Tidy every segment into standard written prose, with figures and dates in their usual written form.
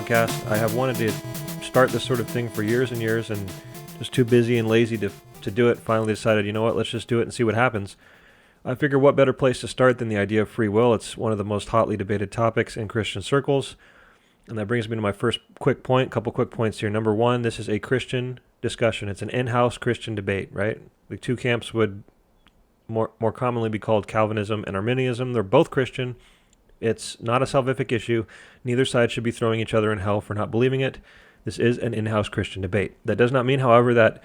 podcast. I have wanted to start this sort of thing for years and years, and just too busy and lazy to do it. Finally decided, you know what, let's just do it and see what happens. I figure what better place to start than the idea of free will. It's one of the most hotly debated topics in Christian circles. And that brings me to my first couple quick points here. Number one, this is a Christian discussion. It's an in-house Christian debate, right? The two camps would more commonly be called Calvinism and Arminianism. They're both Christian. It's not a salvific issue. Neither side should be throwing each other in hell for not believing it. This is an in-house Christian debate. That does not mean, however, that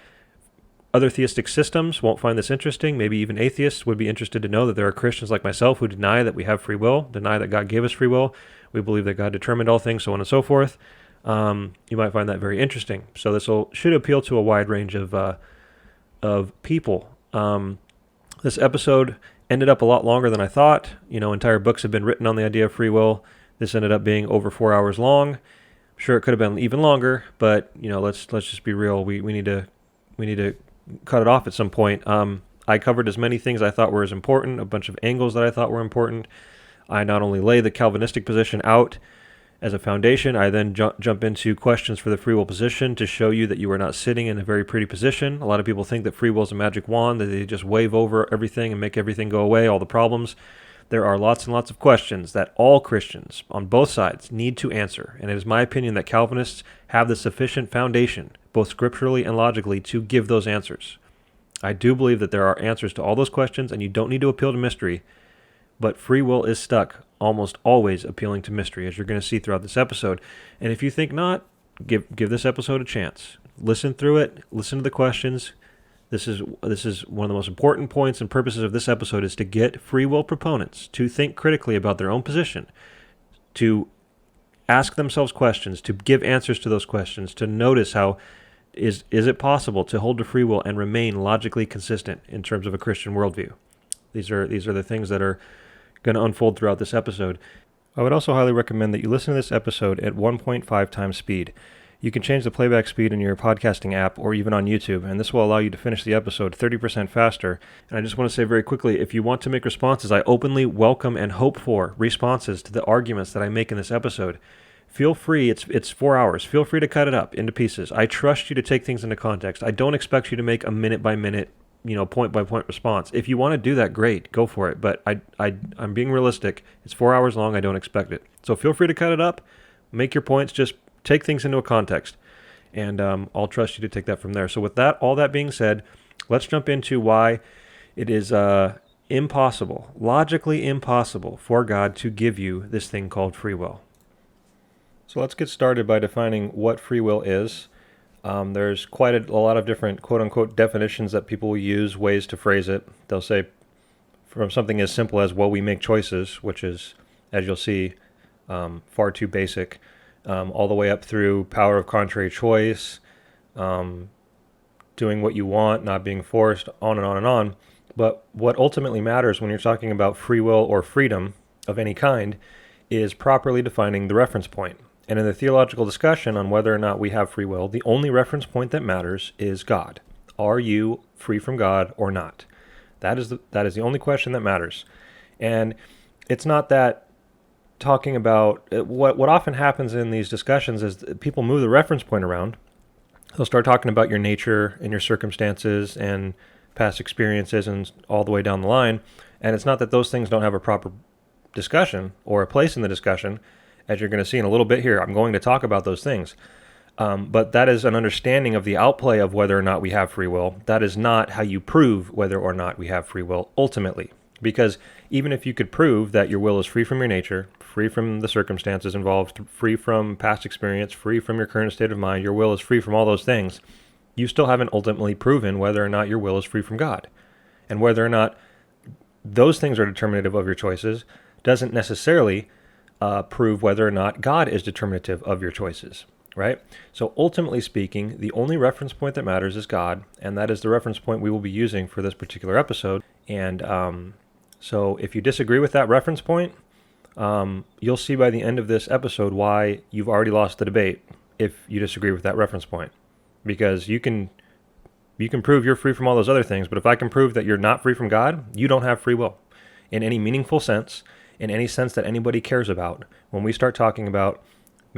other theistic systems won't find this interesting. Maybe even atheists would be interested to know that there are Christians like myself who deny that we have free will, deny that God gave us free will. We believe that God determined all things, so on and so forth. You might find that very interesting. So this should appeal to a wide range of people. This episode ended up a lot longer than I thought. Entire books have been written on the idea of free will. This ended up being over 4 hours long. I'm sure it could have been even longer, but let's just be real. We need to cut it off at some point. I covered as many things I thought were as important, a bunch of angles that I thought were important. I not only lay the Calvinistic position out as a foundation, I then jump into questions for the free will position to show you that you are not sitting in a very pretty position. A lot of people think that free will is a magic wand, that they just wave over everything and make everything go away, all the problems. There are lots and lots of questions that all Christians on both sides need to answer, and it is my opinion that Calvinists have the sufficient foundation, both scripturally and logically, to give those answers. I do believe that there are answers to all those questions, and you don't need to appeal to mystery, but free will is stuck almost always appealing to mystery, as you're going to see throughout this episode. And if you think not, give this episode a chance. Listen through it, listen to the questions. This is one of the most important points and purposes of this episode, is to get free will proponents to think critically about their own position, to ask themselves questions, to give answers to those questions, to notice how is it possible to hold to free will and remain logically consistent in terms of a Christian worldview. These are the things that are going to unfold throughout this episode. I would also highly recommend that you listen to this episode at 1.5 times speed. You can change the playback speed in your podcasting app or even on YouTube, and this will allow you to finish the episode 30% faster. And I just want to say very quickly, if you want to make responses, I openly welcome and hope for responses to the arguments that I make in this episode. Feel free, it's 4 hours, feel free to cut it up into pieces. I trust you to take things into context. I don't expect you to make a minute-by-minute, point-by-point response. If you want to do that, great, go for it. But I'm being realistic. It's 4 hours long. I don't expect it. So feel free to cut it up, make your points, just take things into a context, and I'll trust you to take that from there. So with that, all that being said, let's jump into why it is impossible, logically impossible, for God to give you this thing called free will. So let's get started by defining what free will is. There's quite a lot of different quote-unquote definitions that people will use, ways to phrase it. They'll say from something as simple as, well, we make choices, which is, as you'll see, far too basic, all the way up through power of contrary choice, doing what you want, not being forced, on and on and on. But what ultimately matters when you're talking about free will or freedom of any kind is properly defining the reference point. And in the theological discussion on whether or not we have free will, the only reference point that matters is God. Are you free from God or not? That is the only question that matters. And it's not that talking about what often happens in these discussions is people move the reference point around. They'll start talking about your nature and your circumstances and past experiences and all the way down the line. And it's not that those things don't have a proper discussion or a place in the discussion. As you're going to see in a little bit here, I'm going to talk about those things. But that is an understanding of the outplay of whether or not we have free will. That is not how you prove whether or not we have free will ultimately. Because even if you could prove that your will is free from your nature, free from the circumstances involved, free from past experience, free from your current state of mind, your will is free from all those things, you still haven't ultimately proven whether or not your will is free from God. And whether or not those things are determinative of your choices doesn't necessarily prove whether or not God is determinative of your choices, right? So ultimately speaking, the only reference point that matters is God, and that is the reference point we will be using for this particular episode. And so if you disagree with that reference point, you'll see by the end of this episode why you've already lost the debate if you disagree with that reference point. Because you can prove you're free from all those other things, but if I can prove that you're not free from God, you don't have free will in any meaningful sense, in any sense that anybody cares about. When we start talking about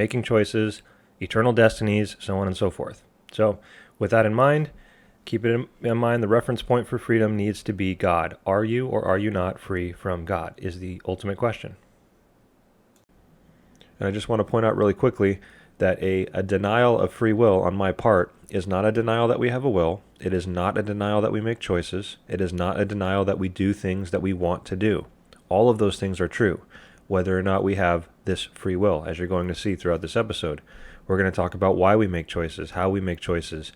making choices, eternal destinies, so on and so forth. So with that in mind, keep it in mind, the reference point for freedom needs to be God. Are you or are you not free from God is the ultimate question. And I just want to point out really quickly that a denial of free will on my part is not a denial that we have a will. It is not a denial that we make choices. It is not a denial that we do things that we want to do. All of those things are true, whether or not we have this free will, as you're going to see throughout this episode. We're going to talk about why we make choices, how we make choices,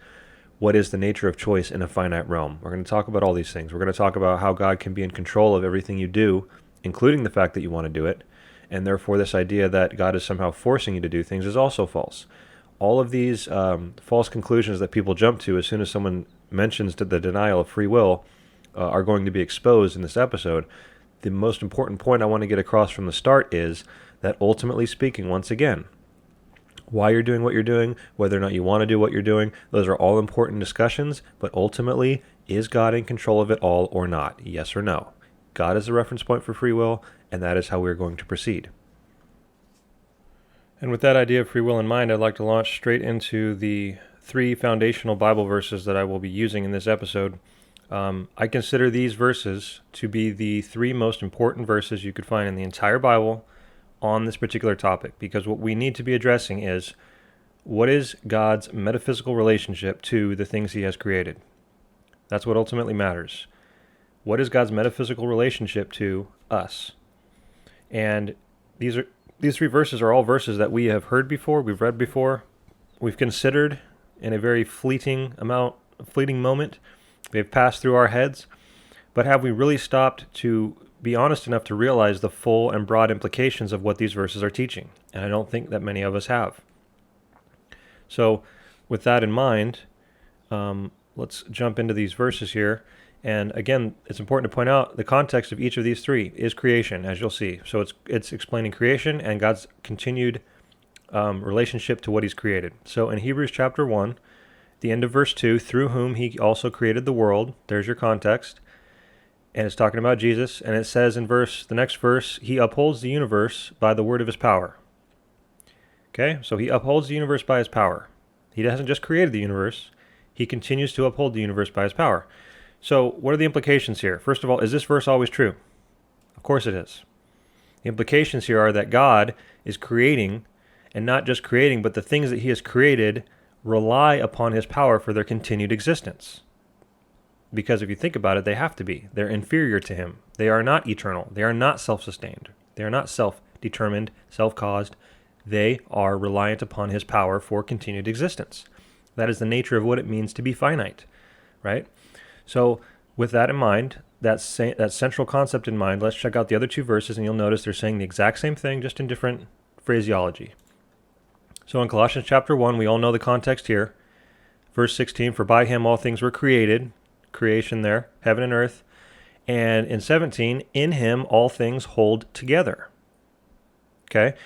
what is the nature of choice in a finite realm. We're going to talk about all these things. We're going to talk about how God can be in control of everything you do, including the fact that you want to do it, and therefore this idea that God is somehow forcing you to do things is also false. All of these false conclusions that people jump to as soon as someone mentions the denial of free will are going to be exposed in this episode. The most important point I want to get across from the start is that ultimately speaking, once again, why you're doing what you're doing, whether or not you want to do what you're doing, those are all important discussions, but ultimately, is God in control of it all or not? Yes or no? God is the reference point for free will, and that is how we're going to proceed. And with that idea of free will in mind, I'd like to launch straight into the 3 foundational Bible verses that I will be using in this episode. I consider these verses to be the 3 most important verses you could find in the entire Bible on this particular topic, because what we need to be addressing is, what is God's metaphysical relationship to the things he has created? That's what ultimately matters. What is God's metaphysical relationship to us? And these 3 verses are all verses that we have heard before, we've read before, we've considered in a very fleeting moment. They've passed through our heads, but have we really stopped to be honest enough to realize the full and broad implications of what these verses are teaching? And I don't think that many of us have. So with that in mind, let's jump into these verses here. And again, it's important to point out the context of each of these 3 is creation, as you'll see. So it's explaining creation and God's continued relationship to what he's created. So in Hebrews chapter 1, the end of verse 2, through whom he also created the world, there's your context. And it's talking about Jesus, and it says in the next verse, he upholds the universe by the word of his power. Okay, so he upholds the universe by his power. He hasn't just created the universe, he continues to uphold the universe by his power. So what are the implications here? First of all, is this verse always true? Of course it is. The implications here are that God is creating, and not just creating, but the things that he has created rely upon his power for their continued existence. Because if you think about it, they have to be. They're inferior to him. They are not eternal. They are not self-sustained. They are not self-determined, self-caused. They are reliant upon his power for continued existence. That is the nature of what it means to be finite, right? So with that in mind, that central concept in mind, let's check out the other 2 verses, and you'll notice they're saying the exact same thing, just in different phraseology. So in Colossians chapter 1, we all know the context here. Verse 16, for by him all things were created, creation there, heaven and earth. And in 17, in him all things hold together. Okay?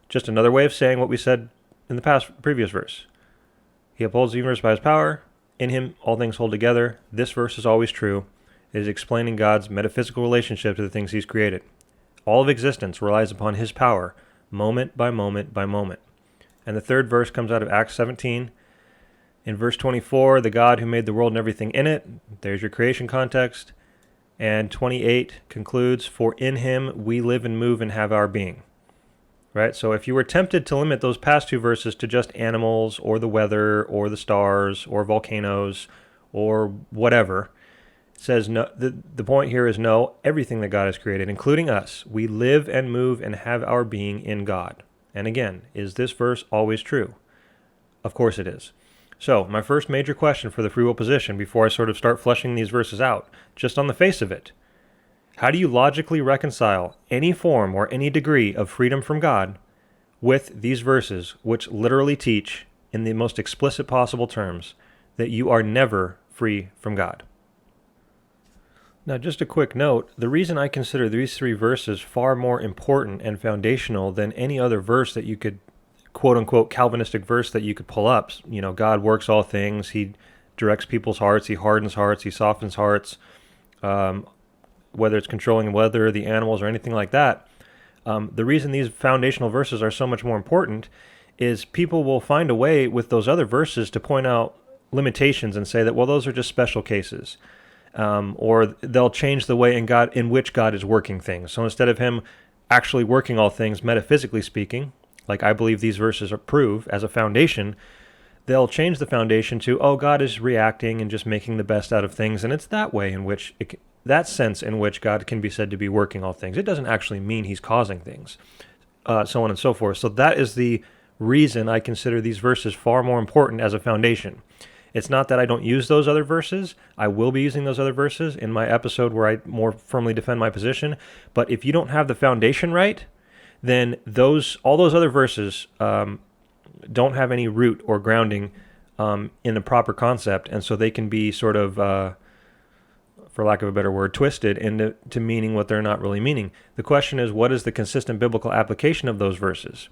Just another way of saying what we said in the previous verse. He upholds the universe by his power. In him all things hold together. This verse is always true. It is explaining God's metaphysical relationship to the things he's created. All of existence relies upon his power, moment by moment by moment. And the 3rd verse comes out of Acts 17. In verse 24, the God who made the world and everything in it, there's your creation context. And 28 concludes, for in him we live and move and have our being. Right? So if you were tempted to limit those past 2 verses to just animals or the weather or the stars or volcanoes or whatever, it says no. The point here is no, everything that God has created, including us, we live and move and have our being in God. And again, is this verse always true? Of course it is. So my first major question for the free will position, before I sort of start fleshing these verses out, just on the face of it, how do you logically reconcile any form or any degree of freedom from God with these verses, which literally teach, in the most explicit possible terms, that you are never free from God? Now, just a quick note, the reason I consider these 3 verses far more important and foundational than any other verse that you could, quote-unquote, Calvinistic verse that you could pull up, God works all things, he directs people's hearts, he hardens hearts, he softens hearts, whether it's controlling weather, the animals, or anything like that, the reason these foundational verses are so much more important is people will find a way with those other verses to point out limitations and say that, well, those are just special cases. Or they'll change the way in which God is working things. So instead of him actually working all things metaphysically speaking, like I believe these verses prove as a foundation, they'll change the foundation to, oh, God is reacting and just making the best out of things, and it's that way in which, that sense in which God can be said to be working all things. It doesn't actually mean he's causing things, so on and so forth. So that is the reason I consider these verses far more important as a foundation. It's not that I don't use those other verses. I will be using those other verses in my episode where I more firmly defend my position. But if you don't have the foundation right, then all those other verses don't have any root or grounding in a proper concept, and so they can be sort of, for lack of a better word, twisted into meaning what they're not really meaning. The question is, what is the consistent biblical application of those verses?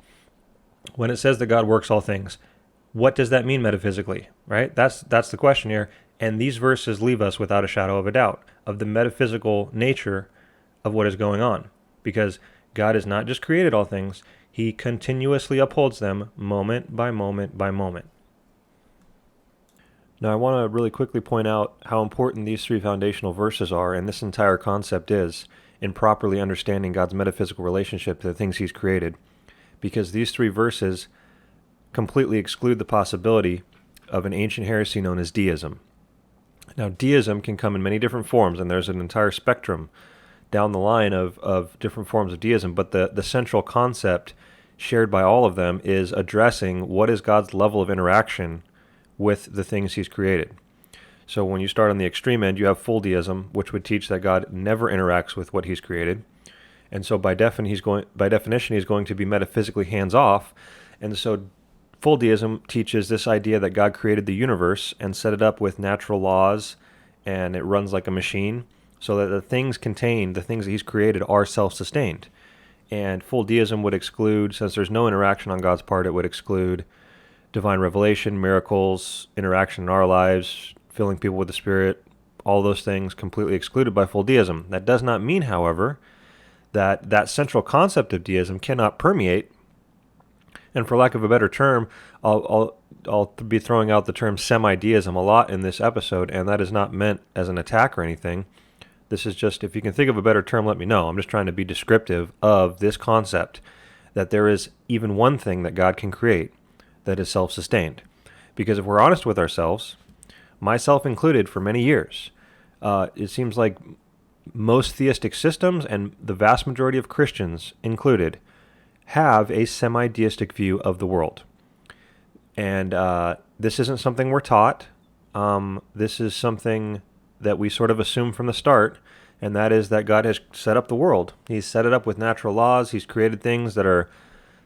When it says that God works all things, what does that mean metaphysically, right? That's the question here, and these verses leave us without a shadow of a doubt of the metaphysical nature of what is going on, because God has not just created all things, he continuously upholds them moment by moment by moment. Now, I want to really quickly point out how important these three foundational verses are, and this entire concept is, in properly understanding God's metaphysical relationship to the things he's created, because these three verses completely exclude the possibility of an ancient heresy known as Deism. Now, Deism can come in many different forms, and there's an entire spectrum down the line of different forms of Deism, but the central concept shared by all of them is addressing what is God's level of interaction with the things he's created. So when you start on the extreme end, you have full Deism, which would teach that God never interacts with what he's created. And so by definition, he's going to be metaphysically hands-off. And so full Deism teaches this idea that God created the universe and set it up with natural laws, and it runs like a machine, so that the things that he's created, are self-sustained. And full Deism would exclude, since there's no interaction on God's part, it would exclude divine revelation, miracles, interaction in our lives, filling people with the Spirit, all those things completely excluded by full Deism. That does not mean, however, that central concept of Deism cannot permeate. And for lack of a better term, I'll be throwing out the term semi-Deism a lot in this episode, and that is not meant as an attack or anything. This is just, if you can think of a better term, let me know. I'm just trying to be descriptive of this concept, that there is even one thing that God can create that is self-sustained. Because if we're honest with ourselves, myself included for many years, it seems like most theistic systems, and the vast majority of Christians included, have a semi-deistic view of the world. And this isn't something we're taught. This is something that we sort of assume from the start, and that is that God has set up the world. He's set it up with natural laws. He's created things that are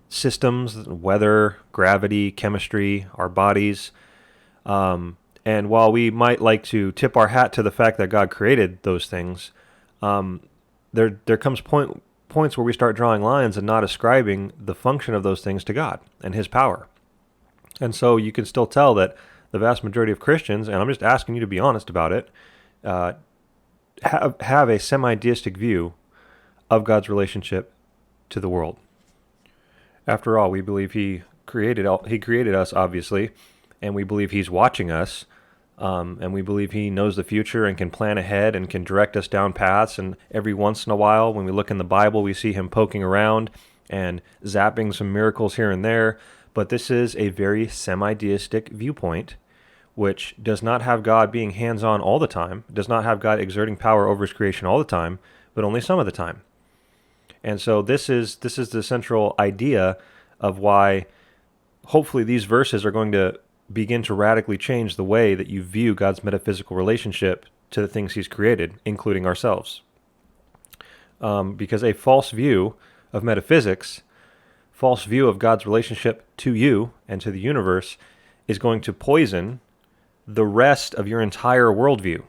systems, weather, gravity, chemistry, our bodies. And while we might like to tip our hat to the fact that God created those things, there comes points where we start drawing lines and not ascribing the function of those things to God and his power. And so you can still tell that the vast majority of Christians, and I'm just asking you to be honest about it, have a semi-deistic view of God's relationship to the world. After all, we believe he created us, obviously, and we believe he's watching us, and we believe he knows the future and can plan ahead and can direct us down paths. And every once in a while, when we look in the Bible, we see him poking around and zapping some miracles here and there. But this is a very semi-deistic viewpoint, which does not have God being hands-on all the time, does not have God exerting power over his creation all the time, but only some of the time. And so this is the central idea of why hopefully these verses are going to begin to radically change the way that you view God's metaphysical relationship to the things he's created, including ourselves. Because a false view of metaphysics, false view of God's relationship to you and to the universe, is going to poison the rest of your entire worldview.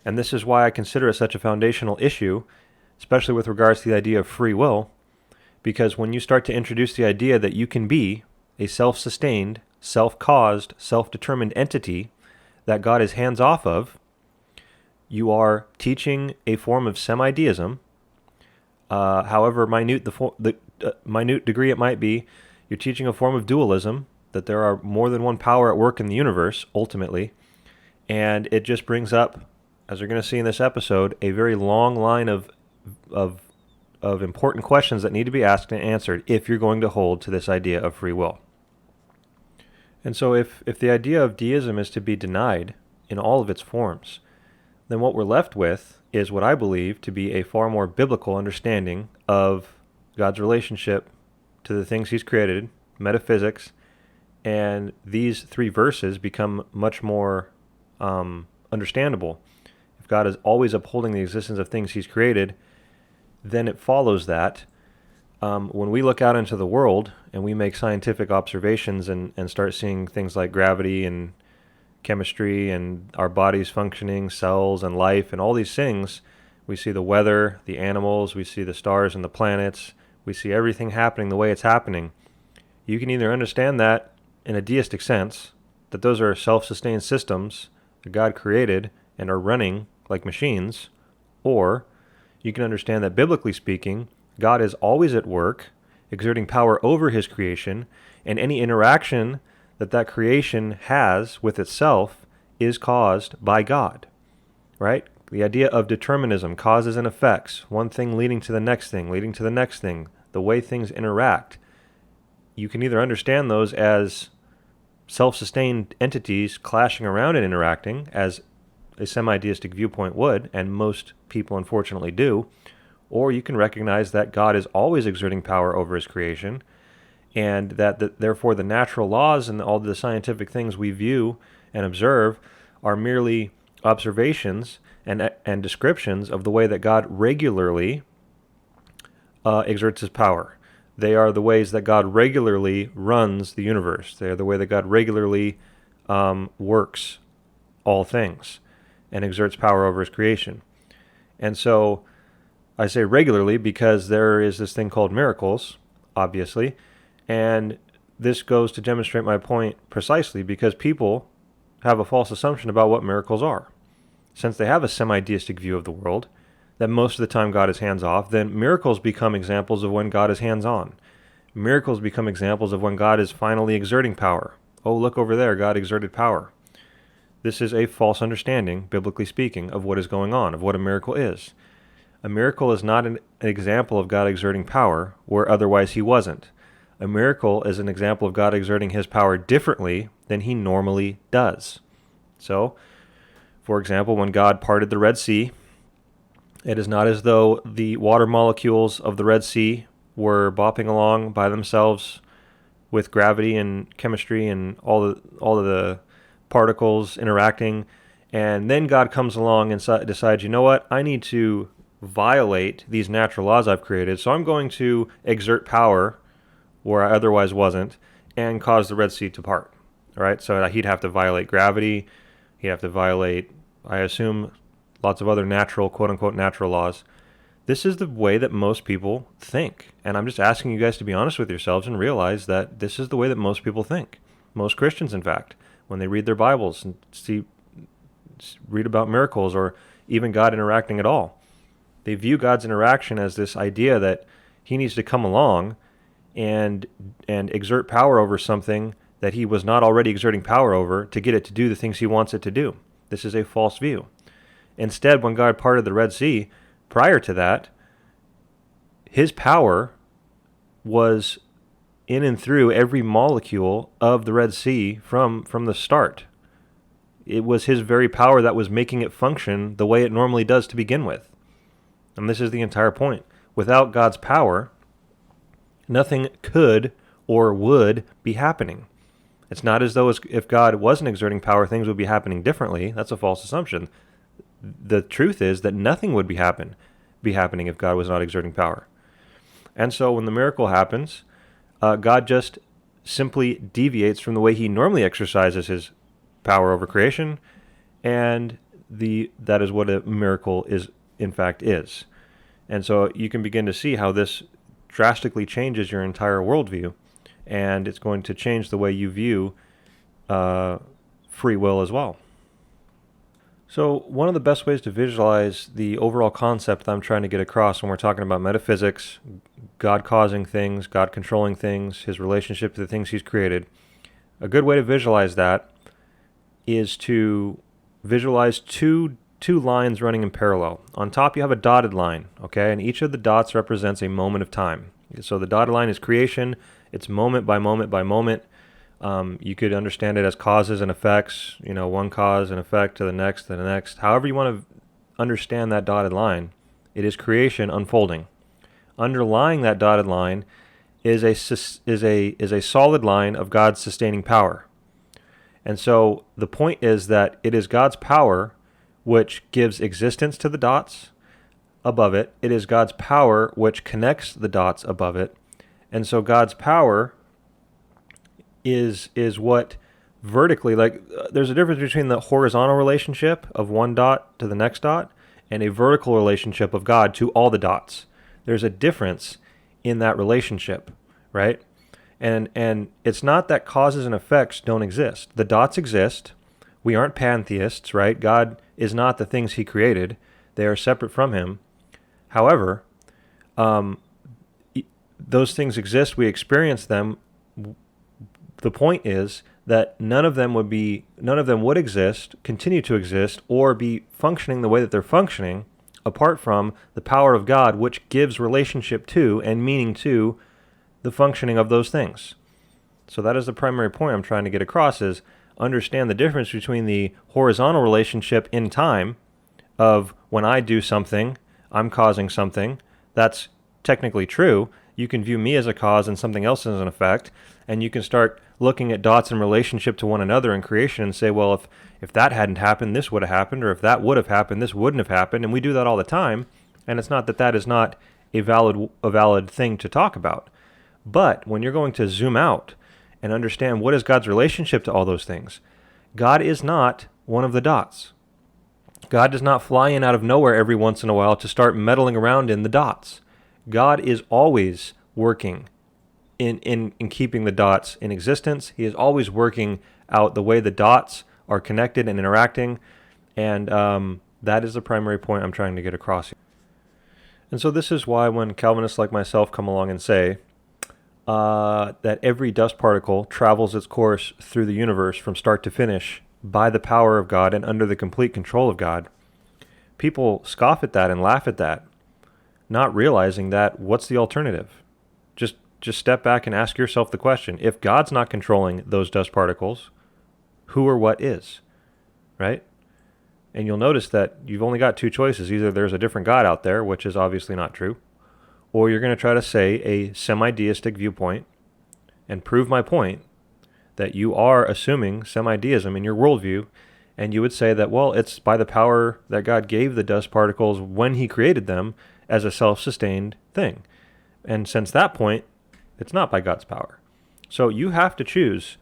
And this is why I consider it such a foundational issue, especially with regards to the idea of free will, because when you start to introduce the idea that you can be a self-sustained, self-caused, self-determined entity that God is hands-off of, you are teaching a form of semi-deism, however minute minute degree it might be. You're teaching a form of dualism, that there are more than one power at work in the universe, ultimately. And it just brings up, as we're going to see in this episode, a very long line of important questions that need to be asked and answered if you're going to hold to this idea of free will. And so if the idea of deism is to be denied in all of its forms, then what we're left with is what I believe to be a far more biblical understanding of God's relationship to the things he's created, metaphysics, and these three verses become much more understandable. If God is always upholding the existence of things he's created, then it follows that when we look out into the world and we make scientific observations and start seeing things like gravity and chemistry and our bodies functioning, cells and life and all these things, we see the weather, the animals, we see the stars and the planets, we see everything happening the way it's happening. You can either understand that in a deistic sense, that those are self-sustained systems that God created and are running like machines, or you can understand that biblically speaking, God is always at work, exerting power over his creation, and any interaction that creation has with itself is caused by God, right? The idea of determinism, causes and effects, one thing leading to the next thing, leading to the next thing, the way things interact. You can either understand those as self-sustained entities clashing around and interacting, as a semi-deistic viewpoint would, and most people unfortunately do, or you can recognize that God is always exerting power over his creation, and that therefore the natural laws and all the scientific things we view and observe are merely observations and descriptions of the way that God regularly exerts his power. They are the ways that God regularly runs the universe. They are the way that God regularly works all things and exerts power over his creation. And so I say regularly because there is this thing called miracles, obviously, and this goes to demonstrate my point precisely because people have a false assumption about what miracles are. Since they have a semi-deistic view of the world, that most of the time God is hands-off, then miracles become examples of when God is hands-on. Miracles become examples of when God is finally exerting power. Oh, look over there, God exerted power. This is a false understanding, biblically speaking, of what is going on, of what a miracle is. A miracle is not an example of God exerting power where otherwise he wasn't. A miracle is an example of God exerting his power differently than he normally does. So, for example, when God parted the Red Sea, it is not as though the water molecules of the Red Sea were bopping along by themselves with gravity and chemistry and all of the particles interacting, and then God comes along and decides, you know what, I need to violate these natural laws I've created, so I'm going to exert power where I otherwise wasn't and cause the Red Sea to part. All right, so he'd have to violate gravity, he'd have to violate, I assume, lots of other natural, quote-unquote, natural laws. This is the way that most people think. And I'm just asking you guys to be honest with yourselves and realize that this is the way that most people think. Most Christians, in fact, when they read their Bibles and read about miracles or even God interacting at all, they view God's interaction as this idea that he needs to come along and exert power over something that he was not already exerting power over to get it to do the things he wants it to do. This is a false view. Instead, when God parted the Red Sea, prior to that, his power was in and through every molecule of the Red Sea from the start. It was his very power that was making it function the way it normally does to begin with. And this is the entire point. Without God's power, nothing could or would be happening. It's not as though if God wasn't exerting power, things would be happening differently. That's a false assumption. The truth is that nothing would be happening if God was not exerting power. And so when the miracle happens, God just simply deviates from the way he normally exercises his power over creation, and that is what a miracle is, in fact, is. And so you can begin to see how this drastically changes your entire worldview, and it's going to change the way you view free will as well. So one of the best ways to visualize the overall concept that I'm trying to get across when we're talking about metaphysics, God causing things, God controlling things, his relationship to the things he's created. A good way to visualize that is to visualize two lines running in parallel. On top you have a dotted line, okay? And each of the dots represents a moment of time. So the dotted line is creation. It's moment by moment by moment. You could understand it as causes and effects, one cause and effect to the next, to the next. However you want to understand that dotted line, it is creation unfolding. Underlying that dotted line is a solid line of God's sustaining power. And so the point is that it is God's power which gives existence to the dots above it. It is God's power which connects the dots above it. And so God's power is what vertically, there's a difference between the horizontal relationship of one dot to the next dot and a vertical relationship of God to all the dots. There's a difference in that relationship, right? And it's not that causes and effects don't exist. The dots exist. We aren't pantheists, right? God is not the things he created. They are separate from him. However, those things exist. We experience them. The point is that none of them would exist, continue to exist, or be functioning the way that they're functioning apart from the power of God, which gives relationship to and meaning to the functioning of those things. So that is the primary point I'm trying to get across, is understand the difference between the horizontal relationship in time of when I do something, I'm causing something. That's technically true. You can view me as a cause and something else as an effect, and you can start looking at dots in relationship to one another in creation and say, well, if that hadn't happened, this would have happened, or if that would have happened, this wouldn't have happened. And we do that all the time, and it's not that is not a valid thing to talk about. But when you're going to zoom out and understand what is God's relationship to all those things, God is not one of the dots. God does not fly in out of nowhere every once in a while to start meddling around in the dots. God is always working in keeping the dots in existence. He is always working out the way the dots are connected and interacting, and that is the primary point I'm trying to get across here. And so this is why when Calvinists like myself come along and say that every dust particle travels its course through the universe from start to finish by the power of God and under the complete control of God, people scoff at that and laugh at that, not realizing that what's the alternative? Just step back and ask yourself the question. If God's not controlling those dust particles, who or what is? Right? And you'll notice that you've only got two choices. Either there's a different God out there, which is obviously not true, or you're going to try to say a semi-deistic viewpoint and prove my point that you are assuming semi-deism in your worldview, and you would say that, well, it's by the power that God gave the dust particles when he created them as a self-sustained thing. And since that point, it's not by God's power. So you have to choose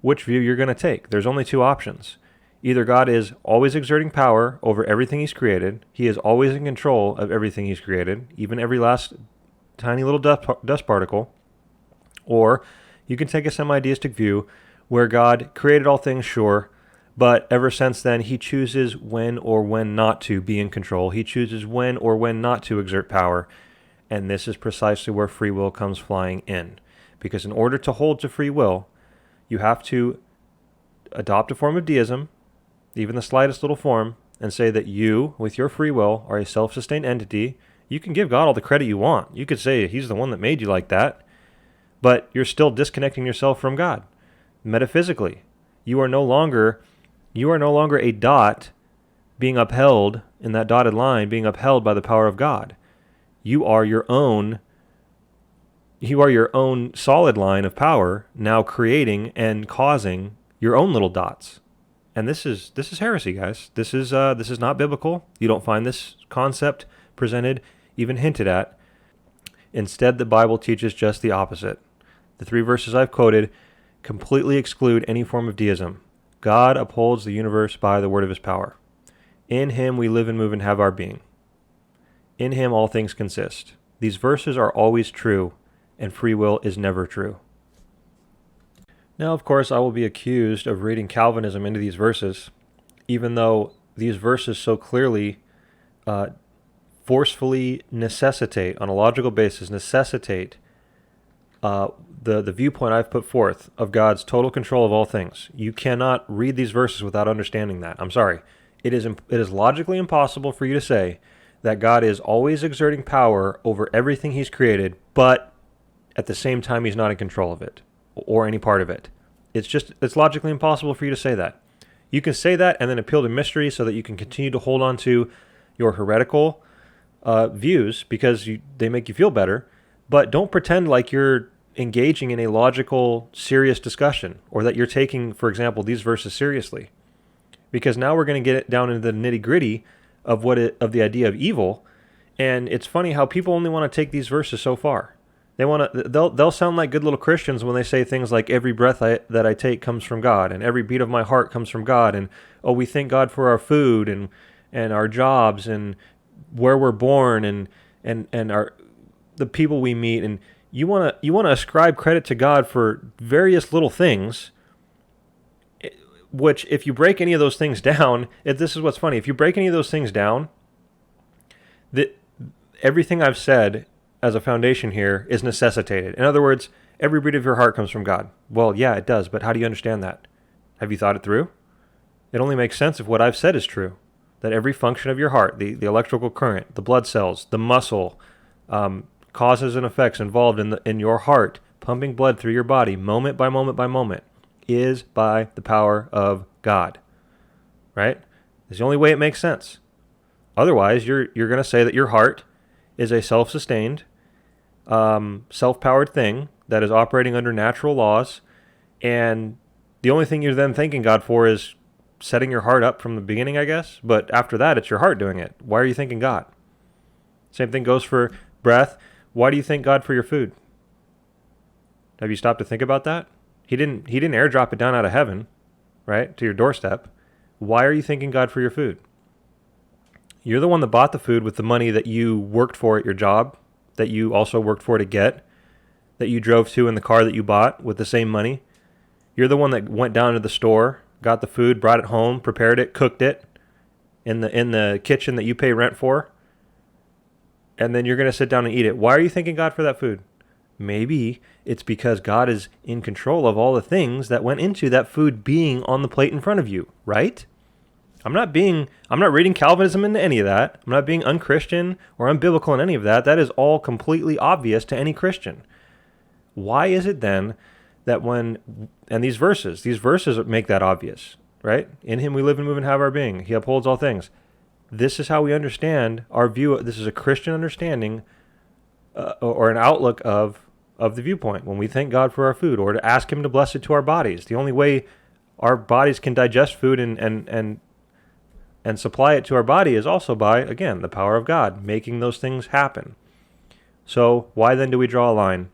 which view you're going to take. There's only two options. Either God is always exerting power over everything he's created. He is always in control of everything he's created, even every last tiny little dust particle. Or you can take a semi-deistic view where God created all things, sure, but ever since then, he chooses when or when not to be in control. He chooses when or when not to exert power. And this is precisely where free will comes flying in. Because in order to hold to free will, you have to adopt a form of deism, even the slightest little form, and say that you, with your free will, are a self-sustained entity. You can give God all the credit you want. You could say he's the one that made you like that, but you're still disconnecting yourself from God. Metaphysically, you are no longer a dot being upheld in that dotted line, being upheld by the power of God. You are your own solid line of power, now creating and causing your own little dots. And this is heresy, guys. This is not biblical. You don't find this concept presented, even hinted at. Instead, the Bible teaches just the opposite. The three verses I've quoted completely exclude any form of deism. God upholds the universe by the word of his power. In him we live and move and have our being. In him all things consist. These verses are always true, and free will is never true. Now, of course, I will be accused of reading Calvinism into these verses, even though these verses so clearly forcefully necessitate, on a logical basis, necessitate the viewpoint I've put forth of God's total control of all things. You cannot read these verses without understanding that. I'm sorry. It is logically impossible for you to say that God is always exerting power over everything he's created, but at the same time he's not in control of it or any part of it. It's logically impossible for you to say that. You can say that and then appeal to mystery so that you can continue to hold on to your heretical views because they make you feel better, but don't pretend like you're engaging in a logical, serious discussion, or that you're taking, for example, these verses seriously. Because now we're going to get down into the nitty-gritty of the idea of evil, and it's funny how people only want to take these verses so far. They'll sound like good little Christians when they say things like every breath that I take comes from God, and every beat of my heart comes from God, and we thank God for our food and our jobs and where we're born and the people we meet, and you want to ascribe credit to God for various little things, which if you break any of those things down, this is what's funny, if you break any of those things down, everything I've said as a foundation here is necessitated. In other words, every beat of your heart comes from God. Well, yeah, it does, but how do you understand that? Have you thought it through? It only makes sense if what I've said is true, that every function of your heart, the electrical current, the blood cells, the muscle, causes and effects involved in your heart, pumping blood through your body, moment by moment by moment, is by the power of God. Right? It's the only way it makes sense. Otherwise, you're going to say that your heart is a self-sustained, self-powered thing that is operating under natural laws, and the only thing you're then thanking God for is setting your heart up from the beginning, I guess. But after that, it's your heart doing it. Why are you thanking God? Same thing goes for breath. Why do you thank God for your food? Have you stopped to think about that? He didn't airdrop it down out of heaven, right, to your doorstep. Why are you thanking God for your food? You're the one that bought the food with the money that you worked for at your job, that you also worked for to get, that you drove to in the car that you bought with the same money. You're the one that went down to the store, got the food, brought it home, prepared it, cooked it in the kitchen that you pay rent for, and then you're going to sit down and eat it. Why are you thanking God for that food? Maybe it's because God is in control of all the things that went into that food being on the plate in front of you, right? I'm not reading Calvinism into any of that. I'm not being unchristian or unbiblical in any of that. That is all completely obvious to any Christian. Why is it then that these verses make that obvious, right? In him we live and move and have our being. He upholds all things. This is how we understand our view. This is a Christian understanding or an outlook of the viewpoint. When we thank God for our food or to ask him to bless it to our bodies, the only way our bodies can digest food and supply it to our body is also by, again, the power of God, making those things happen. So why then do we draw a line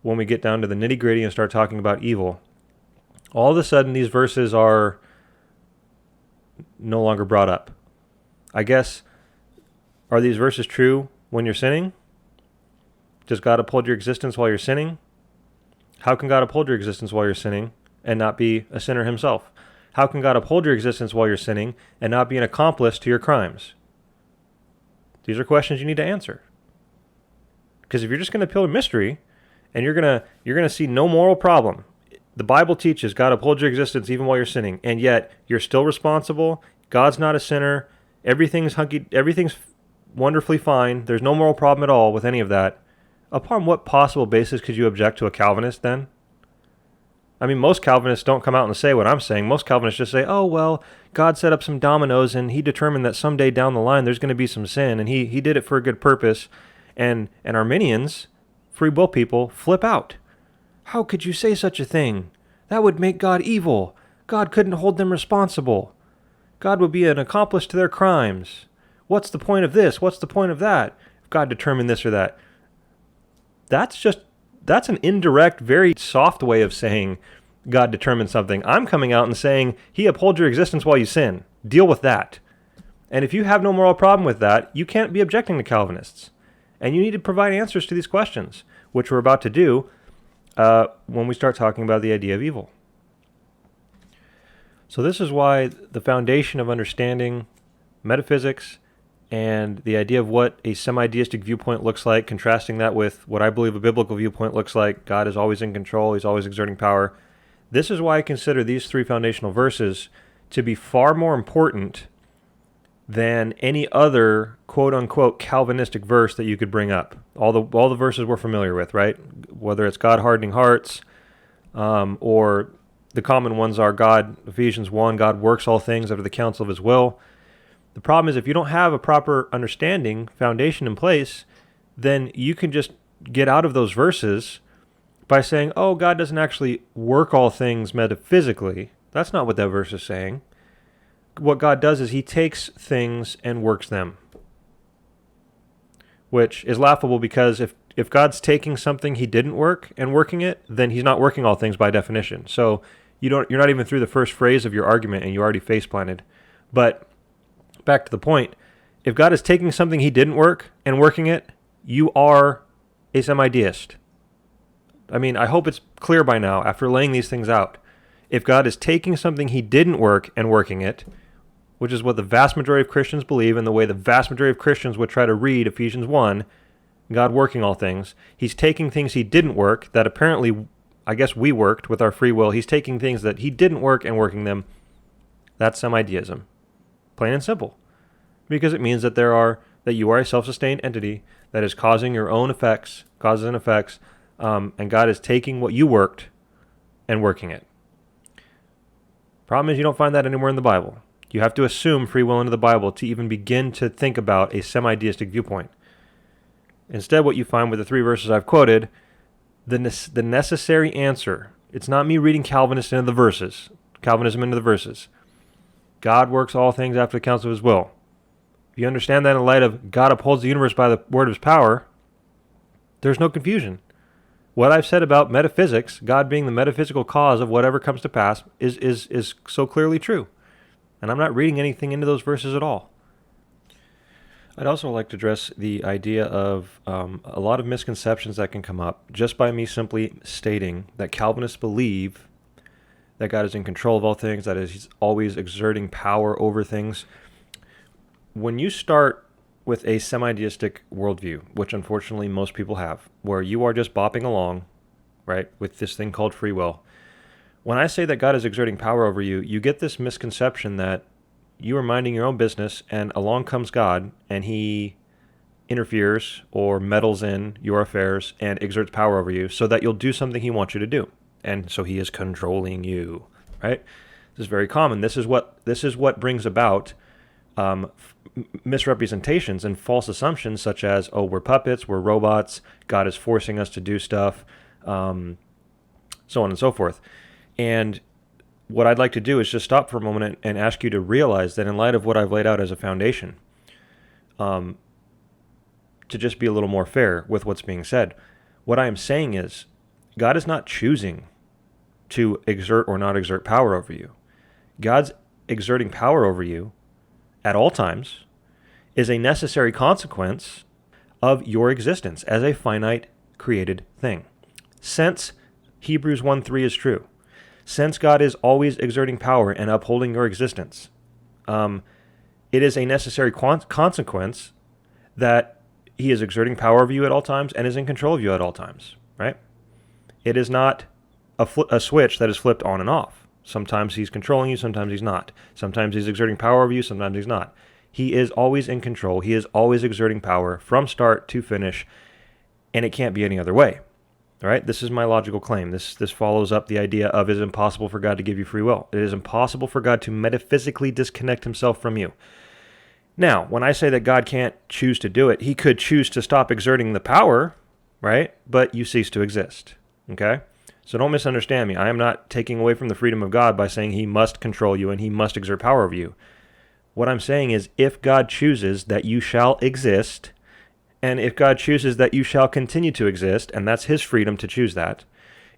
when we get down to the nitty-gritty and start talking about evil? All of a sudden, these verses are no longer brought up. I guess, are these verses true when you're sinning? Does God uphold your existence while you're sinning? How can God uphold your existence while you're sinning and not be a sinner himself? How can God uphold your existence while you're sinning and not be an accomplice to your crimes? These are questions you need to answer. Because if you're just going to appeal to mystery and you're going to see no moral problem, the Bible teaches God upholds your existence even while you're sinning, and yet you're still responsible. God's not a sinner. Everything's wonderfully fine. There's no moral problem at all with any of that. Upon what possible basis could you object to a Calvinist then? I mean, most Calvinists don't come out and say what I'm saying. Most Calvinists just say, oh, well, God set up some dominoes and he determined that someday down the line there's going to be some sin and he did it for a good purpose. And Arminians, free will people, flip out. How could you say such a thing? That would make God evil. God couldn't hold them responsible. God would be an accomplice to their crimes. What's the point of this? What's the point of that? If God determined this or that. That's an indirect, very soft way of saying God determined something. I'm coming out and saying he upholds your existence while you sin. Deal with that. And if you have no moral problem with that, you can't be objecting to Calvinists. And you need to provide answers to these questions, which we're about to do when we start talking about the idea of evil. So this is why the foundation of understanding metaphysics and the idea of what a semi-deistic viewpoint looks like, contrasting that with what I believe a biblical viewpoint looks like. God is always in control. He's always exerting power. This is why I consider these three foundational verses to be far more important than any other quote-unquote Calvinistic verse that you could bring up. All the verses we're familiar with, right? Whether it's God hardening hearts, or the common ones are God, Ephesians 1, God works all things after the counsel of his will. The problem is if you don't have a proper understanding, foundation in place, then you can just get out of those verses by saying, oh, God doesn't actually work all things metaphysically. That's not what that verse is saying. What God does is he takes things and works them, which is laughable because if God's taking something he didn't work and working it, then he's not working all things by definition. So you're not even through the first phrase of your argument and you already face planted. But back to the point, if God is taking something he didn't work and working it, you are a semi-deist. I mean, I hope it's clear by now after laying these things out. If God is taking something he didn't work and working it, which is what the vast majority of Christians believe and the way the vast majority of Christians would try to read Ephesians 1, God working all things, he's taking things he didn't work that apparently, I guess we worked with our free will. He's taking things that he didn't work and working them. That's semi-deism. Plain and simple. Because it means that you are a self-sustained entity that is causing your own effects, causes and effects, and God is taking what you worked and working it. Problem is you don't find that anywhere in the Bible. You have to assume free will into the Bible to even begin to think about a semi-deistic viewpoint. Instead, what you find with the three verses I've quoted, the necessary answer, it's not me reading Calvinism into the verses. God works all things after the counsel of his will. If you understand that in light of God upholds the universe by the word of his power, there's no confusion. What I've said about metaphysics, God being the metaphysical cause of whatever comes to pass, is so clearly true. And I'm not reading anything into those verses at all. I'd also like to address the idea of a lot of misconceptions that can come up just by me simply stating that Calvinists believe that God is in control of all things, that is, he's always exerting power over things. When you start with a semi-deistic worldview, which unfortunately most people have, where you are just bopping along, right, with this thing called free will, when I say that God is exerting power over you, you get this misconception that you are minding your own business and along comes God and he interferes or meddles in your affairs and exerts power over you so that you'll do something he wants you to do. And so he is controlling you, right? This is very common. This is what brings about misrepresentations and false assumptions such as, oh, we're puppets, we're robots, God is forcing us to do stuff, so on and so forth. And what I'd like to do is just stop for a moment and ask you to realize that in light of what I've laid out as a foundation, to just be a little more fair with what's being said, what I am saying is God is not choosing to exert or not exert power over you. God's exerting power over you at all times is a necessary consequence of your existence as a finite created thing. Since Hebrews 1:3 is true, since God is always exerting power and upholding your existence, it is a necessary consequence that he is exerting power over you at all times and is in control of you at all times, right? It is not a switch that is flipped on and off. Sometimes he's controlling you, sometimes he's not. Sometimes he's exerting power over you, sometimes he's not. He is always in control. He is always exerting power from start to finish, and it can't be any other way. All right, this is my logical claim. This follows up the idea of it is impossible for God to give you free will. It is impossible for God to metaphysically disconnect himself from you. Now, when I say that God can't choose to do it, he could choose to stop exerting the power, right? But you cease to exist, okay? So don't misunderstand me. I am not taking away from the freedom of God by saying he must control you and he must exert power over you. What I'm saying is if God chooses that you shall exist, and if God chooses that you shall continue to exist, and that's his freedom to choose that,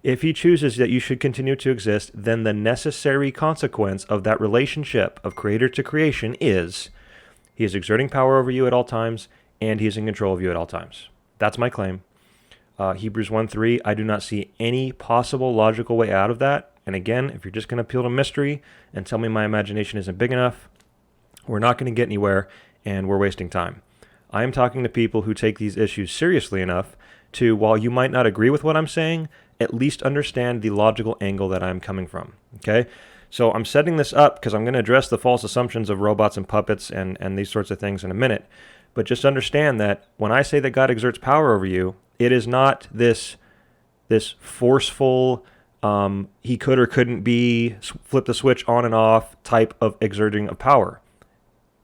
if he chooses that you should continue to exist, then the necessary consequence of that relationship of creator to creation is he is exerting power over you at all times, and he is in control of you at all times. That's my claim. Hebrews 1:3, I do not see any possible logical way out of that. And again, if you're just going to appeal to mystery and tell me my imagination isn't big enough, we're not going to get anywhere. and we're wasting time. I am talking to people who take these issues seriously enough to, while you might not agree with what I'm saying, at least understand the logical angle that I'm coming from, okay? So I'm setting this up because I'm going to address the false assumptions of robots and puppets and these sorts of things in a minute. But just understand that when I say that God exerts power over you, it is not this forceful, he could or couldn't be, flip the switch on and off type of exerting of power.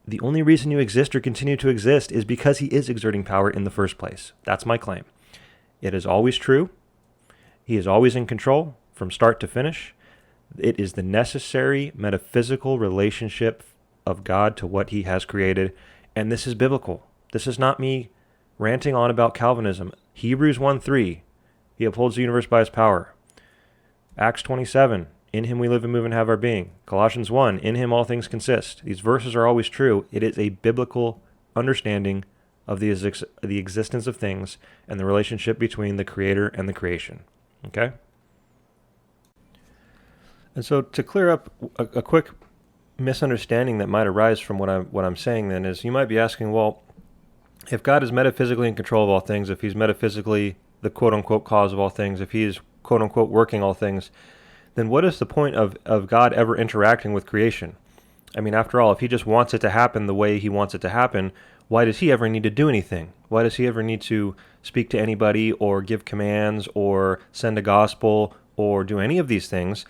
The only reason you exist or continue to exist is because he is exerting power in the first place. That's my claim. It is always true. He is always in control from start to finish. It is the necessary metaphysical relationship of God to what he has created. And this is biblical. This is not me ranting on about Calvinism. Hebrews 1:3, he upholds the universe by his power. Acts 27, in him we live and move and have our being. Colossians 1, in him all things consist. These verses are always true. It is a biblical understanding of the existence of things and the relationship between the creator and the creation. Okay? And so to clear up a quick misunderstanding that might arise from what I'm saying then is, you might be asking, well, if God is metaphysically in control of all things, if he's metaphysically the quote-unquote cause of all things, if he is quote-unquote working all things, then what is the point of God ever interacting with creation? I mean, after all, if he just wants it to happen the way he wants it to happen, why does he ever need to do anything? Why does he ever need to speak to anybody or give commands or send a gospel or do any of these things?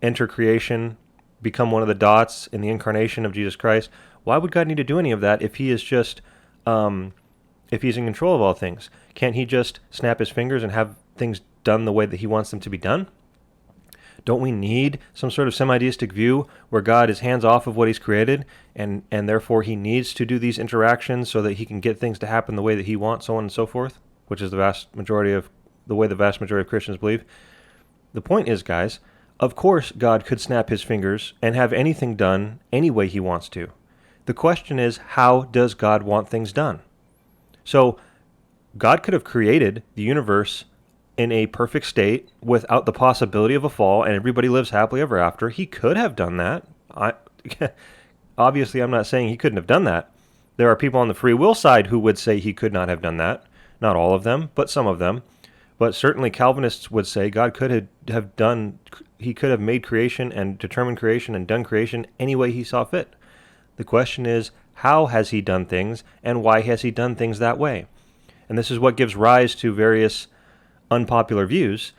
Enter creation, become one of the dots in the incarnation of Jesus Christ. Why would God need to do any of that if he is just, if he's in control of all things? Can't he just snap his fingers and have things done the way that he wants them to be done? Don't we need some sort of semi-deistic view where God is hands off of what he's created and therefore he needs to do these interactions so that he can get things to happen the way that he wants, so on and so forth, which is the vast majority of Christians believe? The point is, guys, of course God could snap his fingers and have anything done any way he wants to. The question is, how does God want things done? So God could have created the universe in a perfect state without the possibility of a fall and everybody lives happily ever after. He could have done that. Obviously, I'm not saying he couldn't have done that. There are people on the free will side who would say he could not have done that. Not all of them, but some of them. But certainly Calvinists would say God could have done, he could have made creation and determined creation and done creation any way he saw fit. The question is, how has he done things and why has he done things that way? And this is what gives rise to various unpopular views,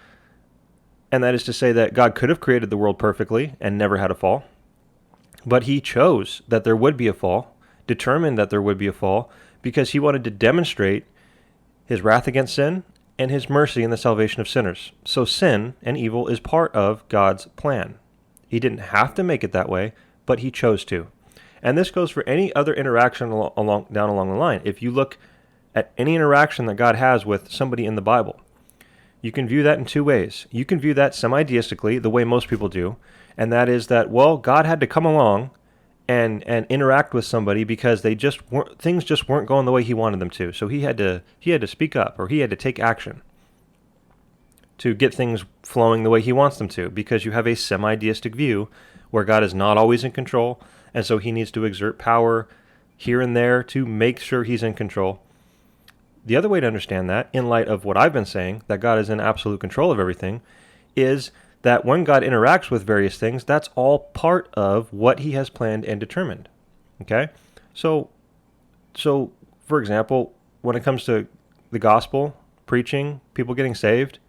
and that is to say that God could have created the world perfectly and never had a fall, but he chose that there would be a fall, determined that there would be a fall, because he wanted to demonstrate his wrath against sin and his mercy in the salvation of sinners. So sin and evil is part of God's plan. He didn't have to make it that way, but he chose to. And this goes for any other interaction down along the line. If you look at any interaction that God has with somebody in the Bible, you can view that in two ways. You can view that semi-deistically, the way most people do, and that is that, well, God had to come along and interact with somebody because things just weren't going the way he wanted them to. So he had to speak up, or he had to take action to get things flowing the way he wants them to, because you have a semi-deistic view where God is not always in control, and so he needs to exert power here and there to make sure he's in control. The other way to understand that, in light of what I've been saying, that God is in absolute control of everything, is that when God interacts with various things, that's all part of what he has planned and determined. Okay? So for example, when it comes to the gospel, preaching, people getting saved,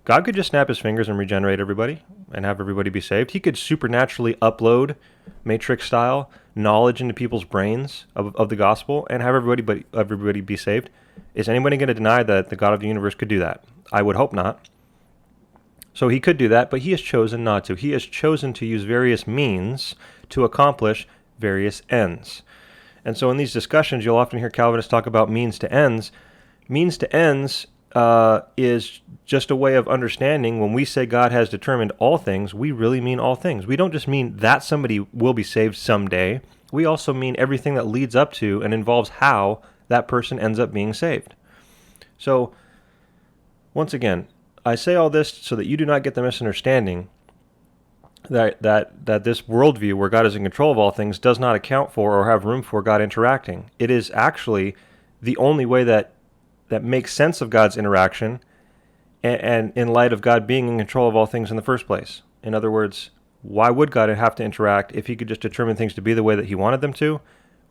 God could just snap his fingers and regenerate everybody and have everybody be saved. He could supernaturally upload, Matrix style, knowledge into people's brains of the gospel and have everybody be saved. Is anybody going to deny that the God of the universe could do that? I would hope not. So he could do that, but he has chosen not to. He has chosen to use various means to accomplish various ends. And so in these discussions, you'll often hear Calvinists talk about means to ends. Means to ends is just a way of understanding when we say God has determined all things, we really mean all things. We don't just mean that somebody will be saved someday. We also mean everything that leads up to and involves how that person ends up being saved. So, once again, I say all this so that you do not get the misunderstanding that this worldview where God is in control of all things does not account for or have room for God interacting. It is actually the only way that makes sense of God's interaction, and in light of God being in control of all things in the first place. In other words, why would God have to interact if he could just determine things to be the way that he wanted them to?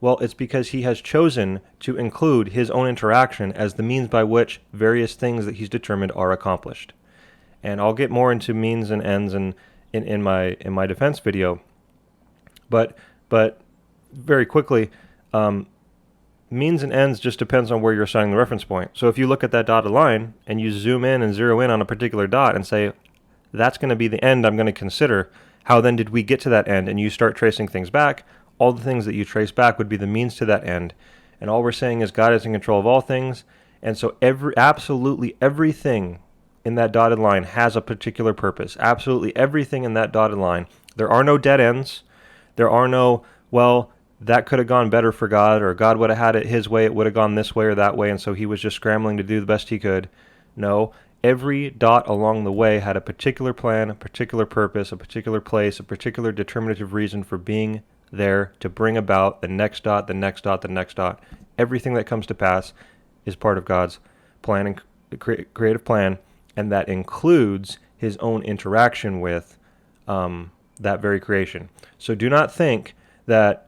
Well, it's because he has chosen to include his own interaction as the means by which various things that he's determined are accomplished. And I'll get more into means and ends in my defense video. But very quickly, means and ends just depends on where you're assigning the reference point. So if you look at that dotted line and you zoom in and zero in on a particular dot and say, that's going to be the end I'm going to consider, how then did we get to that end? And you start tracing things back, all the things that you trace back would be the means to that end. And all we're saying is God is in control of all things. And so absolutely everything in that dotted line has a particular purpose. Absolutely everything in that dotted line. There are no dead ends. There are no, well, that could have gone better for God, or God would have had it his way, it would have gone this way or that way, and so he was just scrambling to do the best he could. No, every dot along the way had a particular plan, a particular purpose, a particular place, a particular determinative reason for being there to bring about the next dot, the next dot, the next dot. Everything that comes to pass is part of God's plan and creative plan, and that includes his own interaction with that very creation. So do not think that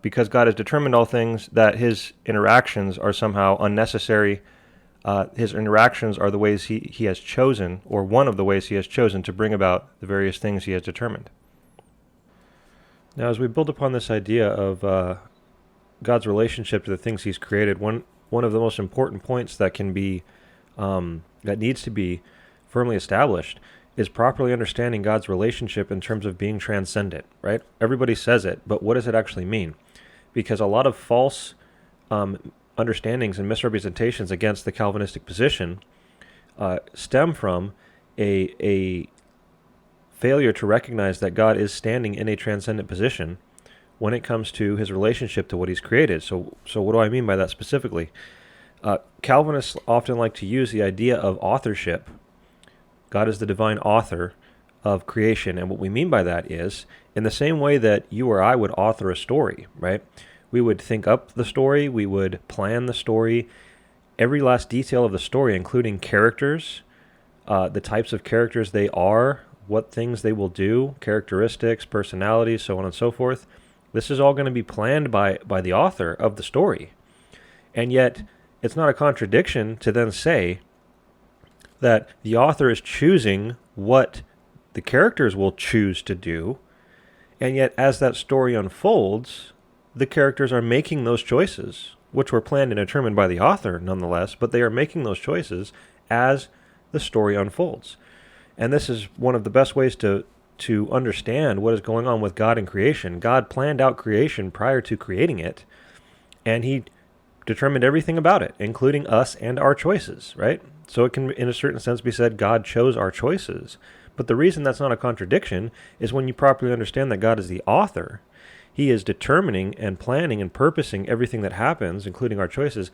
because God has determined all things, that his interactions are somehow unnecessary. His interactions are the ways he has chosen, or one of the ways he has chosen to bring about the various things he has determined. Now, as we build upon this idea of God's relationship to the things he's created, one of the most important points that can be that needs to be firmly established is properly understanding God's relationship in terms of being transcendent, right? Everybody says it, but what does it actually mean? Because a lot of false understandings and misrepresentations against the Calvinistic position stem from a failure to recognize that God is standing in a transcendent position when it comes to his relationship to what he's created. So what do I mean by that specifically? Calvinists often like to use the idea of authorship. God is the divine author of creation. And what we mean by that is, in the same way that you or I would author a story, right? We would think up the story, we would plan the story, every last detail of the story, including characters, the types of characters they are, what things they will do, characteristics, personalities, so on and so forth. This is all going to be planned by the author of the story. And yet, it's not a contradiction to then say that the author is choosing what the characters will choose to do, and yet as that story unfolds, the characters are making those choices, which were planned and determined by the author nonetheless, but they are making those choices as the story unfolds. And this is one of the best ways to understand what is going on with God and creation. God planned out creation prior to creating it, and he determined everything about it, including us and our choices, right? So it can, in a certain sense, be said God chose our choices. But the reason that's not a contradiction is when you properly understand that God is the author, he is determining and planning and purposing everything that happens, including our choices,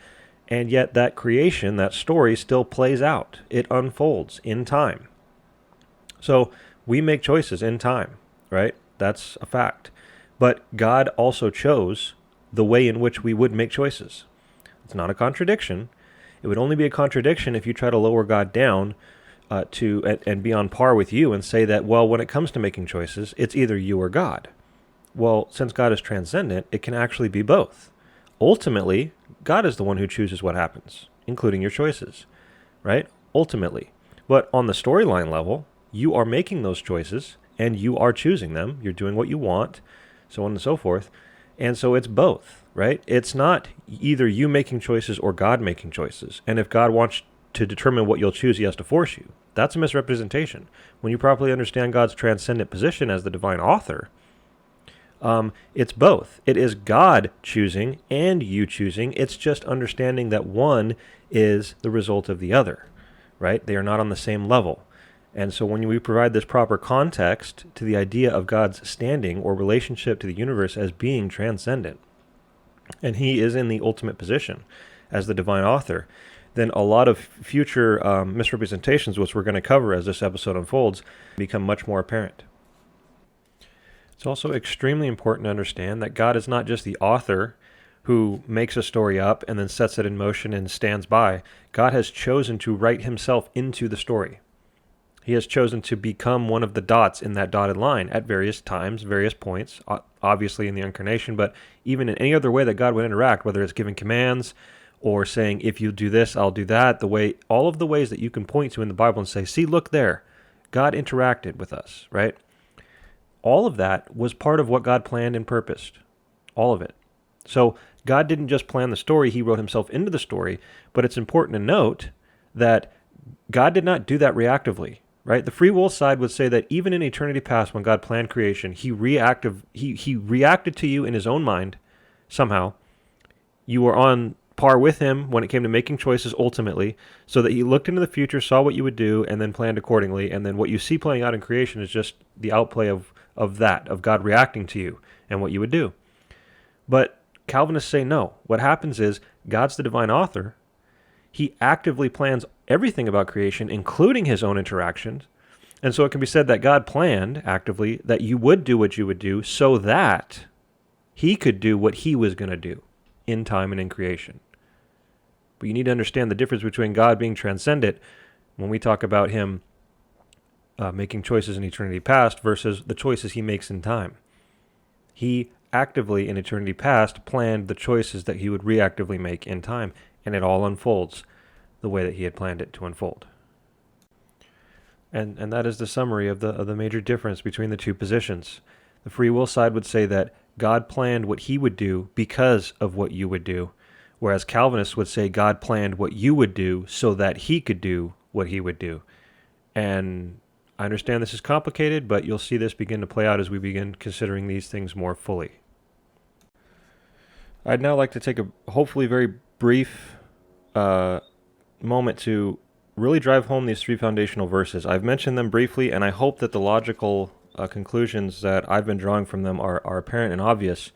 and yet that creation, that story, still plays out. It unfolds in time. So we make choices in time, right? That's a fact. But God also chose the way in which we would make choices. It's not a contradiction. It would only be a contradiction if you try to lower God down and be on par with you and say that, well, when it comes to making choices, it's either you or God. Well, since God is transcendent, it can actually be both. Ultimately, God is the one who chooses what happens, including your choices, right? Ultimately. But on the storyline level, you are making those choices and you are choosing them. You're doing what you want, so on and so forth. And so it's both, right? It's not either you making choices or God making choices. And if God wants to determine what you'll choose, he has to force you. That's a misrepresentation. When you properly understand God's transcendent position as the divine author, it's both. It is God choosing and you choosing. It's just understanding that one is the result of the other, right? They are not on the same level. And so when we provide this proper context to the idea of God's standing or relationship to the universe as being transcendent, and he is in the ultimate position as the divine author, then a lot of future misrepresentations, which we're going to cover as this episode unfolds, become much more apparent. It's also extremely important to understand that God is not just the author who makes a story up and then sets it in motion and stands by. God has chosen to write himself into the story. He has chosen to become one of the dots in that dotted line at various times, various points, obviously in the incarnation, but even in any other way that God would interact, whether it's giving commands or saying, if you do this, I'll do that, all of the ways that you can point to in the Bible and say, see, look there, God interacted with us, right? All of that was part of what God planned and purposed. All of it. So God didn't just plan the story, he wrote himself into the story, but it's important to note that God did not do that reactively, right? The free will side would say that even in eternity past, when God planned creation, he reacted to you in his own mind somehow. You were on par with him when it came to making choices ultimately, so that he looked into the future, saw what you would do, and then planned accordingly. And then what you see playing out in creation is just the outplay of God reacting to you and what you would do. But Calvinists say no. What happens is God's the divine author. He actively plans everything about creation, including his own interactions. And so it can be said that God planned actively that you would do what you would do so that he could do what he was going to do in time and in creation. But you need to understand the difference between God being transcendent when we talk about him making choices in eternity past versus the choices he makes in time. He actively in eternity past planned the choices that he would reactively make in time, and it all unfolds the way that he had planned it to unfold. And that is the summary of the major difference between the two positions. The free will side would say that God planned what he would do because of what you would do, whereas Calvinists would say God planned what you would do so that he could do what he would do. And I understand this is complicated, but you'll see this begin to play out as we begin considering these things more fully. I'd now like to take a hopefully very brief moment to really drive home these three foundational verses. I've mentioned them briefly, and I hope that the logical conclusions that I've been drawing from them are apparent and obvious.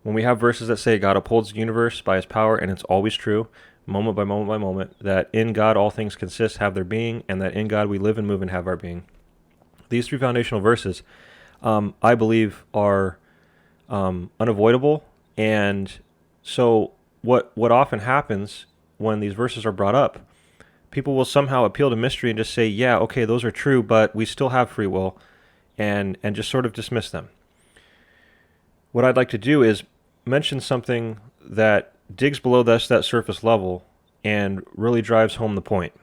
When we have verses that say God upholds the universe by his power, and it's always true, moment by moment by moment, that in God all things consist, have their being, and that in God we live and move and have our being. These three foundational verses, I believe, are unavoidable. And so what often happens when these verses are brought up, people will somehow appeal to mystery and just say, yeah, okay, those are true, but we still have free will, and just sort of dismiss them. What I'd like to do is mention something that digs below that surface level and really drives home the point.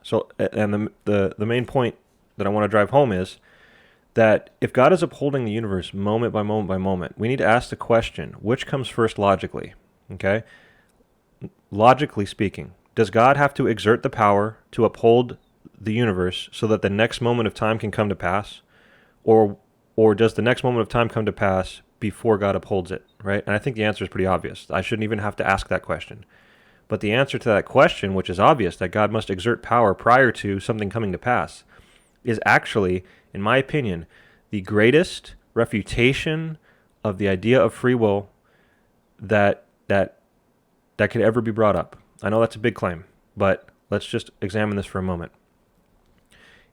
So, and the main point that I want to drive home is that if God is upholding the universe moment by moment by moment, we need to ask the question, which comes first logically? Okay? Logically speaking, does God have to exert the power to uphold the universe so that the next moment of time can come to pass? Or does the next moment of time come to pass before God upholds it, right? And I think the answer is pretty obvious. I shouldn't even have to ask that question. But the answer to that question, which is obvious, that God must exert power prior to something coming to pass, is actually, in my opinion, the greatest refutation of the idea of free will that could ever be brought up. I know that's a big claim, but let's just examine this for a moment.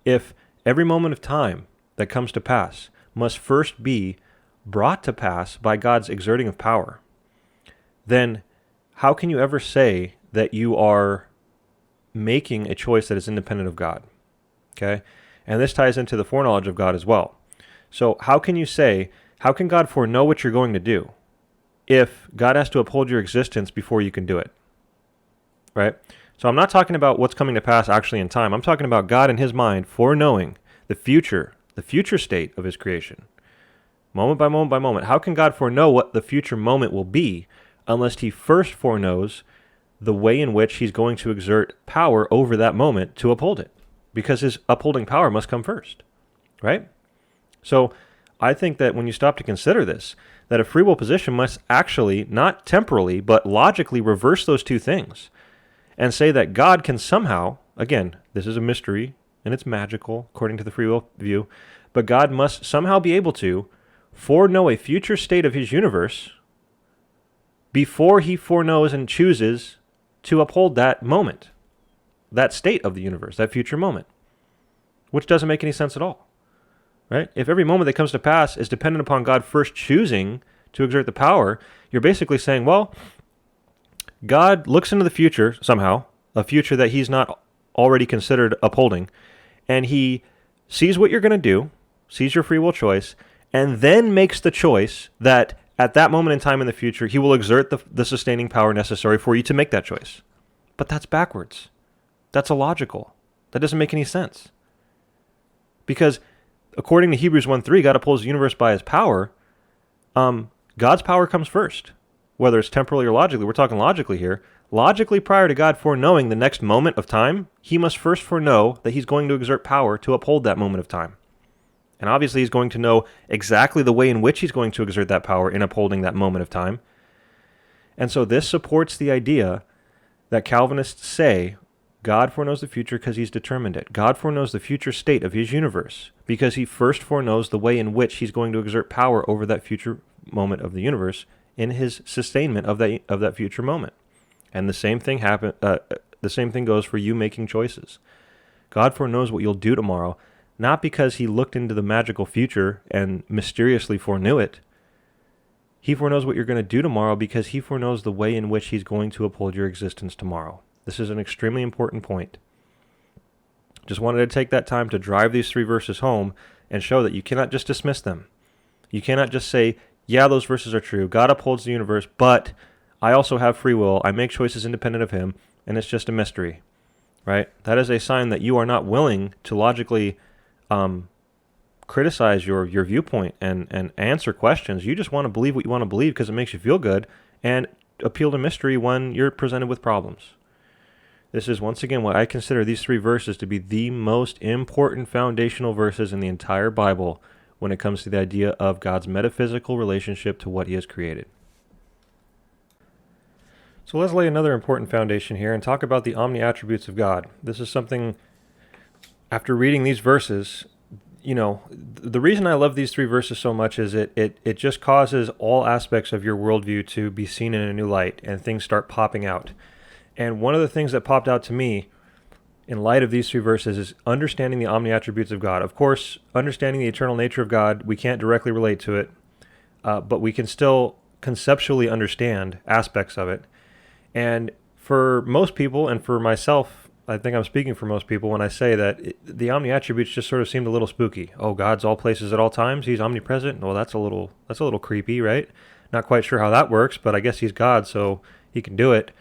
If every moment of time that comes to pass must first be brought to pass by God's exerting of power, then how can you ever say that you are making a choice that is independent of God? Okay? And this ties into the foreknowledge of God as well. So how can God foreknow what you're going to do if God has to uphold your existence before you can do it? Right? So I'm not talking about what's coming to pass actually in time. I'm talking about God in his mind foreknowing the future state of his creation. Moment by moment by moment. How can God foreknow what the future moment will be unless he first foreknows the way in which he's going to exert power over that moment to uphold it? Because his upholding power must come first, right? So I think that when you stop to consider this, that a free will position must actually, not temporally, but logically reverse those two things and say that God can somehow, again, this is a mystery and it's magical according to the free will view, but God must somehow be able to foreknow a future state of his universe before he foreknows and chooses to uphold that moment, that state of the universe, that future moment, which doesn't make any sense at all. right? If every moment that comes to pass is dependent upon God first choosing to exert the power, you're basically saying, well, God looks into the future somehow, a future that he's not already considered upholding, and he sees what you're going to do, sees your free will choice, and then makes the choice that at that moment in time in the future, he will exert the sustaining power necessary for you to make that choice. But that's backwards. That's illogical. That doesn't make any sense. Because according to Hebrews 1:3, God upholds the universe by his power. God's power comes first, whether it's temporally or logically. We're talking logically here. Logically, prior to God foreknowing the next moment of time, he must first foreknow that he's going to exert power to uphold that moment of time. And obviously, he's going to know exactly the way in which he's going to exert that power in upholding that moment of time. And so this supports the idea that Calvinists say God foreknows the future because he's determined it. God foreknows the future state of his universe because he first foreknows the way in which he's going to exert power over that future moment of the universe in his sustainment of that future moment. And the same thing the same thing goes for you making choices. God foreknows what you'll do tomorrow, not because he looked into the magical future and mysteriously foreknew it. He foreknows what you're going to do tomorrow because he foreknows the way in which he's going to uphold your existence tomorrow. This is an extremely important point. Just wanted to take that time to drive these 3 verses home and show that you cannot just dismiss them. You cannot just say, yeah, those verses are true. God upholds the universe, but I also have free will. I make choices independent of him, and it's just a mystery, right? That is a sign that you are not willing to logically criticize your viewpoint and answer questions. You just want to believe what you want to believe because it makes you feel good and appeal to mystery when you're presented with problems. This is, once again, what I consider these 3 verses to be the most important foundational verses in the entire Bible when it comes to the idea of God's metaphysical relationship to what he has created. So let's lay another important foundation here and talk about the omni-attributes of God. This is something, after reading these verses, the reason I love these 3 verses so much is it just causes all aspects of your worldview to be seen in a new light and things start popping out. And one of the things that popped out to me in light of these 3 verses is understanding the omni-attributes of God. Of course, understanding the eternal nature of God, we can't directly relate to it, but we can still conceptually understand aspects of it. And for most people, and for myself, I think I'm speaking for most people when I say that the omni-attributes just sort of seemed a little spooky. Oh, God's all places at all times. He's omnipresent. Well, that's a little creepy, right? Not quite sure how that works, but I guess he's God, so he can do it.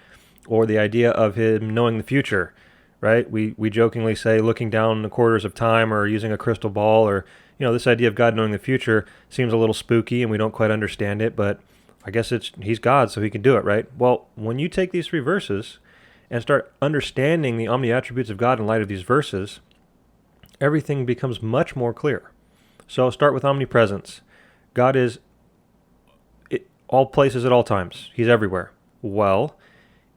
Or the idea of him knowing the future, right? We jokingly say looking down the quarters of time or using a crystal ball, or this idea of God knowing the future seems a little spooky and we don't quite understand it, but I guess he's God, so he can do it, right? Well, when you take these 3 verses and start understanding the omni-attributes of God in light of these verses, everything becomes much more clear. So I'll start with omnipresence. God is all places at all times. He's everywhere. Well,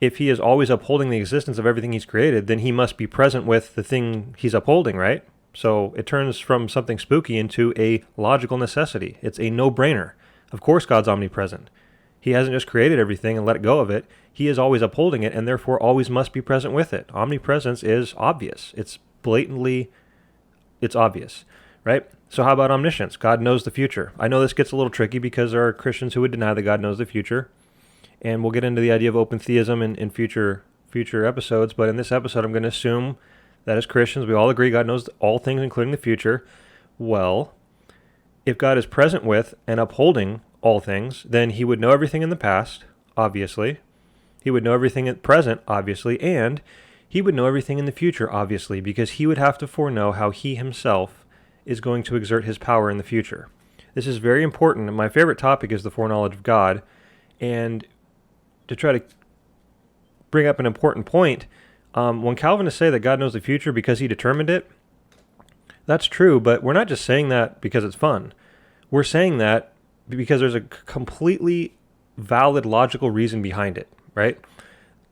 if he is always upholding the existence of everything he's created, then he must be present with the thing he's upholding, right? So it turns from something spooky into a logical necessity. It's a no-brainer. Of course God's omnipresent. He hasn't just created everything and let go of it. He is always upholding it and therefore always must be present with it. Omnipresence is obvious. It's obvious, right? So how about omniscience? God knows the future. I know this gets a little tricky because there are Christians who would deny that God knows the future. And we'll get into the idea of open theism in future episodes. But in this episode, I'm going to assume that as Christians, we all agree God knows all things, including the future. Well, if God is present with and upholding all things, then he would know everything in the past, obviously. He would know everything at present, obviously. And he would know everything in the future, obviously, because he would have to foreknow how he himself is going to exert his power in the future. This is very important. And my favorite topic is the foreknowledge of God. And to try to bring up an important point, when Calvinists say that God knows the future because he determined it, that's true, but we're not just saying that because it's fun. We're saying that because there's a completely valid logical reason behind it, right?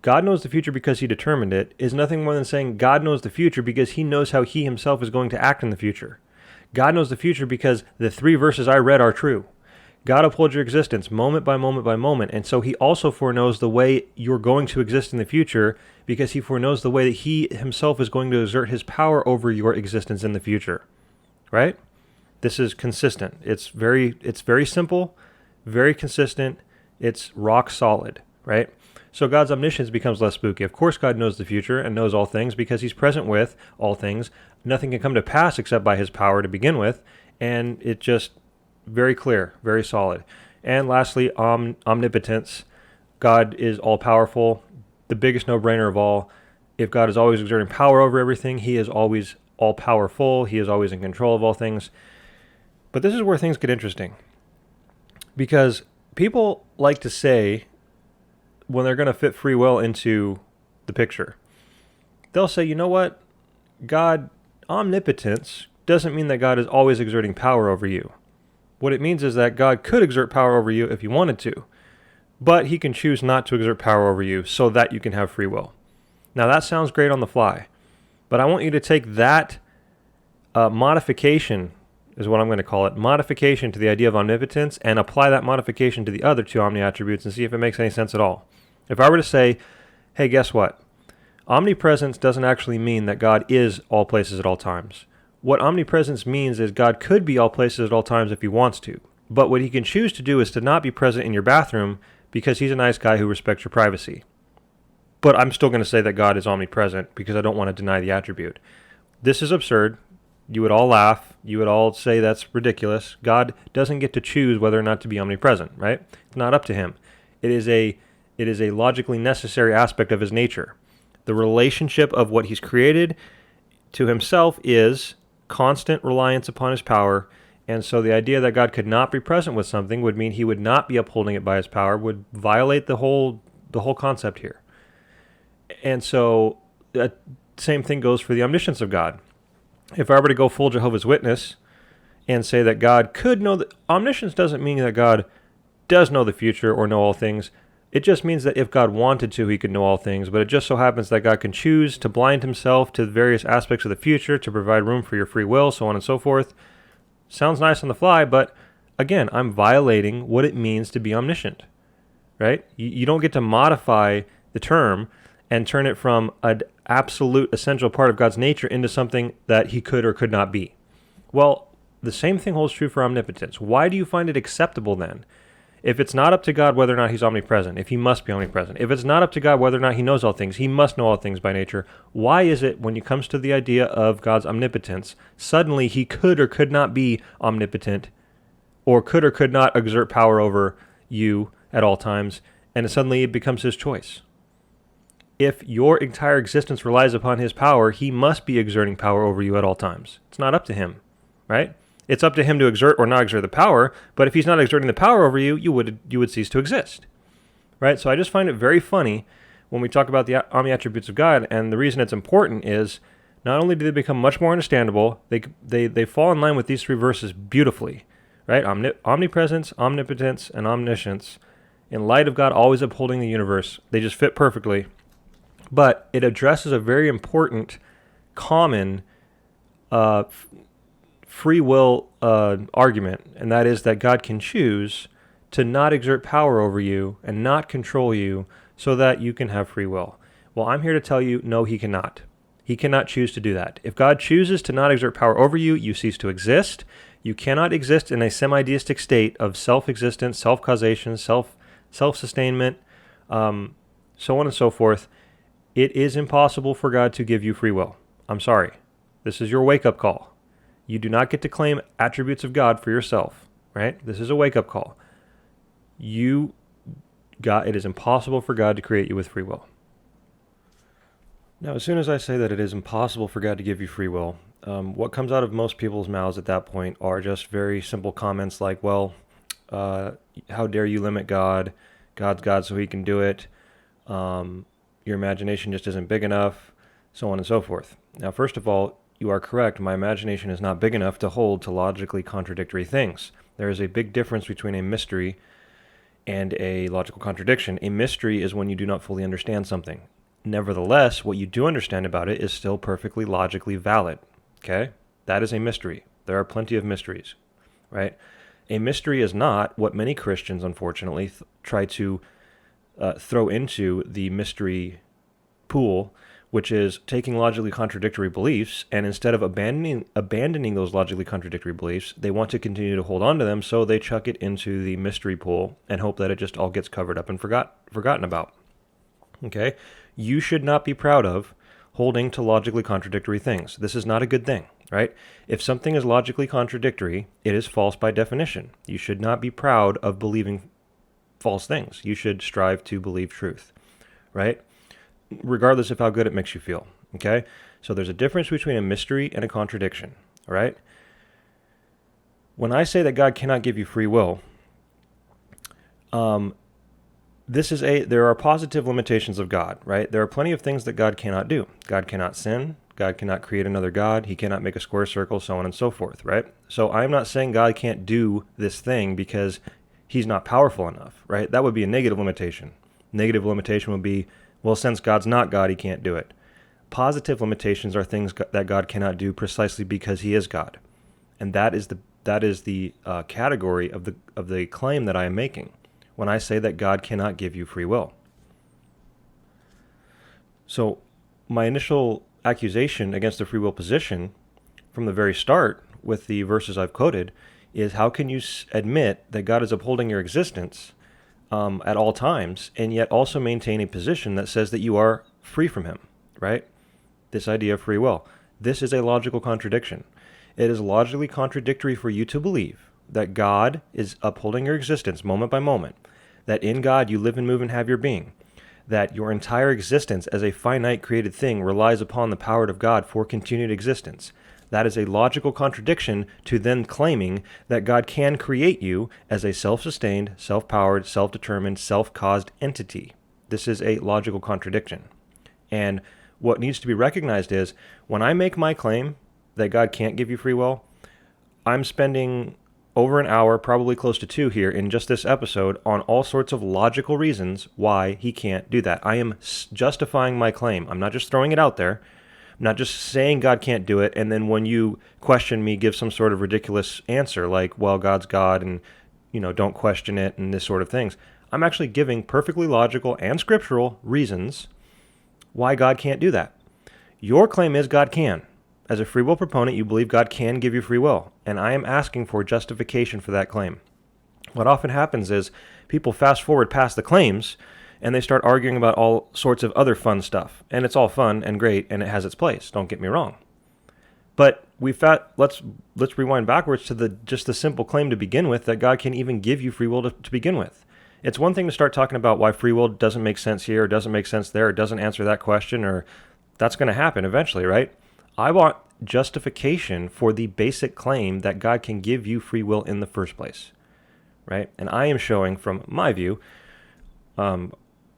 God knows the future because he determined it is nothing more than saying God knows the future because he knows how he himself is going to act in the future. God knows the future because the 3 verses I read are true. God upholds your existence moment by moment by moment, and so he also foreknows the way you're going to exist in the future because he foreknows the way that he himself is going to exert his power over your existence in the future, right? This is consistent. It's very simple, very consistent. It's rock solid, right? So God's omniscience becomes less spooky. Of course, God knows the future and knows all things because he's present with all things. Nothing can come to pass except by his power to begin with. And it just very clear, very solid. And lastly, omnipotence. God is all-powerful, the biggest no-brainer of all. If God is always exerting power over everything, he is always all-powerful. He is always in control of all things. But this is where things get interesting. Because people like to say, when they're going to fit free will into the picture, they'll say, you know what? God, omnipotence doesn't mean that God is always exerting power over you. What it means is that God could exert power over you if he wanted to, but he can choose not to exert power over you so that you can have free will. Now that sounds great on the fly, but I want you to take that modification, is what I'm going to call it, modification to the idea of omnipotence, and apply that modification to the other two omni-attributes and see if it makes any sense at all. If I were to say, hey, guess what? Omnipresence doesn't actually mean that God is all places at all times. What omnipresence means is God could be all places at all times if he wants to. But what he can choose to do is to not be present in your bathroom because he's a nice guy who respects your privacy. But I'm still going to say that God is omnipresent because I don't want to deny the attribute. This is absurd. You would all laugh. You would all say that's ridiculous. God doesn't get to choose whether or not to be omnipresent, right? It's not up to him. It is a logically necessary aspect of his nature. The relationship of what he's created to himself is constant reliance upon his power, and so the idea that God could not be present with something would mean he would not be upholding it by his power, would violate the whole concept here. And so the same thing goes for the omniscience of God. If I were to go full Jehovah's Witness and say that God could know that omniscience doesn't mean that God does know the future or know all things. It just means that if God wanted to, he could know all things, but it just so happens that God can choose to blind himself to various aspects of the future to provide room for your free will, so on and so forth. Sounds nice on the fly, but again, I'm violating what it means to be omniscient, right? You don't get to modify the term and turn it from an absolute essential part of God's nature into something that he could or could not be. Well, the same thing holds true for omnipotence. Why do you find it acceptable then? If it's not up to God whether or not he's omnipresent, if he must be omnipresent, if it's not up to God whether or not he knows all things, he must know all things by nature, why is it when it comes to the idea of God's omnipotence, suddenly he could or could not be omnipotent, or could or could not exert power over you at all times, and suddenly it becomes his choice? If your entire existence relies upon his power, he must be exerting power over you at all times. It's not up to him, right? It's up to him to exert or not exert the power, but if he's not exerting the power over you, you would cease to exist, right? So I just find it very funny when we talk about the omni-attributes of God, and the reason it's important is not only do they become much more understandable, they fall in line with these three verses beautifully, right? Omnipresence, omnipotence, and omniscience, in light of God always upholding the universe, they just fit perfectly. But it addresses a very important, common free will argument, and that is that God can choose to not exert power over you and not control you so that you can have free will. Well, I'm here to tell you, no, he cannot. He cannot choose to do that. If God chooses to not exert power over you, you cease to exist. You cannot exist in a semi-deistic state of self-existence, self-causation, self-sustainment, so on and so forth. It is impossible for God to give you free will. I'm sorry. This is your wake-up call. You do not get to claim attributes of God for yourself, right? This is a wake-up call. It is impossible for God to create you with free will. Now, as soon as I say that it is impossible for God to give you free will, what comes out of most people's mouths at that point are just very simple comments like, well, how dare you limit God? God's God so he can do it. Your imagination just isn't big enough, so on and so forth. Now, first of all, you are correct. My imagination is not big enough to hold to logically contradictory things. There is a big difference between a mystery and a logical contradiction. A mystery is when you do not fully understand something. Nevertheless, what you do understand about it is still perfectly logically valid. Okay? That is a mystery. There are plenty of mysteries, right? A mystery is not what many Christians, unfortunately, try to throw into the mystery pool, which is taking logically contradictory beliefs, and instead of abandoning those logically contradictory beliefs, they want to continue to hold on to them, so they chuck it into the mystery pool and hope that it just all gets covered up and forgotten about. Okay? You should not be proud of holding to logically contradictory things. This is not a good thing, right? If something is logically contradictory, it is false by definition. You should not be proud of believing false things. You should strive to believe truth, right? Regardless of how good it makes you feel, okay? So there's a difference between a mystery and a contradiction, all right? When I say that God cannot give you free will, there are positive limitations of God, right? There are plenty of things that God cannot do. God cannot sin. God cannot create another God. He cannot make a square circle, so on and so forth, right? So I'm not saying God can't do this thing because he's not powerful enough, right? That would be a negative limitation. Negative limitation would be, well, since God's not God, he can't do it. Positive limitations are things that God cannot do precisely because he is God. And that is the category of the claim that I am making when I say that God cannot give you free will. So my initial accusation against the free will position from the very start with the verses I've quoted is, how can you admit that God is upholding your existence at all times and yet also maintain a position that says that you are free from him, right? This idea of free will. This is a logical contradiction. It is logically contradictory for you to believe that God is upholding your existence moment by moment, that in God you live and move and have your being, that your entire existence as a finite created thing relies upon the power of God for continued existence. That is a logical contradiction to then claiming that God can create you as a self-sustained, self-powered, self-determined, self-caused entity. This is a logical contradiction. And what needs to be recognized is, when I make my claim that God can't give you free will, I'm spending over an hour, probably close to 2 here in just this episode, on all sorts of logical reasons why he can't do that. I am justifying my claim. I'm not just throwing it out there. I'm not just saying God can't do it, and then when you question me, give some sort of ridiculous answer like, well, God's God, and don't question it, and this sort of things. I'm actually giving perfectly logical and scriptural reasons why God can't do that. Your claim is God can. As a free will proponent, you believe God can give you free will, and I am asking for justification for that claim. What often happens is people fast forward past the claims and they start arguing about all sorts of other fun stuff, and it's all fun and great and it has its place, don't get me wrong. But let's rewind backwards to just the simple claim to begin with that God can even give you free will to begin with. It's one thing to start talking about why free will doesn't make sense here, or doesn't make sense there, or doesn't answer that question, or that's going to happen eventually, right? I want justification for the basic claim that God can give you free will in the first place, right? And I am showing from my view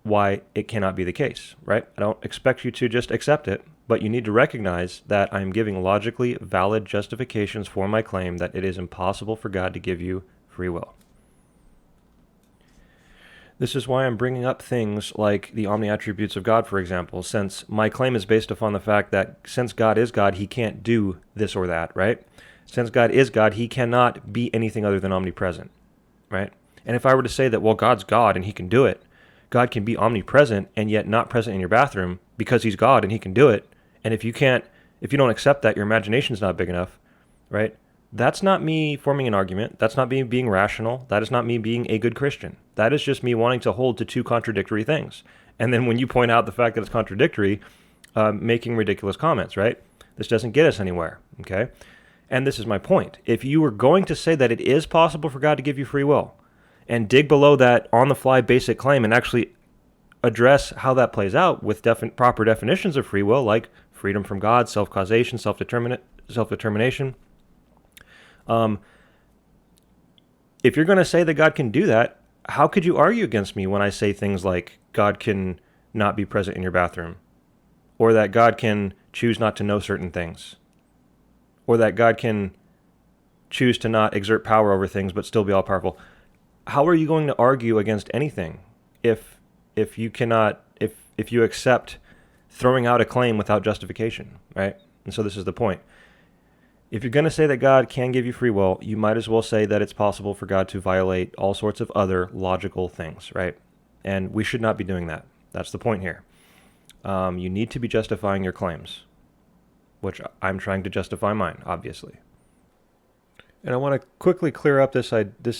why it cannot be the case, right? I don't expect you to just accept it, but you need to recognize that I'm giving logically valid justifications for my claim that it is impossible for God to give you free will. This is why I'm bringing up things like the Omni-atributes of God, for example, since my claim is based upon the fact that since God is God, he can't do this or that, right? Since God is God, he cannot be anything other than omnipresent, right? And if I were to say that, well, God's God and he can do it, God can be omnipresent and yet not present in your bathroom because he's God and he can do it, and if you don't accept that, your imagination's not big enough, right? That's not me forming an argument. That's not me being rational. That is not me being a good Christian. That is just me wanting to hold to two contradictory things. And then when you point out the fact that it's contradictory, making ridiculous comments, right? This doesn't get us anywhere, okay? And this is my point. If you were going to say that it is possible for God to give you free will, and dig below that on-the-fly basic claim and actually address how that plays out with proper definitions of free will, like freedom from God, self-causation, self-determination, if you're going to say that God can do that, how could you argue against me when I say things like God can not be present in your bathroom, or that God can choose not to know certain things, or that God can choose to not exert power over things but still be all-powerful? How are you going to argue against anything if you accept throwing out a claim without justification, right? And so this is the point. If you're going to say that God can give you free will, you might as well say that it's possible for God to violate all sorts of other logical things, right? And we should not be doing that. That's the point here. You need to be justifying your claims, which I'm trying to justify mine, obviously. And I want to quickly clear up this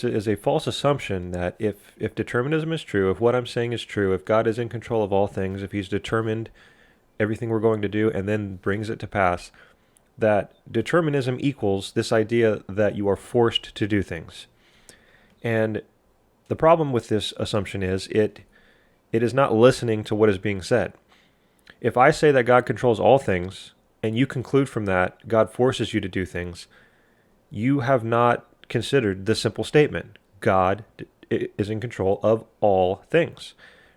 is a false assumption that if determinism is true, if what I'm saying is true, if God is in control of all things, if he's determined everything we're going to do and then brings it to pass, that determinism equals this idea that you are forced to do things. And the problem with this assumption is it is not listening to what is being said. If I say that God controls all things, and you conclude from that God forces you to do things, you have not considered the simple statement. God is in control of all things,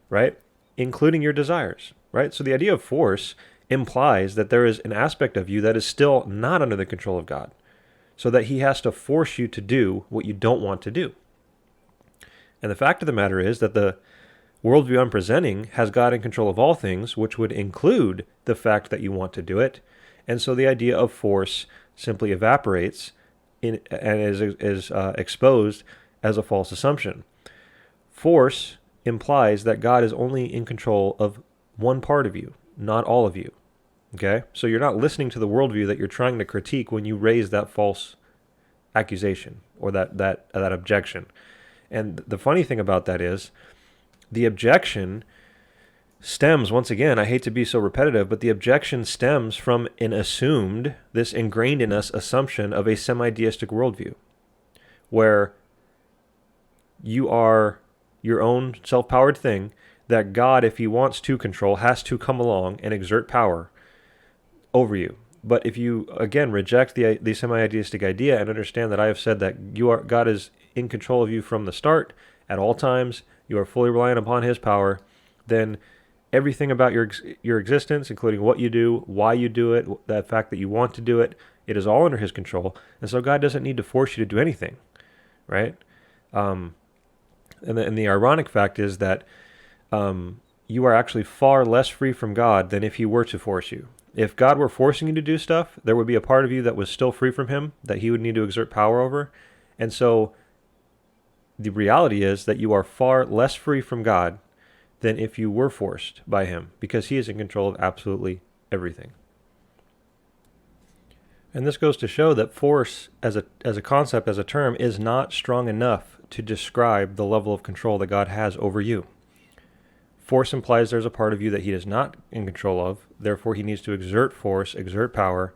right? Including your desires, right? So the idea of force implies that there is an aspect of you that is still not under the control of God, so that he has to force you to do what you don't want to do. And the fact of the matter is that the worldview I'm presenting has God in control of all things, which would include the fact that you want to do it. And so the idea of force simply evaporates and is exposed as a false assumption. Force implies that God is only in control of one part of you, not all of you. Okay? So you're not listening to the worldview that you're trying to critique when you raise that false accusation or that objection. And the funny thing about that is the objection stems, once again, I hate to be so repetitive, but the objection stems from this ingrained in us assumption of a semi-deistic worldview, where you are your own self-powered thing, that God, if he wants to control, has to come along and exert power over you. But if you, again, reject the semi-deistic idea and understand that I have said that God is in control of you from the start, at all times, you are fully reliant upon his power, then everything about your existence, including what you do, why you do it, the fact that you want to do it, it is all under his control. And so God doesn't need to force you to do anything, right? And the ironic fact is that you are actually far less free from God than if he were to force you. If God were forcing you to do stuff, there would be a part of you that was still free from him, that he would need to exert power over. And so the reality is that you are far less free from God than if you were forced by him, because he is in control of absolutely everything. And this goes to show that force as a concept, as a term, is not strong enough to describe the level of control that God has over you. Force implies there's a part of you that he is not in control of, therefore he needs to exert force, exert power.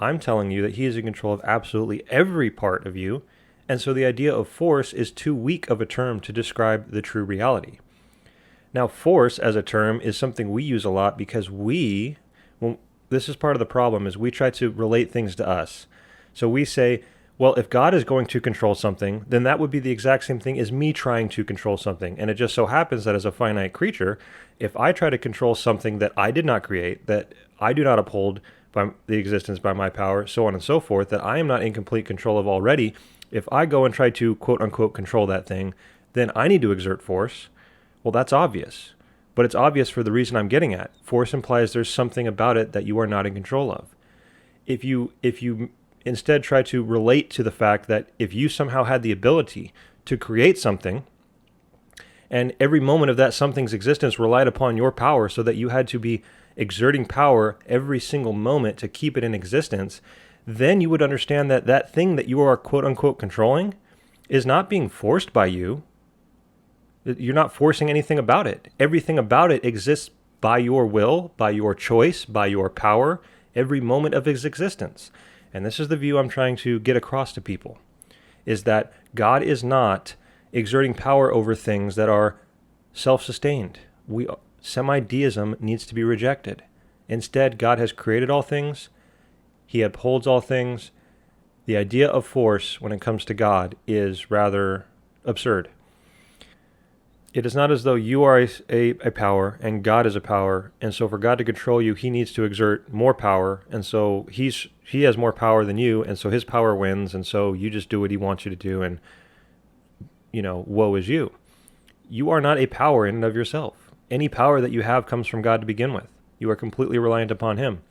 I'm telling you that he is in control of absolutely every part of you, and so the idea of force is too weak of a term to describe the true reality. Now, force as a term is something we use a lot because this is part of the problem, is we try to relate things to us. So we say, well, if God is going to control something, then that would be the exact same thing as me trying to control something. And it just so happens that as a finite creature, if I try to control something that I did not create, that I do not uphold by the existence by my power, so on and so forth, that I am not in complete control of already, if I go and try to quote unquote control that thing, then I need to exert force. Well, that's obvious, but it's obvious for the reason I'm getting at. Force implies there's something about it that you are not in control of. If you instead try to relate to the fact that if you somehow had the ability to create something, and every moment of that something's existence relied upon your power, so that you had to be exerting power every single moment to keep it in existence, then you would understand that that thing that you are quote unquote controlling is not being forced by you. You're not forcing anything about it. Everything about it exists by your will, by your choice, by your power, every moment of its existence. And this is the view I'm trying to get across to people, is that God is not exerting power over things that are self-sustained. Semi-Deism needs to be rejected. Instead, God has created all things. He upholds all things. The idea of force when it comes to God is rather absurd. It is not as though you are a power and God is a power, and so for God to control you, he needs to exert more power, and so he has more power than you, and so his power wins, and so you just do what he wants you to do, and, woe is you. You are not a power in and of yourself. Any power that you have comes from God to begin with. You are completely reliant upon him.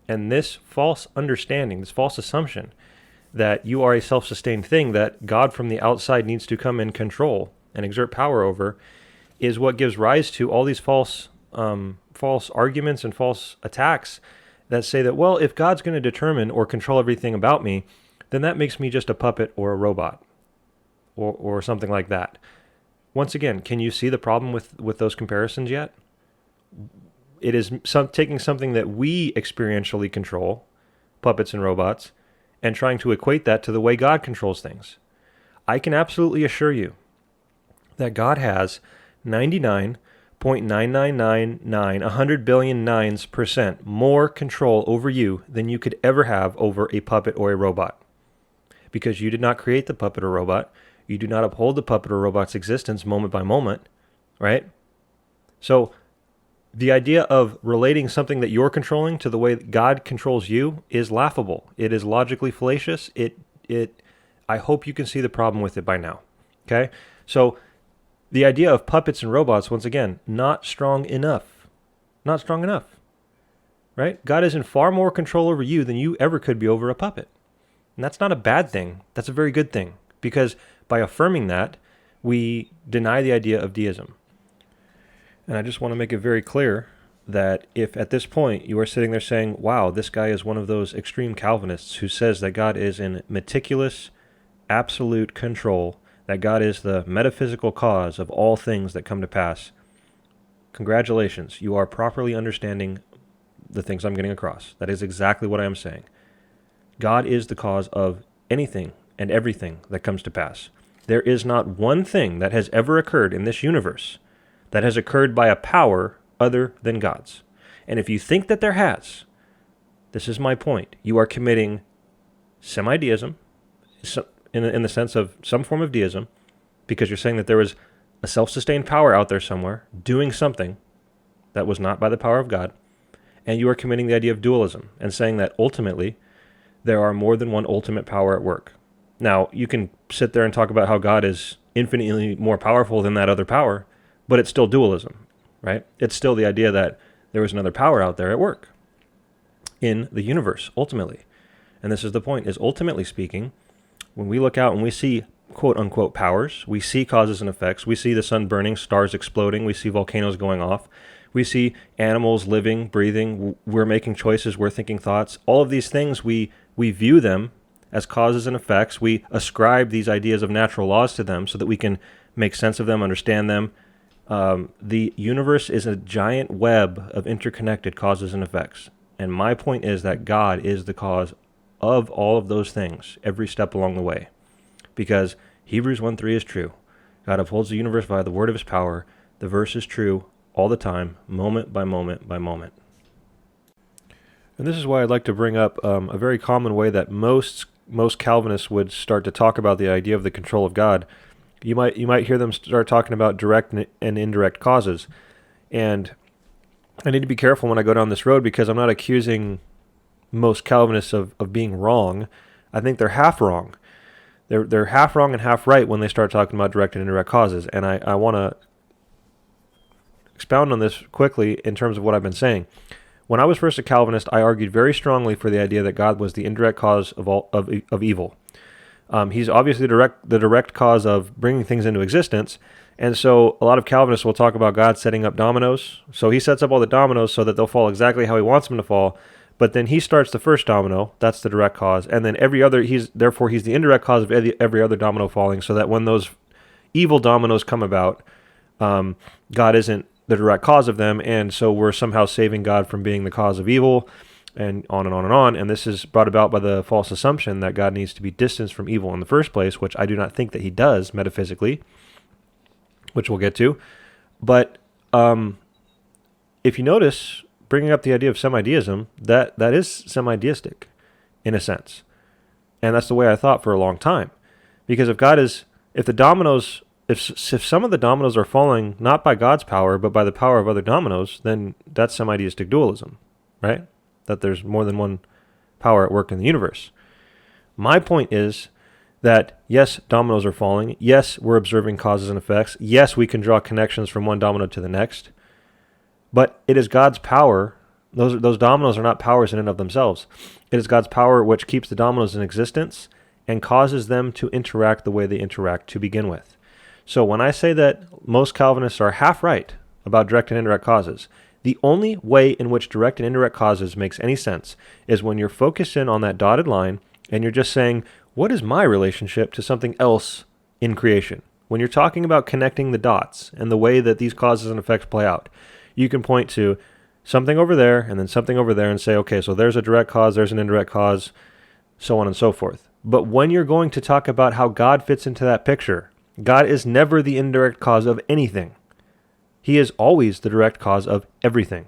And this false understanding, this false assumption that you are a self-sustained thing that God from the outside needs to come and control and exert power over, is what gives rise to all these false false arguments and false attacks that say that, well, if God's going to determine or control everything about me, then that makes me just a puppet or a robot or something like that. Once again, can you see the problem with those comparisons yet? It is taking something that we experientially control, puppets and robots, and trying to equate that to the way God controls things. I can absolutely assure you that God has 99.9999, 100 billion nines % more control over you than you could ever have over a puppet or a robot. Because you did not create the puppet or robot. You do not uphold the puppet or robot's existence moment by moment, right? So the idea of relating something that you're controlling to the way that God controls you is laughable. It is logically fallacious. I hope you can see the problem with it by now, okay? So the idea of puppets and robots, once again, not strong enough. Not strong enough, right? God is in far more control over you than you ever could be over a puppet. And that's not a bad thing. That's a very good thing. Because by affirming that, we deny the idea of deism. And I just want to make it very clear that if at this point you are sitting there saying, wow, this guy is one of those extreme Calvinists who says that God is in meticulous, absolute control, that God is the metaphysical cause of all things that come to pass, congratulations, you are properly understanding the things I'm getting across. That is exactly what I am saying. God is the cause of anything and everything that comes to pass. There is not one thing that has ever occurred in this universe that has occurred by a power other than God's. And if you think that there has, this is my point. You are committing semi-Deism, in the sense of some form of deism, because you're saying that there was a self-sustained power out there somewhere doing something that was not by the power of God, and you are committing the idea of dualism and saying that ultimately there are more than one ultimate power at work. Now, you can sit there and talk about how God is infinitely more powerful than that other power, but it's still dualism, right? It's still the idea that there was another power out there at work in the universe, ultimately. And this is the point, is ultimately speaking, when we look out and we see quote-unquote powers, we see causes and effects, we see the sun burning, stars exploding, we see volcanoes going off, we see animals living, breathing, we're making choices, we're thinking thoughts. All of these things, we view them as causes and effects. We ascribe these ideas of natural laws to them so that we can make sense of them, understand them. The universe is a giant web of interconnected causes and effects. And my point is that God is the cause of all of those things every step along the way. Because Hebrews 1:3 is true. God upholds the universe by the word of his power. The verse is true all the time, moment by moment by moment. And this is why I'd like to bring up a very common way that most Calvinists would start to talk about the idea of the control of God. You might hear them start talking about direct and indirect causes. And I need to be careful when I go down this road because I'm not accusing most Calvinists of being wrong. I think they're half wrong. They're half wrong and half right when they start talking about direct and indirect causes. And I want to expound on this quickly in terms of what I've been saying. When I was first a Calvinist, I argued very strongly for the idea that God was the indirect cause of evil. He's obviously the direct cause of bringing things into existence. And so a lot of Calvinists will talk about God setting up dominoes. So he sets up all the dominoes so that they'll fall exactly how he wants them to fall. But then he starts the first domino, that's the direct cause, and then he's the indirect cause of every other domino falling, so that when those evil dominoes come about, God isn't the direct cause of them, and so we're somehow saving God from being the cause of evil, and on and on and on. And this is brought about by the false assumption that God needs to be distanced from evil in the first place, which I do not think that he does metaphysically, which we'll get to. But if you notice, bringing up the idea of semi-Deism, that is semi-deistic in a sense. And that's the way I thought for a long time. Because if some of the dominoes are falling not by God's power, but by the power of other dominoes, then that's semi-deistic dualism, right? That there's more than one power at work in the universe. My point is that, yes, dominoes are falling. Yes, we're observing causes and effects. Yes, we can draw connections from one domino to the next. But it is God's power. Those dominoes are not powers in and of themselves. It is God's power which keeps the dominoes in existence and causes them to interact the way they interact to begin with. So when I say that most Calvinists are half right about direct and indirect causes, The only way in which direct and indirect causes makes any sense is when you're focused in on that dotted line and you're just saying, what is my relationship to something else in creation? When you're talking about connecting the dots and the way that these causes and effects play out, you can point to something over there and then something over there and say, okay, so there's a direct cause, there's an indirect cause, so on and so forth. But when you're going to talk about how God fits into that picture, God is never the indirect cause of anything. He is always the direct cause of everything.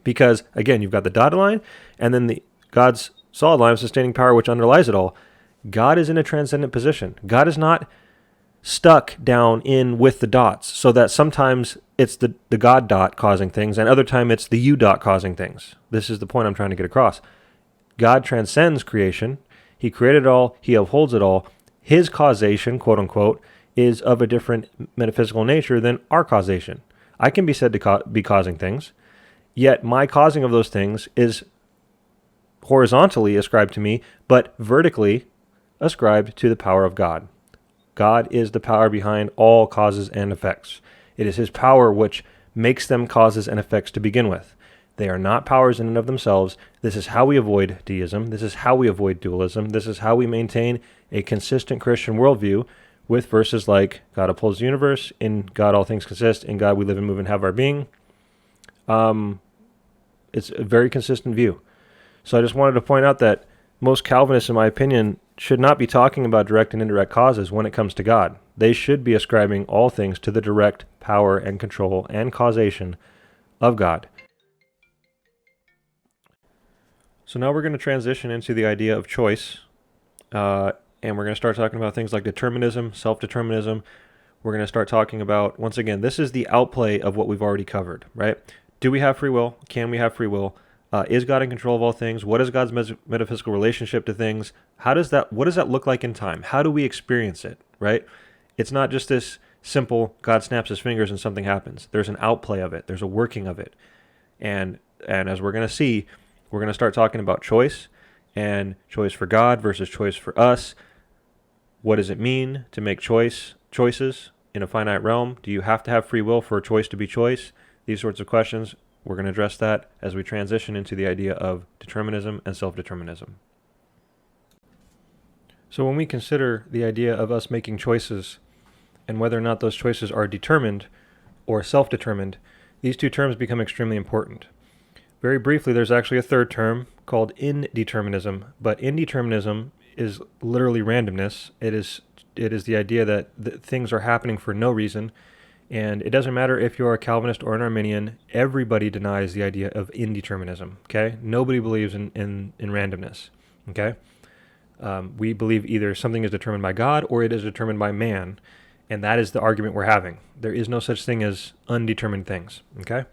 Because, again, you've got the dotted line and then God's solid line of sustaining power, which underlies it all. God is in a transcendent position. God is not stuck down in with the dots, so that sometimes it's the God dot causing things and other time it's the you dot causing things. This is the point I'm trying to get across. God transcends creation. He created it all. He upholds it all. His causation, quote unquote, is of a different metaphysical nature than our causation. I can be said to be causing things, yet my causing of those things is horizontally ascribed to me, but vertically ascribed to the power of God. God is the power behind all causes and effects. It is his power which makes them causes and effects to begin with. They are not powers in and of themselves. This is how we avoid deism. This is how we avoid dualism. This is how we maintain a consistent Christian worldview with verses like, God upholds the universe, in God all things consist, in God we live and move and have our being. It's a very consistent view. So I just wanted to point out that most Calvinists, in my opinion, should not be talking about direct and indirect causes when it comes to God. They should be ascribing all things to the direct power and control and causation of God. So now we're going to transition into the idea of choice, and we're going to start talking about things like determinism, self-determinism. We're going to start talking about, once again, this is the outplay of what we've already covered, right? Do we have free will? Can we have free will? Is God in control of all things? What is God's metaphysical relationship to things? What does that look like in time? How do we experience it, right? It's not just this simple, God snaps his fingers and something happens. There's an outplay of it. There's a working of it. And as we're going to see, we're going to start talking about choice and choice for God versus choice for us. What does it mean to make choices in a finite realm? Do you have to have free will for a choice to be choice? These sorts of questions. We're going to address that as we transition into the idea of determinism and self-determinism. So when we consider the idea of us making choices and whether or not those choices are determined or self-determined, these two terms become extremely important. Very briefly, there's actually a third term called indeterminism, but indeterminism is literally randomness. It is the idea that things are happening for no reason. And it doesn't matter if you're a Calvinist or an Arminian, everybody denies the idea of indeterminism, okay? Nobody believes in randomness, okay? We believe either something is determined by God or it is determined by man, and that is the argument we're having. There is no such thing as undetermined things, okay?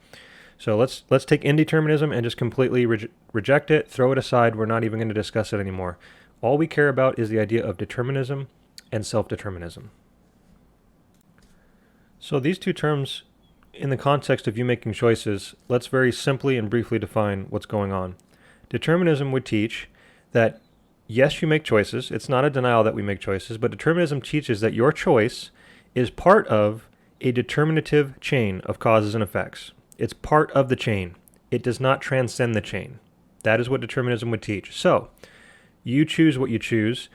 So let's take indeterminism and just completely reject it, throw it aside. We're not even going to discuss it anymore. All we care about is the idea of determinism and self-determinism. So these two terms, in the context of you making choices, let's very simply and briefly define what's going on. Determinism would teach that, yes, you make choices. It's not a denial that we make choices, but determinism teaches that your choice is part of a determinative chain of causes and effects. It's part of the chain. It does not transcend the chain. That is what determinism would teach. So you choose what you choose,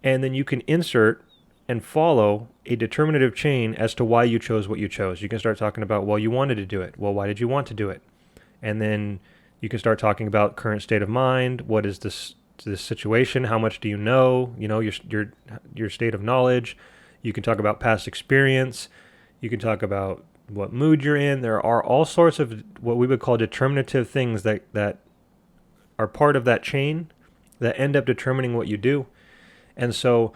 and then you can insert and follow a determinative chain as to why you chose what you chose. You can start talking about, well, you wanted to do it. Well, why did you want to do it? And then you can start talking about current state of mind. What is this situation? How much do you know? You know, your state of knowledge. You can talk about past experience. You can talk about what mood you're in. There are all sorts of what we would call determinative things that are part of that chain that end up determining what you do. And so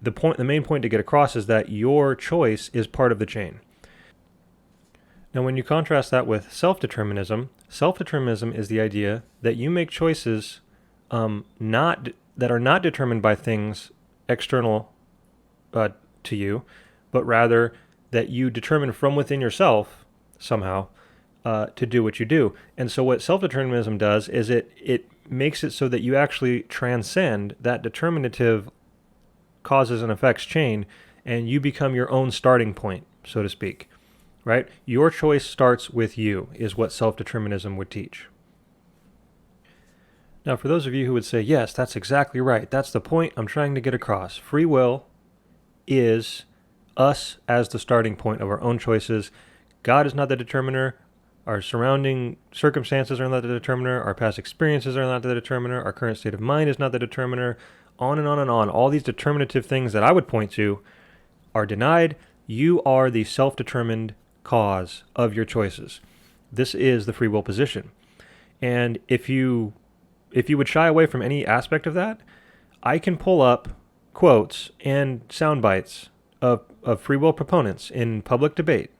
the main point to get across is that your choice is part of the chain. Now, when you contrast that with self-determinism is the idea that you make choices that are not determined by things external to you, but rather that you determine from within yourself somehow to do what you do. And so what self-determinism does is it makes it so that you actually transcend that determinative causes and effects chain, and you become your own starting point, so to speak. right? Your choice starts with you, is what self-determinism would teach. Now, for those of you who would say, yes, that's exactly right, that's the point I'm trying to get across. Free will is us as the starting point of our own choices. God is not the determiner. Our surrounding circumstances are not the determiner. Our past experiences are not the determiner. Our current state of mind is not the determiner. On and on and on. All these determinative things that I would point to are denied. You are the self-determined cause of your choices. This is the free will position. And if you would shy away from any aspect of that, I can pull up quotes and sound bites of free will proponents in public debate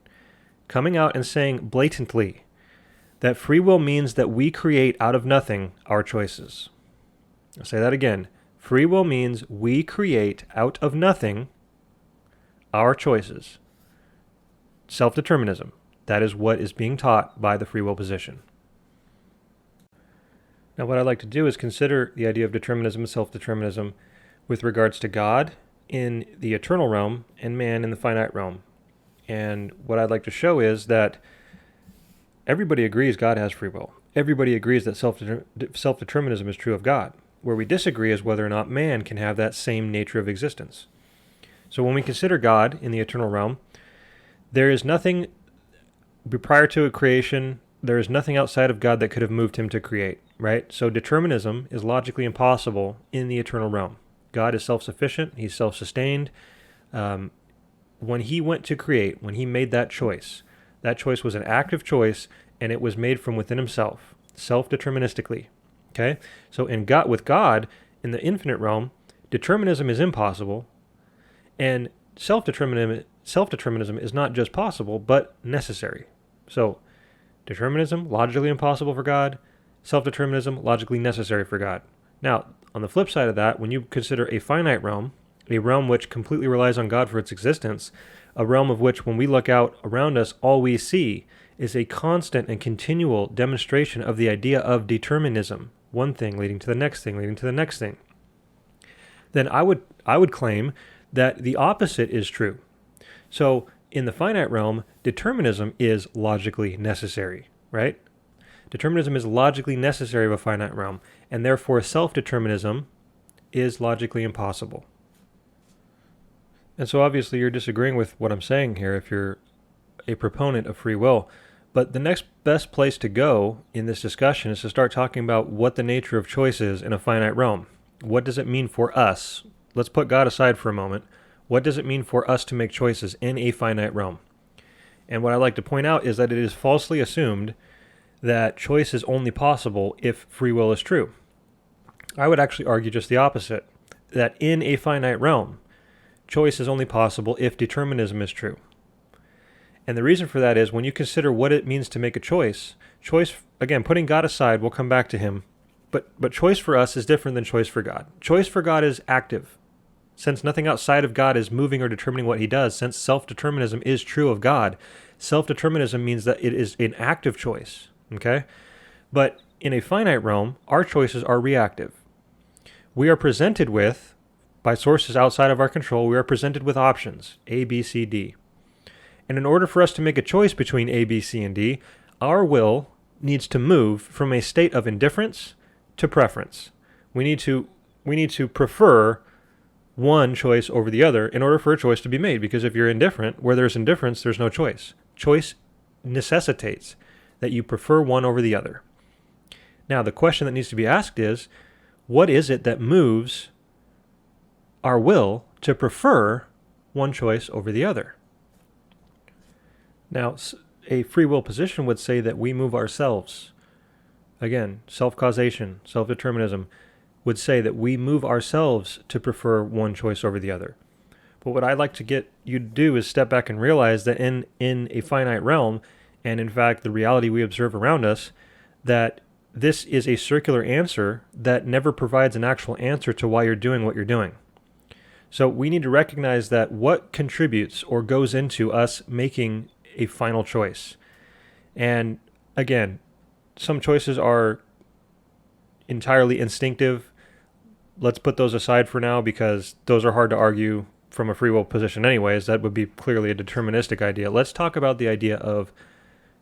coming out and saying blatantly that free will means that we create out of nothing our choices. I'll say that again. Free will means we create out of nothing our choices. Self-determinism. That is what is being taught by the free will position. Now, what I'd like to do is consider the idea of determinism and self-determinism with regards to God in the eternal realm and man in the finite realm. And what I'd like to show is that everybody agrees God has free will. Everybody agrees that self-determinism is true of God. Where we disagree is whether or not man can have that same nature of existence. So when we consider God in the eternal realm, there is nothing prior to creation, there is nothing outside of God that could have moved him to create, right? So determinism is logically impossible in the eternal realm. God is self-sufficient, he's self-sustained. When he went to create, when he made that choice was an active choice, and it was made from within himself, self-deterministically. Okay? So with God, in the infinite realm, determinism is impossible, and self-determinism is not just possible, but necessary. So determinism, logically impossible for God, self-determinism, logically necessary for God. Now, on the flip side of that, when you consider a finite realm, a realm which completely relies on God for its existence, a realm of which when we look out around us, all we see is a constant and continual demonstration of the idea of determinism, one thing leading to the next thing, leading to the next thing, then I would claim that the opposite is true. So in the finite realm, determinism is logically necessary, right? Determinism is logically necessary of a finite realm, and therefore self-determinism is logically impossible. And so obviously you're disagreeing with what I'm saying here if you're a proponent of free will. But the next best place to go in this discussion is to start talking about what the nature of choice is in a finite realm. What does it mean for us? Let's put God aside for a moment. What does it mean for us to make choices in a finite realm? And what I like to point out is that it is falsely assumed that choice is only possible if free will is true. I would actually argue just the opposite, that in a finite realm, choice is only possible if determinism is true. And the reason for that is when you consider what it means to make a choice, again, putting God aside, we'll come back to him, but choice for us is different than choice for God. Choice for God is active. Since nothing outside of God is moving or determining what he does, since self-determinism is true of God, self-determinism means that it is an active choice, okay? But in a finite realm, our choices are reactive. We are presented with, by sources outside of our control, we are presented with options, A, B, C, D. And in order for us to make a choice between A, B, C, and D, our will needs to move from a state of indifference to preference. We need to prefer one choice over the other in order for a choice to be made, because if you're indifferent, where there's indifference, there's no choice. Choice necessitates that you prefer one over the other. Now, the question that needs to be asked is, what is it that moves our will to prefer one choice over the other? Now, a free will position would say that we move ourselves. Again, self-causation, self-determinism would say that we move ourselves to prefer one choice over the other. But what I'd like to get you to do is step back and realize that in a finite realm, and in fact the reality we observe around us, that this is a circular answer that never provides an actual answer to why you're doing what you're doing. So we need to recognize that what contributes or goes into us making a final choice. And again, some choices are entirely instinctive. Let's put those aside for now because those are hard to argue from a free will position anyways. That would be clearly a deterministic idea. Let's talk about the idea of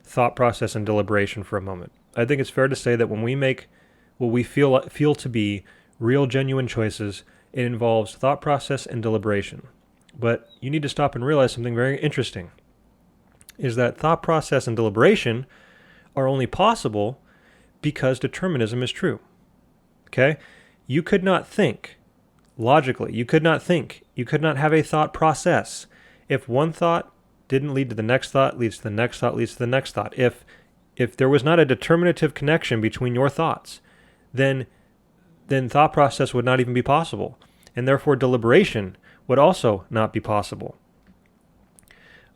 thought process and deliberation for a moment. I think it's fair to say that when we make what we feel to be real, genuine choices, it involves thought process and deliberation. But you need to stop and realize something very interesting, is that thought process and deliberation are only possible because determinism is true. Okay? You could not think logically. You could not think. You could not have a thought process if one thought didn't lead to the next thought, leads to the next thought, leads to the next thought. If there was not a determinative connection between your thoughts, then thought process would not even be possible. And therefore deliberation would also not be possible.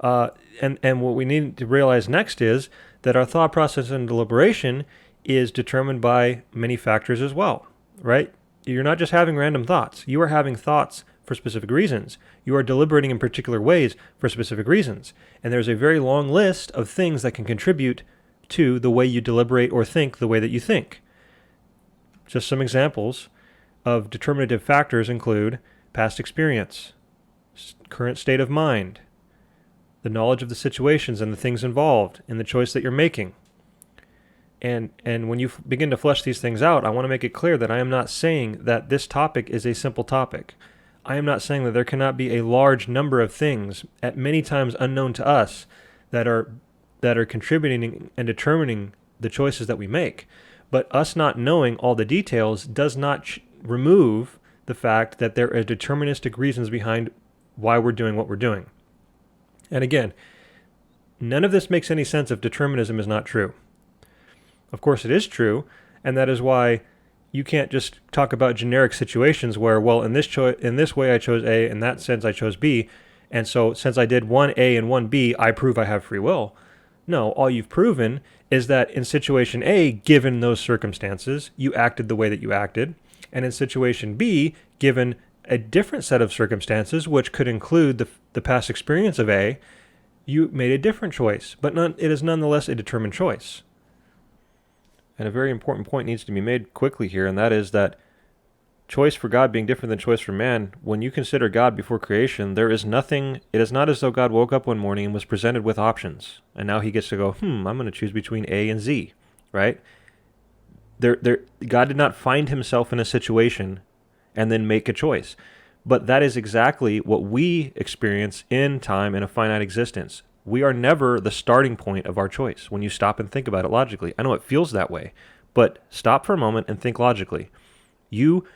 And what we need to realize next is that our thought process and deliberation is determined by many factors as well, right? You're not just having random thoughts. You are having thoughts for specific reasons. You are deliberating in particular ways for specific reasons. And there's a very long list of things that can contribute to the way you deliberate or think the way that you think. Just some examples of determinative factors include past experience, current state of mind, the knowledge of the situations and the things involved in the choice that you're making. And when you begin to flesh these things out, I want to make it clear that I am not saying that this topic is a simple topic. I am not saying that there cannot be a large number of things, at many times unknown to us, that are contributing and determining the choices that we make. But us not knowing all the details does not remove the fact that there are deterministic reasons behind why we're doing what we're doing. And again, none of this makes any sense if determinism is not true. Of course it is true, and that is why you can't just talk about generic situations where, well, in this way I chose A, in that sense I chose B, and so since I did one A and one B, I prove I have free will. No, all you've proven is that in situation A, given those circumstances, you acted the way that you acted, and in situation B, given a different set of circumstances, which could include the past experience of A, you made a different choice, but it is nonetheless a determined choice. And a very important point needs to be made quickly here, and that is that choice for God being different than choice for man, when you consider God before creation, there is nothing, it is not as though God woke up one morning and was presented with options, and now he gets to go, I'm going to choose between A and Z, right? God did not find himself in a situation and then make a choice. But that is exactly what we experience in time in a finite existence. We are never the starting point of our choice when you stop and think about it logically. I know it feels that way, but stop for a moment and think logically. You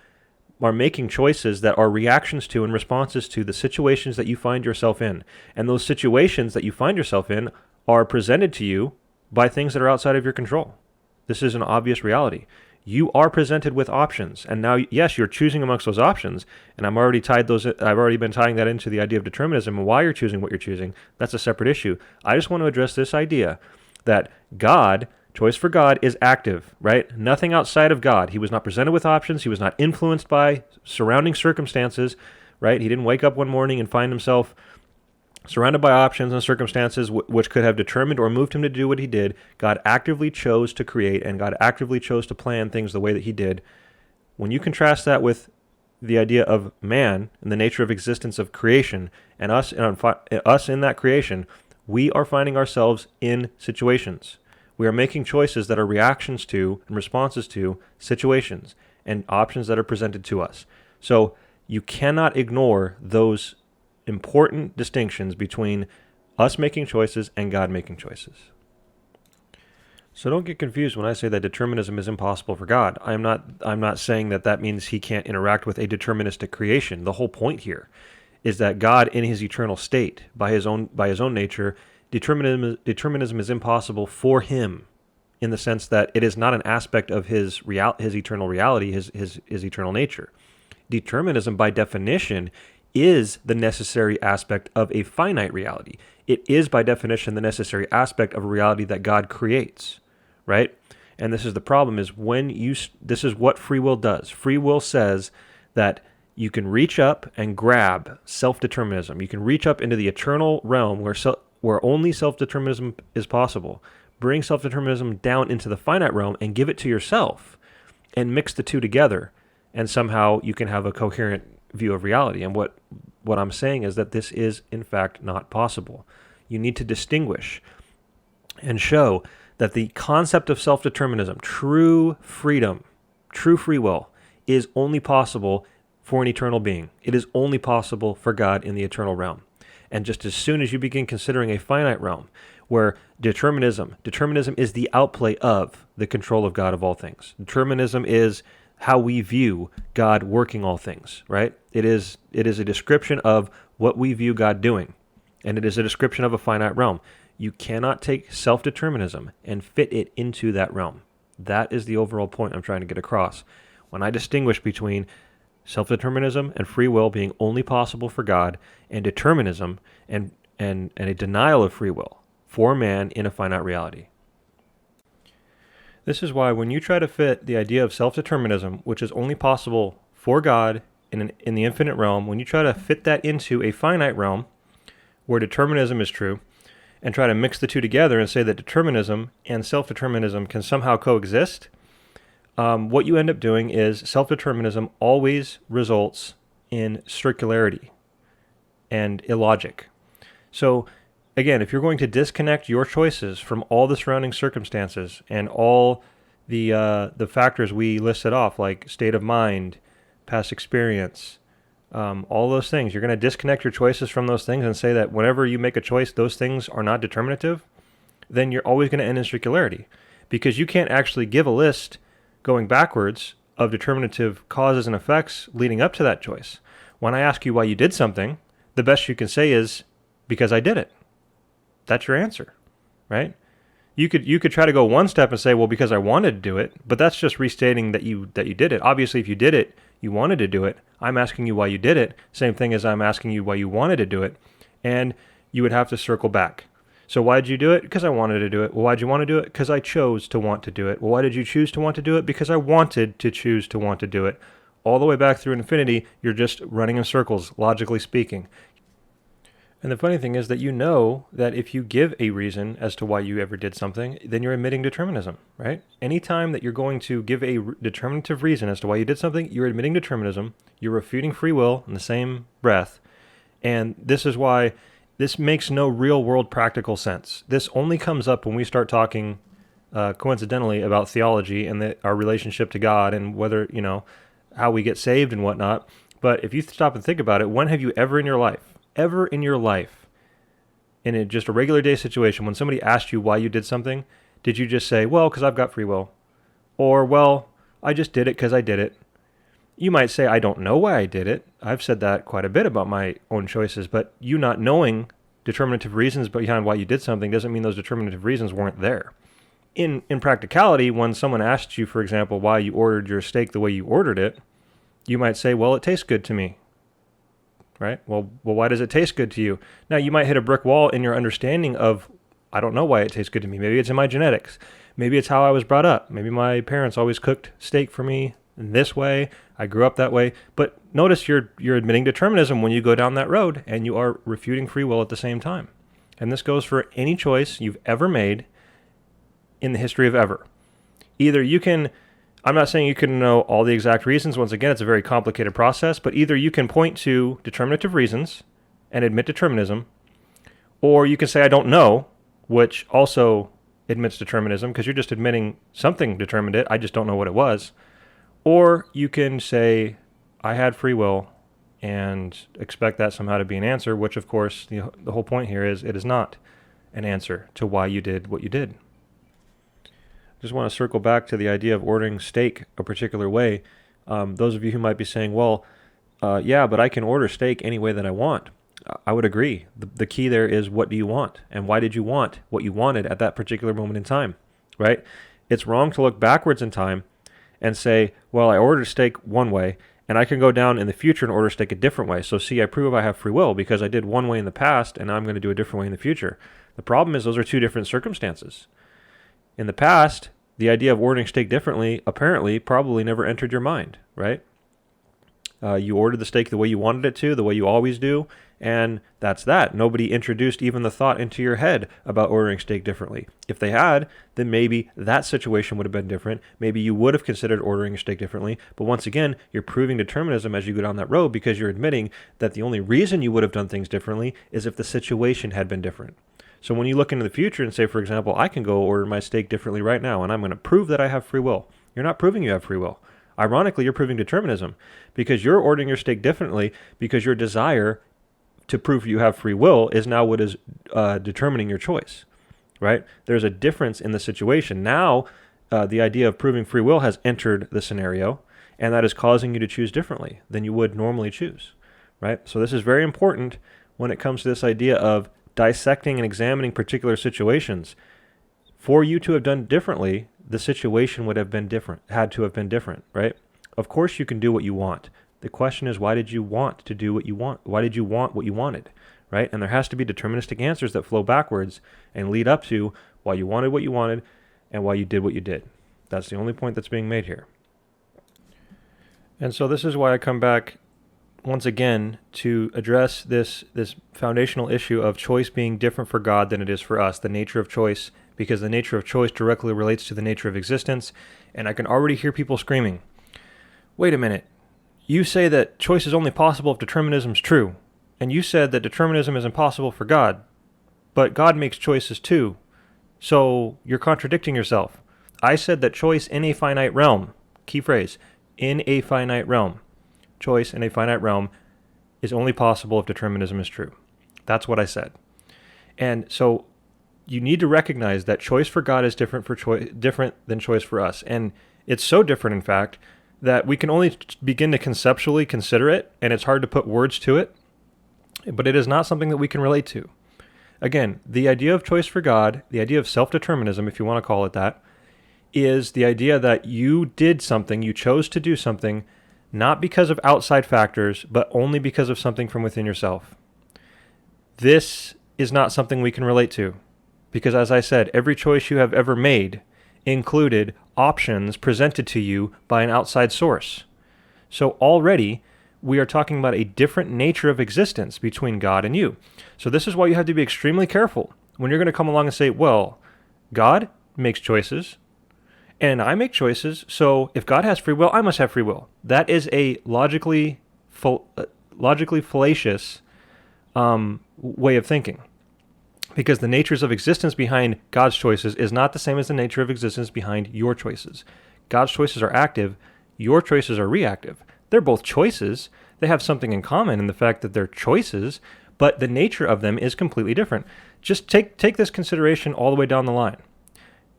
are making choices that are reactions to and responses to the situations that you find yourself in. And those situations that you find yourself in are presented to you by things that are outside of your control. This is an obvious reality. You are presented with options, and now, yes, you're choosing amongst those options, and I've already been tying that into the idea of determinism and why you're choosing what you're choosing. That's a separate issue. I just want to address this idea that God, choice for God, is active, right? Nothing outside of God. He was not presented with options. He was not influenced by surrounding circumstances, right? He didn't wake up one morning and find himself surrounded by options and circumstances which could have determined or moved him to do what he did. God actively chose to create, and God actively chose to plan things the way that he did. When you contrast that with the idea of man and the nature of existence of creation, and us in that creation, we are finding ourselves in situations. We are making choices that are reactions to and responses to situations and options that are presented to us. So you cannot ignore those important distinctions between us making choices and God making choices. So don't get confused when I say that determinism is impossible for God. I'm not saying that means he can't interact with a deterministic creation. The whole point here is that God, in his eternal state, by his own nature, determinism is impossible for him, in the sense that it is not an aspect of his eternal reality, his eternal nature. Determinism, by definition, is the necessary aspect of a finite reality. It is, by definition, the necessary aspect of a reality that God creates, right? And this is the problem, is this is what free will does. Free will says that you can reach up and grab self-determinism. You can reach up into the eternal realm where only self-determinism is possible. Bring self-determinism down into the finite realm and give it to yourself and mix the two together. And somehow you can have a coherent view of reality. And what What I'm saying is that this is, in fact, not possible. You need to distinguish and show that the concept of self-determinism, true freedom, true free will, is only possible for an eternal being. It is only possible for God in the eternal realm. And just as soon as you begin considering a finite realm, where determinism is the outplay of the control of God of all things. Determinism is how we view God working all things, right? It is a description of what we view God doing, and it is a description of a finite realm. You cannot take self-determinism and fit it into that realm. That is the overall point I'm trying to get across. When I distinguish between self-determinism and free will being only possible for God, and determinism and a denial of free will for man in a finite reality. This is why when you try to fit the idea of self-determinism, which is only possible for God in the infinite realm, when you try to fit that into a finite realm where determinism is true, and try to mix the two together and say that determinism and self-determinism can somehow coexist, what you end up doing is self-determinism always results in circularity and illogic. So again, if you're going to disconnect your choices from all the surrounding circumstances and all the factors we listed off, like state of mind, past experience, all those things, you're going to disconnect your choices from those things and say that whenever you make a choice, those things are not determinative, then you're always going to end in circularity, because you can't actually give a list going backwards of determinative causes and effects leading up to that choice. When I ask you why you did something, the best you can say is, because I did it. That's your answer, right? You could try to go one step and say, well, because I wanted to do it, but that's just restating that you did it. Obviously, if you did it, you wanted to do it. I'm asking you why you did it. Same thing as I'm asking you why you wanted to do it. And you would have to circle back. So why did you do it? Because I wanted to do it. Well, why did you want to do it? Because I chose to want to do it. Well, why did you choose to want to do it? Because I wanted to choose to want to do it. All the way back through infinity, you're just running in circles, logically speaking. And the funny thing is that you know that if you give a reason as to why you ever did something, then you're admitting determinism, right? Anytime that you're going to give a determinative reason as to why you did something, you're admitting determinism, you're refuting free will in the same breath. And this is why this makes no real world practical sense. This only comes up when we start talking coincidentally about theology and our relationship to God and whether, how we get saved and whatnot. But if you stop and think about it, when have you ever in your life, in just a regular day situation, when somebody asked you why you did something, did you just say, well, because I've got free will? Or, well, I just did it because I did it. You might say, I don't know why I did it. I've said that quite a bit about my own choices, but you not knowing determinative reasons behind why you did something doesn't mean those determinative reasons weren't there. In practicality, when someone asks you, for example, why you ordered your steak the way you ordered it, you might say, well, it tastes good to me. Right? Well, why does it taste good to you? Now, you might hit a brick wall in your understanding of, I don't know why it tastes good to me. Maybe it's in my genetics. Maybe it's how I was brought up. Maybe my parents always cooked steak for me in this way. I grew up that way. But notice you're admitting determinism when you go down that road, and you are refuting free will at the same time. And this goes for any choice you've ever made in the history of ever. Either you can... I'm not saying you can know all the exact reasons. Once again, it's a very complicated process, but either you can point to determinative reasons and admit determinism, or you can say, I don't know, which also admits determinism, because you're just admitting something determined it, I just don't know what it was. Or you can say, I had free will, and expect that somehow to be an answer, which of course, the whole point here is it is not an answer to why you did what you did. Just want to circle back to the idea of ordering steak a particular way. Those of you who might be saying, well, yeah, but I can order steak any way that I want. I would agree. The key there is, what do you want? And why did you want what you wanted at that particular moment in time, right? It's wrong to look backwards in time and say, well, I ordered steak one way, and I can go down in the future and order steak a different way. So see, I prove I have free will because I did one way in the past, and I'm going to do a different way in the future. The problem is those are two different circumstances. In the past, the idea of ordering steak differently apparently probably never entered your mind, right? You ordered the steak the way you wanted it to, the way you always do, and that's that. Nobody introduced even the thought into your head about ordering steak differently. If they had, then maybe that situation would have been different. Maybe you would have considered ordering your steak differently. But once again, you're proving determinism as you go down that road, because you're admitting that the only reason you would have done things differently is if the situation had been different. So when you look into the future and say, for example, I can go order my steak differently right now, and I'm going to prove that I have free will. You're not proving you have free will. Ironically, you're proving determinism, because you're ordering your steak differently because your desire to prove you have free will is now what is determining your choice, right? There's a difference in the situation. Now, the idea of proving free will has entered the scenario, and that is causing you to choose differently than you would normally choose, right? So this is very important when it comes to this idea of dissecting and examining particular situations. For you to have done differently, the situation would have been different, had to have been different, right? Of course you can do what you want. The question is, why did you want to do what you want? Why did you want what you wanted, right? And there has to be deterministic answers that flow backwards and lead up to why you wanted what you wanted and why you did what you did. That's the only point that's being made here. And so this is why I come back once again to address this foundational issue of choice being different for God than it is for us, the nature of choice, because the nature of choice directly relates to the nature of existence. And I can already hear people screaming, wait a minute, you say that choice is only possible if determinism is true, and you said that determinism is impossible for God, but God makes choices too, so you're contradicting yourself. I said that choice in a finite realm, key phrase, in a finite realm, choice in a finite realm is only possible if determinism is true. That's what I said. And so you need to recognize that choice for God is different than choice for us. And it's so different, in fact, that we can only begin to conceptually consider it, and it's hard to put words to it, but it is not something that we can relate to. Again, the idea of choice for God, the idea of self-determinism, if you want to call it that, is the idea that you did something, you chose to do something, not because of outside factors, but only because of something from within yourself. This is not something we can relate to, because as I said, every choice you have ever made included options presented to you by an outside source. So already, we are talking about a different nature of existence between God and you. So this is why you have to be extremely careful when you're going to come along and say, well, God makes choices, and I make choices, so if God has free will, I must have free will. That is a logically fallacious way of thinking. Because the natures of existence behind God's choices is not the same as the nature of existence behind your choices. God's choices are active, your choices are reactive. They're both choices. They have something in common in the fact that they're choices, but the nature of them is completely different. Just take this consideration all the way down the line.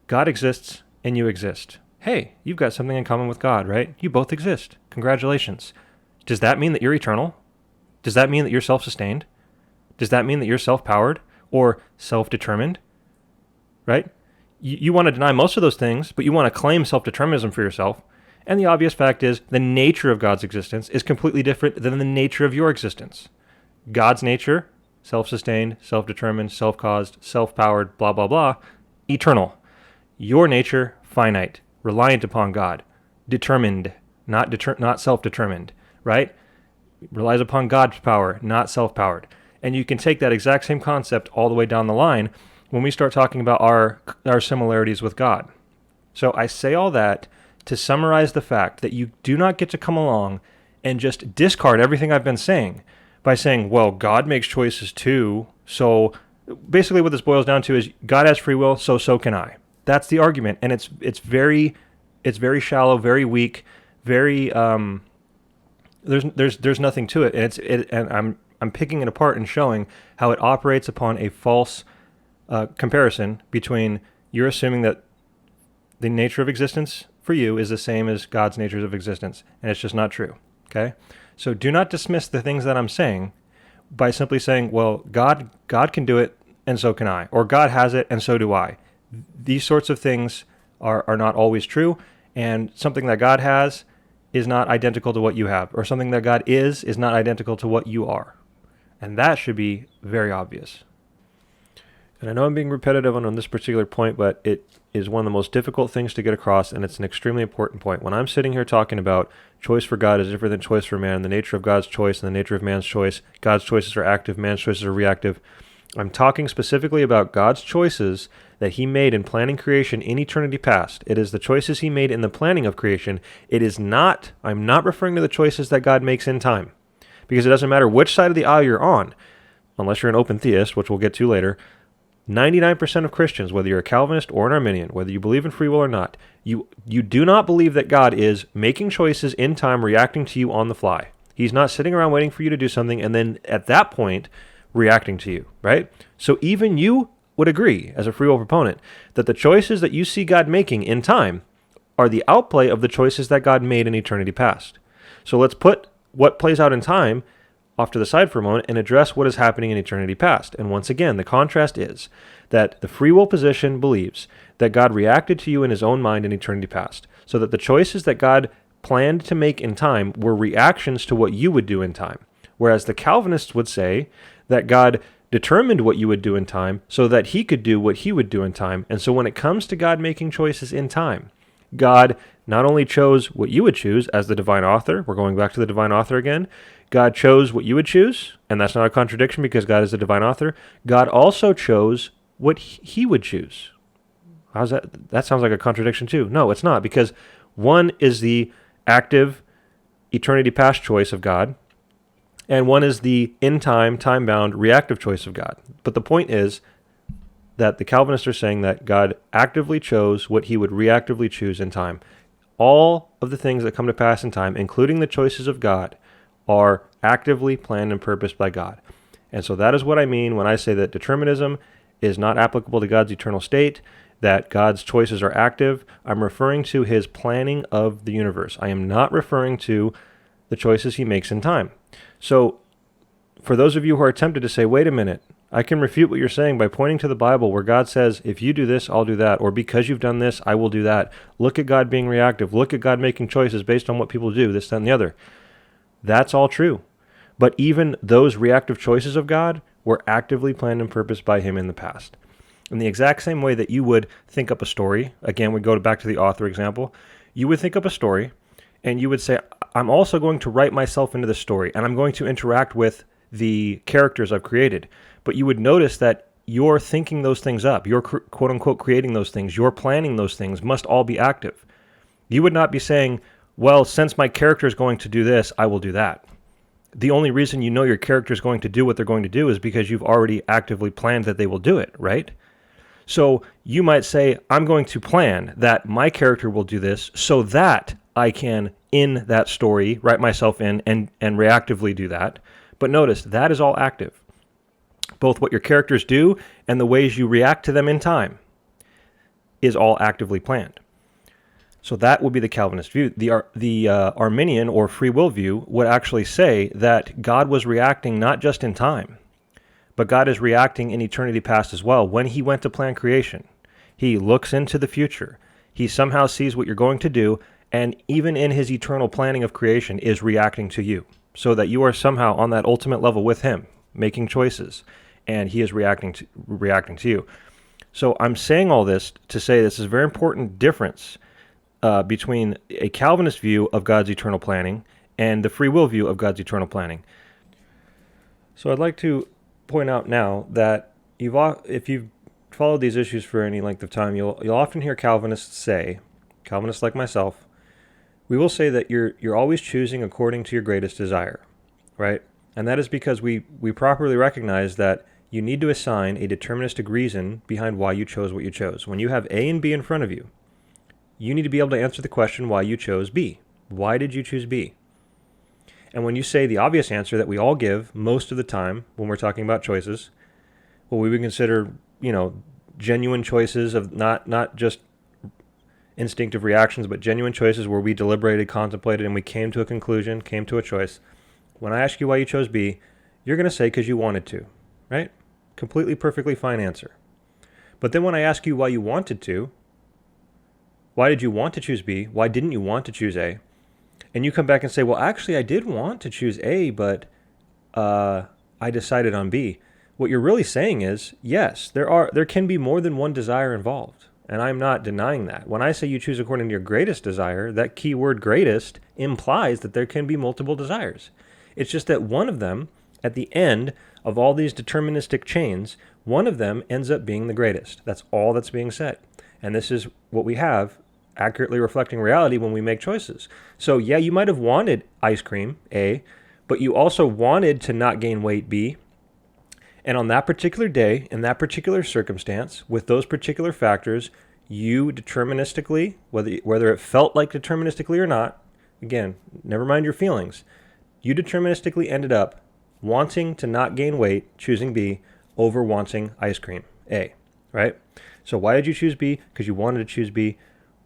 God exists and you exist. Hey, you've got something in common with God, right? You both exist. Congratulations. Does that mean that you're eternal? Does that mean that you're self-sustained? Does that mean that you're self-powered or self-determined? Right? You want to deny most of those things, but you want to claim self-determinism for yourself. And the obvious fact is the nature of God's existence is completely different than the nature of your existence. God's nature, self-sustained, self-determined, self-caused, self-powered, blah, blah, blah, eternal. Your nature, finite, reliant upon God, determined, not self-determined, right? Relies upon God's power, not self-powered. And you can take that exact same concept all the way down the line when we start talking about our similarities with God. So I say all that to summarize the fact that you do not get to come along and just discard everything I've been saying by saying, well, God makes choices too, so basically what this boils down to is God has free will, so can I. That's the argument, and it's very shallow, very weak, very there's nothing to it, and I'm picking it apart and showing how it operates upon a false comparison between you're assuming that the nature of existence for you is the same as God's nature of existence, and it's just not true. Okay, so do not dismiss the things that I'm saying by simply saying, well, God can do it, and so can I, or God has it, and so do I. These sorts of things are not always true, and something that God has is not identical to what you have, or something that God is not identical to what you are. And that should be very obvious. And I know I'm being repetitive on this particular point, but it is one of the most difficult things to get across, and it's an extremely important point. When I'm sitting here talking about choice for God is different than choice for man, the nature of God's choice and the nature of man's choice, God's choices are active, man's choices are reactive, I'm talking specifically about God's choices that he made in planning creation in eternity past. It is the choices he made in the planning of creation. I'm not referring to the choices that God makes in time, because it doesn't matter which side of the aisle you're on, unless you're an open theist, which we'll get to later. 99% of Christians, whether you're a Calvinist or an Arminian, whether you believe in free will or not, you do not believe that God is making choices in time, reacting to you on the fly. He's not sitting around waiting for you to do something and then at that point reacting to you, right? So even you would agree, as a free will proponent, that the choices that you see God making in time are the outplay of the choices that God made in eternity past. So let's put what plays out in time off to the side for a moment and address what is happening in eternity past. And once again, the contrast is that the free will position believes that God reacted to you in his own mind in eternity past, so that the choices that God planned to make in time were reactions to what you would do in time. Whereas the Calvinists would say that God determined what you would do in time so that he could do what he would do in time. And so when it comes to God making choices in time, God not only chose what you would choose as the divine author, we're going back to the divine author again, God chose what you would choose, and that's not a contradiction because God is the divine author. God also chose what he would choose. How's that? That sounds like a contradiction too. No, it's not, because one is the active eternity past choice of God, and one is the in-time, time-bound, reactive choice of God. But the point is that the Calvinists are saying that God actively chose what he would reactively choose in time. All of the things that come to pass in time, including the choices of God, are actively planned and purposed by God. And so that is what I mean when I say that determinism is not applicable to God's eternal state, that God's choices are active. I'm referring to his planning of the universe. I am not referring to the choices he makes in time. So for those of you who are tempted to say, wait a minute, I can refute what you're saying by pointing to the Bible where God says, if you do this, I'll do that, or because you've done this, I will do that. Look at God being reactive. Look at God making choices based on what people do, this, that, and the other. That's all true. But even those reactive choices of God were actively planned and purposed by him in the past. In the exact same way that you would think up a story, again, we go back to the author example, you would think up a story and you would say, I'm also going to write myself into the story and I'm going to interact with the characters I've created. But you would notice that you're thinking those things up, you're quote unquote creating those things, you're planning those things must all be active. You would not be saying, well, since my character is going to do this, I will do that. The only reason you know your character is going to do what they're going to do is because you've already actively planned that they will do it, right? So you might say, I'm going to plan that my character will do this so that I can, in that story, write myself in and reactively do that. But notice, that is all active. Both what your characters do and the ways you react to them in time is all actively planned. So that would be the Calvinist view. The Arminian or free will view would actually say that God was reacting not just in time, but God is reacting in eternity past as well. When he went to plan creation, he looks into the future. He somehow sees what you're going to do, and even in his eternal planning of creation is reacting to you, so that you are somehow on that ultimate level with him, making choices, and he is reacting to you. So I'm saying all this to say this is a very important difference between a Calvinist view of God's eternal planning and the free will view of God's eternal planning. So I'd like to point out now that if you've followed these issues for any length of time, you'll often hear Calvinists like myself, we will say that you're always choosing according to your greatest desire, right? And that is because we properly recognize that you need to assign a deterministic reason behind why you chose what you chose. When you have A and B in front of you, you need to be able to answer the question why you chose B. Why did you choose B? And when you say the obvious answer that we all give most of the time when we're talking about choices, what we would consider, genuine choices of not just instinctive reactions, but genuine choices where we deliberated, contemplated, and we came to a conclusion, came to a choice. When I ask you why you chose B, you're going to say because you wanted to, right? Completely, perfectly fine answer. But then when I ask you why you wanted to, why did you want to choose B? Why didn't you want to choose A? And you come back and say, well, actually, I did want to choose A, but I decided on B. what you're really saying is, yes, there can be more than one desire involved. And I'm not denying that. When I say you choose according to your greatest desire, that key word greatest implies that there can be multiple desires. It's just that one of them, at the end of all these deterministic chains, one of them ends up being the greatest. That's all that's being said. And this is what we have, accurately reflecting reality when we make choices. So yeah, you might have wanted ice cream, A, but you also wanted to not gain weight, B. And on that particular day, in that particular circumstance, with those particular factors, you deterministically, whether it felt like deterministically or not, again, never mind your feelings, you deterministically ended up wanting to not gain weight, choosing B, over wanting ice cream, A, right? So why did you choose B? Because you wanted to choose B.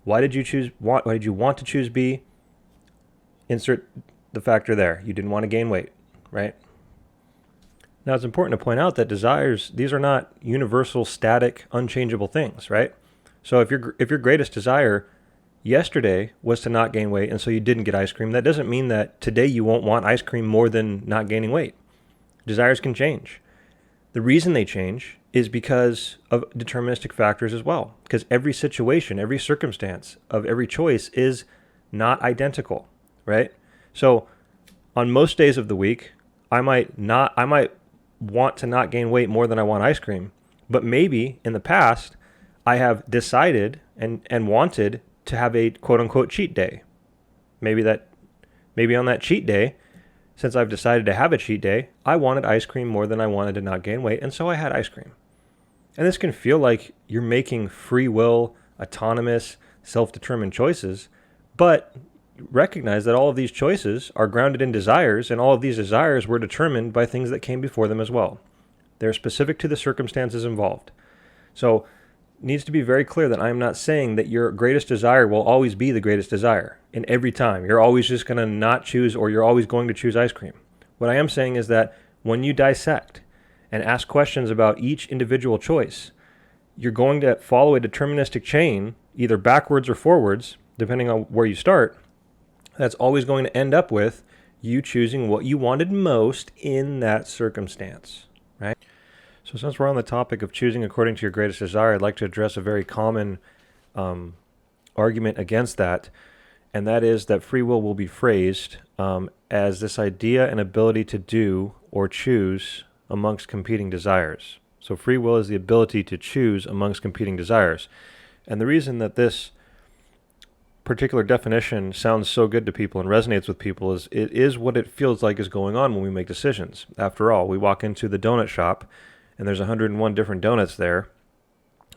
Why did you want to choose B? Insert the factor there. You didn't want to gain weight, right? Now, it's important to point out that desires, these are not universal, static, unchangeable things, right? So if your greatest desire yesterday was to not gain weight, and so you didn't get ice cream, that doesn't mean that today you won't want ice cream more than not gaining weight. Desires can change. The reason they change is because of deterministic factors as well, because every situation, every circumstance of every choice is not identical, right? So on most days of the week, I might want to not gain weight more than I want ice cream. But maybe in the past, I have decided and wanted to have a quote-unquote cheat day. Maybe on that cheat day, since I've decided to have a cheat day, I wanted ice cream more than I wanted to not gain weight, and so I had ice cream. And this can feel like you're making free will, autonomous, self-determined choices, but recognize that all of these choices are grounded in desires, and all of these desires were determined by things that came before them as well. They're specific to the circumstances involved. So it needs to be very clear that I'm not saying that your greatest desire will always be the greatest desire in every time. You're always just going to not choose, or you're always going to choose ice cream. What I am saying is that when you dissect and ask questions about each individual choice, you're going to follow a deterministic chain, either backwards or forwards, depending on where you start. That's always going to end up with you choosing what you wanted most in that circumstance, right? So since we're on the topic of choosing according to your greatest desire, I'd like to address a very common argument against that, and that is that free will be phrased as this idea and ability to do or choose amongst competing desires. So free will is the ability to choose amongst competing desires. And the reason that this particular definition sounds so good to people and resonates with people is it is what it feels like is going on when we make decisions. After all, we walk into the donut shop and there's 101 different donuts there,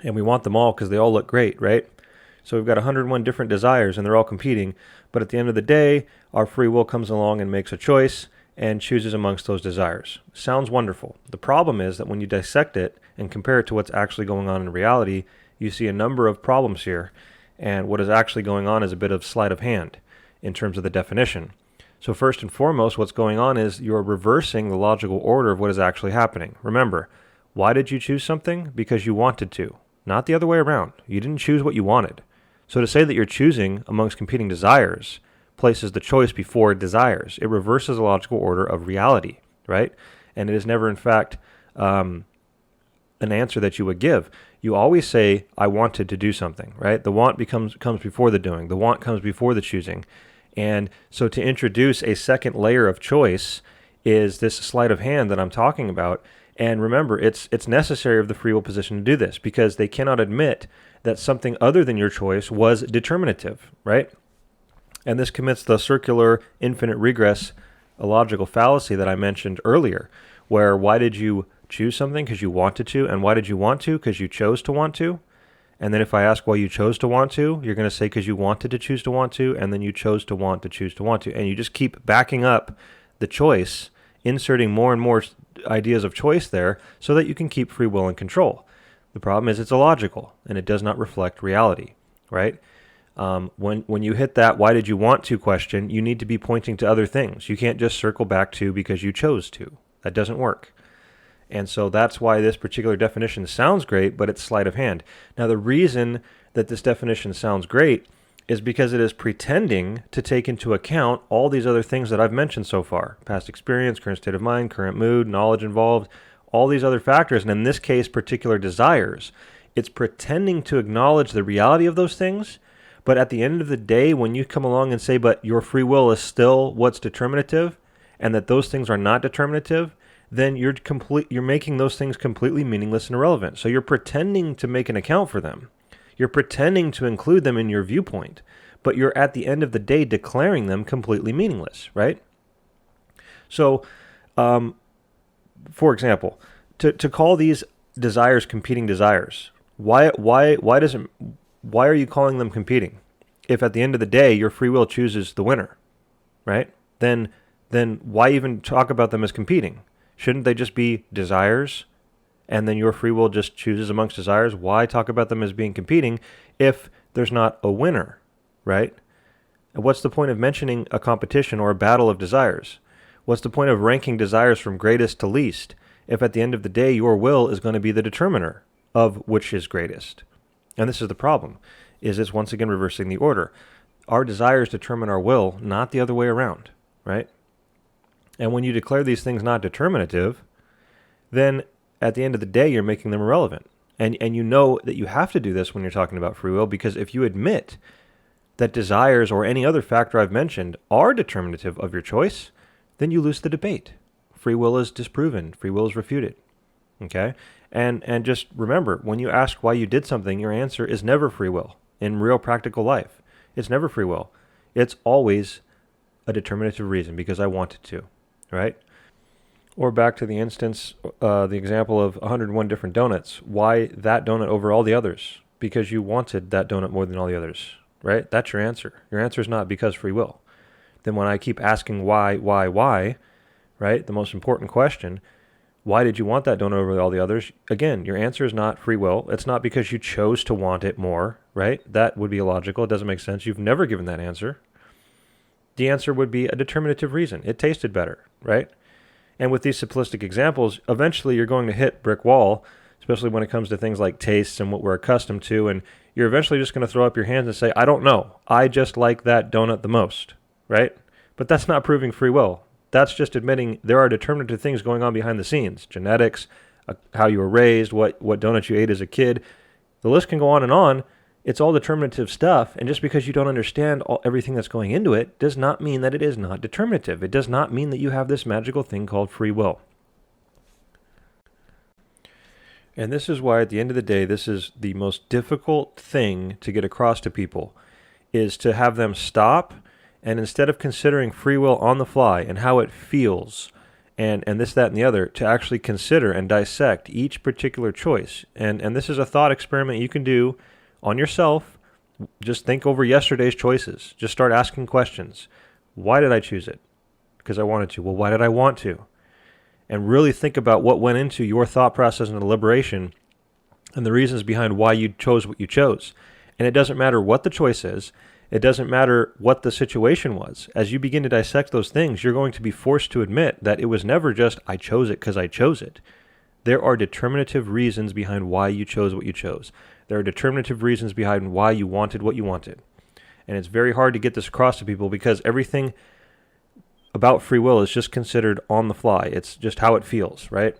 and we want them all because they all look great, right? So we've got 101 different desires and they're all competing, but at the end of the day, our free will comes along and makes a choice and chooses amongst those desires. Sounds wonderful. The problem is that when you dissect it and compare it to what's actually going on in reality, you see a number of problems here. And what is actually going on is a bit of sleight of hand in terms of the definition. So first and foremost, what's going on is you're reversing the logical order of what is actually happening. Remember, why did you choose something? Because you wanted to, not the other way around. You didn't choose what you wanted. So to say that you're choosing amongst competing desires places the choice before desires. It reverses the logical order of reality, right? And it is never, in fact, an answer that you would give. You always say, I wanted to do something, right? The want comes before the doing. The want comes before the choosing. And so to introduce a second layer of choice is this sleight of hand that I'm talking about. And remember, it's necessary of the free will position to do this because they cannot admit that something other than your choice was determinative, right? And this commits the circular infinite regress illogical fallacy that I mentioned earlier, where why did you choose something? Because you wanted to. And why did you want to? Because you chose to want to. And then if I ask why you chose to want to, you're going to say because you wanted to choose to want to, and then you chose to want to choose to want to. And you just keep backing up the choice, inserting more and more ideas of choice there so that you can keep free will in control. The problem is it's illogical, and it does not reflect reality, right? When you hit that why did you want to question, you need to be pointing to other things. You can't just circle back to because you chose to. That doesn't work. And so that's why this particular definition sounds great, but it's sleight of hand. Now, the reason that this definition sounds great is because it is pretending to take into account all these other things that I've mentioned so far. Past experience, current state of mind, current mood, knowledge involved, all these other factors, and in this case, particular desires. It's pretending to acknowledge the reality of those things, but at the end of the day, when you come along and say, but your free will is still what's determinative, and that those things are not determinative, then you're making those things completely meaningless and irrelevant. So you're pretending to make an account for them. You're pretending to include them in your viewpoint, but you're at the end of the day declaring them completely meaningless, right? So, for example, to call these desires competing desires, why are you calling them competing? If at the end of the day your free will chooses the winner, right? Then why even talk about them as competing? Shouldn't they just be desires, and then your free will just chooses amongst desires? Why talk about them as being competing if there's not a winner, right? And what's the point of mentioning a competition or a battle of desires? What's the point of ranking desires from greatest to least if at the end of the day your will is going to be the determiner of which is greatest? And this is the problem, is it's once again reversing the order. Our desires determine our will, not the other way around, right? And when you declare these things not determinative, then at the end of the day, you're making them irrelevant. And you know that you have to do this when you're talking about free will, because if you admit that desires or any other factor I've mentioned are determinative of your choice, then you lose the debate. Free will is disproven. Free will is refuted. Okay? And just remember, when you ask why you did something, your answer is never free will. In real practical life, it's never free will. It's always a determinative reason, because I wanted to, right? Or back to the instance, the example of 101 different donuts. Why that donut over all the others? Because you wanted that donut more than all the others, right? That's your answer. Your answer is not because free will. Then when I keep asking why, right? The most important question, why did you want that donut over all the others? Again, your answer is not free will. It's not because you chose to want it more, right? That would be illogical. It doesn't make sense. You've never given that answer. The answer would be a determinative reason. It tasted better, right? And with these simplistic examples, eventually you're going to hit brick wall, especially when it comes to things like tastes and what we're accustomed to, and you're eventually just going to throw up your hands and say, I don't know. I just like that donut the most, right? But that's not proving free will. That's just admitting there are determinative things going on behind the scenes. Genetics, how you were raised, what donuts you ate as a kid. The list can go on and on. It's all determinative stuff, and just because you don't understand everything that's going into it does not mean that it is not determinative. It does not mean that you have this magical thing called free will. And this is why, at the end of the day, this is the most difficult thing to get across to people, is to have them stop, and instead of considering free will on the fly and how it feels, and this, that, and the other, to actually consider and dissect each particular choice. And this is a thought experiment you can do on yourself. Just think over yesterday's choices. Just start asking questions. Why did I choose it? Because I wanted to. Well, why did I want to? And really think about what went into your thought process and deliberation and the reasons behind why you chose what you chose. And it doesn't matter what the choice is. It doesn't matter what the situation was. As you begin to dissect those things, you're going to be forced to admit that it was never just, I chose it because I chose it. There are determinative reasons behind why you chose what you chose. There are determinative reasons behind why you wanted what you wanted. And it's very hard to get this across to people because everything about free will is just considered on the fly. It's just how it feels, right?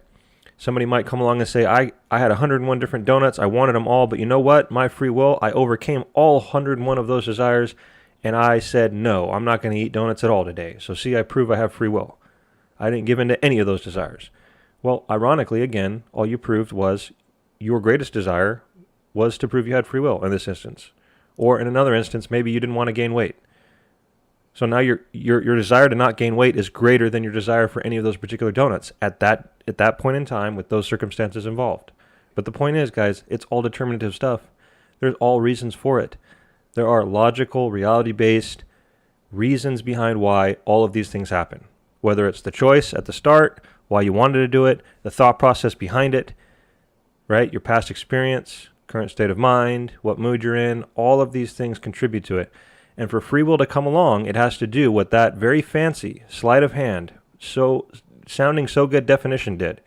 Somebody might come along and say, I had 101 different donuts. I wanted them all, but you know what? My free will, I overcame all 101 of those desires, and I said, no, I'm not going to eat donuts at all today. So see, I prove I have free will. I didn't give in to any of those desires. Well, ironically, again, all you proved was your greatest desire was to prove you had free will in this instance. Or in another instance, maybe you didn't want to gain weight. So now your desire to not gain weight is greater than your desire for any of those particular donuts at that point in time with those circumstances involved. But the point is, guys, it's all determinative stuff. There's all reasons for it. There are logical, reality-based reasons behind why all of these things happen. Whether it's the choice at the start, why you wanted to do it, the thought process behind it, right? Your past experience, current state of mind, what mood you're in, all of these things contribute to it. And for free will to come along, it has to do what that very fancy sleight of hand, sounding so good definition did.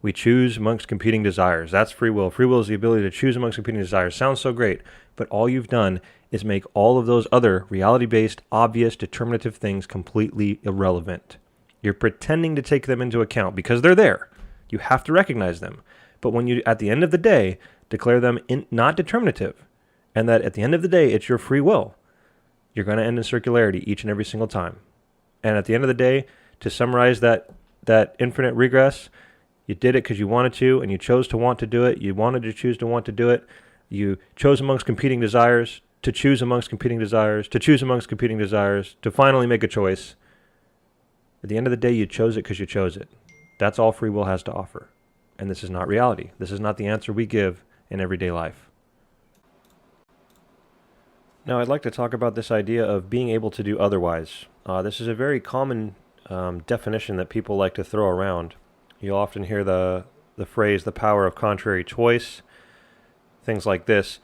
We choose amongst competing desires. That's free will. Free will is the ability to choose amongst competing desires. Sounds so great, but all you've done is make all of those other reality-based, obvious, determinative things completely irrelevant. You're pretending to take them into account because they're there. You have to recognize them. But when you, at the end of the day, declare them not determinative, and that at the end of the day, it's your free will, you're going to end in circularity each and every single time. And at the end of the day, to summarize that infinite regress, you did it because you wanted to, and you chose to want to do it. You wanted to choose to want to do it. You chose amongst competing desires, to choose amongst competing desires, to choose amongst competing desires, to finally make a choice. At the end of the day, you chose it because you chose it. That's all free will has to offer. And this is not reality. This is not the answer we give in everyday life. Now, I'd like to talk about this idea of being able to do otherwise. This is a very common definition that people like to throw around. You'll often hear the phrase, the power of contrary choice, things like this.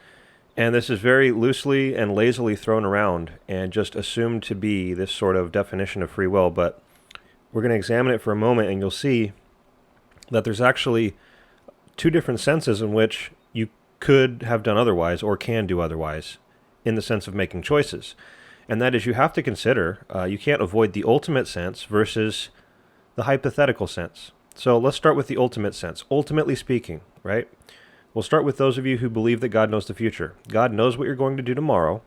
And this is very loosely and lazily thrown around and just assumed to be this sort of definition of free will. But we're going to examine it for a moment, and you'll see that there's actually two different senses in which you could have done otherwise or can do otherwise in the sense of making choices. And that is, you have to consider, you can't avoid the ultimate sense versus the hypothetical sense. So let's start with the ultimate sense. Ultimately speaking, right? We'll start with those of you who believe that God knows the future. God knows what you're going to do tomorrow,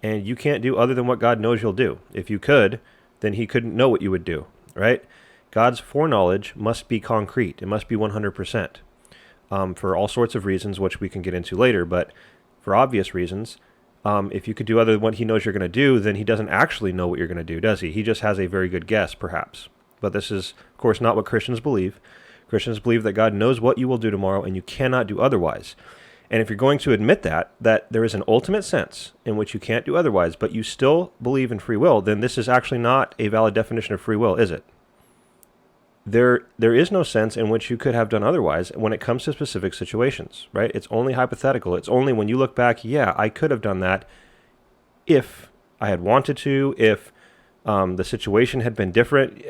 and you can't do other than what God knows you'll do. If you could, then he couldn't know what you would do, right? God's foreknowledge must be concrete. It must be 100%, for all sorts of reasons, which we can get into later. But for obvious reasons, if you could do other than what he knows you're going to do, then he doesn't actually know what you're going to do, does he? He just has a very good guess, perhaps. But this is, of course, not what Christians believe. Christians believe that God knows what you will do tomorrow, and you cannot do otherwise. And if you're going to admit that there is an ultimate sense in which you can't do otherwise, but you still believe in free will, then this is actually not a valid definition of free will, is it? There is no sense in which you could have done otherwise when it comes to specific situations, right? It's only hypothetical. It's only when you look back, yeah, I could have done that if I had wanted to, if the situation had been different.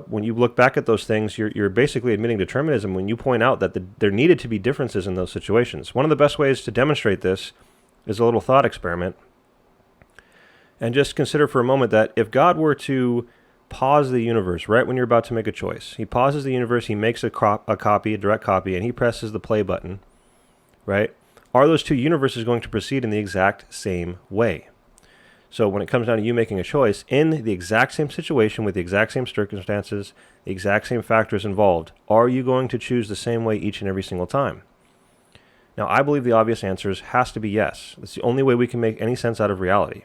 When you look back at those things, you're basically admitting determinism when you point out that there needed to be differences in those situations. One of the best ways to demonstrate this is a little thought experiment. And just consider for a moment that if God were to pause the universe right when you're about to make a choice, he pauses the universe, he makes a direct copy, and he presses the play button, right? Are those two universes going to proceed in the exact same way? So when it comes down to you making a choice in the exact same situation with the exact same circumstances, the exact same factors involved, are you going to choose the same way each and every single time? Now, I believe the obvious answer has to be yes. That's the only way we can make any sense out of reality.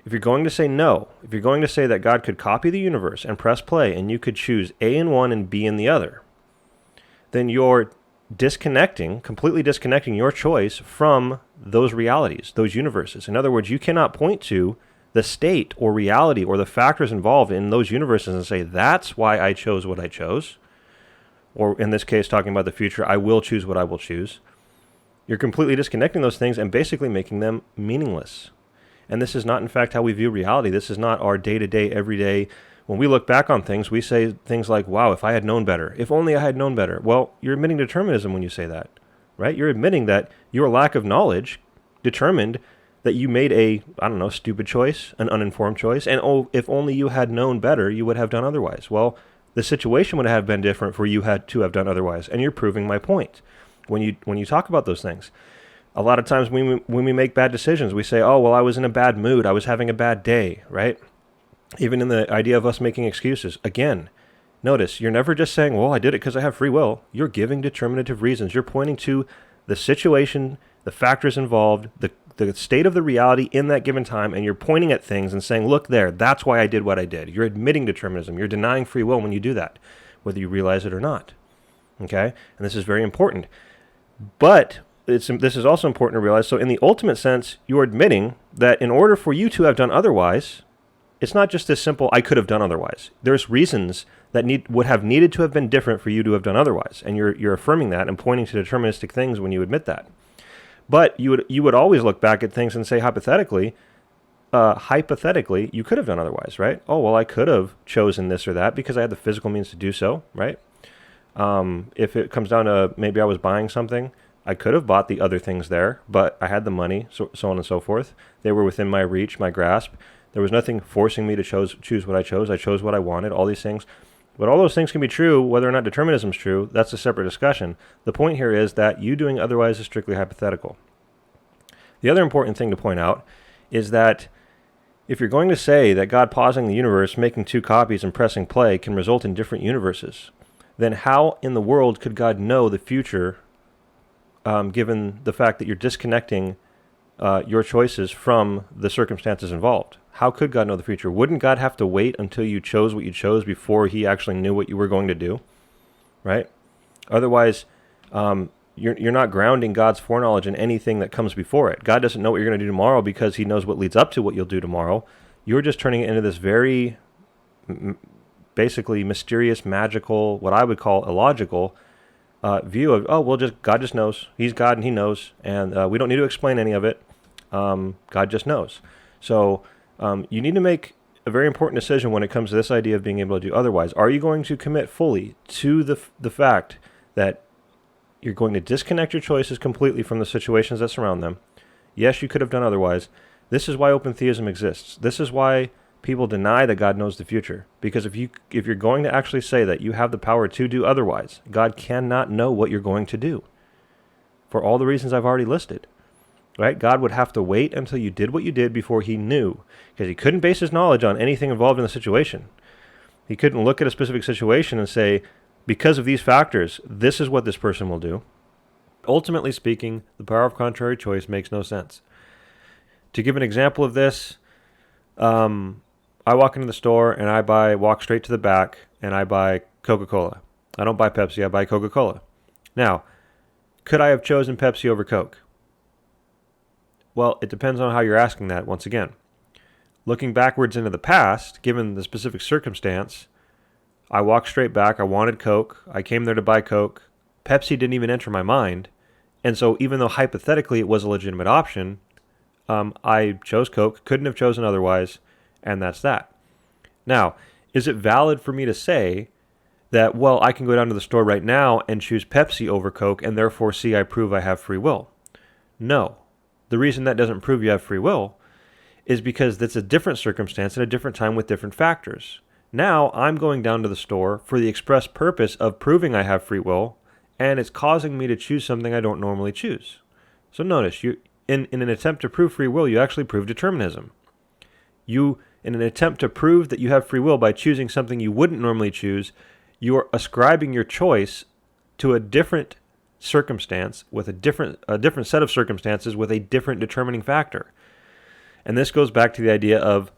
If you're going to say no, if you're going to say that God could copy the universe and press play and you could choose A in one and B in the other, then you're completely disconnecting your choice from those realities, those universes. In other words, you cannot point to the state or reality or the factors involved in those universes and say, that's why I chose what I chose. Or in this case, talking about the future, I will choose what I will choose. You're completely disconnecting those things and basically making them meaningless. And this is not, in fact, how we view reality. This is not our day-to-day, everyday. When we look back on things, we say things like, wow, if I had known better. If only I had known better. Well, you're admitting determinism when you say that, right? You're admitting that your lack of knowledge determined that you made a, stupid choice, an uninformed choice, and if only you had known better, you would have done otherwise. Well, the situation would have been different for you had to have done otherwise, and you're proving my point when you talk about those things. A lot of times when we make bad decisions, we say, oh, well, I was in a bad mood. I was having a bad day, right? Even in the idea of us making excuses. Again, notice, you're never just saying, well, I did it because I have free will. You're giving determinative reasons. You're pointing to the situation, the factors involved, the state of the reality in that given time, and you're pointing at things and saying, look there, that's why I did what I did. You're admitting determinism. You're denying free will when you do that, whether you realize it or not. Okay? And this is very important. But this is also important to realize. So in the ultimate sense, you're admitting that in order for you to have done otherwise, it's not just this simple, I could have done otherwise. There's reasons that would have needed to have been different for you to have done otherwise. And you're affirming that and pointing to deterministic things when you admit that. But you would always look back at things and say, hypothetically, you could have done otherwise, right? Oh, well, I could have chosen this or that because I had the physical means to do so, right? If it comes down to maybe I was buying something, I could have bought the other things there, but I had the money, so on and so forth. They were within my reach, my grasp. There was nothing forcing me to choose what I chose. I chose what I wanted, all these things. But all those things can be true, whether or not determinism is true, that's a separate discussion. The point here is that you doing otherwise is strictly hypothetical. The other important thing to point out is that if you're going to say that God pausing the universe, making 2 copies, and pressing play can result in different universes, then how in the world could God know the future, given the fact that you're disconnecting your choices from the circumstances involved? How could God know the future? Wouldn't God have to wait until you chose what you chose before he actually knew what you were going to do? Right? Otherwise, you're not grounding God's foreknowledge in anything that comes before it. God doesn't know what you're going to do tomorrow because he knows what leads up to what you'll do tomorrow. You're just turning it into this very basically mysterious, magical, what I would call illogical view of, oh, well, God just knows. He's God and he knows, and we don't need to explain any of it. God just knows. So you need to make a very important decision when it comes to this idea of being able to do otherwise. Are you going to commit fully to the fact that you're going to disconnect your choices completely from the situations that surround them? Yes, you could have done otherwise. This is why open theism exists. This is why people deny that God knows the future. Because if you're going to actually say that you have the power to do otherwise, God cannot know what you're going to do. For all the reasons I've already listed. Right? God would have to wait until you did what you did before he knew. Because he couldn't base his knowledge on anything involved in the situation. He couldn't look at a specific situation and say, because of these factors, this is what this person will do. Ultimately speaking, the power of contrary choice makes no sense. To give an example of this, I walk into the store and I walk straight to the back and I buy Coca-Cola. I don't buy Pepsi, I buy Coca-Cola. Now, could I have chosen Pepsi over Coke? Well, it depends on how you're asking that once again. Looking backwards into the past, given the specific circumstance, I walked straight back, I wanted Coke, I came there to buy Coke, Pepsi didn't even enter my mind, and so even though hypothetically it was a legitimate option, I chose Coke, couldn't have chosen otherwise, and that's that. Now, is it valid for me to say that, well, I can go down to the store right now and choose Pepsi over Coke, and therefore I prove I have free will? No. The reason that doesn't prove you have free will is because that's a different circumstance at a different time with different factors. Now, I'm going down to the store for the express purpose of proving I have free will, and it's causing me to choose something I don't normally choose. So notice, in an attempt to prove free will, you actually prove determinism. In an attempt to prove that you have free will by choosing something you wouldn't normally choose, you are ascribing your choice to a different circumstance with a different set of circumstances with a different determining factor. And this goes back to the idea of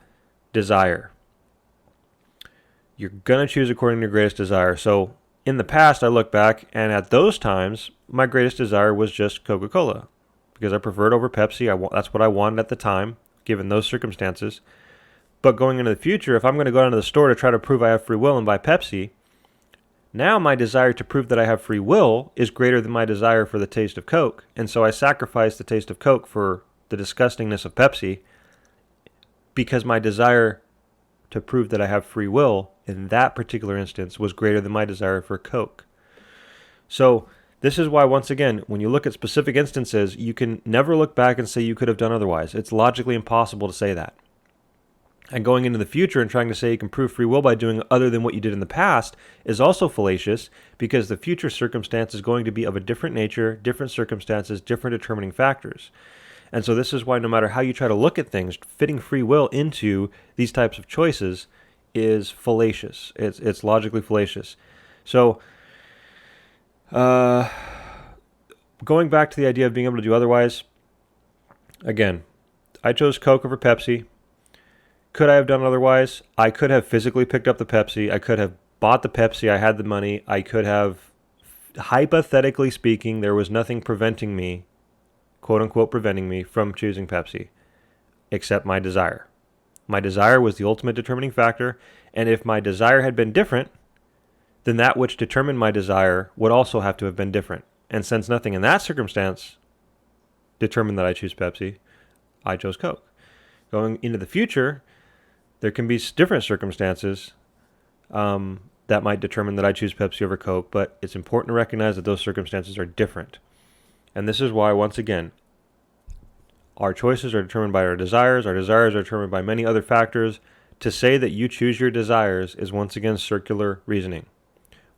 desire. You're going to choose according to your greatest desire. So in the past, I look back, and at those times, my greatest desire was just Coca-Cola because I preferred over Pepsi. That's what I wanted at the time, given those circumstances. But going into the future, if I'm going to go down to the store to try to prove I have free will and buy Pepsi, now my desire to prove that I have free will is greater than my desire for the taste of Coke. And so I sacrifice the taste of Coke for the disgustingness of Pepsi because my desire to prove that I have free will in that particular instance was greater than my desire for Coke. So this is why, once again, when you look at specific instances, you can never look back and say you could have done otherwise. It's logically impossible to say that. And going into the future and trying to say you can prove free will by doing other than what you did in the past is also fallacious because the future circumstance is going to be of a different nature, different circumstances, different determining factors. And so this is why no matter how you try to look at things, fitting free will into these types of choices is fallacious. It's logically fallacious. So going back to the idea of being able to do otherwise, again, I chose Coke over Pepsi. Could I have done otherwise? I could have physically picked up the Pepsi. I could have bought the Pepsi. I had the money. I could have, hypothetically speaking, there was nothing preventing me, quote unquote preventing me from choosing Pepsi, except my desire. My desire was the ultimate determining factor, and if my desire had been different, then that which determined my desire would also have to have been different. And since nothing in that circumstance determined that I choose Pepsi, I chose Coke. Going into the future, there can be different circumstances that might determine that I choose Pepsi over Coke, but it's important to recognize that those circumstances are different. And this is why, once again, our choices are determined by our desires are determined by many other factors. To say that you choose your desires is once again circular reasoning.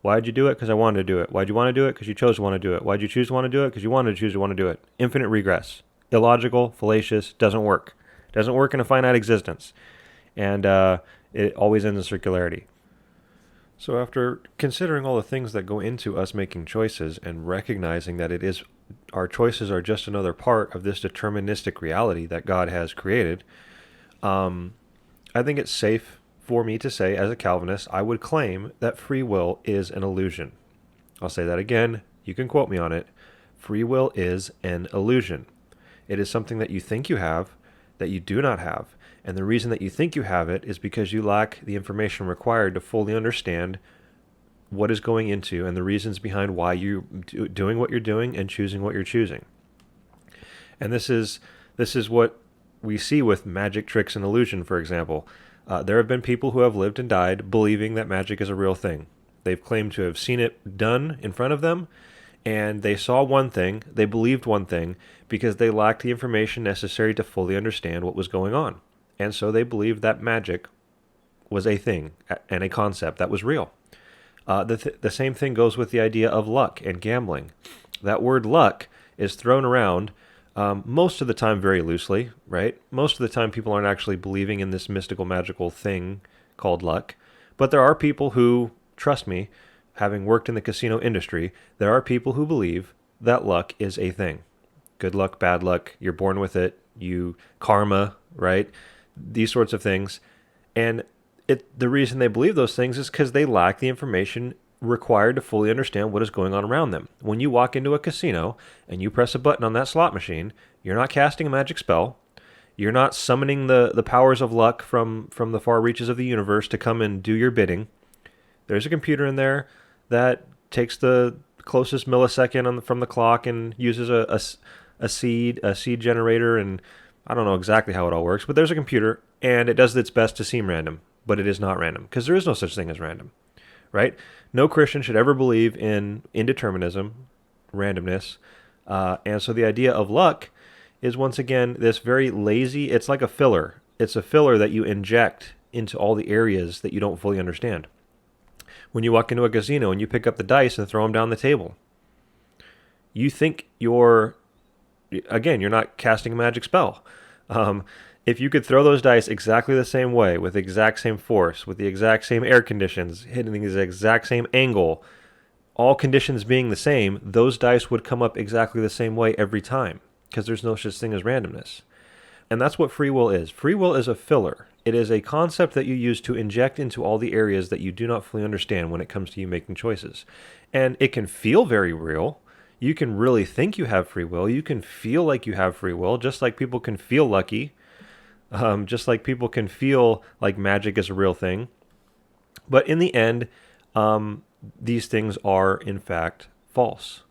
Why'd you do it? Because I wanted to do it. Why'd you want to do it? Because you chose to want to do it. Why'd you choose to want to do it? Because you wanted to choose to want to do it. Infinite regress. Illogical, fallacious, doesn't work. Doesn't work in a finite existence. And it always ends in circularity. So after considering all the things that go into us making choices and recognizing that our choices are just another part of this deterministic reality that God has created, I think it's safe for me to say, as a Calvinist, I would claim that free will is an illusion. I'll say that again. You can quote me on it. Free will is an illusion. It is something that you think you have that you do not have. And the reason that you think you have it is because you lack the information required to fully understand what is going into and the reasons behind why you're doing what you're doing and choosing what you're choosing. And this is what we see with magic tricks and illusion, for example. There have been people who have lived and died believing that magic is a real thing. They've claimed to have seen it done in front of them, and they saw one thing, they believed one thing, because they lacked the information necessary to fully understand what was going on. And so they believed that magic was a thing and a concept that was real. The same thing goes with the idea of luck and gambling. That word luck is thrown around most of the time very loosely, right? Most of the time people aren't actually believing in this mystical, magical thing called luck. But there are people who, trust me, having worked in the casino industry, there are people who believe that luck is a thing. Good luck, bad luck, you're born with it, karma, right? These sorts of things. And the reason they believe those things is because they lack the information required to fully understand what is going on around them. When you walk into a casino and you press a button on that slot machine, you're not casting a magic spell. You're not summoning the powers of luck from the far reaches of the universe to come and do your bidding. There's a computer in there that takes the closest millisecond from the clock and uses a seed generator, and I don't know exactly how it all works, but there's a computer, and it does its best to seem random, but it is not random, because there is no such thing as random, right? No Christian should ever believe in indeterminism, randomness, and so the idea of luck is once again this very lazy, it's like a filler. It's a filler that you inject into all the areas that you don't fully understand. When you walk into a casino and you pick up the dice and throw them down the table, you think you're not casting a magic spell. If you could throw those dice exactly the same way, with the exact same force, with the exact same air conditions, hitting the exact same angle, all conditions being the same, those dice would come up exactly the same way every time, because there's no such thing as randomness. And that's what free will is. Free will is a filler. It is a concept that you use to inject into all the areas that you do not fully understand when it comes to you making choices. And it can feel very real. You can really think you have free will. You can feel like you have free will, just like people can feel lucky, just like people can feel like magic is a real thing. But in the end, these things are, in fact, false.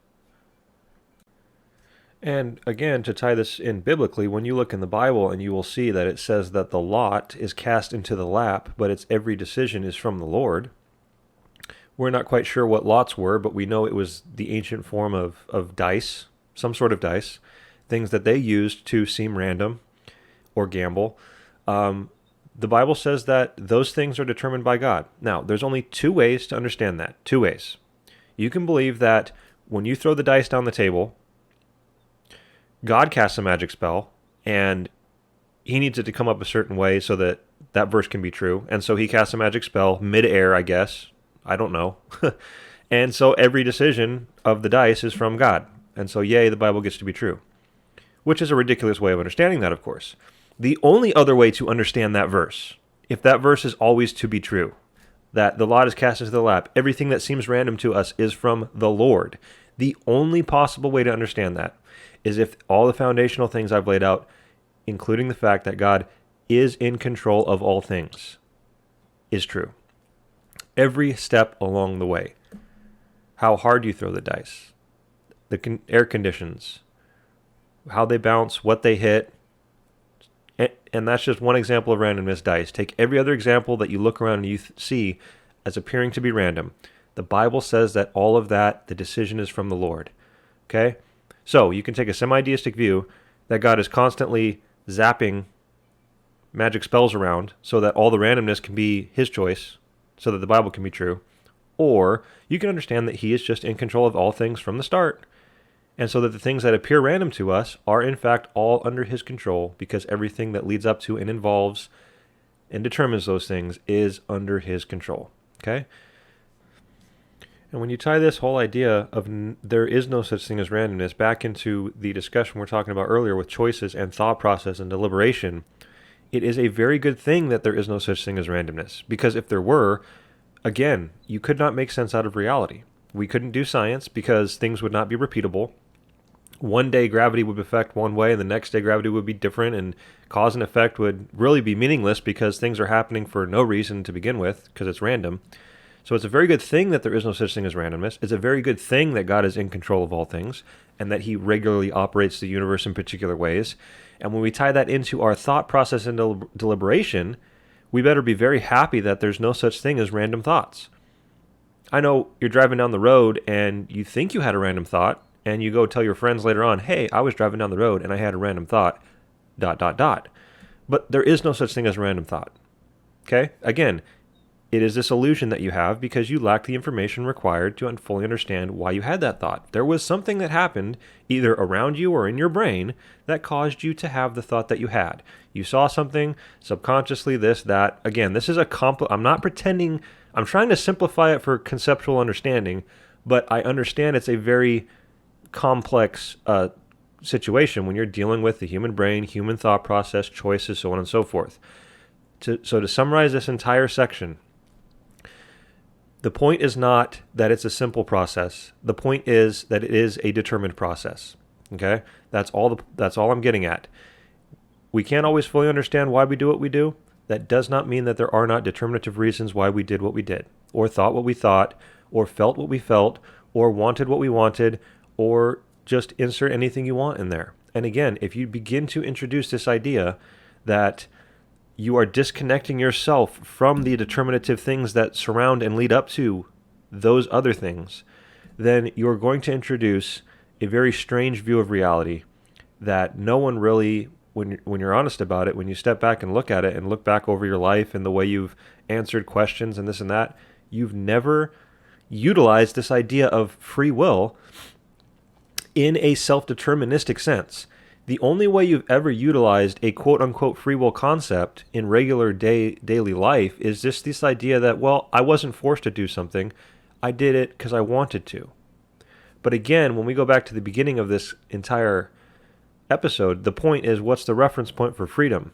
And again, to tie this in biblically, when you look in the Bible and you will see that it says that the lot is cast into the lap, but its every decision is from the Lord. We're not quite sure what lots were, but we know it was the ancient form of dice, some sort of dice, things that they used to seem random or gamble. The Bible says that those things are determined by God. Now, there's only two ways to understand that. Two ways. You can believe that when you throw the dice down the table, God casts a magic spell, and he needs it to come up a certain way so that that verse can be true. And so he casts a magic spell mid-air, I guess. I don't know. And so every decision of the dice is from God. And so, yay, the Bible gets to be true. Which is a ridiculous way of understanding that, of course. The only other way to understand that verse, if that verse is always to be true, that the lot is cast into the lap, everything that seems random to us is from the Lord. The only possible way to understand that is if all the foundational things I've laid out, including the fact that God is in control of all things, is true. Every step along the way. How hard you throw the dice, the air conditions, how they bounce, what they hit, and that's just one example of randomness dice. Take every other example that you look around and you see as appearing to be random. The Bible says that all of that, the decision is from the Lord. Okay? So you can take a semi-deistic view that God is constantly zapping magic spells around so that all the randomness can be his choice, so that the Bible can be true. Or you can understand that he is just in control of all things from the start. And so that the things that appear random to us are in fact all under his control, because everything that leads up to and involves and determines those things is under his control. Okay? And when you tie this whole idea of there is no such thing as randomness back into the discussion we're talking about earlier with choices and thought process and deliberation, it is a very good thing that there is no such thing as randomness. Because if there were, again, you could not make sense out of reality. We couldn't do science because things would not be repeatable. One day gravity would affect one way and the next day gravity would be different, and cause and effect would really be meaningless because things are happening for no reason to begin with because it's random. So it's a very good thing that there is no such thing as randomness. It's a very good thing that God is in control of all things and that he regularly operates the universe in particular ways. And when we tie that into our thought process and deliberation, we better be very happy that there's no such thing as random thoughts. I know you're driving down the road and you think you had a random thought, and you go tell your friends later on, hey, I was driving down the road and I had a random thought, ... But there is no such thing as a random thought. Okay? Again, it is this illusion that you have because you lack the information required to fully understand why you had that thought. There was something that happened either around you or in your brain that caused you to have the thought that you had. You saw something subconsciously, this, that. Again, this is I'm not pretending, I'm trying to simplify it for conceptual understanding, but I understand it's a very complex situation when you're dealing with the human brain, human thought process, choices, so on and so forth. So to summarize this entire section, the point is not that it's a simple process. The point is that it is a determined process. Okay? That's all I'm getting at. We can't always fully understand why we do what we do. That does not mean that there are not determinative reasons why we did what we did, or thought what we thought, or felt what we felt, or wanted what we wanted, or just insert anything you want in there. And again, if you begin to introduce this idea that you are disconnecting yourself from the determinative things that surround and lead up to those other things, then you're going to introduce a very strange view of reality that no one really, when you're honest about it, when you step back and look at it and look back over your life and the way you've answered questions and this and that, you've never utilized this idea of free will in a self-deterministic sense. The only way you've ever utilized a quote-unquote free will concept in regular daily life is just this idea that, well, I wasn't forced to do something. I did it because I wanted to. But again, when we go back to the beginning of this entire episode, the point is, what's the reference point for freedom?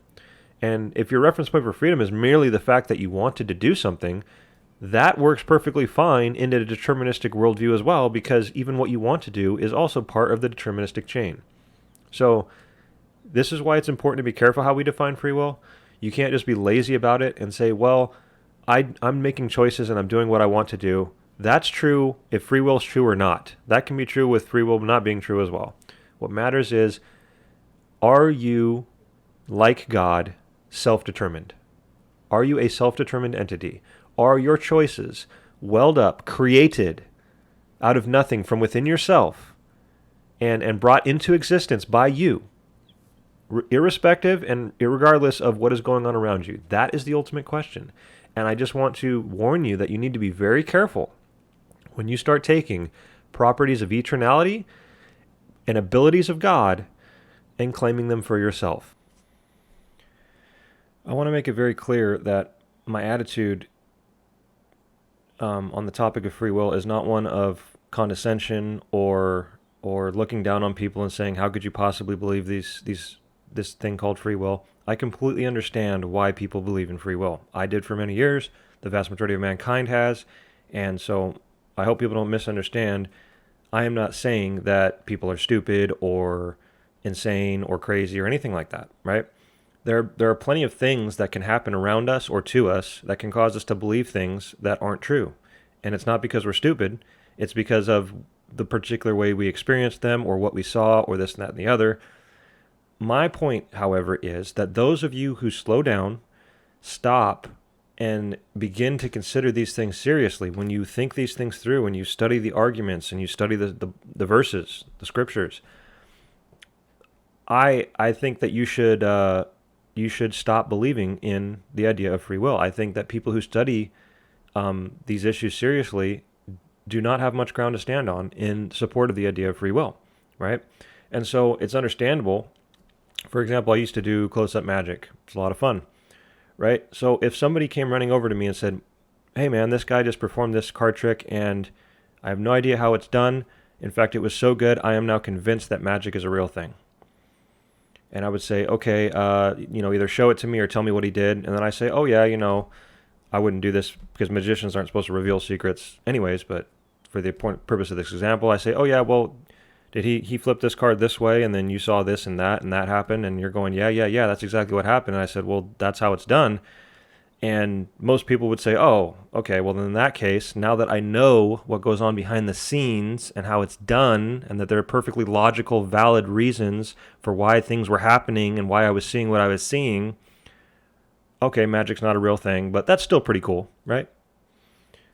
And if your reference point for freedom is merely the fact that you wanted to do something, that works perfectly fine in a deterministic worldview as well, because even what you want to do is also part of the deterministic chain. So this is why it's important to be careful how we define free will. You can't just be lazy about it and say, well, I'm making choices and I'm doing what I want to do. That's true if free will is true or not. That can be true with free will not being true as well. What matters is, are you, like God, self-determined? Are you a self-determined entity? Are your choices welled up, created out of nothing from within yourself, and brought into existence by you, irrespective and irregardless of what is going on around you? That is the ultimate question. And I just want to warn you that you need to be very careful when you start taking properties of eternality and abilities of God and claiming them for yourself. I want to make it very clear that my attitude on the topic of free will is not one of condescension or looking down on people and saying, how could you possibly believe this thing called free will? I completely understand why people believe in free will. I did for many years. The vast majority of mankind has. And so I hope people don't misunderstand. I am not saying that people are stupid or insane or crazy or anything like that, right? There are plenty of things that can happen around us or to us that can cause us to believe things that aren't true. And it's not because we're stupid. It's because of the particular way we experienced them or what we saw or this and that and the other. My point, however, is that those of you who slow down, stop, and begin to consider these things seriously, when you think these things through and you study the arguments and you study the verses, the scriptures, I think that you should you should stop believing in the idea of free will. I think that people who study these issues seriously do not have much ground to stand on in support of the idea of free will, right? And so it's understandable. For example, I used to do close-up magic. It's a lot of fun, right? So if somebody came running over to me and said, hey man, this guy just performed this card trick and I have no idea how it's done. In fact, it was so good, I am now convinced that magic is a real thing. And I would say, okay, either show it to me or tell me what he did. And then I say, oh yeah, I wouldn't do this because magicians aren't supposed to reveal secrets anyways, but for the purpose of this example, I say, oh yeah, well, did he flip this card this way and then you saw this and that happened and you're going, yeah, that's exactly what happened. And I said, well, that's how it's done. And most people would say, oh, okay, well, then in that case, now that I know what goes on behind the scenes and how it's done and that there are perfectly logical, valid reasons for why things were happening and why I was seeing what I was seeing, okay, magic's not a real thing, but that's still pretty cool, right?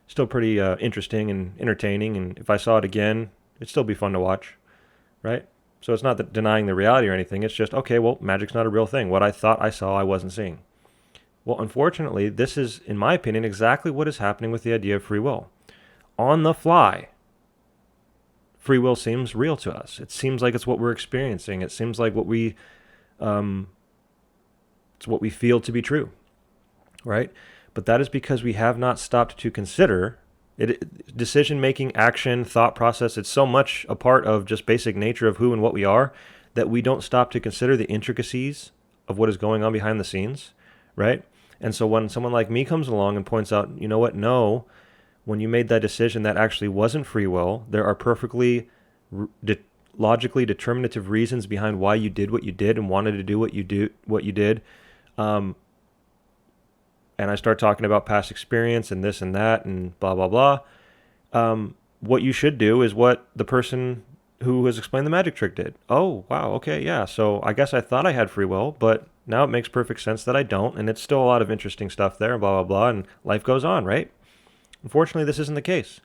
Still pretty interesting and entertaining, and if I saw it again, it'd still be fun to watch, right? So it's not that denying the reality or anything, it's just, okay, well, magic's not a real thing. What I thought I saw, I wasn't seeing. Well, unfortunately, this is, in my opinion, exactly what is happening with the idea of free will. On the fly, free will seems real to us. It seems like it's what we're experiencing. It seems like it's what we feel to be true, right? But that is because we have not stopped to consider it. Decision-making, action, thought process, it's so much a part of just basic nature of who and what we are that we don't stop to consider the intricacies of what is going on behind the scenes, right? And so when someone like me comes along and points out, you know what, no, when you made that decision, that actually wasn't free will. There are perfectly logically determinative reasons behind why you did what you did and wanted to do what you did. And I start talking about past experience and this and that and blah, blah, blah. What you should do is what the person who has explained the magic trick did. Oh, wow, okay, yeah. So I guess I thought I had free will, but now it makes perfect sense that I don't, and it's still a lot of interesting stuff there, and blah, blah, blah, and life goes on, right? Unfortunately, this isn't the case.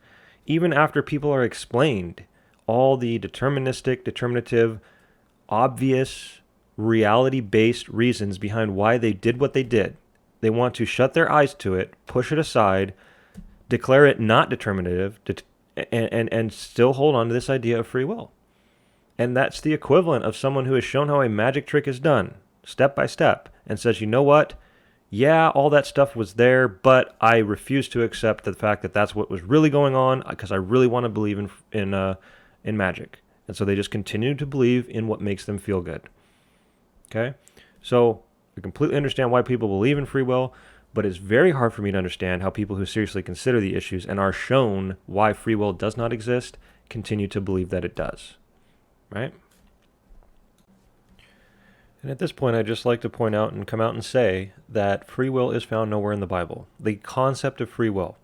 Even after people are explained all the deterministic, determinative, obvious, reality-based reasons behind why they did what they did, they want to shut their eyes to it, push it aside, declare it not determinative, and still hold on to this idea of free will. And that's the equivalent of someone who has shown how a magic trick is done, step by step, and says, you know what? Yeah, all that stuff was there, but I refuse to accept the fact that that's what was really going on because I really want to believe in magic. And so they just continue to believe in what makes them feel good. Okay? So I completely understand why people believe in free will, but it's very hard for me to understand how people who seriously consider the issues and are shown why free will does not exist continue to believe that it does. Right? And at this point, I'd just like to point out and come out and say that free will is found nowhere in the Bible. The concept of free will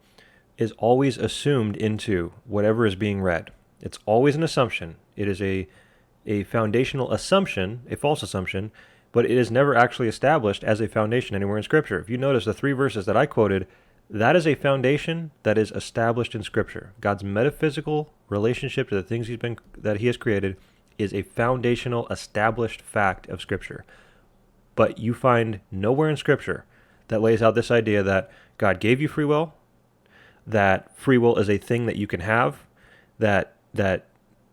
is always assumed into whatever is being read. It's always an assumption. It is a foundational assumption, a false assumption, but it is never actually established as a foundation anywhere in Scripture. If you notice the 3 verses that I quoted, that is a foundation that is established in Scripture. God's metaphysical relationship to the things that He has created is a foundational, established fact of Scripture. But you find nowhere in Scripture that lays out this idea that God gave you free will, that free will is a thing that you can have, that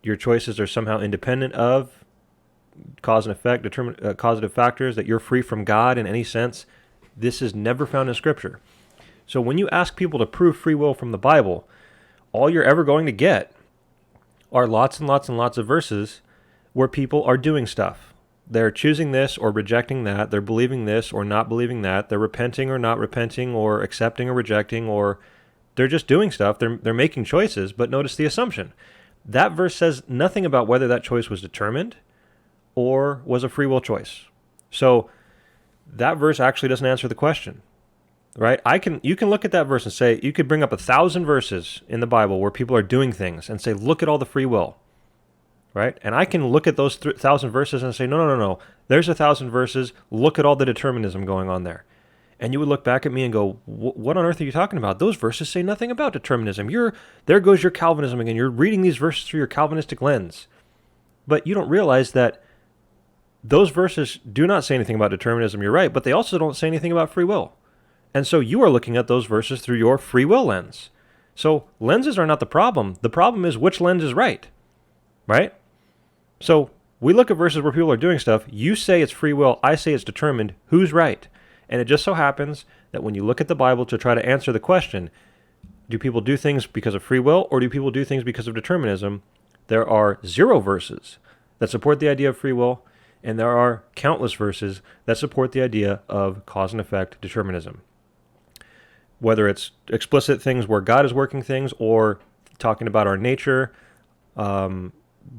your choices are somehow independent of cause and effect, causative factors, that you're free from God in any sense. This is never found in Scripture. So when you ask people to prove free will from the Bible, all you're ever going to get are lots and lots and lots of verses where people are doing stuff. They're choosing this or rejecting that. They're believing this or not believing that. They're repenting or not repenting, or accepting or rejecting, or they're just doing stuff. They're making choices, but notice the assumption. That verse says nothing about whether that choice was determined or was a free will choice. So that verse actually doesn't answer the question, right? You can look at that verse and say, you could bring up 1,000 verses in the Bible where people are doing things and say, look at all the free will, right? And I can look at those 1,000 verses and say, no. There's 1,000 verses. Look at all the determinism going on there. And you would look back at me and go, what on earth are you talking about? Those verses say nothing about determinism. There goes your Calvinism again. You're reading these verses through your Calvinistic lens. But you don't realize that those verses do not say anything about determinism, you're right, but they also don't say anything about free will. And so you are looking at those verses through your free will lens. So lenses are not the problem. The problem is which lens is right, right? So we look at verses where people are doing stuff. You say it's free will. I say it's determined. Who's right? And it just so happens that when you look at the Bible to try to answer the question, do people do things because of free will or do people do things because of determinism? There are 0 verses that support the idea of free will, and there are countless verses that support the idea of cause and effect determinism. Whether it's explicit things where God is working things or talking about our nature,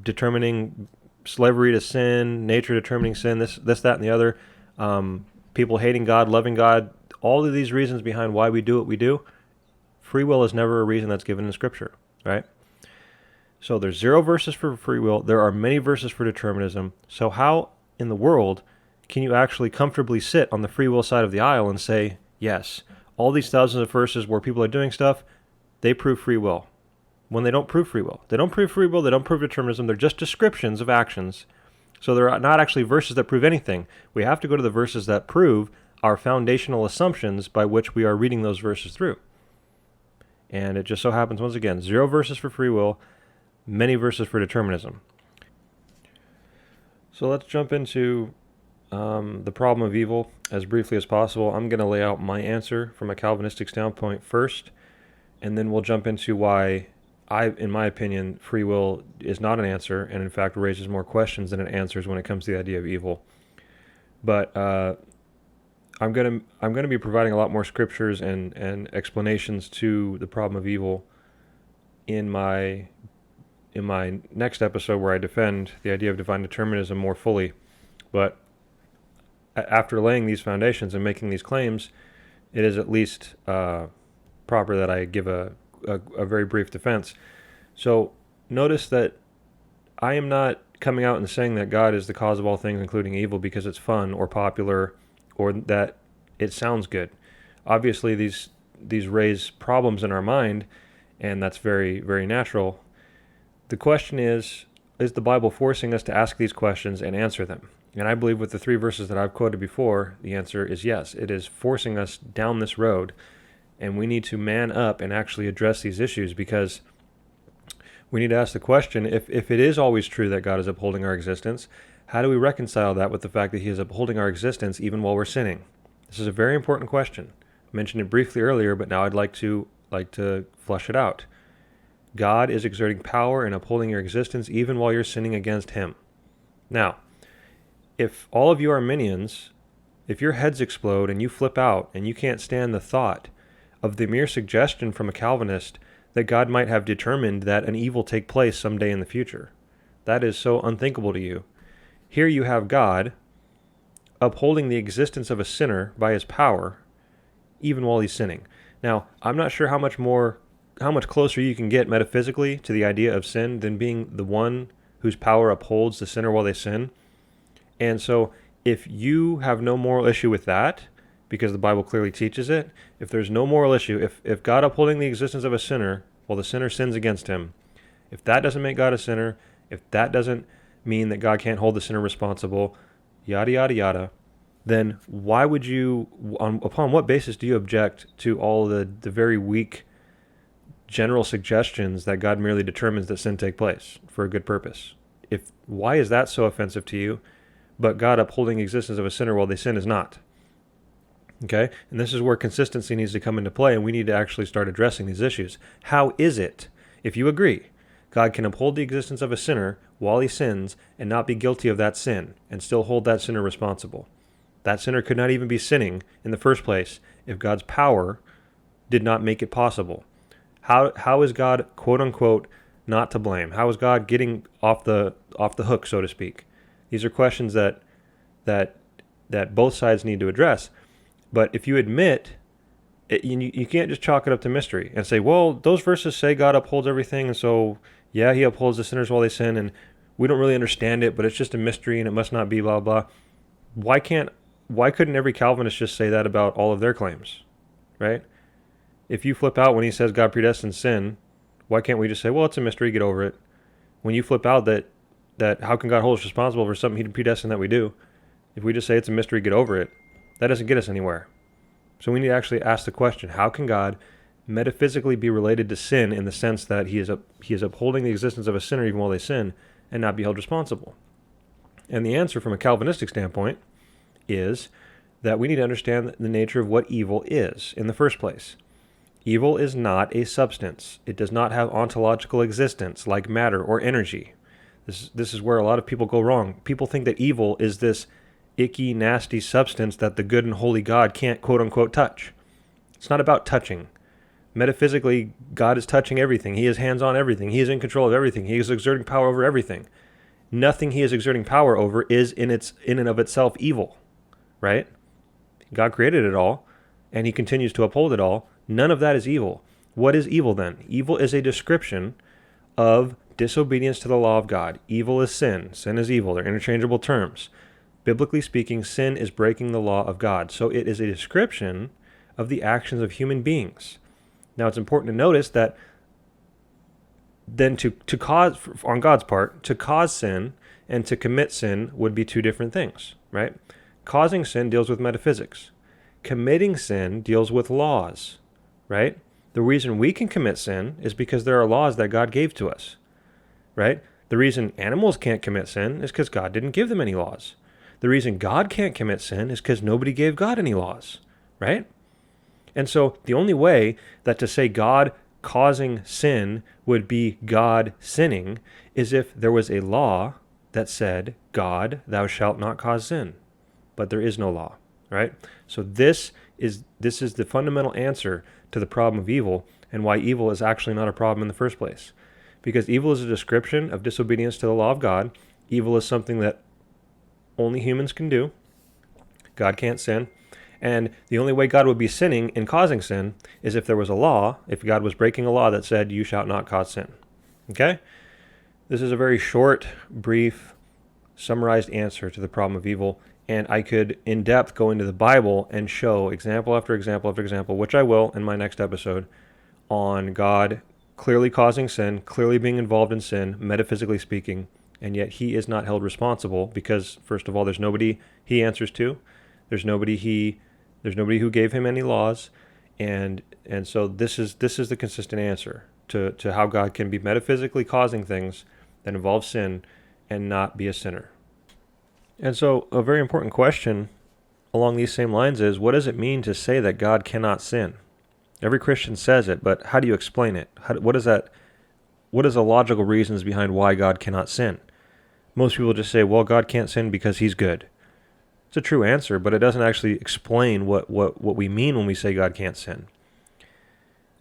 determining slavery to sin, nature determining sin, this, that, and the other, people hating God, loving God, all of these reasons behind why we do what we do, free will is never a reason that's given in Scripture, right? So there's 0 verses for free will. There are many verses for determinism. So how in the world can you actually comfortably sit on the free will side of the aisle and say, yes, all these thousands of verses where people are doing stuff, they prove free will, when they don't prove free will. They don't prove free will, they don't prove determinism, they're just descriptions of actions. So they're not actually verses that prove anything. We have to go to the verses that prove our foundational assumptions by which we are reading those verses through. And it just so happens, once again, 0 verses for free will, many verses for determinism. So let's jump into the problem of evil as briefly as possible. I'm going to lay out my answer from a Calvinistic standpoint first, and then we'll jump into why in my opinion, free will is not an answer, and in fact raises more questions than it answers when it comes to the idea of evil. But I'm gonna be providing a lot more scriptures and explanations to the problem of evil in my next episode, where I defend the idea of divine determinism more fully. But after laying these foundations and making these claims, it is at least proper that I give a very brief defense. So notice that I am not coming out and saying that God is the cause of all things, including evil, because it's fun or popular or that it sounds good. Obviously, these raise problems in our mind, and that's very, very natural. The question is the Bible forcing us to ask these questions and answer them? And I believe with the 3 verses that I've quoted before, the answer is yes. It is forcing us down this road, and we need to man up and actually address these issues, because we need to ask the question, if it is always true that God is upholding our existence, how do we reconcile that with the fact that he is upholding our existence even while we're sinning? This is a very important question. I mentioned it briefly earlier, but now I'd like to flesh it out. God is exerting power and upholding your existence even while you're sinning against him. Now, if all of you Arminians, if your heads explode and you flip out and you can't stand the thought of the mere suggestion from a Calvinist that God might have determined that an evil take place someday in the future, that is so unthinkable to you. Here you have God upholding the existence of a sinner by his power, even while he's sinning. Now, I'm not sure how much closer you can get metaphysically to the idea of sin than being the one whose power upholds the sinner while they sin. And so if you have no moral issue with that, because the Bible clearly teaches it, if there's no moral issue, if God upholding the existence of a sinner while the sinner sins against him, if that doesn't make God a sinner, if that doesn't mean that God can't hold the sinner responsible, yada, yada, yada, then why would you, upon what basis do you object to all the very weak general suggestions that God merely determines that sin take place for a good purpose? Why is that so offensive to you, but God upholding the existence of a sinner while they sin is not? Okay? And this is where consistency needs to come into play, and we need to actually start addressing these issues. How is it, if you agree, God can uphold the existence of a sinner while he sins and not be guilty of that sin and still hold that sinner responsible? That sinner could not even be sinning in the first place if God's power did not make it possible. How is God, quote unquote, not to blame? How is God getting off the hook, so to speak? These are questions that both sides need to address. But if you admit, you can't just chalk it up to mystery and say, well, those verses say God upholds everything, and so, yeah, he upholds the sinners while they sin, and we don't really understand it, but it's just a mystery, and it must not be blah, blah. Why couldn't every Calvinist just say that about all of their claims, right? If you flip out when he says God predestines sin, why can't we just say, well, it's a mystery, get over it? When you flip out that that how can God hold us responsible for something he predestined that we do? If we just say it's a mystery, get over it, that doesn't get us anywhere. So we need to actually ask the question, how can God metaphysically be related to sin in the sense that he is upholding the existence of a sinner even while they sin and not be held responsible? And the answer from a Calvinistic standpoint is that we need to understand the nature of what evil is in the first place. Evil is not a substance. It does not have ontological existence like matter or energy. This is where a lot of people go wrong. People think that evil is this icky, nasty substance that the good and holy God can't quote-unquote touch. It's not about touching. Metaphysically, God is touching everything. He is hands-on everything. He is in control of everything. He is exerting power over everything. Nothing he is exerting power over is in and of itself evil, right? God created it all, and he continues to uphold it all. None of that is evil. What is evil then? Evil is a description of disobedience to the law of God. Evil is sin. Sin is evil. They're interchangeable terms. Biblically speaking, sin is breaking the law of God. So it is a description of the actions of human beings. Now it's important to notice that then to cause, on God's part, to cause sin and to commit sin would be two different things, right? Causing sin deals with metaphysics. Committing sin deals with laws, right? The reason we can commit sin is because there are laws that God gave to us, right? The reason animals can't commit sin is because God didn't give them any laws. The reason God can't commit sin is because nobody gave God any laws, right? And so the only way that to say God causing sin would be God sinning is if there was a law that said, God, thou shalt not cause sin. But there is no law, right? So this is the fundamental answer to the problem of evil and why evil is actually not a problem in the first place. Because evil is a description of disobedience to the law of God. Evil is something that only humans can do. God can't sin. And the only way God would be sinning and causing sin is if there was a law, if God was breaking a law that said, you shall not cause sin. Okay? This is a very short, brief, summarized answer to the problem of evil. And I could, in depth, go into the Bible and show example after example after example, which I will in my next episode, on God clearly causing sin, clearly being involved in sin, metaphysically speaking, and yet he is not held responsible because, first of all, there's nobody he answers to. There's nobody who gave him any laws, and so this is the consistent answer to how God can be metaphysically causing things that involve sin and not be a sinner. And so a very important question along these same lines is, what does it mean to say that God cannot sin? Every Christian says it, but how do you explain it? What is the logical reasons behind why God cannot sin? Most people just say, well, God can't sin because he's good. It's a true answer, but it doesn't actually explain what we mean when we say God can't sin.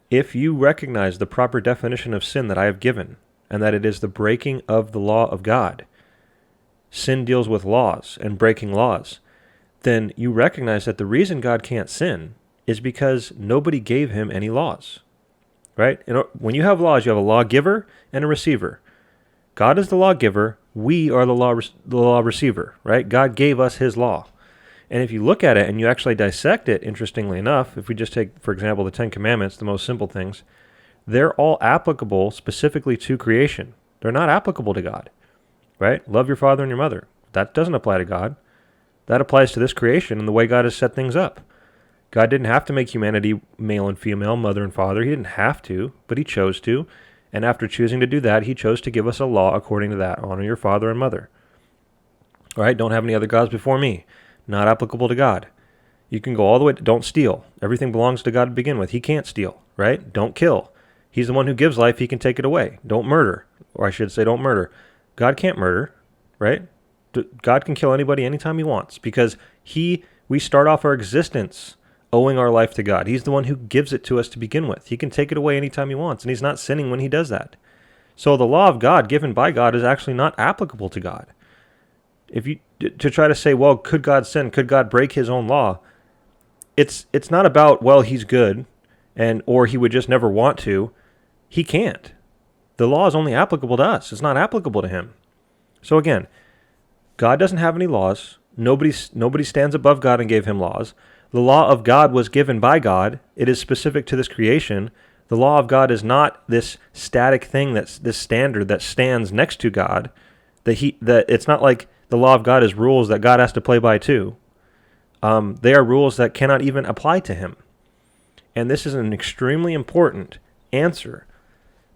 If you recognize the proper definition of sin that I have given, and that it is the breaking of the law of God, sin deals with laws and breaking laws, then you recognize that the reason God can't sin is because nobody gave him any laws, right? When you have laws, you have a lawgiver and a receiver. God is the lawgiver. We are the law receiver, right? God gave us his law. And if you look at it and you actually dissect it, interestingly enough, if we just take, for example, the Ten Commandments, the most simple things, they're all applicable specifically to creation. They're not applicable to God, right? Love your father and your mother. That doesn't apply to God. That applies to this creation and the way God has set things up. God didn't have to make humanity male and female, mother and father. He didn't have to, but he chose to. And after choosing to do that, he chose to give us a law according to that. Honor your father and mother. All right, don't have any other gods before me. Not applicable to God. You can go all the way to don't steal. Everything belongs to God to begin with. He can't steal, right? Don't kill. He's the one who gives life. He can take it away. Don't murder. Or I should say don't murder. God can't murder, right? God can kill anybody anytime he wants because we start off our existence owing our life to God. He's the one who gives it to us to begin with. He can take it away anytime he wants, and he's not sinning when he does that. So the law of God given by God is actually not applicable to God. If you to try to say, well, could God sin? Could God break his own law? It's not about, well, he's good or he would just never want to. He can't. The law is only applicable to us. It's not applicable to him. So again, God doesn't have any laws. Nobody stands above God and gave him laws. The law of God was given by God. It is specific to this creation. The law of God is not this static thing, that's this standard that stands next to God, That it's not like the law of God is rules that God has to play by too. They are rules that cannot even apply to him. And this is an extremely important answer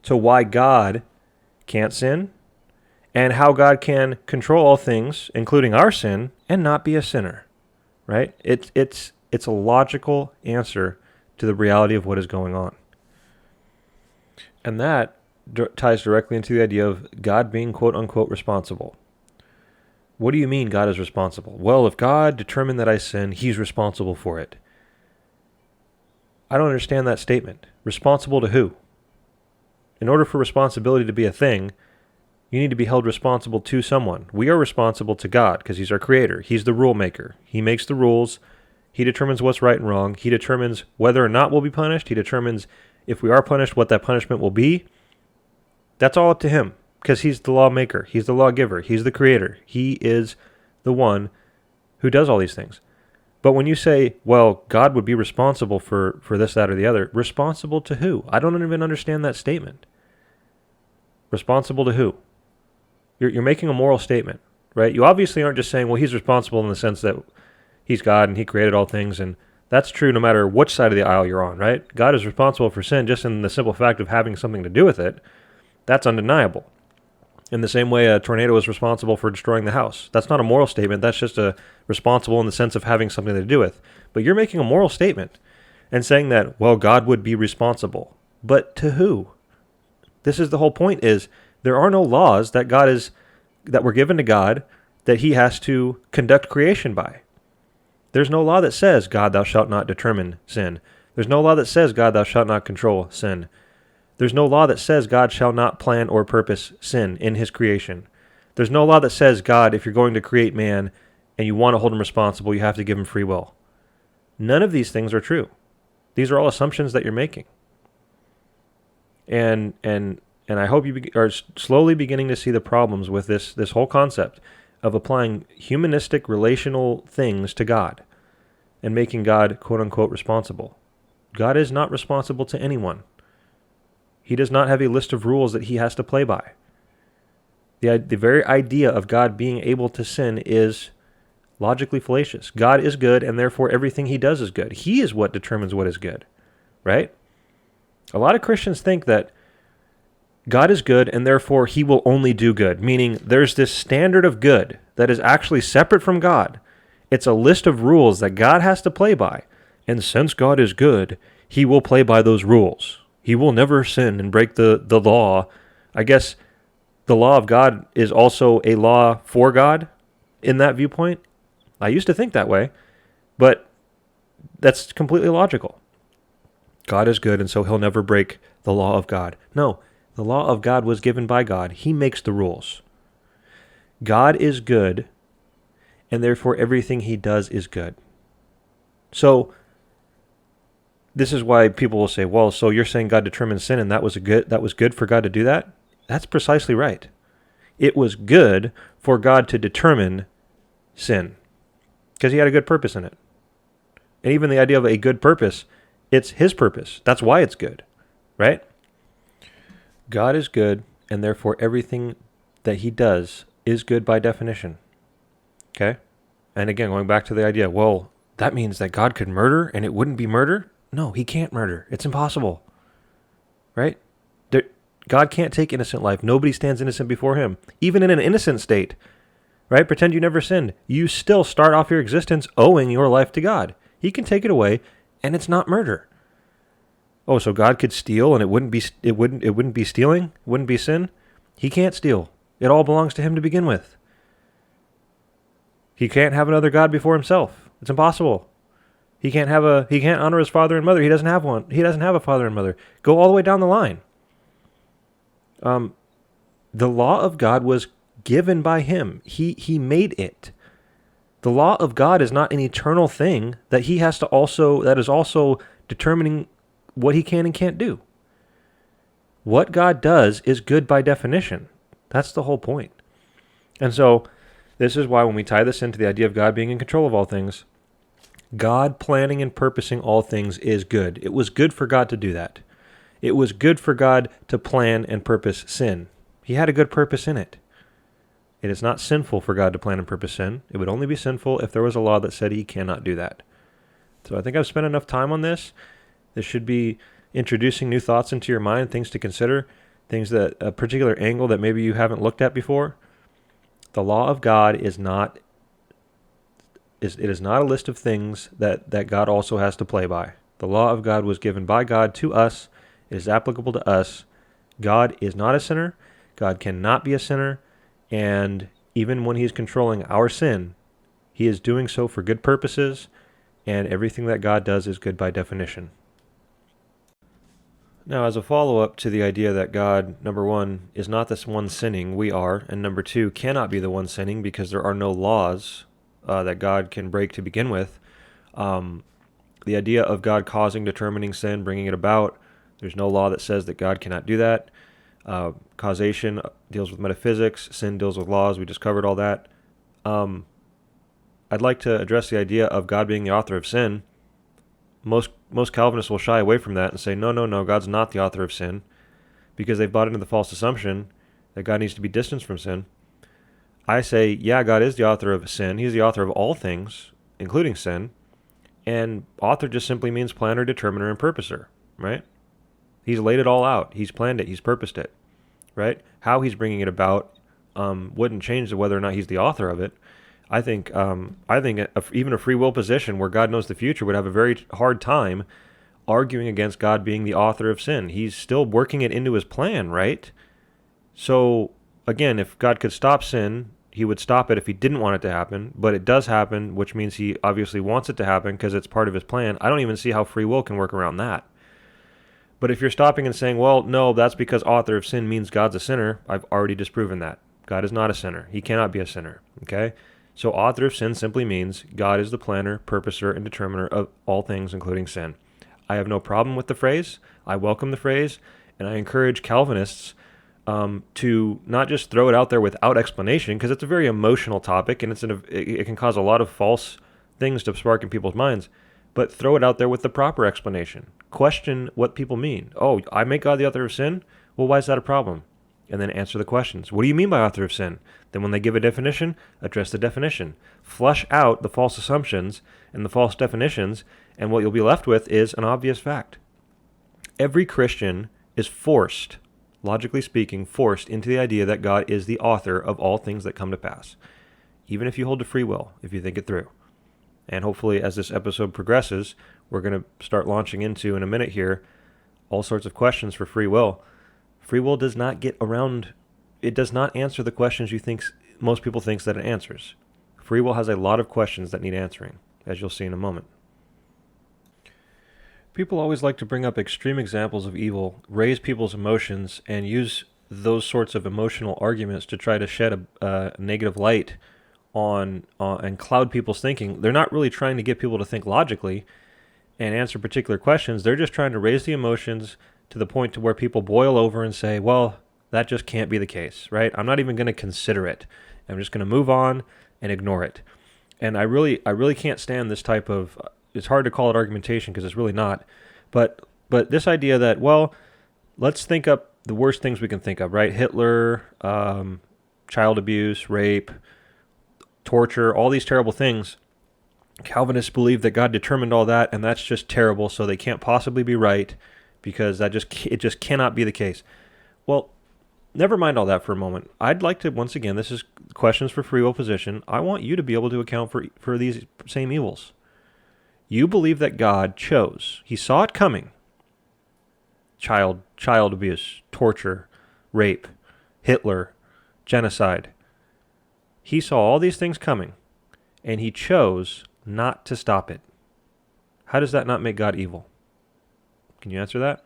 to why God can't sin and how God can control all things, including our sin, and not be a sinner. Right? It's a logical answer to the reality of what is going on. And that ties directly into the idea of God being quote-unquote responsible. What do you mean God is responsible? Well, if God determined that I sin, he's responsible for it. I don't understand that statement. Responsible to who? In order for responsibility to be a thing, you need to be held responsible to someone. We are responsible to God because he's our creator. He's the rule maker. He makes the rules. He determines what's right and wrong. He determines whether or not we'll be punished. He determines if we are punished, what that punishment will be. That's all up to him because he's the lawmaker. He's the lawgiver. He's the creator. He is the one who does all these things. But when you say, well, God would be responsible for this, that, or the other, responsible to who? I don't even understand that statement. Responsible to who? You're making a moral statement, right? You obviously aren't just saying, well, he's responsible in the sense that he's God and he created all things, and that's true no matter which side of the aisle you're on, right? God is responsible for sin just in the simple fact of having something to do with it. That's undeniable. In the same way a tornado is responsible for destroying the house. That's not a moral statement. That's just a responsible in the sense of having something to do with. But you're making a moral statement and saying that, well, God would be responsible. But to who? This is the whole point, is there are no laws that were given to God that he has to conduct creation by. There's no law that says, God, thou shalt not determine sin. There's no law that says, God, thou shalt not control sin. There's no law that says God shall not plan or purpose sin in his creation. There's no law that says, God, if you're going to create man and you want to hold him responsible, you have to give him free will. None of these things are true. These are all assumptions that you're making. And I hope you are slowly beginning to see the problems with this whole concept of applying humanistic relational things to God and making God quote-unquote responsible. God is not responsible to anyone. He does not have a list of rules that he has to play by. The very idea of God being able to sin is logically fallacious. God is good, and therefore everything he does is good. He is what determines what is good, right? A lot of Christians think that God is good, and therefore he will only do good, meaning there's this standard of good that is actually separate from God. It's a list of rules that God has to play by, and since God is good, he will play by those rules. He will never sin and break the law. I guess the law of God is also a law for God in that viewpoint. I used to think that way, but that's completely logical. God is good, and so he'll never break the law of God. No, the law of God was given by God. He makes the rules. God is good, and therefore everything he does is good. So this is why people will say, well, so you're saying God determined sin and that was good for God to do that? That's precisely right. It was good for God to determine sin because he had a good purpose in it. And even the idea of a good purpose, it's his purpose. That's why it's good, right? God is good, and therefore everything that he does is good by definition. Okay? And again, going back to the idea, well, that means that God could murder and it wouldn't be murder? No, he can't murder. It's impossible. Right? God can't take innocent life. Nobody stands innocent before him. Even in an innocent state, right? Pretend you never sinned. You still start off your existence owing your life to God. He can take it away, and it's not murder. Oh, so God could steal and it wouldn't be stealing? It wouldn't be sin? He can't steal. It all belongs to him to begin with. He can't have another God before himself. It's impossible. He can't honor his father and mother. He doesn't have one. He doesn't have a father and mother. Go all the way down the line. The law of God was given by him. He made it. The law of God is not an eternal thing that that is also determining what he can and can't do. What God does is good by definition. That's the whole point. And so this is why when we tie this into the idea of God being in control of all things, God planning and purposing all things is good. It was good for God to do that. It was good for God to plan and purpose sin. He had a good purpose in it. It is not sinful for God to plan and purpose sin. It would only be sinful if there was a law that said he cannot do that. So I think I've spent enough time on this. This should be introducing new thoughts into your mind, things to consider, things that a particular angle that maybe you haven't looked at before. The law of God is not a list of things that God also has to play by. The law of God was given by God to us. It is applicable to us. God is not a sinner. God cannot be a sinner. And even when he's controlling our sin, he is doing so for good purposes, and everything that God does is good by definition. Now, as a follow-up to the idea that God, number one, is not this one sinning, we are, and number two, cannot be the one sinning because there are no laws that God can break to begin with, the idea of God causing, determining sin, bringing it about, there's no law that says that God cannot do that. Causation deals with metaphysics, sin deals with laws, we just covered all that. I'd like to address the idea of God being the author of sin. Most Calvinists will shy away from that and say, no, God's not the author of sin, because they've bought into the false assumption that God needs to be distanced from sin. I say, yeah, God is the author of sin. He's the author of all things, including sin. And author just simply means planner, determiner, and purposer, right? He's laid it all out. He's planned it. He's purposed it, right? How he's bringing it about wouldn't change whether or not he's the author of it. I think even a free will position where God knows the future would have a very hard time arguing against God being the author of sin. He's still working it into his plan, right? So, again, if God could stop sin, he would stop it if he didn't want it to happen, but it does happen, which means he obviously wants it to happen because it's part of his plan. I don't even see how free will can work around that. But if you're stopping and saying, well, no, that's because author of sin means God's a sinner, I've already disproven that. God is not a sinner. He cannot be a sinner, okay? So author of sin simply means God is the planner, purposer, and determiner of all things, including sin. I have no problem with the phrase. I welcome the phrase, and I encourage Calvinists to not just throw it out there without explanation, because it's a very emotional topic, and it can cause a lot of false things to spark in people's minds, but throw it out there with the proper explanation. Question what people mean. Oh, I make God the author of sin? Well, why is that a problem? And then answer the questions. What do you mean by author of sin? Then when they give a definition, address the definition. Flush out the false assumptions and the false definitions, and what you'll be left with is an obvious fact. Every Christian is forced, logically speaking, forced into the idea that God is the author of all things that come to pass, even if you hold to free will, if you think it through. And hopefully, as this episode progresses, we're going to start launching into, in a minute here, all sorts of questions for free will. Free will does not get around, it does not answer the questions most people think that it answers. Free will has a lot of questions that need answering, as you'll see in a moment. People always like to bring up extreme examples of evil, raise people's emotions, and use those sorts of emotional arguments to try to shed a negative light on and cloud people's thinking. They're not really trying to get people to think logically and answer particular questions. They're just trying to raise the emotions to the point to where people boil over and say, well, that just can't be the case, right? I'm not even going to consider it. I'm just going to move on and ignore it. And I really can't stand this type of, it's hard to call it argumentation because it's really not, but this idea that, well, let's think up the worst things we can think of, right? Hitler, child abuse, rape, torture, all these terrible things. Calvinists believe that God determined all that, and that's just terrible, so they can't possibly be right, because it just cannot be the case. Well, never mind all that for a moment. I'd like to, once again, this is questions for free will position. I want you to be able to account for these same evils. You believe that God chose. He saw it coming. Child abuse, torture, rape, Hitler, genocide. He saw all these things coming, and he chose not to stop it. How does that not make God evil? Can you answer that?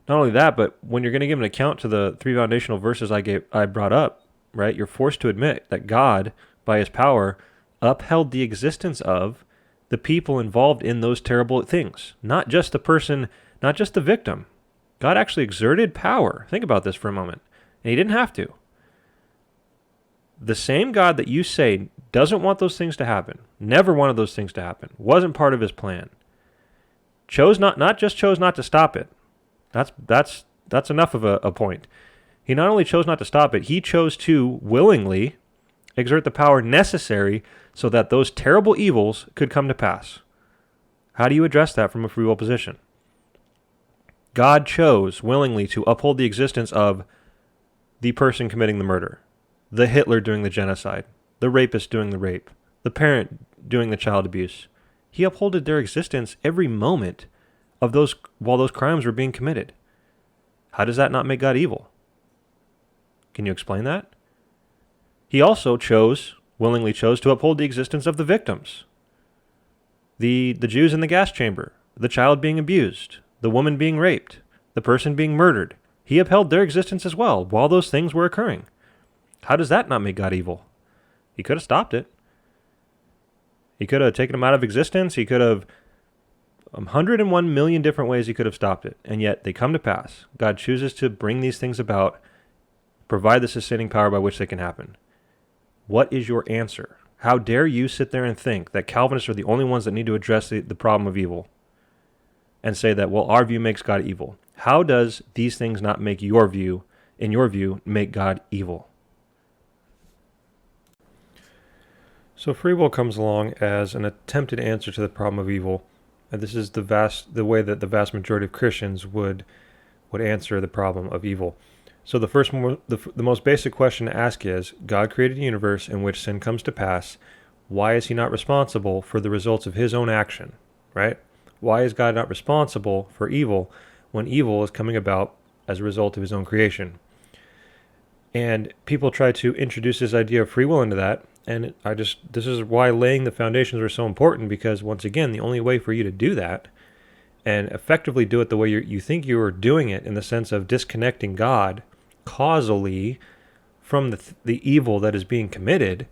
Not only that, but when you're going to give an account to the three foundational verses I brought up, right, you're forced to admit that God, by his power, upheld the existence of the people involved in those terrible things. Not just the person, not just the victim. God actually exerted power. Think about this for a moment. And he didn't have to. The same God that you say doesn't want those things to happen, never wanted those things to happen, wasn't part of his plan, chose not just chose not to stop it. That's enough of a point. He not only chose not to stop it, he chose to willingly exert the power necessary so that those terrible evils could come to pass. How do you address that from a free will position? God chose willingly to uphold the existence of the person committing the murder, the Hitler doing the genocide, the rapist doing the rape, the parent doing the child abuse. He upholded their existence every moment of those while those crimes were being committed. How does that not make God evil? Can you explain that? He also willingly chose to uphold the existence of the victims. The Jews in the gas chamber, the child being abused, the woman being raped, the person being murdered. He upheld their existence as well while those things were occurring. How does that not make God evil? He could have stopped it. He could have taken them out of existence. He could have 101 million different ways he could have stopped it. And yet they come to pass. God chooses to bring these things about, provide the sustaining power by which they can happen. What is your answer? How dare you sit there and think that Calvinists are the only ones that need to address the problem of evil and say that, well, our view makes God evil? How does these things not make your view, in your view, make God evil? So free will comes along as an attempted answer to the problem of evil. And this is the way that the vast majority of Christians would answer the problem of evil. So the most basic question to ask is, God created a universe in which sin comes to pass. Why is he not responsible for the results of his own action, right? Why is God not responsible for evil when evil is coming about as a result of his own creation? And people try to introduce this idea of free will into that. And this is why laying the foundations are so important, because once again, the only way for you to do that and effectively do it the way you think you are doing it, in the sense of disconnecting God causally from the evil that is being committed,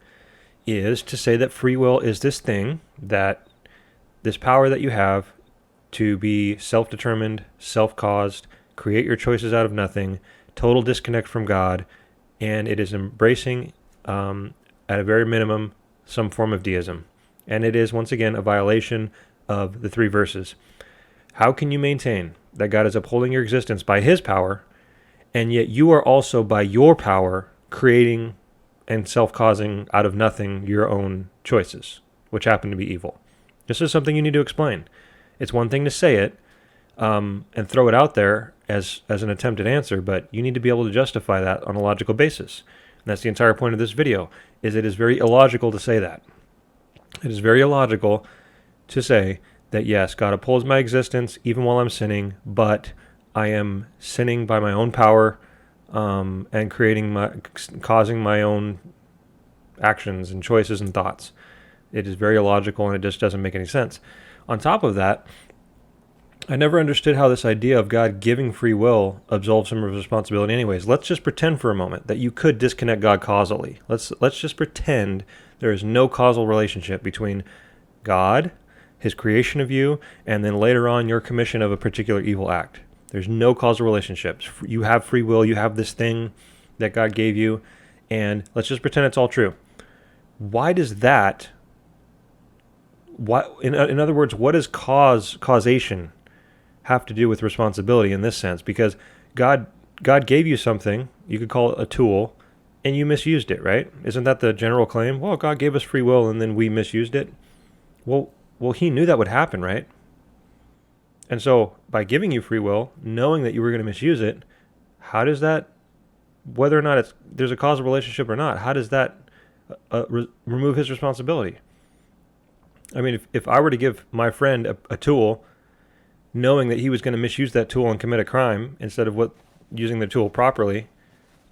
is to say that free will is this thing, that this power that you have to be self-determined, self-caused, create your choices out of nothing, total disconnect from God, and it is embracing, at a very minimum, some form of deism. And it is, once again, a violation of the three verses. How can you maintain that God is upholding your existence by his power, and yet you are also, by your power, creating and self-causing out of nothing your own choices, which happen to be evil? This is something you need to explain. It's one thing to say it and throw it out there as an attempted answer, but you need to be able to justify that on a logical basis. And that's the entire point of this video, is it is very illogical to say that. It is very illogical to say that, yes, God upholds my existence even while I'm sinning, but I am sinning by my own power and causing my own actions and choices and thoughts. It is very illogical, and it just doesn't make any sense. On top of that, I never understood how this idea of God giving free will absolves him of responsibility anyways. Let's just pretend for a moment that you could disconnect God causally. Let's just pretend there is no causal relationship between God, his creation of you, and then later on your commission of a particular evil act. There's no causal relationships. You have free will. You have this thing that God gave you, and let's just pretend it's all true. Why does that... In other words, what does causation have to do with responsibility in this sense? Because God gave you something, you could call it a tool, and you misused it, right? Isn't that the general claim? Well, God gave us free will and then we misused it. Well, he knew that would happen, right? And so by giving you free will, knowing that you were going to misuse it, how does that, whether or not there's a causal relationship or not, how does that remove his responsibility? I mean, if I were to give my friend a tool, knowing that he was going to misuse that tool and commit a crime instead of using the tool properly,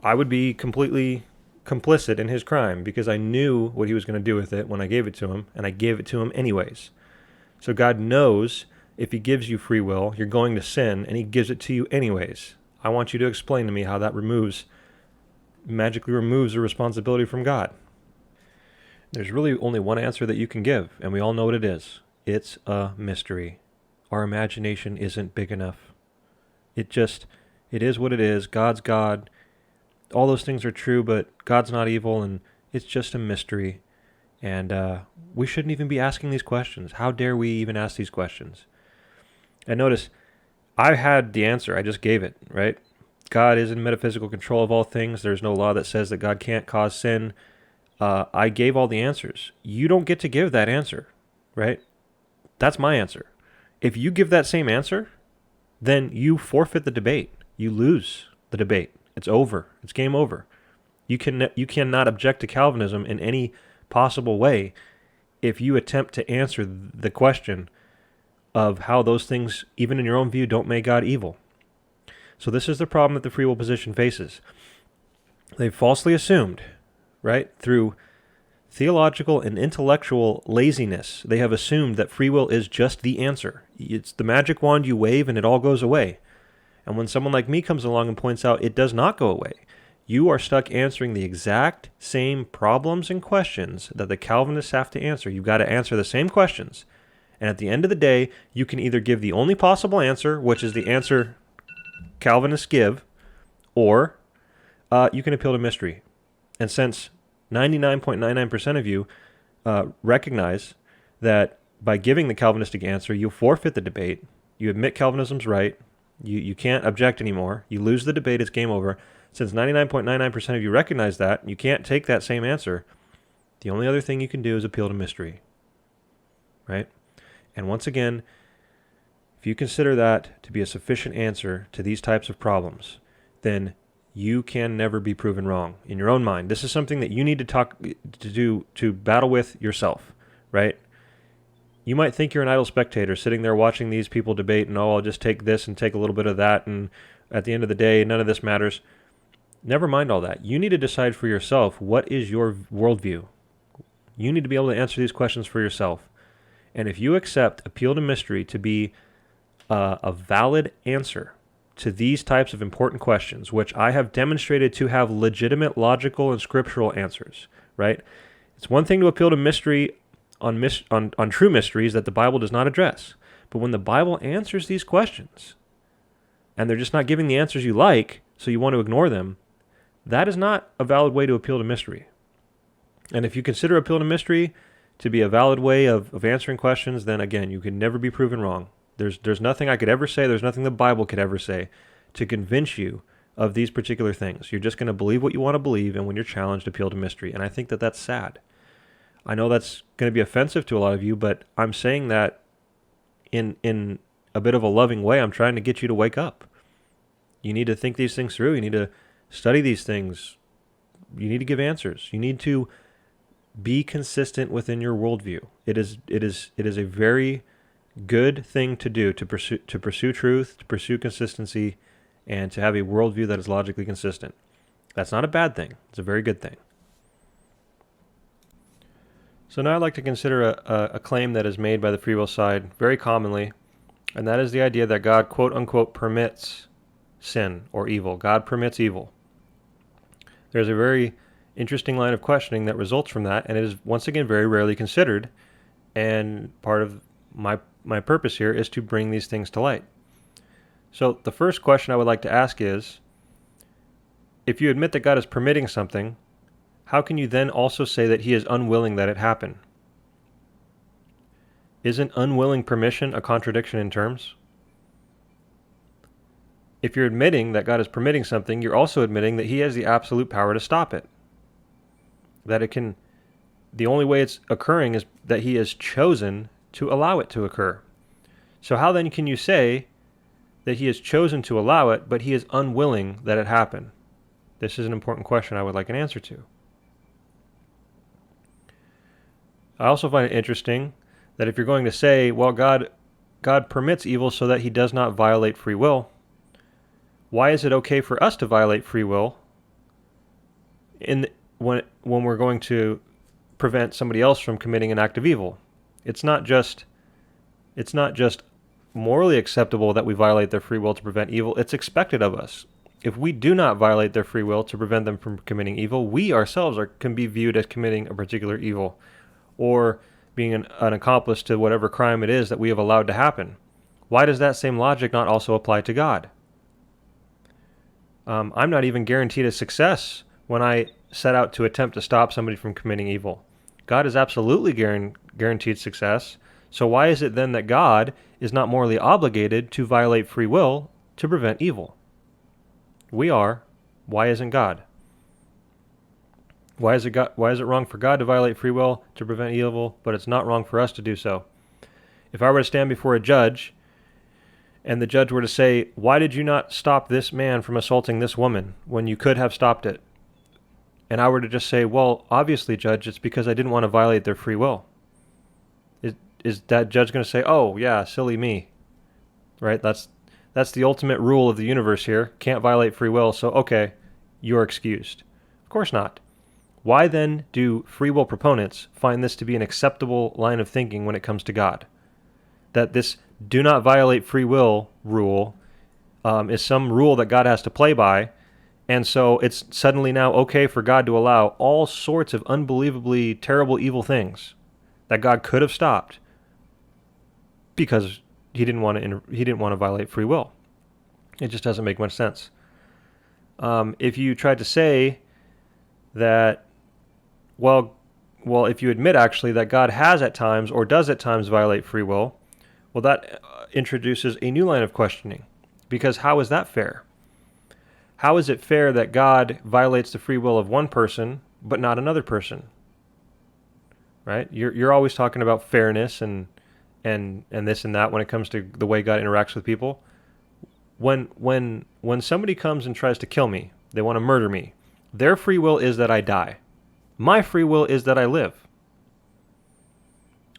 I would be completely complicit in his crime, because I knew what he was going to do with it when I gave it to him, and I gave it to him anyways. So God knows if he gives you free will, you're going to sin, and he gives it to you anyways. I want you to explain to me how that magically removes the responsibility from God. There's really only one answer that you can give, and we all know what it is. It's a mystery. Our imagination isn't big enough. It is what it is. God's God. All those things are true, but God's not evil, and it's just a mystery. And we shouldn't even be asking these questions. How dare we even ask these questions? And notice, I had the answer. I just gave it, right? God is in metaphysical control of all things. There's no law that says that God can't cause sin. I gave all the answers. You don't get to give that answer, right? That's my answer. If you give that same answer, then you forfeit the debate. You lose the debate. It's over. It's game over. You cannot object to Calvinism in any possible way if you attempt to answer the question of how those things, even in your own view, don't make God evil. So this is the problem that the free will position faces. They've falsely assumed, right, through theological and intellectual laziness, they have assumed that free will is just the answer. It's the magic wand you wave and it all goes away. And when someone like me comes along and points out it does not go away, you are stuck answering the exact same problems and questions that the Calvinists have to answer. You've got to answer the same questions. And at the end of the day, you can either give the only possible answer, which is the answer Calvinists give, or you can appeal to mystery. And since 99.99% of you recognize that by giving the Calvinistic answer, you forfeit the debate, you admit Calvinism's right, you can't object anymore, you lose the debate, it's game over. Since 99.99% of you recognize that, you can't take that same answer, the only other thing you can do is appeal to mystery, right? And once again, if you consider that to be a sufficient answer to these types of problems, then you can never be proven wrong in your own mind. This is something that you need to battle with yourself, right? You might think you're an idle spectator sitting there watching these people debate and, oh, I'll just take this and take a little bit of that, and at the end of the day, none of this matters. Never mind all that. You need to decide for yourself what is your worldview. You need to be able to answer these questions for yourself. And if you accept appeal to mystery to be a valid answer to these types of important questions, which I have demonstrated to have legitimate, logical, and scriptural answers, right? It's one thing to appeal to mystery on true mysteries that the Bible does not address. But when the Bible answers these questions, and they're just not giving the answers you like, so you want to ignore them, that is not a valid way to appeal to mystery. And if you consider appeal to mystery to be a valid way of answering questions, then again, you can never be proven wrong. There's nothing I could ever say, there's nothing the Bible could ever say to convince you of these particular things. You're just going to believe what you want to believe, and when you're challenged, appeal to mystery. And I think that that's sad. I know that's going to be offensive to a lot of you, but I'm saying that in a bit of a loving way. I'm trying to get you to wake up. You need to think these things through. You need to study these things. You need to give answers. You need to be consistent within your worldview. It is a very good thing to do, to pursue truth, to pursue consistency, and to have a worldview that is logically consistent. That's not a bad thing. It's a very good thing. So now I'd like to consider a claim that is made by the free will side very commonly, and that is the idea that God, quote unquote, permits sin or evil. God permits evil. There's a very interesting line of questioning that results from that, and it is once again very rarely considered, and part of my purpose here is to bring these things to light. So the first question I would like to ask is, if you admit that God is permitting something, how can you then also say that he is unwilling that it happen? Isn't unwilling permission a contradiction in terms? If you're admitting that God is permitting something, you're also admitting that he has the absolute power to stop it. That it can, the only way it's occurring is that he has chosen to allow it to occur. So how then can you say that he has chosen to allow it, but he is unwilling that it happen? This is an important question I would like an answer to. I also find it interesting that if you're going to say, well, God permits evil so that he does not violate free will, why is it okay for us to violate free will when we're going to prevent somebody else from committing an act of evil? It's not just morally acceptable that we violate their free will to prevent evil. It's expected of us. If we do not violate their free will to prevent them from committing evil, we ourselves can be viewed as committing a particular evil, or being an accomplice to whatever crime it is that we have allowed to happen. Why does that same logic not also apply to God? I'm not even guaranteed a success when I set out to attempt to stop somebody from committing evil. God is absolutely guaranteed success. So why is it then that God is not morally obligated to violate free will to prevent evil? We are. Why isn't God? Why is it wrong for God to violate free will to prevent evil, but it's not wrong for us to do so? If I were to stand before a judge and the judge were to say, why did you not stop this man from assaulting this woman when you could have stopped it? And I were to just say, well, obviously, judge, it's because I didn't want to violate their free will. Is that judge going to say, oh, yeah, silly me? Right? That's the ultimate rule of the universe here. Can't violate free will, so okay, you're excused. Of course not. Why then do free will proponents find this to be an acceptable line of thinking when it comes to God? That this do not violate free will rule is some rule that God has to play by, and so it's suddenly now okay for God to allow all sorts of unbelievably terrible, evil things that God could have stopped because he didn't want to violate free will. It just doesn't make much sense. If you tried to say that, well, if you admit actually that God has at times or does at times violate free will, well, that introduces a new line of questioning, because how is that fair? How is it fair that God violates the free will of one person but not another person? Right? You're always talking about fairness and this and that when it comes to the way God interacts with people. When somebody comes and tries to kill me, they want to murder me, their free will is that I die. My free will is that I live.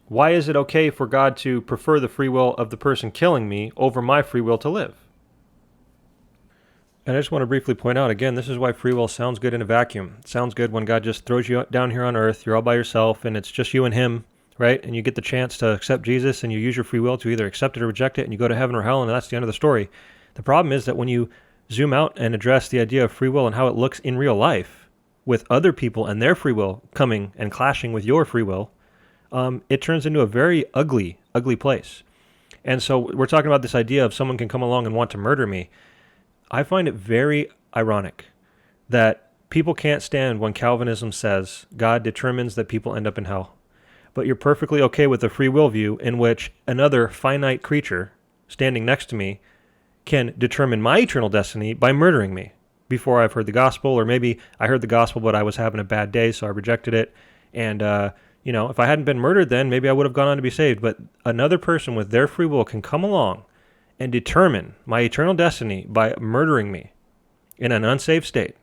Why is it okay for God to prefer the free will of the person killing me over my free will to live? And I just want to briefly point out, again, this is why free will sounds good in a vacuum. It sounds good when God just throws you down here on earth, you're all by yourself, and it's just you and him, right? And you get the chance to accept Jesus, and you use your free will to either accept it or reject it, and you go to heaven or hell, and that's the end of the story. The problem is that when you zoom out and address the idea of free will and how it looks in real life, with other people and their free will coming and clashing with your free will, it turns into a very ugly, ugly place. And so we're talking about this idea of someone can come along and want to murder me. I find it very ironic that people can't stand when Calvinism says God determines that people end up in hell. But you're perfectly okay with the free will view in which another finite creature standing next to me can determine my eternal destiny by murdering me before I've heard the gospel, or maybe I heard the gospel but I was having a bad day so I rejected it. And, if I hadn't been murdered then, maybe I would have gone on to be saved. But another person with their free will can come along and determine my eternal destiny by murdering me in an unsaved state.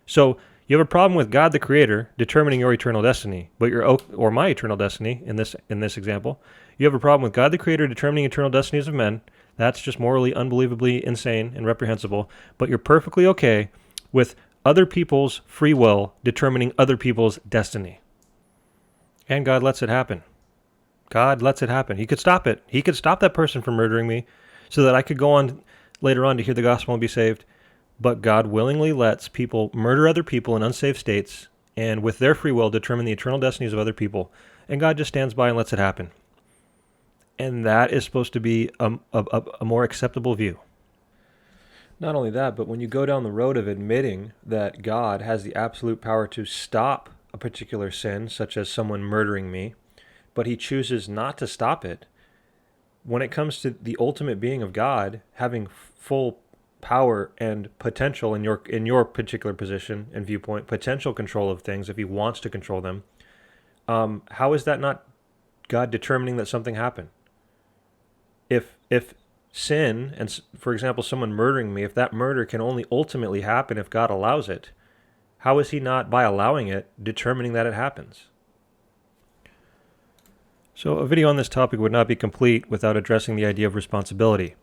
So you have a problem with God the Creator determining your eternal destiny, but or my eternal destiny in this example. You have a problem with God the Creator determining eternal destinies of men. That's just morally unbelievably insane and reprehensible. But you're perfectly okay with other people's free will determining other people's destiny. And God lets it happen. God lets it happen. He could stop it. He could stop that person from murdering me so that I could go on later on to hear the gospel and be saved. But God willingly lets people murder other people in unsaved states and with their free will determine the eternal destinies of other people. And God just stands by and lets it happen. And that is supposed to be a more acceptable view. Not only that, but when you go down the road of admitting that God has the absolute power to stop a particular sin, such as someone murdering me, but he chooses not to stop it, when it comes to the ultimate being of God having full power and potential in your particular position and viewpoint, potential control of things if he wants to control them, how is that not God determining that something happened? If sin, and for example, someone murdering me, if that murder can only ultimately happen if God allows it, how is he not, by allowing it, determining that it happens? So a video on this topic would not be complete without addressing the idea of responsibility.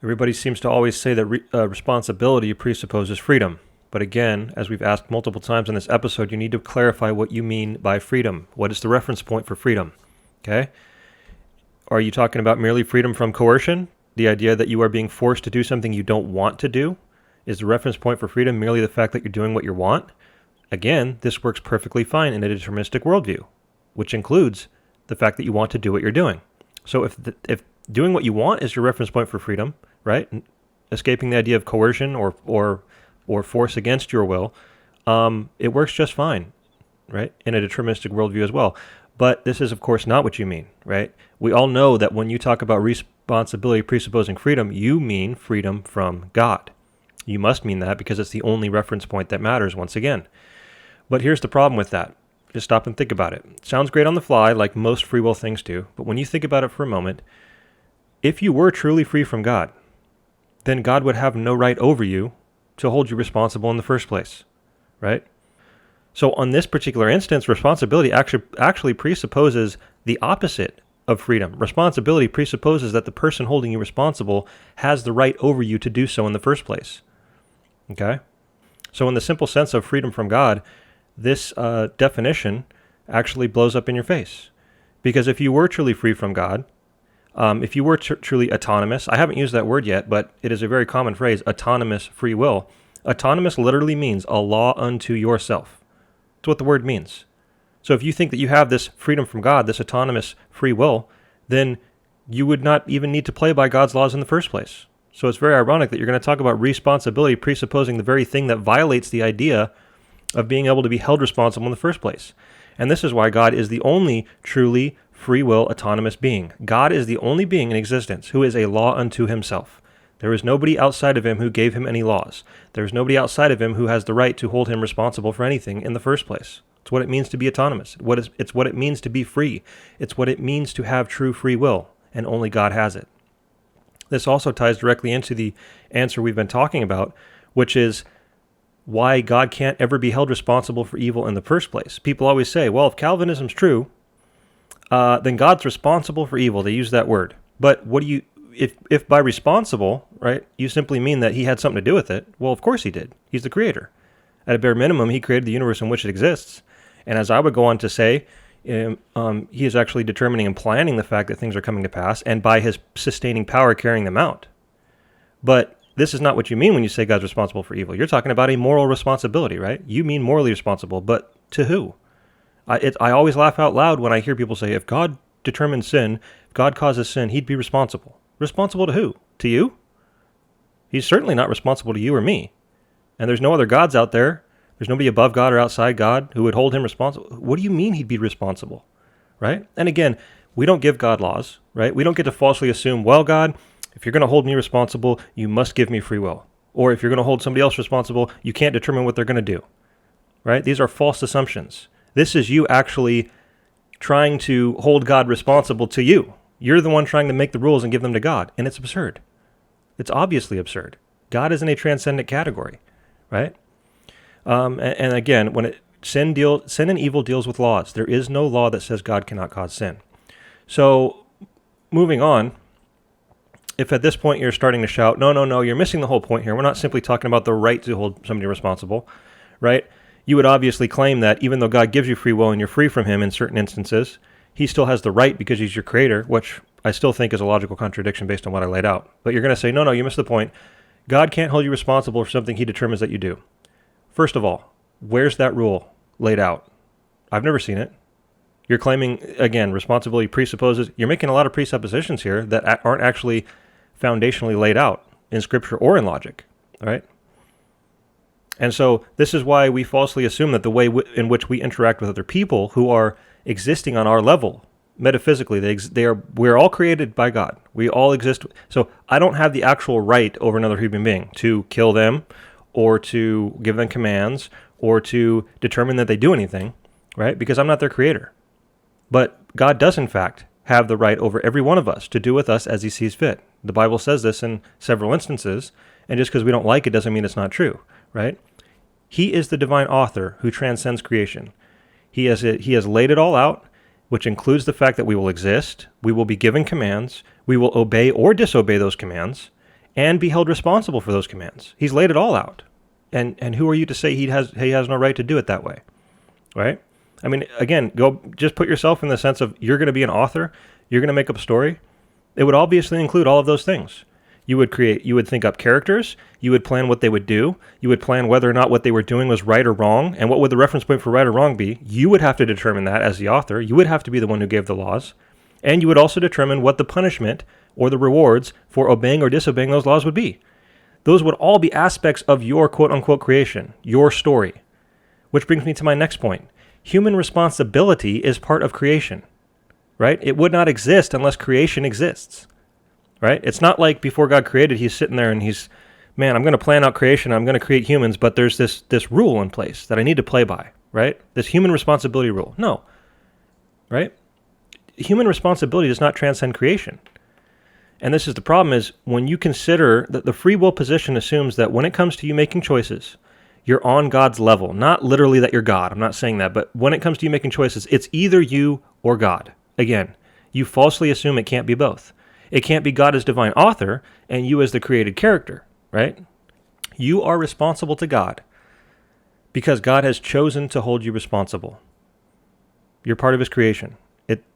Everybody seems to always say that responsibility presupposes freedom. But again, as we've asked multiple times in this episode, you need to clarify what you mean by freedom. What is the reference point for freedom? Okay? Are you talking about merely freedom from coercion? The idea that you are being forced to do something you don't want to do? Is the reference point for freedom merely the fact that you're doing what you want? Again, this works perfectly fine in a deterministic worldview, which includes the fact that you want to do what you're doing. So if doing what you want is your reference point for freedom, right? Escaping the idea of coercion or force against your will, it works just fine, right? In a deterministic worldview as well. But this is, of course, not what you mean, right? We all know that when you talk about responsibility presupposing freedom, you mean freedom from God. You must mean that because it's the only reference point that matters once again. But here's the problem with that. Just stop and think about it. Sounds great on the fly, like most free will things do, but when you think about it for a moment, if you were truly free from God, then God would have no right over you to hold you responsible in the first place, right? So on this particular instance, responsibility actually presupposes the opposite of freedom. Responsibility presupposes that the person holding you responsible has the right over you to do so in the first place, okay? So in the simple sense of freedom from God, this definition actually blows up in your face. Because if you were truly free from God, if you were truly autonomous, I haven't used that word yet, but it is a very common phrase, autonomous free will. Autonomous literally means a law unto yourself. That's what the word means. So if you think that you have this freedom from God, this autonomous free will, then you would not even need to play by God's laws in the first place. So it's very ironic that you're going to talk about responsibility presupposing the very thing that violates the idea of being able to be held responsible in the first place. And this is why God is the only truly free will autonomous being. God is the only being in existence who is a law unto himself. There is nobody outside of him who gave him any laws. There is nobody outside of him who has the right to hold him responsible for anything in the first place. It's what it means to be autonomous. It's what it means to be free. It's what it means to have true free will, and only God has it. This also ties directly into the answer we've been talking about, which is why God can't ever be held responsible for evil in the first place. People always say, well, if Calvinism's true, then God's responsible for evil. They use that word. But what do you, if by responsible, right, you simply mean that he had something to do with it, well, of course he did. He's the creator. At a bare minimum, he created the universe in which it exists. And as I would go on to say, he is actually determining and planning the fact that things are coming to pass, and by his sustaining power carrying them out. But this is not what you mean when you say God's responsible for evil. You're talking about a moral responsibility, right? You mean morally responsible, but to who? I always laugh out loud when I hear people say, if God determines sin, if God causes sin, he'd be responsible. Responsible to who? To you? He's certainly not responsible to you or me. And there's no other gods out there. There's nobody above God or outside God who would hold him responsible. What do you mean he'd be responsible, right? And again, we don't give God laws, right? We don't get to falsely assume, well, God, if you're going to hold me responsible, you must give me free will. Or if you're going to hold somebody else responsible, you can't determine what they're going to do, right? These are false assumptions. This is you actually trying to hold God responsible to you. You're the one trying to make the rules and give them to God, and it's absurd. It's obviously absurd. God is in a transcendent category, right? And again, when sin and evil deals with laws, there is no law that says God cannot cause sin. So, moving on, if at this point you're starting to shout, no, you're missing the whole point here. We're not simply talking about the right to hold somebody responsible, right? You would obviously claim that even though God gives you free will and you're free from him in certain instances, he still has the right because he's your creator, which I still think is a logical contradiction based on what I laid out. But you're going to say, no, you missed the point. God can't hold you responsible for something he determines that you do. First of all, where's that rule laid out? I've never seen it. You're claiming, again, responsibility presupposes, you're making a lot of presuppositions here that aren't actually foundationally laid out in Scripture or in logic, all right? And so this is why we falsely assume that the way in which we interact with other people who are existing on our level, metaphysically, we're all created by God. We all exist. So I don't have the actual right over another human being to kill them or to give them commands or to determine that they do anything, right? Because I'm not their creator. But God does, in fact, have the right over every one of us to do with us as he sees fit. The Bible says this in several instances, and just because we don't like it doesn't mean it's not true, right? He is the divine author who transcends creation. He has laid it all out, which includes the fact that we will exist, we will be given commands, we will obey or disobey those commands, and be held responsible for those commands. He's laid it all out. And who are you to say he has no right to do it that way, right? I mean, again, just put yourself in the sense of you're going to be an author, you're going to make up a story. It would obviously include all of those things. You would think up characters, you would plan what they would do, you would plan whether or not what they were doing was right or wrong, and what would the reference point for right or wrong be? You would have to determine that as the author. You would have to be the one who gave the laws. And you would also determine what the punishment or the rewards for obeying or disobeying those laws would be. Those would all be aspects of your quote-unquote creation, your story. Which brings me to my next point. Human responsibility is part of creation, right? It would not exist unless creation exists, right? It's not like before God created, he's sitting there and he's man, I'm going to plan out creation, I'm going to create humans, but there's this rule in place that I need to play by, right? This human responsibility rule. No, right? Human responsibility does not transcend creation. And this is the problem, is when you consider that the free will position assumes that when it comes to you making choices, you're on God's level. Not literally that you're God. I'm not saying that. But when it comes to you making choices, it's either you or God. Again, you falsely assume it can't be both. It can't be God as divine author and you as the created character, right? You are responsible to God because God has chosen to hold you responsible. You're part of his creation.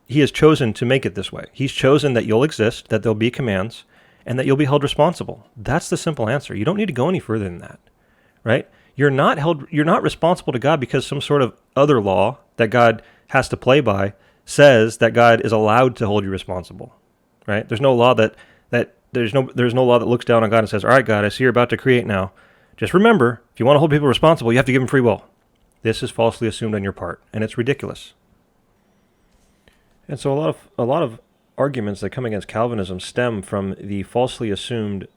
He has chosen to make it this way. He's chosen that you'll exist, that there'll be commands, and that you'll be held responsible. That's the simple answer. You don't need to go any further than that, right? You're not responsible to God because some sort of other law that God has to play by says that God is allowed to hold you responsible, right? There's no law there's no law that looks down on God and says, all right, God, I see you're about to create now. Just remember, if you want to hold people responsible, you have to give them free will. This is falsely assumed on your part, and it's ridiculous. And so a lot of arguments that come against Calvinism stem from the falsely assumed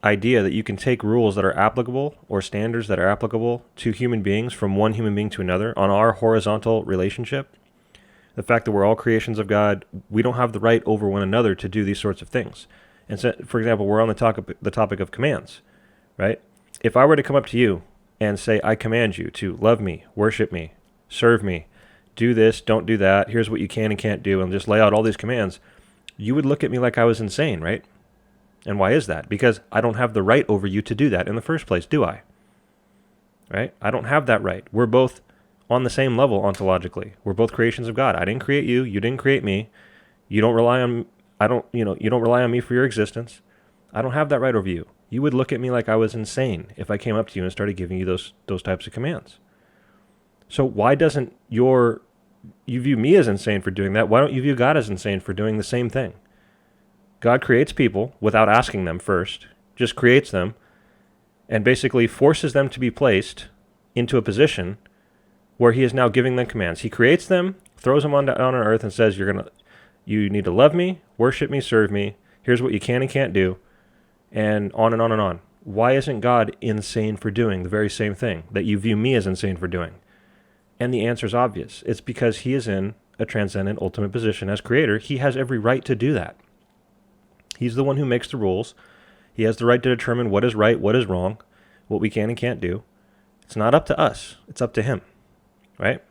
idea that you can take rules that are applicable or standards that are applicable to human beings from one human being to another on our horizontal relationship. The fact that we're all creations of God, we don't have the right over one another to do these sorts of things. And so, for example, we're on the topic of commands, right? If I were to come up to you and say, I command you to love me, worship me, serve me, do this, don't do that, here's what you can and can't do, and just lay out all these commands, you would look at me like I was insane, right? And why is that? Because I don't have the right over you to do that in the first place, do I? Right? I don't have that right. We're both on the same level ontologically. We're both creations of God. I didn't create you, you didn't create me. You don't rely on you don't rely on me for your existence. I don't have that right over you. You would look at me like I was insane if I came up to you and started giving you those types of commands. So why doesn't you view me as insane for doing that? Why don't you view God as insane for doing the same thing? God creates people without asking them first, just creates them, and basically forces them to be placed into a position where he is now giving them commands. He creates them, throws them on earth, and says, you need to love me, worship me, serve me, here's what you can and can't do, and on and on and on. Why isn't God insane for doing the very same thing that you view me as insane for doing? And the answer is obvious. It's because he is in a transcendent ultimate position as creator. He has every right to do that. He's the one who makes the rules. He has the right to determine what is right, what is wrong, what we can and can't do. It's not up to us. It's up to him, right?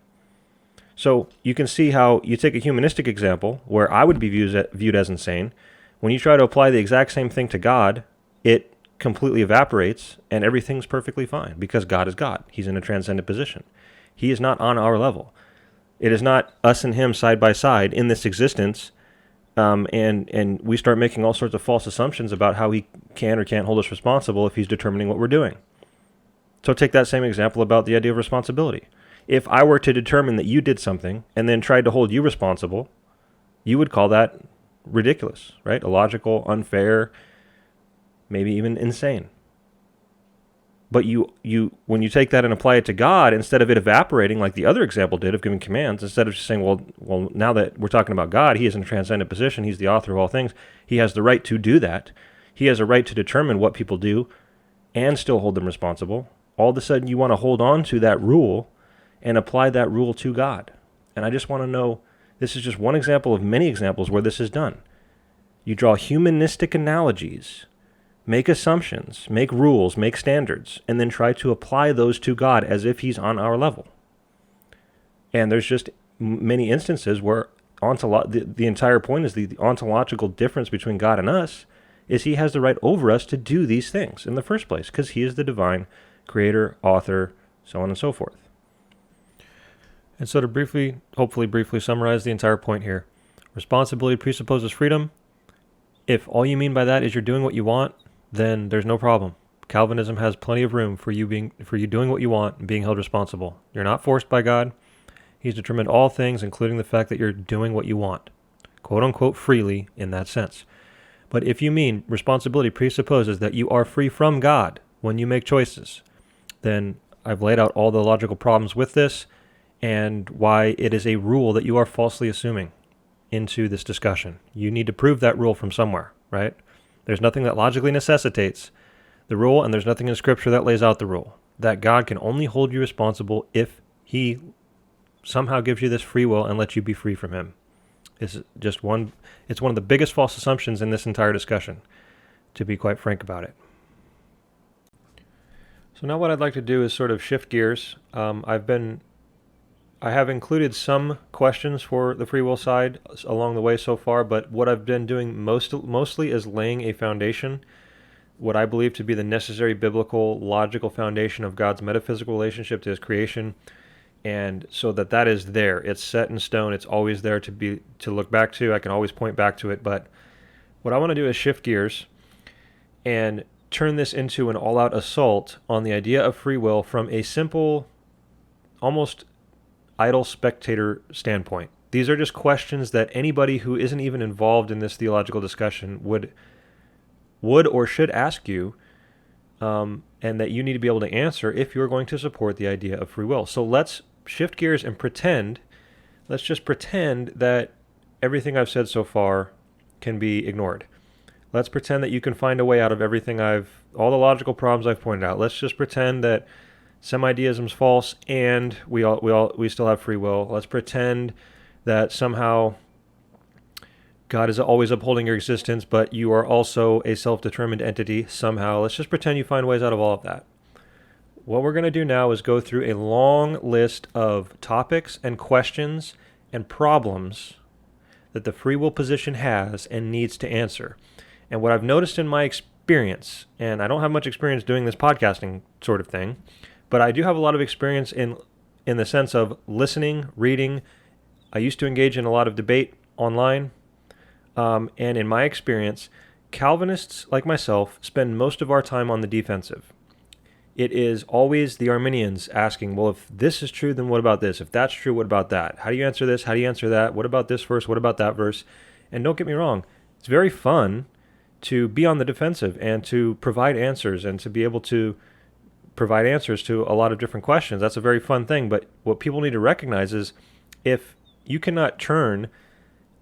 So you can see how you take a humanistic example where I would be viewed as insane. When you try to apply the exact same thing to God, it completely evaporates and everything's perfectly fine because God is God. He's in a transcendent position. He is not on our level. It is not us and him side by side in this existence, and we start making all sorts of false assumptions about how he can or can't hold us responsible if he's determining what we're doing. So take that same example about the idea of responsibility. If I were to determine that you did something and then tried to hold you responsible, you would call that ridiculous, right? Illogical, unfair, maybe even insane. But when you take that and apply it to God, instead of it evaporating like the other example did of giving commands, instead of just saying, well, now that we're talking about God, he is in a transcendent position, he's the author of all things, he has the right to do that. He has a right to determine what people do and still hold them responsible. All of a sudden you want to hold on to that rule and apply that rule to God. And I just want to know, this is just one example of many examples where this is done. You draw humanistic analogies, make assumptions, make rules, make standards, and then try to apply those to God as if he's on our level. And there's just many instances where the entire point is the ontological difference between God and us is he has the right over us to do these things in the first place because he is the divine creator, author, so on and so forth. And so to hopefully briefly summarize the entire point here, responsibility presupposes freedom. If all you mean by that is you're doing what you want, then there's no problem. Calvinism has plenty of room for you doing what you want and being held responsible. You're not forced by God. He's determined all things, including the fact that you're doing what you want, quote unquote, freely in that sense. But if you mean responsibility presupposes that you are free from God when you make choices, then I've laid out all the logical problems with this and why it is a rule that you are falsely assuming into this discussion. You need to prove that rule from somewhere, right? There's nothing that logically necessitates the rule, and there's nothing in Scripture that lays out the rule, that God can only hold you responsible if he somehow gives you this free will and lets you be free from him. It's one of the biggest false assumptions in this entire discussion, to be quite frank about it. So now what I'd like to do is sort of shift gears. I have included some questions for the free will side along the way so far, but what I've been doing mostly is laying a foundation, what I believe to be the necessary biblical, logical foundation of God's metaphysical relationship to his creation, and so that is there. It's set in stone. It's always there to look back to. I can always point back to it, but what I want to do is shift gears and turn this into an all-out assault on the idea of free will from a simple, almost idle spectator standpoint. These are just questions that anybody who isn't even involved in this theological discussion would or should ask you, and that you need to be able to answer if you're going to support the idea of free will. So let's shift gears and let's just pretend that everything I've said so far can be ignored. Let's pretend that you can find a way out of all the logical problems I've pointed out. Let's just pretend that semi-Deism's false and we still have free will. Let's pretend that somehow God is always upholding your existence, but you are also a self-determined entity somehow. Let's just pretend you find ways out of all of that. What we're going to do now is go through a long list of topics and questions and problems that the free will position has and needs to answer. And what I've noticed in my experience, and I don't have much experience doing this podcasting sort of thing, but I do have a lot of experience in the sense of listening, reading. I used to engage in a lot of debate online, and in my experience, Calvinists like myself spend most of our time on the defensive. It is always the Arminians asking, well, if this is true, then what about this? If that's true, what about that? How do you answer this? How do you answer that? What about this verse? What about that verse? And don't get me wrong, it's very fun to be on the defensive and to provide answers and to be able to provide answers to a lot of different questions. That's a very fun thing. But what people need to recognize is if you cannot turn,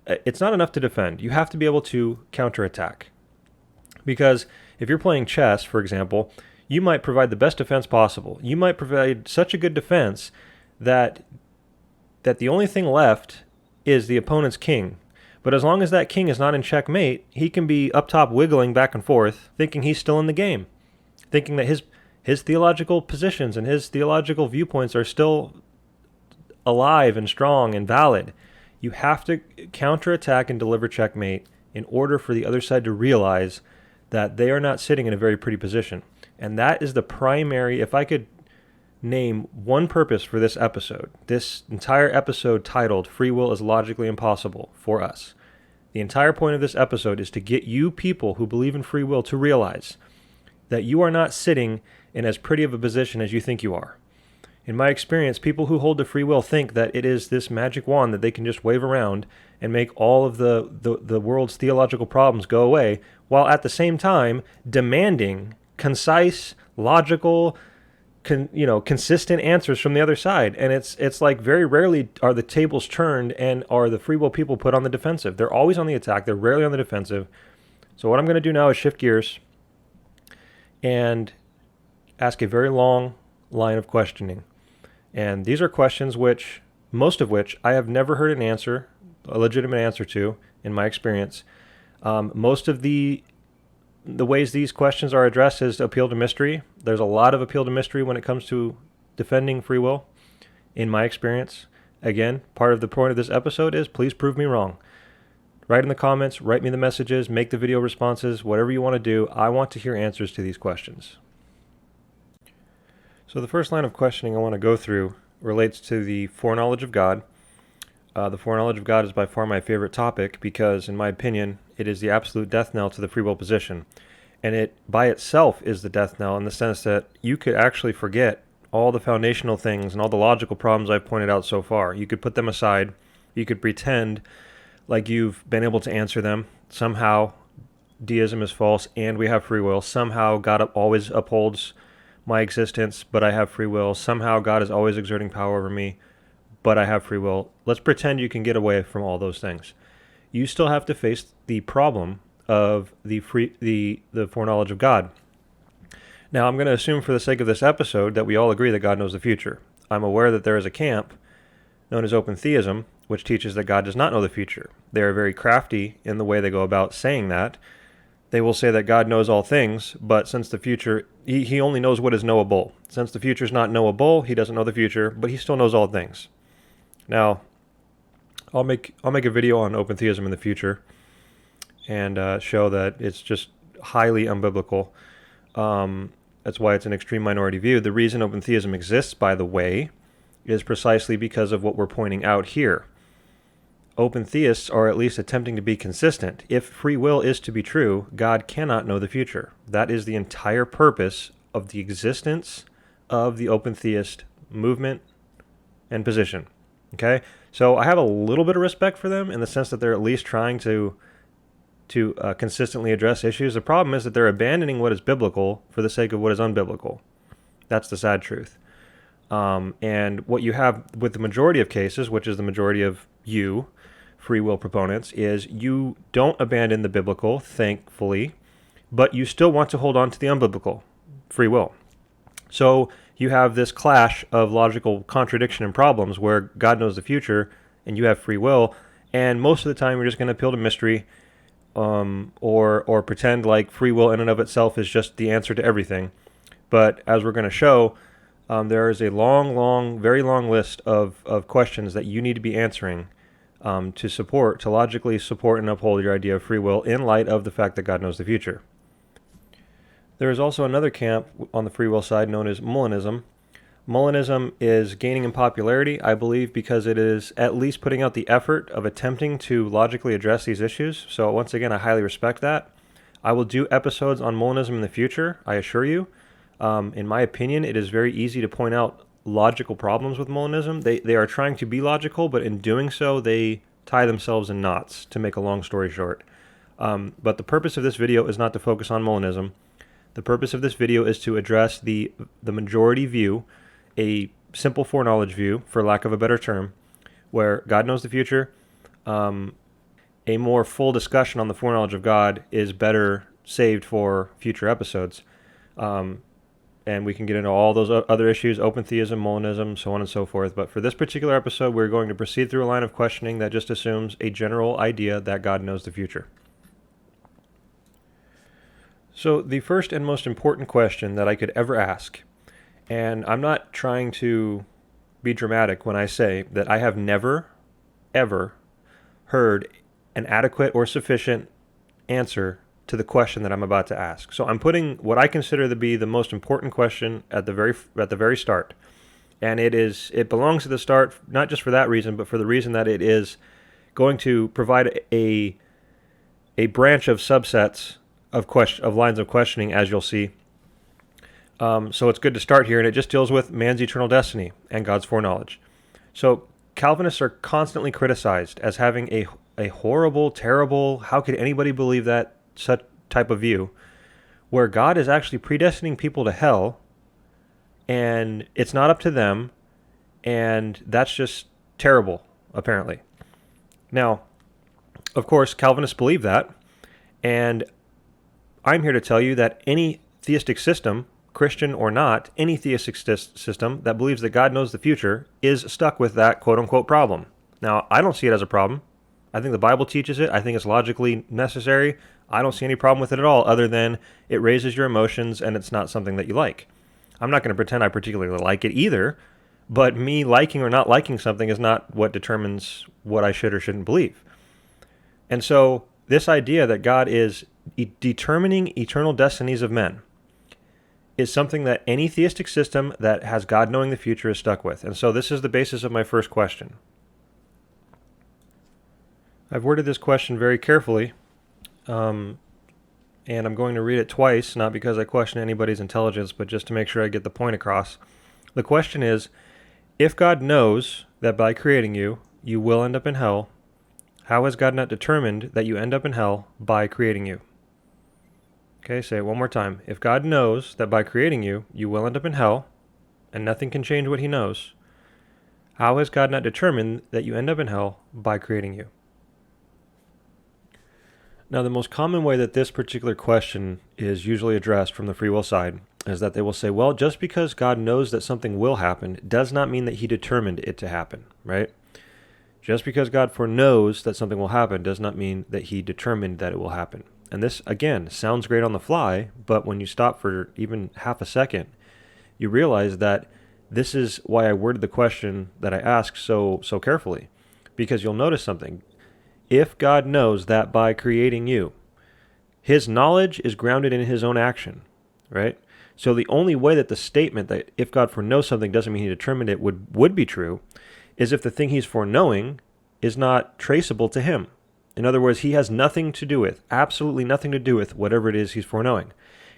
it's not enough to defend. You have to be able to counterattack. Because if you're playing chess, for example, you might provide the best defense possible. You might provide such a good defense that the only thing left is the opponent's king. But as long as that king is not in checkmate, he can be up top wiggling back and forth, thinking he's still in the game, thinking that his theological positions and his theological viewpoints are still alive and strong and valid. You have to counterattack and deliver checkmate in order for the other side to realize that they are not sitting in a very pretty position. And that is the primary, if I could name one purpose for this episode, this entire episode titled Free Will is Logically Impossible for Us. The entire point of this episode is to get you people who believe in free will to realize that you are not sitting in as pretty of a position as you think you are. In my experience, people who hold to free will think that it is this magic wand that they can just wave around and make all of the world's theological problems go away, while at the same time demanding concise, logical, consistent answers from the other side. And it's like very rarely are the tables turned and are the free will people put on the defensive. They're always on the attack. They're rarely on the defensive. So what I'm going to do now is shift gears and ask a very long line of questioning. And these are questions most of which I have never heard a legitimate answer to in my experience. Most of the ways these questions are addressed is appeal to mystery. There's a lot of appeal to mystery when it comes to defending free will, in my experience. Again, part of the point of this episode is please prove me wrong. Write in the comments, write me the messages, make the video responses, whatever you want to do. I want to hear answers to these questions. So the first line of questioning I want to go through relates to the foreknowledge of God. The foreknowledge of God is by far my favorite topic because, in my opinion, it is the absolute death knell to the free will position. And it, by itself, is the death knell in the sense that you could actually forget all the foundational things and all the logical problems I've pointed out so far. You could put them aside. You could pretend like you've been able to answer them. Somehow, deism is false and we have free will. Somehow, God always upholds my existence, but I have free will. Somehow, God is always exerting power over me, but I have free will. Let's pretend you can get away from all those things. You still have to face the problem of the foreknowledge of God. Now, I'm going to assume for the sake of this episode that we all agree that God knows the future. I'm aware that there is a camp known as open theism, which teaches that God does not know the future. They are very crafty in the way they go about saying that. They will say that God knows all things, but since the future, he only knows what is knowable. Since the future is not knowable, he doesn't know the future, but he still knows all things. Now, I'll make a video on open theism in the future and show that it's just highly unbiblical. That's why it's an extreme minority view. The reason open theism exists, by the way, is precisely because of what we're pointing out here. Open theists are at least attempting to be consistent. If free will is to be true, God cannot know the future. That is the entire purpose of the existence of the open theist movement and position. Okay? So I have a little bit of respect for them in the sense that they're at least trying to consistently address issues. The problem is that they're abandoning what is biblical for the sake of what is unbiblical. That's the sad truth. And what you have with the majority of cases, which is the majority of you, free will proponents, is you don't abandon the biblical, thankfully, but you still want to hold on to the unbiblical, free will. So you have this clash of logical contradiction and problems where God knows the future and you have free will, and most of the time you're just going to appeal to mystery or pretend like free will in and of itself is just the answer to everything. But as we're going to show, there is a very long list of questions that you need to be answering to logically support and uphold your idea of free will in light of the fact that God knows the future. There is also another camp on the free will side known as Molanism. Molanism is gaining in popularity, I believe, because it is at least putting out the effort of attempting to logically address these issues. So once again, I highly respect that. I will do episodes on Molanism in the future, I assure you. In my opinion, it is very easy to point out logical problems with Molanism. They are trying to be logical, but in doing so, they tie themselves in knots, to make a long story short. But the purpose of this video is not to focus on Molanism. The purpose of this video is to address the majority view, a simple foreknowledge view, for lack of a better term, where God knows the future. A more full discussion on the foreknowledge of God is better saved for future episodes. And we can get into all those other issues, open theism, Molanism, so on and so forth. But for this particular episode, we're going to proceed through a line of questioning that just assumes a general idea that God knows the future. So the first and most important question that I could ever ask, and I'm not trying to be dramatic when I say that I have never, ever heard an adequate or sufficient answer to the question that I'm about to ask. So I'm putting what I consider to be the most important question at the very start. And it belongs at the start, not just for that reason, but for the reason that it is going to provide a branch of subsets of lines of questioning, as you'll see. So it's good to start here, and it just deals with man's eternal destiny and God's foreknowledge. So Calvinists are constantly criticized as having a horrible, terrible, how could anybody believe that, such type of view, where God is actually predestining people to hell, and it's not up to them, and that's just terrible, apparently. Now, of course, Calvinists believe that, and I'm here to tell you that any theistic system, Christian or not, any theistic system that believes that God knows the future is stuck with that quote-unquote problem. Now, I don't see it as a problem. I think the Bible teaches it. I think it's logically necessary. I don't see any problem with it at all, other than it raises your emotions and it's not something that you like. I'm not going to pretend I particularly like it either, but me liking or not liking something is not what determines what I should or shouldn't believe. And so this idea that God is determining eternal destinies of men is something that any theistic system that has God knowing the future is stuck with. And so this is the basis of my first question. I've worded this question very carefully, and I'm going to read it twice, not because I question anybody's intelligence, but just to make sure I get the point across. The question is, if God knows that by creating you, you will end up in hell, how has God not determined that you end up in hell by creating you? Okay, say it one more time. If God knows that by creating you, you will end up in hell, and nothing can change what he knows, how has God not determined that you end up in hell by creating you? Now, the most common way that this particular question is usually addressed from the free will side is that they will say, well, just because God knows that something will happen does not mean that he determined it to happen, right? Just because God foreknows that something will happen does not mean that he determined that it will happen. And this, again, sounds great on the fly, but when you stop for even half a second, you realize that this is why I worded the question that I asked so carefully. Because you'll notice something. If God knows that by creating you, his knowledge is grounded in his own action, right? So the only way that the statement that if God foreknows something doesn't mean he determined it would be true is if the thing he's foreknowing is not traceable to him. In other words, he has nothing to do with, absolutely nothing to do with whatever it is he's foreknowing.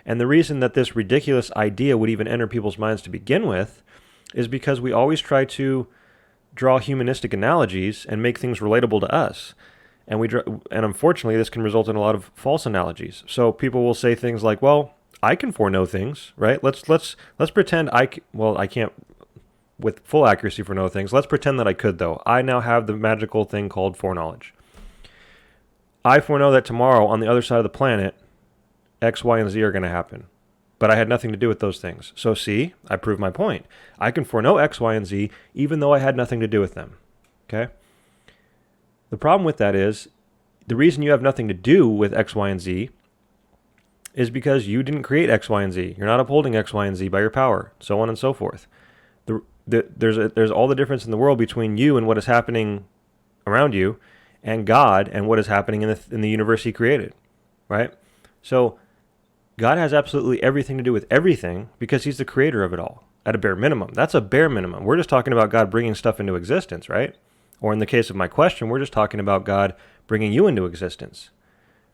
And the reason that this ridiculous idea would even enter people's minds to begin with is because we always try to draw humanistic analogies and make things relatable to us. And unfortunately, this can result in a lot of false analogies. So people will say things like, well, I can foreknow things, right? Let's pretend I can't with full accuracy foreknow things. Let's pretend that I could, though. I now have the magical thing called foreknowledge. I foreknow that tomorrow on the other side of the planet, X, Y, and Z are going to happen. But I had nothing to do with those things. So see, I proved my point. I can foreknow X, Y, and Z even though I had nothing to do with them. Okay? The problem with that is the reason you have nothing to do with X, Y, and Z is because you didn't create X, Y, and Z. You're not upholding X, Y, and Z by your power, so on and so forth. There's all the difference in the world between you and what is happening around you and God and what is happening in the universe he created, right? So God has absolutely everything to do with everything because he's the creator of it all, at a bare minimum. That's a bare minimum. We're just talking about God bringing stuff into existence, right? Or in the case of my question, we're just talking about God bringing you into existence,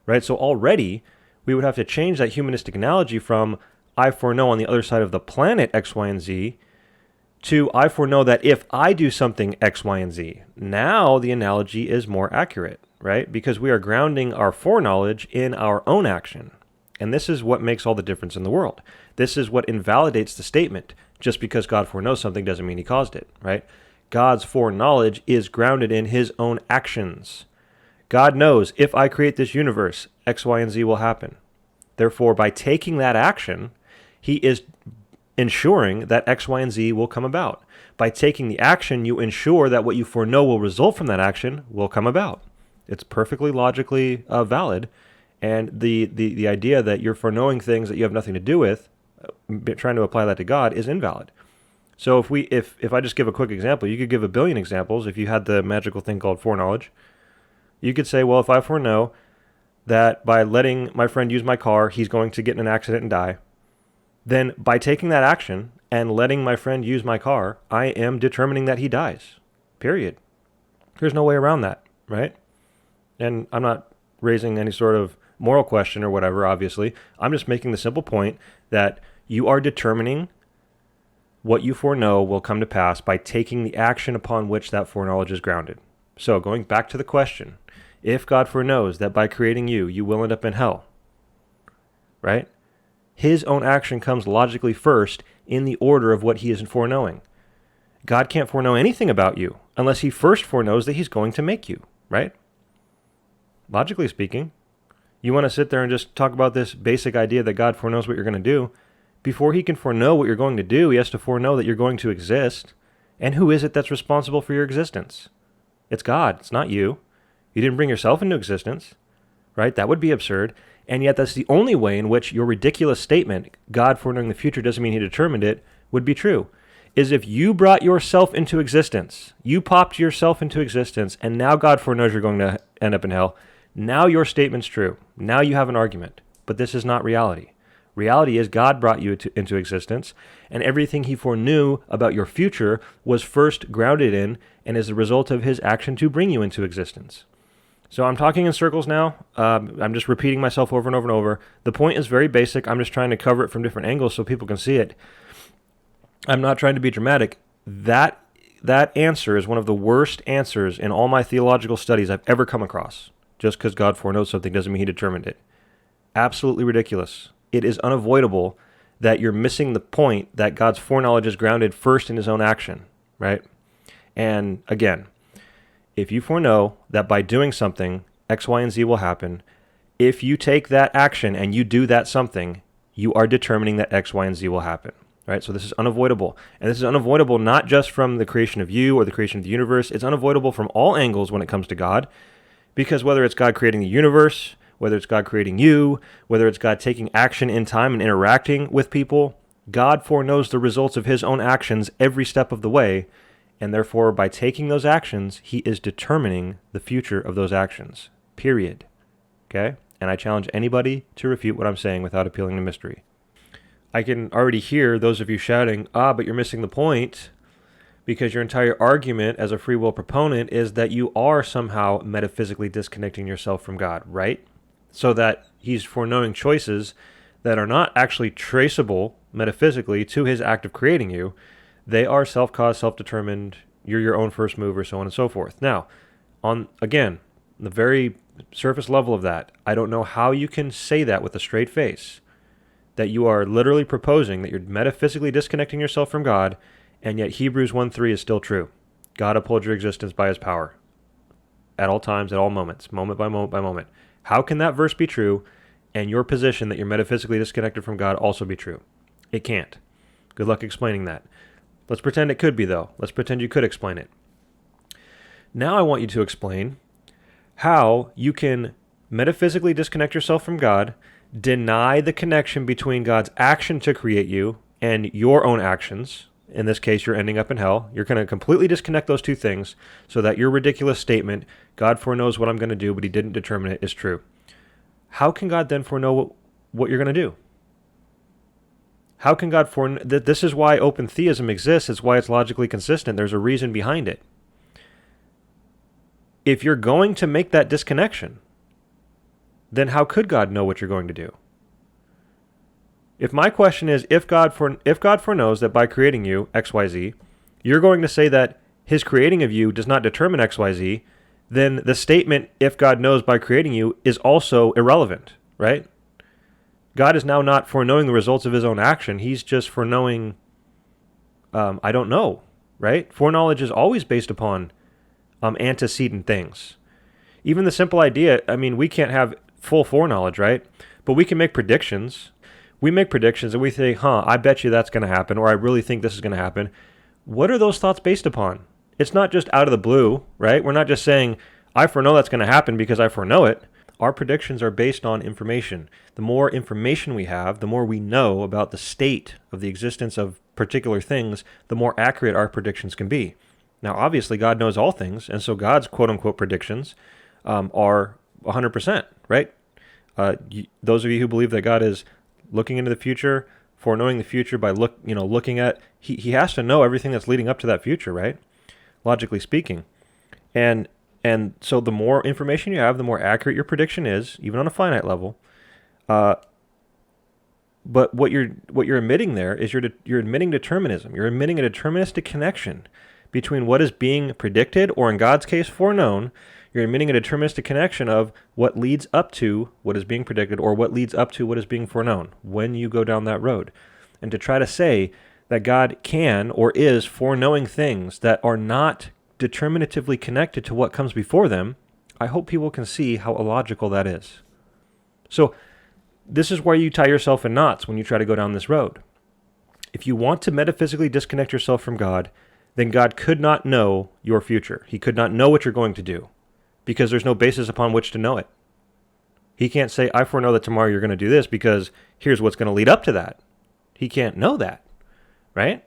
right? So already we would have to change that humanistic analogy from I foreknow on the other side of the planet X, Y, and Z to I foreknow that if I do something X, Y, and Z. Now the analogy is more accurate, right? Because we are grounding our foreknowledge in our own action. And this is what makes all the difference in the world. This is what invalidates the statement. Just because God foreknows something doesn't mean he caused it, right? God's foreknowledge is grounded in his own actions. God knows if I create this universe, X, Y, and Z will happen. Therefore, by taking that action, he is ensuring that X, Y, and Z will come about. By taking the action, you ensure that what you foreknow will result from that action will come about. It's perfectly logically valid. And the idea that you're foreknowing things that you have nothing to do with, trying to apply that to God, is invalid. So if I just give a quick example, you could give a billion examples if you had the magical thing called foreknowledge. You could say, well, if I foreknow that by letting my friend use my car, he's going to get in an accident and die, then by taking that action and letting my friend use my car, I am determining that he dies. Period. There's no way around that, right? And I'm not raising any sort of moral question or whatever, obviously. I'm just making the simple point that you are determining what you foreknow will come to pass by taking the action upon which that foreknowledge is grounded. So going back to the question, if God foreknows that by creating you, you will end up in hell, right? His own action comes logically first in the order of what he is foreknowing. God can't foreknow anything about you unless he first foreknows that he's going to make you, right? Logically speaking, you want to sit there and just talk about this basic idea that God foreknows what you're going to do. Before he can foreknow what you're going to do, he has to foreknow that you're going to exist. And who is it that's responsible for your existence? It's God. It's not you. You didn't bring yourself into existence, right? That would be absurd. And yet that's the only way in which your ridiculous statement, God foreknowing the future doesn't mean he determined it, would be true, is if you brought yourself into existence, you popped yourself into existence, and now God foreknows you're going to end up in hell. Now your statement's true. Now you have an argument. But this is not reality. Reality is God brought you into existence, and everything he foreknew about your future was first grounded in and is the result of his action to bring you into existence. So I'm talking in circles now. I'm just repeating myself over and over and over. The point is very basic. I'm just trying to cover it from different angles so people can see it. I'm not trying to be dramatic. That answer is one of the worst answers in all my theological studies I've ever come across. Just because God foreknows something doesn't mean he determined it. Absolutely ridiculous. It is unavoidable that you're missing the point that God's foreknowledge is grounded first in his own action, right? And again, if you foreknow that by doing something, X, Y, and Z will happen, if you take that action and you do that something, you are determining that X, Y, and Z will happen. Right? So this is unavoidable. And this is unavoidable not just from the creation of you or the creation of the universe. It's unavoidable from all angles when it comes to God. Because whether it's God creating the universe, whether it's God creating you, whether it's God taking action in time and interacting with people, God foreknows the results of his own actions every step of the way. And therefore, by taking those actions, he is determining the future of those actions. Period. Okay? And I challenge anybody to refute what I'm saying without appealing to mystery. I can already hear those of you shouting, but you're missing the point, because your entire argument as a free will proponent is that you are somehow metaphysically disconnecting yourself from God, right? So that he's foreknowing choices that are not actually traceable metaphysically to his act of creating you. They are self-caused, self-determined, you're your own first mover, so on and so forth. Now, on the very surface level of that, I don't know how you can say that with a straight face, that you are literally proposing that you're metaphysically disconnecting yourself from God, and yet Hebrews 1:3 is still true. God upholds your existence by his power at all times, at all moments, moment by moment by moment. How can that verse be true and your position that you're metaphysically disconnected from God also be true? It can't. Good luck explaining that. Let's pretend it could be, though. Let's pretend you could explain it. Now I want you to explain how you can metaphysically disconnect yourself from God, deny the connection between God's action to create you and your own actions. In this case, you're ending up in hell. You're going to completely disconnect those two things so that your ridiculous statement, God foreknows what I'm going to do, but he didn't determine it, is true. How can God then foreknow what you're going to do? How can God foreknow? This is why open theism exists. It's why it's logically consistent. There's a reason behind it. If you're going to make that disconnection, then how could God know what you're going to do? If my question is, if God foreknows that by creating you, XYZ, you're going to say that his creating of you does not determine XYZ, then the statement, if God knows by creating you, is also irrelevant, right? God is now not foreknowing the results of his own action. He's just foreknowing, I don't know, right? Foreknowledge is always based upon antecedent things. Even the simple idea, we can't have full foreknowledge, right? But we can make predictions. We make predictions and we say, I bet you that's going to happen, or I really think this is going to happen. What are those thoughts based upon? It's not just out of the blue, right? We're not just saying, I foreknow that's going to happen because I foreknow it. Our predictions are based on information. The more information we have, the more we know about the state of the existence of particular things, the more accurate our predictions can be. Now, obviously, God knows all things, and so God's quote-unquote predictions are 100%, right? Those of you who believe that God is looking into the future, foreknowing the future by looking at, he has to know everything that's leading up to that future, right? Logically speaking. And so the more information you have, the more accurate your prediction is, even on a finite level. But what you're admitting there is you're admitting determinism. You're admitting a deterministic connection between what is being predicted, or in God's case, foreknown. You're admitting a deterministic connection of what leads up to what is being predicted, or what leads up to what is being foreknown when you go down that road. And to try to say that God can or is foreknowing things that are not determinatively connected to what comes before them, I hope people can see how illogical that is. So this is where you tie yourself in knots when you try to go down this road. If you want to metaphysically disconnect yourself from God, then God could not know your future. He could not know what you're going to do, because there's no basis upon which to know it. He can't say, I foreknow that tomorrow you're going to do this because here's what's going to lead up to that. He can't know that, right?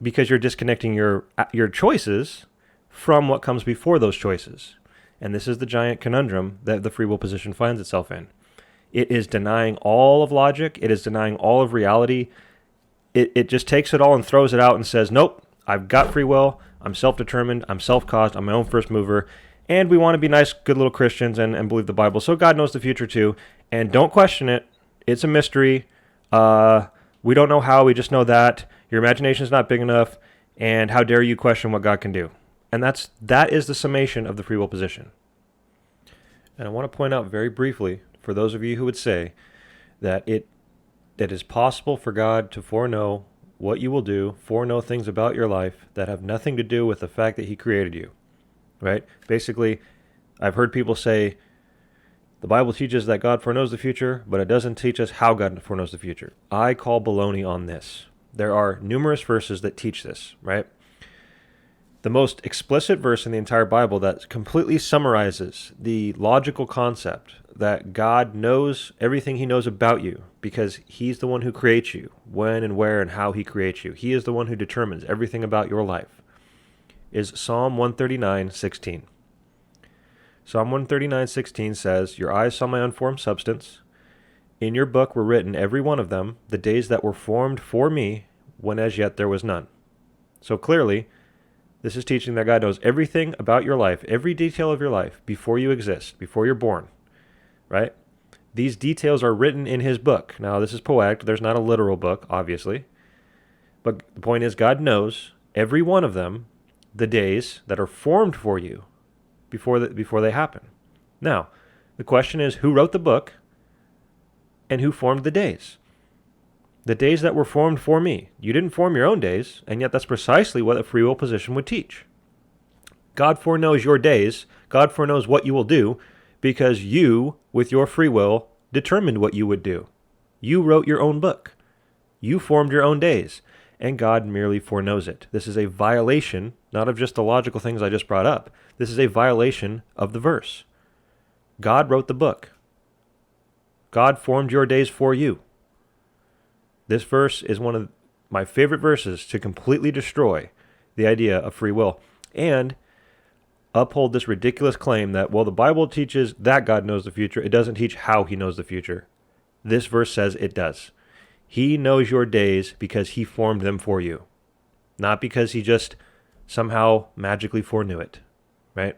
Because you're disconnecting your choices from what comes before those choices. And this is the giant conundrum that the free will position finds itself in. It is denying all of logic. It is denying all of reality. It just takes it all and throws it out and says, nope, I've got free will. I'm self-determined. I'm self-caused. I'm my own first mover. And we want to be nice, good little Christians and believe the Bible. So God knows the future too. And don't question it. It's a mystery. We don't know how. We just know that. Your imagination is not big enough. And how dare you question what God can do? And that is the summation of the free will position. And I want to point out very briefly, for those of you who would say that it is possible for God to foreknow what you will do, foreknow things about your life that have nothing to do with the fact that he created you, right? Basically, I've heard people say The Bible teaches that God foreknows the future, but it doesn't teach us how God foreknows the future. I call baloney on this. There are numerous verses that teach this, right? The most explicit verse in the entire Bible that completely summarizes the logical concept that God knows everything he knows about you because he's the one who creates you, when and where and how he creates you. He is the one who determines everything about your life, is Psalm 139:16. Psalm 139:16 says, "Your eyes saw my unformed substance. In your book were written, every one of them, the days that were formed for me, when as yet there was none." So clearly, this is teaching that God knows everything about your life, every detail of your life, before you exist, before you're born, right? These details are written in his book. Now, this is poetic. There's not a literal book, obviously. But the point is, God knows every one of them, the days that are formed for you before they happen. Now, the question is, who wrote the book and who formed the days? The days that were formed for me. You didn't form your own days, and yet that's precisely what a free will position would teach. God foreknows your days. God foreknows what you will do because you, with your free will, determined what you would do. You wrote your own book. You formed your own days, and God merely foreknows it. This is a violation, not of just the logical things I just brought up. This is a violation of the verse. God wrote the book. God formed your days for you. This verse is one of my favorite verses to completely destroy the idea of free will and uphold this ridiculous claim that, well, the Bible teaches that God knows the future. It doesn't teach how he knows the future. This verse says it does. He knows your days because he formed them for you, not because he just somehow magically foreknew it, right?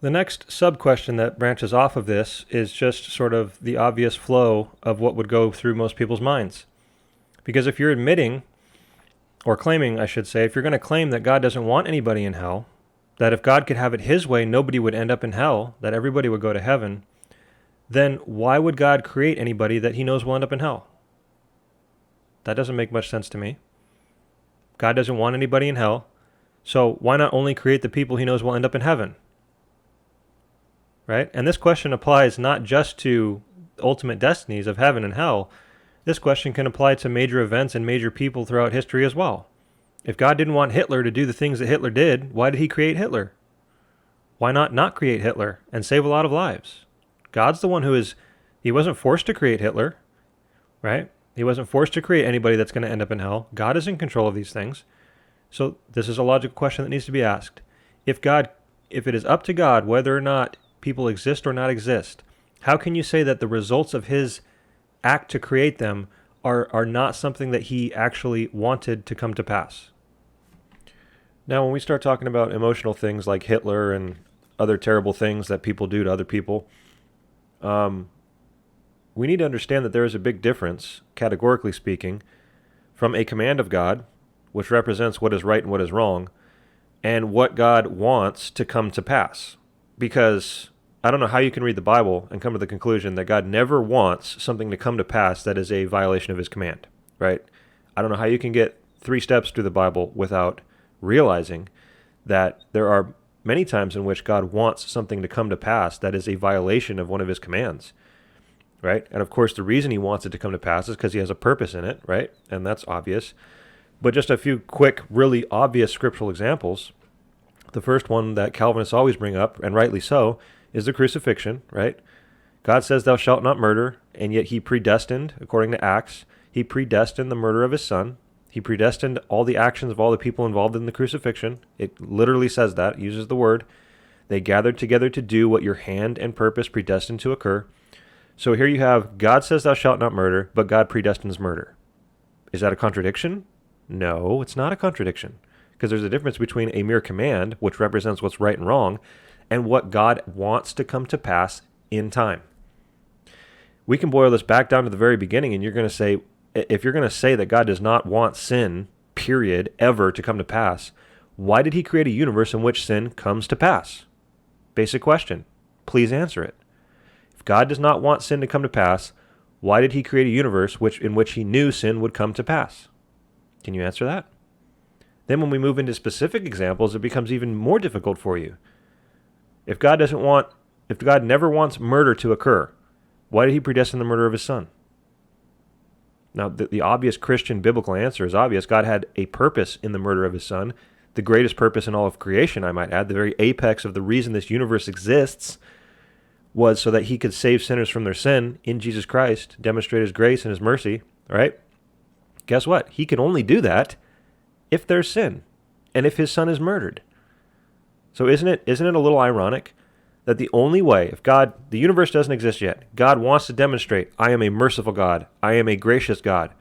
The next sub-question that branches off of this is just sort of the obvious flow of what would go through most people's minds. Because if you're admitting, or claiming, I should say, if you're going to claim that God doesn't want anybody in hell, that if God could have it his way, nobody would end up in hell, that everybody would go to heaven, then why would God create anybody that he knows will end up in hell? That doesn't make much sense to me. God doesn't want anybody in hell, so why not only create the people he knows will end up in heaven? Right? And this question applies not just to ultimate destinies of heaven and hell. This question can apply to major events and major people throughout history as well. If God didn't want Hitler to do the things that Hitler did, why did he create Hitler? Why not create Hitler and save a lot of lives? God's the one he wasn't forced to create Hitler, right? He wasn't forced to create anybody that's going to end up in hell. God is in control of these things. So this is a logical question that needs to be asked. If it is up to God whether or not people exist or not exist, how can you say that the results of his act to create them are not something that he actually wanted to come to pass? Now, when we start talking about emotional things like Hitler and other terrible things that people do to other people, we need to understand that there is a big difference, categorically speaking, from a command of God, which represents what is right and what is wrong, and what God wants to come to pass. Because I don't know how you can read the Bible and come to the conclusion that God never wants something to come to pass that is a violation of his command, right? I don't know how you can get 3 steps through the Bible without realizing that there are many times in which God wants something to come to pass that is a violation of one of his commands, right? And of course, the reason he wants it to come to pass is because he has a purpose in it, right? And that's obvious. But just a few quick, really obvious scriptural examples. The first one that Calvinists always bring up, and rightly so, is the crucifixion, right? God says, "Thou shalt not murder," and yet he predestined, according to Acts, he predestined the murder of his son. He predestined all the actions of all the people involved in the crucifixion. It literally says that, uses the word. They gathered together to do what your hand and purpose predestined to occur. So here you have, God says thou shalt not murder, but God predestines murder. Is that a contradiction? No, it's not a contradiction. Because there's a difference between a mere command, which represents what's right and wrong, and what God wants to come to pass in time. We can boil this back down to the very beginning, and you're going to say, if you're going to say that God does not want sin, period, ever to come to pass, why did he create a universe in which sin comes to pass? Basic question. Please answer it. If God does not want sin to come to pass, why did he create a universe in which he knew sin would come to pass? Can you answer that? Then when we move into specific examples, it becomes even more difficult for you. If God doesn't want If God never wants murder to occur, why did he predestine the murder of his son? Now, the obvious Christian biblical answer is obvious. God had a purpose in the murder of his son, the greatest purpose in all of creation, I might add. The very apex of the reason this universe exists was so that he could save sinners from their sin in Jesus Christ, demonstrate his grace and his mercy, right? Guess what? He can only do that if there's sin and if his son is murdered. So isn't it a little ironic that the only way, if God, the universe doesn't exist yet, God wants to demonstrate, I am a merciful God, I am a gracious God,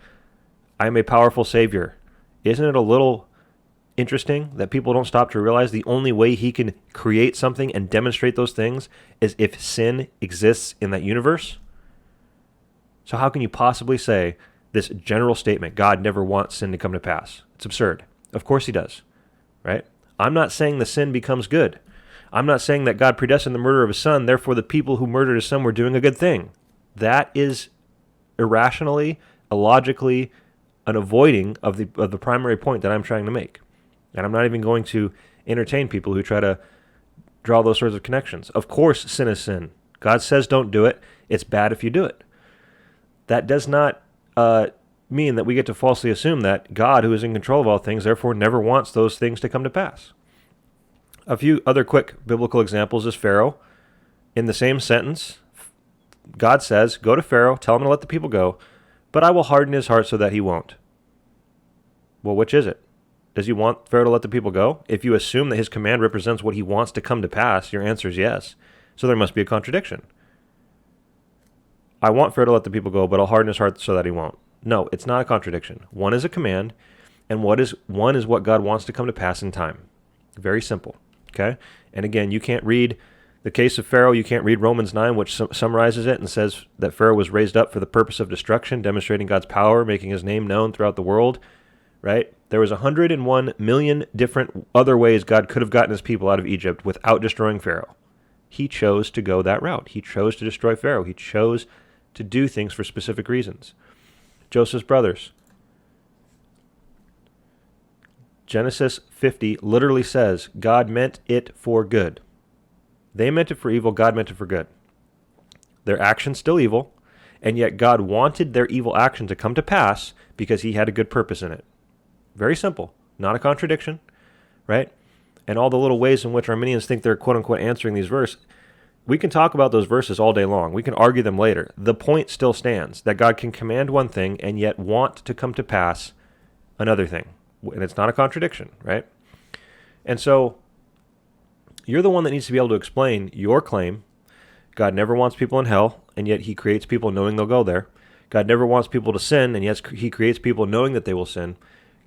I am a powerful Savior. Isn't it a little interesting that people don't stop to realize the only way he can create something and demonstrate those things is if sin exists in that universe? So how can you possibly say this general statement, God never wants sin to come to pass? It's absurd. Of course he does, right? I'm not saying the sin becomes good. I'm not saying that God predestined the murder of his son, therefore the people who murdered his son were doing a good thing. That is irrationally, illogically, an avoiding of the primary point that I'm trying to make. And I'm not even going to entertain people who try to draw those sorts of connections. Of course, sin is sin. God says don't do it. It's bad if you do it. That does not mean that we get to falsely assume that God, who is in control of all things, therefore never wants those things to come to pass. A few other quick biblical examples is Pharaoh. In the same sentence, God says, go to Pharaoh, tell him to let the people go, but I will harden his heart so that he won't. Well, which is it? Does he want Pharaoh to let the people go? If you assume that his command represents what he wants to come to pass, your answer is yes. So there must be a contradiction. I want Pharaoh to let the people go, but I'll harden his heart so that he won't. No, it's not a contradiction. One is a command, and one is what God wants to come to pass in time. Very simple. Okay? And again, you can't read the case of Pharaoh, you can't read Romans 9, which summarizes it and says that Pharaoh was raised up for the purpose of destruction, demonstrating God's power, making his name known throughout the world, right? There was 101 million different other ways God could have gotten his people out of Egypt without destroying Pharaoh. He chose to go that route. He chose to destroy Pharaoh. He chose to do things for specific reasons. Joseph's brothers. Genesis 50 literally says, God meant it for good. They meant it for evil, God meant it for good. Their actions still evil, and yet God wanted their evil action to come to pass because he had a good purpose in it. Very simple, not a contradiction, right? And all the little ways in which Arminians think they're quote-unquote answering these verses, we can talk about those verses all day long. We can argue them later. The point still stands, that God can command one thing and yet want to come to pass another thing. And it's not a contradiction, right? And so you're the one that needs to be able to explain your claim. God never wants people in hell, and yet he creates people knowing they'll go there. God never wants people to sin, and yet he creates people knowing that they will sin.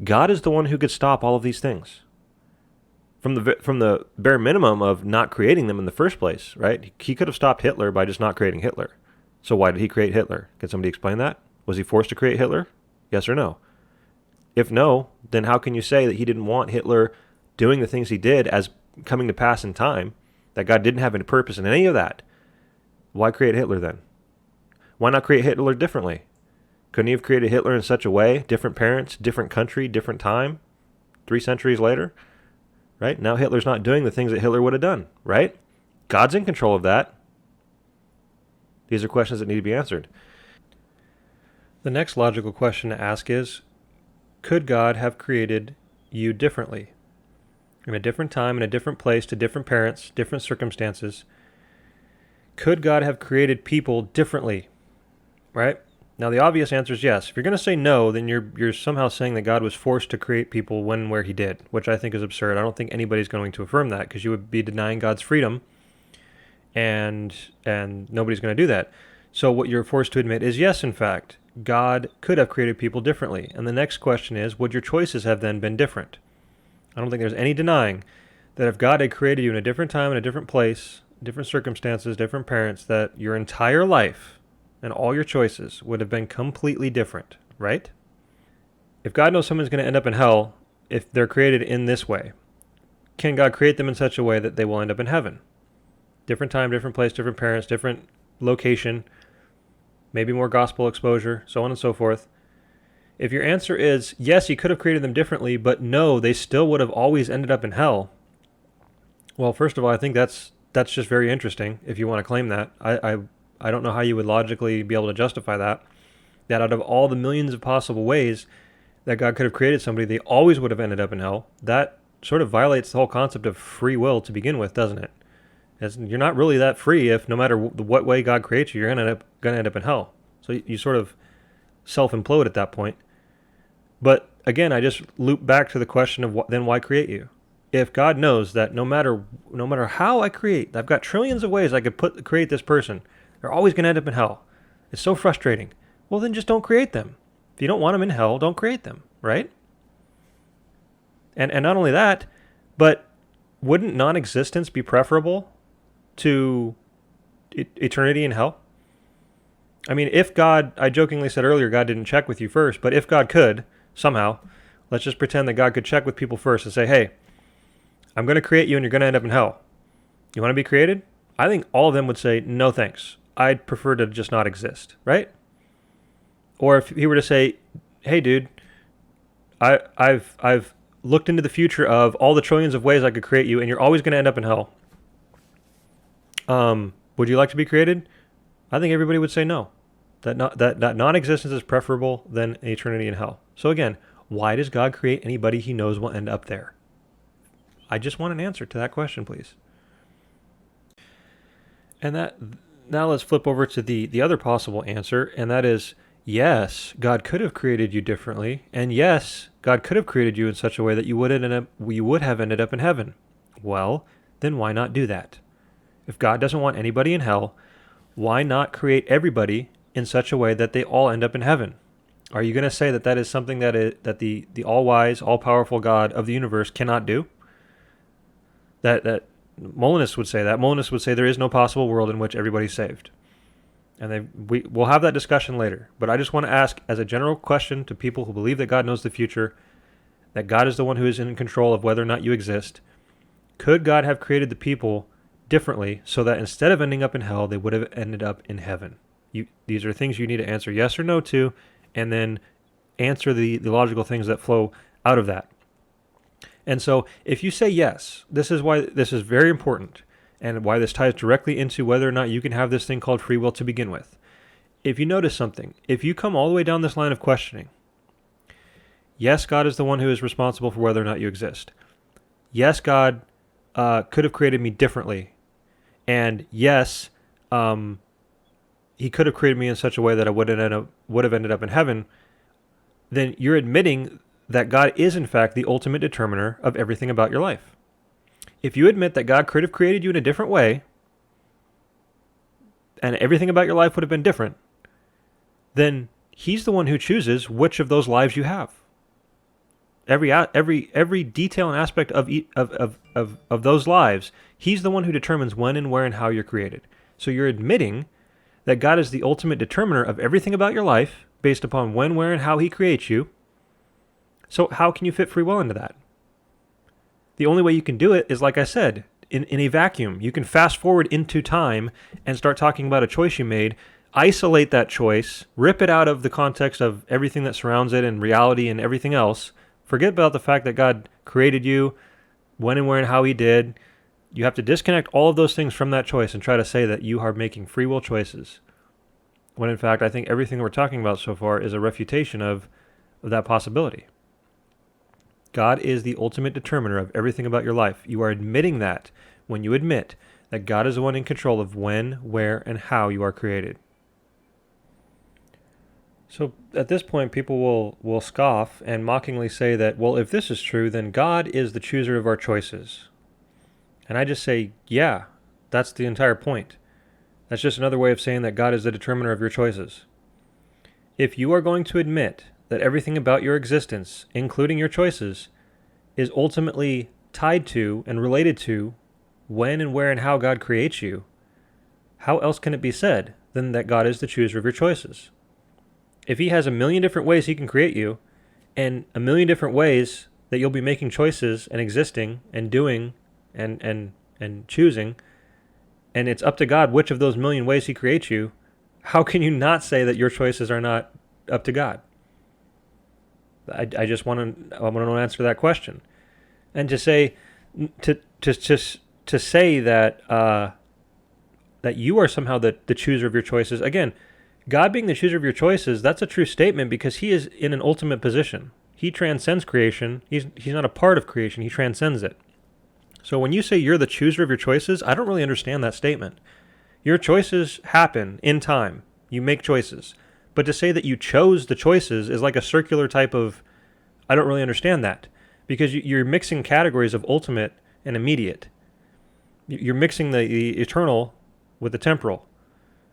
God is the one who could stop all of these things. From the bare minimum of not creating them in the first place, right? He could have stopped Hitler by just not creating Hitler. So why did he create Hitler? Can somebody explain that? Was he forced to create Hitler? Yes or no? If no, then how can you say that he didn't want Hitler doing the things he did as coming to pass in time, that God didn't have any purpose in any of that? Why create Hitler then? Why not create Hitler differently? Couldn't he have created Hitler in such a way, different parents, different country, different time, 3 centuries later, right? Now Hitler's not doing the things that Hitler would have done, right? God's in control of that. These are questions that need to be answered. The next logical question to ask is, could God have created you differently? In a different time, in a different place, to different parents, different circumstances. Could God have created people differently? Right? Now the obvious answer is yes. If you're going to say no, then you're somehow saying that God was forced to create people when and where he did, which I think is absurd. I don't think anybody's going to affirm that, because you would be denying God's freedom, and nobody's going to do that. So what you're forced to admit is yes, in fact, God could have created people differently. And the next question is, would your choices have then been different? I don't think there's any denying that if God had created you in a different time, in a different place, different circumstances, different parents, that your entire life and all your choices would have been completely different, right? If God knows someone's going to end up in hell if they're created in this way, can God create them in such a way that they will end up in heaven? Different time, different place, different parents, different location, maybe more gospel exposure, so on and so forth. If your answer is, yes, he could have created them differently, but no, they still would have always ended up in hell, well, first of all, I think that's that's just very interesting if you want to claim that. I don't know how you would logically be able to justify that. That out of all the millions of possible ways that God could have created somebody, they always would have ended up in hell. That sort of violates the whole concept of free will to begin with, doesn't it? As you're not really that free if no matter what way God creates you, you're going to end up in hell. So you sort of self-implode at that point. But again, I just loop back to the question of then why create you? If God knows that no matter how I create, I've got trillions of ways I could create this person, they're always going to end up in hell. It's so frustrating. Well, then just don't create them. If you don't want them in hell, don't create them, right? And not only that, but wouldn't non-existence be preferable to eternity in hell? I mean, if God, I jokingly said earlier, God didn't check with you first, but if God could, somehow, let's just pretend that God could check with people first and say, hey, I'm going to create you and you're going to end up in hell. You want to be created? I think all of them would say, no thanks. I'd prefer to just not exist, right? Or if he were to say, hey, dude, I've looked into the future of all the trillions of ways I could create you, and you're always going to end up in hell. Would you like to be created? I think everybody would say no. That non-existence is preferable than eternity in hell. So again, why does God create anybody he knows will end up there? I just want an answer to that question, please. And now let's flip over to the other possible answer, and that is, yes, God could have created you differently, and yes, God could have created you in such a way that you would have ended up in heaven. Well, then why not do that? If God doesn't want anybody in hell, why not create everybody in such a way that they all end up in heaven? Are you going to say that is something that the all-wise, all-powerful God of the universe cannot do? That Molanists would say that. Molanists would say there is no possible world in which everybody's saved. And we'll have that discussion later. But I just want to ask, as a general question to people who believe that God knows the future, that God is the one who is in control of whether or not you exist, could God have created the people differently so that instead of ending up in hell, they would have ended up in heaven? These are things you need to answer yes or no to, and then answer the logical things that flow out of that. And so if you say yes, this is why this is very important, and why this ties directly into whether or not you can have this thing called free will to begin with. If you notice something, if you come all the way down this line of questioning, yes, God is the one who is responsible for whether or not you exist. Yes, God could have created me differently. And yes, he could have created me in such a way that I would have ended up in heaven. Then you're admitting that God is in fact the ultimate determiner of everything about your life. If you admit that God could have created you in a different way, and everything about your life would have been different, then he's the one who chooses which of those lives you have. Every detail and aspect of those lives, he's the one who determines when and where and how you're created. So you're admitting that God is the ultimate determiner of everything about your life based upon when, where, and how he creates you. So how can you fit free will into that? The only way you can do it is, like I said, in a vacuum. You can fast forward into time and start talking about a choice you made, isolate that choice, rip it out of the context of everything that surrounds it and reality and everything else. Forget about the fact that God created you, when and where and how he did. You have to disconnect all of those things from that choice and try to say that you are making free will choices. When in fact, I think everything we're talking about so far is a refutation of that possibility. God is the ultimate determiner of everything about your life. You are admitting that when you admit that God is the one in control of when, where, and how you are created. So at this point, people will scoff and mockingly say that, well, if this is true, then God is the chooser of our choices. And I just say, yeah, that's the entire point. That's just another way of saying that God is the determiner of your choices. If you are going to admit that everything about your existence, including your choices, is ultimately tied to and related to when and where and how God creates you, how else can it be said than that God is the chooser of your choices? If he has a million different ways he can create you, and a million different ways that you'll be making choices and existing and doing and choosing, and it's up to God which of those million ways he creates you, how can you not say that your choices are not up to God? I want to answer that question. And to say, to to say that that you are somehow the chooser of your choices, again, God being the chooser of your choices, that's a true statement because he is in an ultimate position. He transcends creation. He's not a part of creation. He transcends it. So when you say you're the chooser of your choices, I don't really understand that statement. Your choices happen in time. You make choices. But to say that you chose the choices is like a circular type of, I don't really understand that. Because you're mixing categories of ultimate and immediate. You're mixing the eternal with the temporal.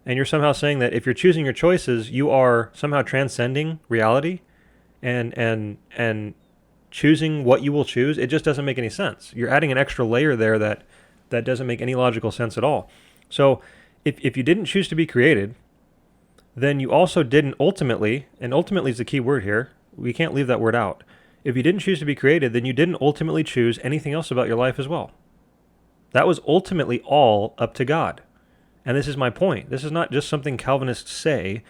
And you're somehow saying that if you're choosing your choices, you are somehow transcending reality and choosing what you will choose. It just doesn't make any sense. You're adding an extra layer there that doesn't make any logical sense at all. So if you didn't choose to be created, then you also didn't ultimately, and ultimately is the key word here, we can't leave that word out. If you didn't choose to be created, then you didn't ultimately choose anything else about your life as well. That was ultimately all up to God. And this is my point. This is not just something Calvinists say,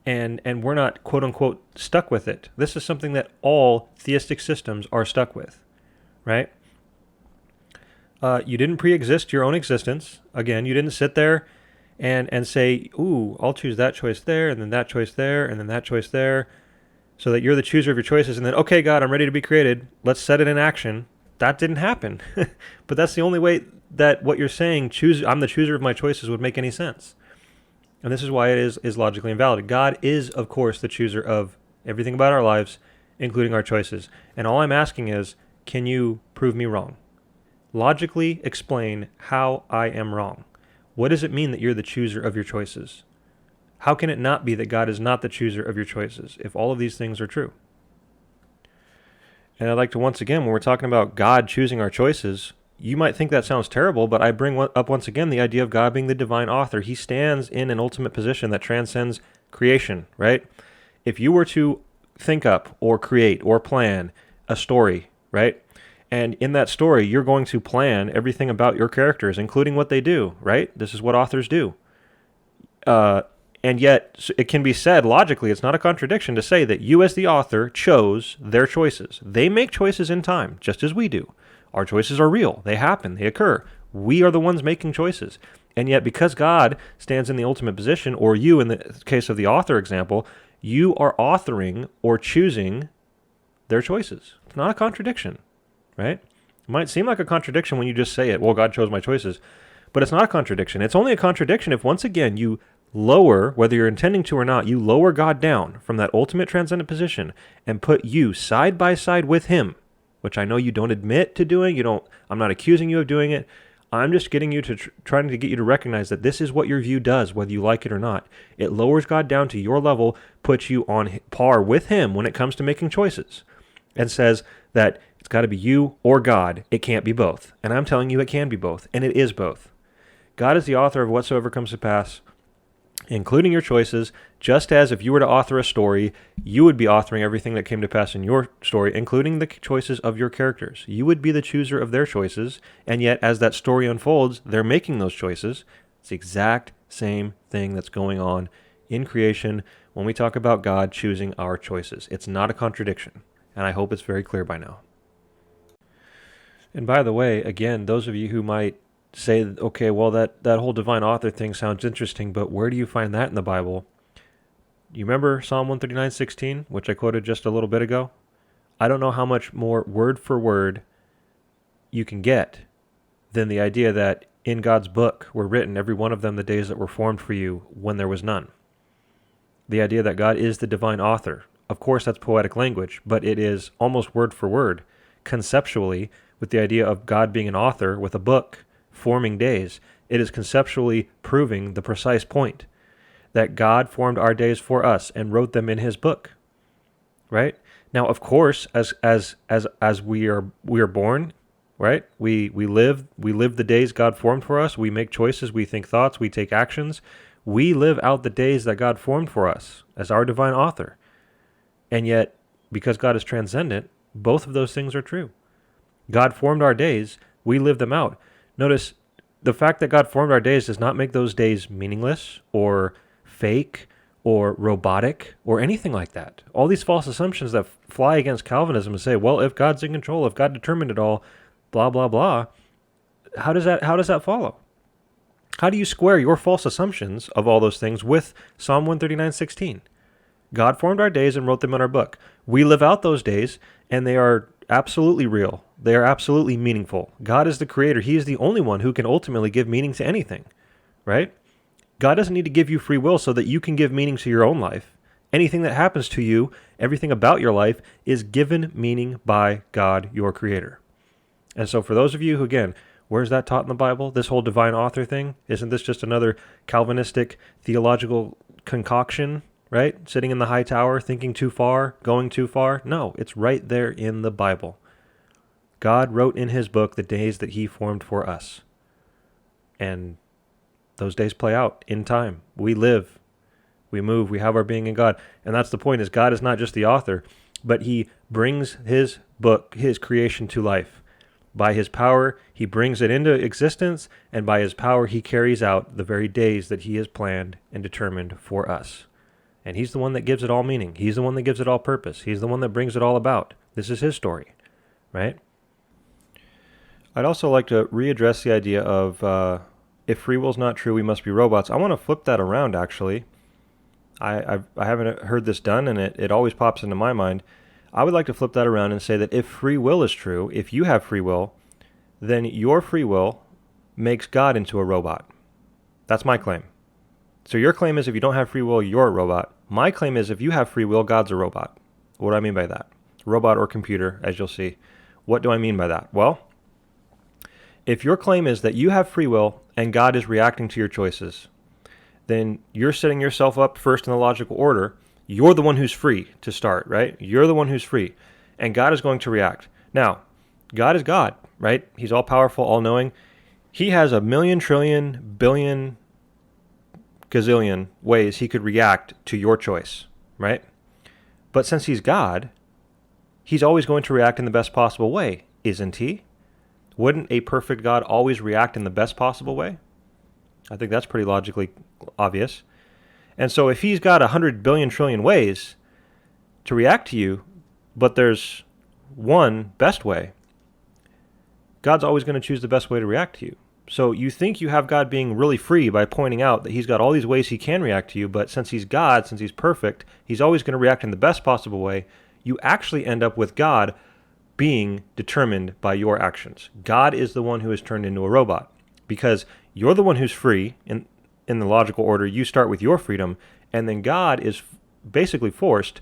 and we're not, quote unquote, stuck with it. This is something that all theistic systems are stuck with, right? You didn't pre-exist your own existence. Again, you didn't sit there and say, ooh, I'll choose that choice there, and then that choice there, and then that choice there, so that you're the chooser of your choices, and then, okay, God, I'm ready to be created. Let's set it in action. That didn't happen. But that's the only way that what you're saying, I'm the chooser of my choices, would make any sense. And this is why it is logically invalid. God is, of course, the chooser of everything about our lives, including our choices. And all I'm asking is, can you prove me wrong? Logically explain how I am wrong. What does it mean that you're the chooser of your choices? How can it not be that God is not the chooser of your choices if all of these things are true? And I'd like to once again, when we're talking about God choosing our choices, you might think that sounds terrible, but I bring up once again the idea of God being the divine author. He stands in an ultimate position that transcends creation, right? If you were to think up or create or plan a story, right? And in that story, you're going to plan everything about your characters, including what they do, right? This is what authors do. And yet, it can be said logically, it's not a contradiction to say that you as the author chose their choices. They make choices in time, just as we do. Our choices are real. They happen. They occur. We are the ones making choices. And yet, because God stands in the ultimate position, or you, in the case of the author example, you are authoring or choosing their choices. It's not a contradiction, right? It might seem like a contradiction when you just say it, well, God chose my choices. But it's not a contradiction. It's only a contradiction if, once again, you lower, whether you're intending to or not, you lower God down from that ultimate transcendent position and put you side by side with him, which I know you don't admit to doing. I'm not accusing you of doing it. I'm just getting you to trying to get you to recognize that this is what your view does, whether you like it or not. It lowers God down to your level, puts you on par with him when it comes to making choices, and says that it's got to be you or God. It can't be both. And I'm telling you it can be both, and it is both. God is the author of whatsoever comes to pass, including your choices, just as if you were to author a story, you would be authoring everything that came to pass in your story, including the choices of your characters. You would be the chooser of their choices, and yet as that story unfolds, they're making those choices. It's the exact same thing that's going on in creation when we talk about God choosing our choices. It's not a contradiction, and I hope it's very clear by now. And by the way, again, those of you who might say, okay, well, that whole divine author thing sounds interesting, but where do you find that in the Bible? You remember Psalm 139:16, which I quoted just a little bit ago? I don't know how much more word for word you can get than the idea that in God's book were written, every one of them, the days that were formed for you when there was none. The idea that God is the divine author. Of course, that's poetic language, but it is almost word for word, conceptually, with the idea of God being an author with a book forming days. It is conceptually proving the precise point that God formed our days for us and wrote them in his book, right? Now, of course, as we are born, right? We live the days God formed for us. We make choices, we think thoughts, we take actions. We live out the days that God formed for us as our divine author. And yet, because God is transcendent, both of those things are true. God formed our days, we live them out. Notice, the fact that God formed our days does not make those days meaningless or fake or robotic or anything like that. All these false assumptions that fly against Calvinism and say, well, if God's in control, if God determined it all, blah, blah, blah, how does that follow? How do you square your false assumptions of all those things with Psalm 139:16? God formed our days and wrote them in our book. We live out those days, and they are absolutely real. They are absolutely meaningful. God is the creator. He is the only one who can ultimately give meaning to anything, right? God doesn't need to give you free will so that you can give meaning to your own life. Anything that happens to you, everything about your life, is given meaning by God, your creator. And so for those of you who, again, where's that taught in the Bible? This whole divine author thing? Isn't this just another Calvinistic theological concoction, right? Sitting in the high tower, thinking too far, going too far? No, it's right there in the Bible. God wrote in his book the days that he formed for us. And those days play out in time. We live, we move, we have our being in God. And that's the point, is God is not just the author, but he brings his book, his creation, to life. By his power, he brings it into existence, and by his power, he carries out the very days that he has planned and determined for us. And he's the one that gives it all meaning. He's the one that gives it all purpose. He's the one that brings it all about. This is his story, right? I'd also like to readdress the idea of if free will is not true, we must be robots. I want to flip that around, actually. I haven't heard this done, and it always pops into my mind. I would like to flip that around and say that if free will is true, if you have free will, then your free will makes God into a robot. That's my claim. So your claim is if you don't have free will, you're a robot. My claim is if you have free will, God's a robot. What do I mean by that? Robot or computer, as you'll see. What do I mean by that? Well, if your claim is that you have free will and God is reacting to your choices, then you're setting yourself up first in the logical order. You're the one who's free to start, right? You're the one who's free, and God is going to react. Now, God is God, right? He's all-powerful, all-knowing. He has a million, trillion, billion, gazillion ways he could react to your choice, right? But since he's God, he's always going to react in the best possible way, isn't he? Wouldn't a perfect God always react in the best possible way? I think that's pretty logically obvious. And so if he's got 100 billion trillion ways to react to you, but there's one best way, God's always going to choose the best way to react to you. So you think you have God being really free by pointing out that he's got all these ways he can react to you, but since he's God, since he's perfect, he's always going to react in the best possible way. You actually end up with God being determined by your actions. God is the one who is turned into a robot, because you're the one who's free in the logical order. You start with your freedom, and then God is basically forced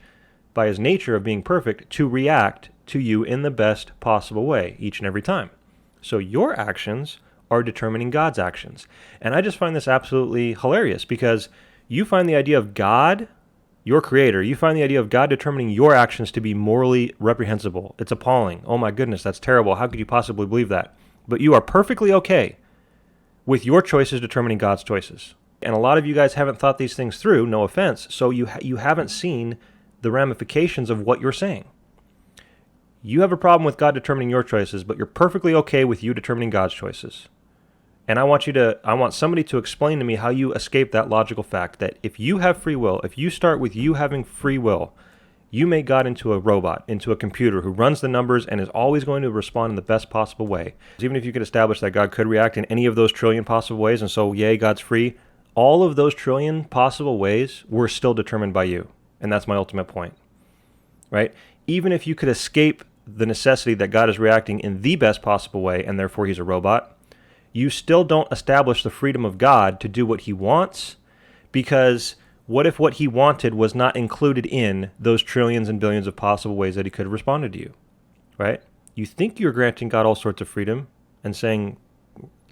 by his nature of being perfect to react to you in the best possible way each and every time. So your actions are determining God's actions. And I just find this absolutely hilarious, because you find the idea of God, your creator, you find the idea of God determining your actions to be morally reprehensible. It's appalling. Oh my goodness, that's terrible. How could you possibly believe that? But you are perfectly okay with your choices determining God's choices. And a lot of you guys haven't thought these things through, no offense, so you haven't seen the ramifications of what you're saying. You have a problem with God determining your choices, but you're perfectly okay with you determining God's choices. And I want somebody to explain to me how you escape that logical fact that if you have free will, if you start with you having free will, you make God into a robot, into a computer who runs the numbers and is always going to respond in the best possible way. Even if you could establish that God could react in any of those trillion possible ways, and so, yay, God's free, all of those trillion possible ways were still determined by you. And that's my ultimate point, right? Even if you could escape the necessity that God is reacting in the best possible way, and therefore he's a robot, you still don't establish the freedom of God to do what he wants, because what if what he wanted was not included in those trillions and billions of possible ways that he could have responded to you, right? You think you're granting God all sorts of freedom and saying,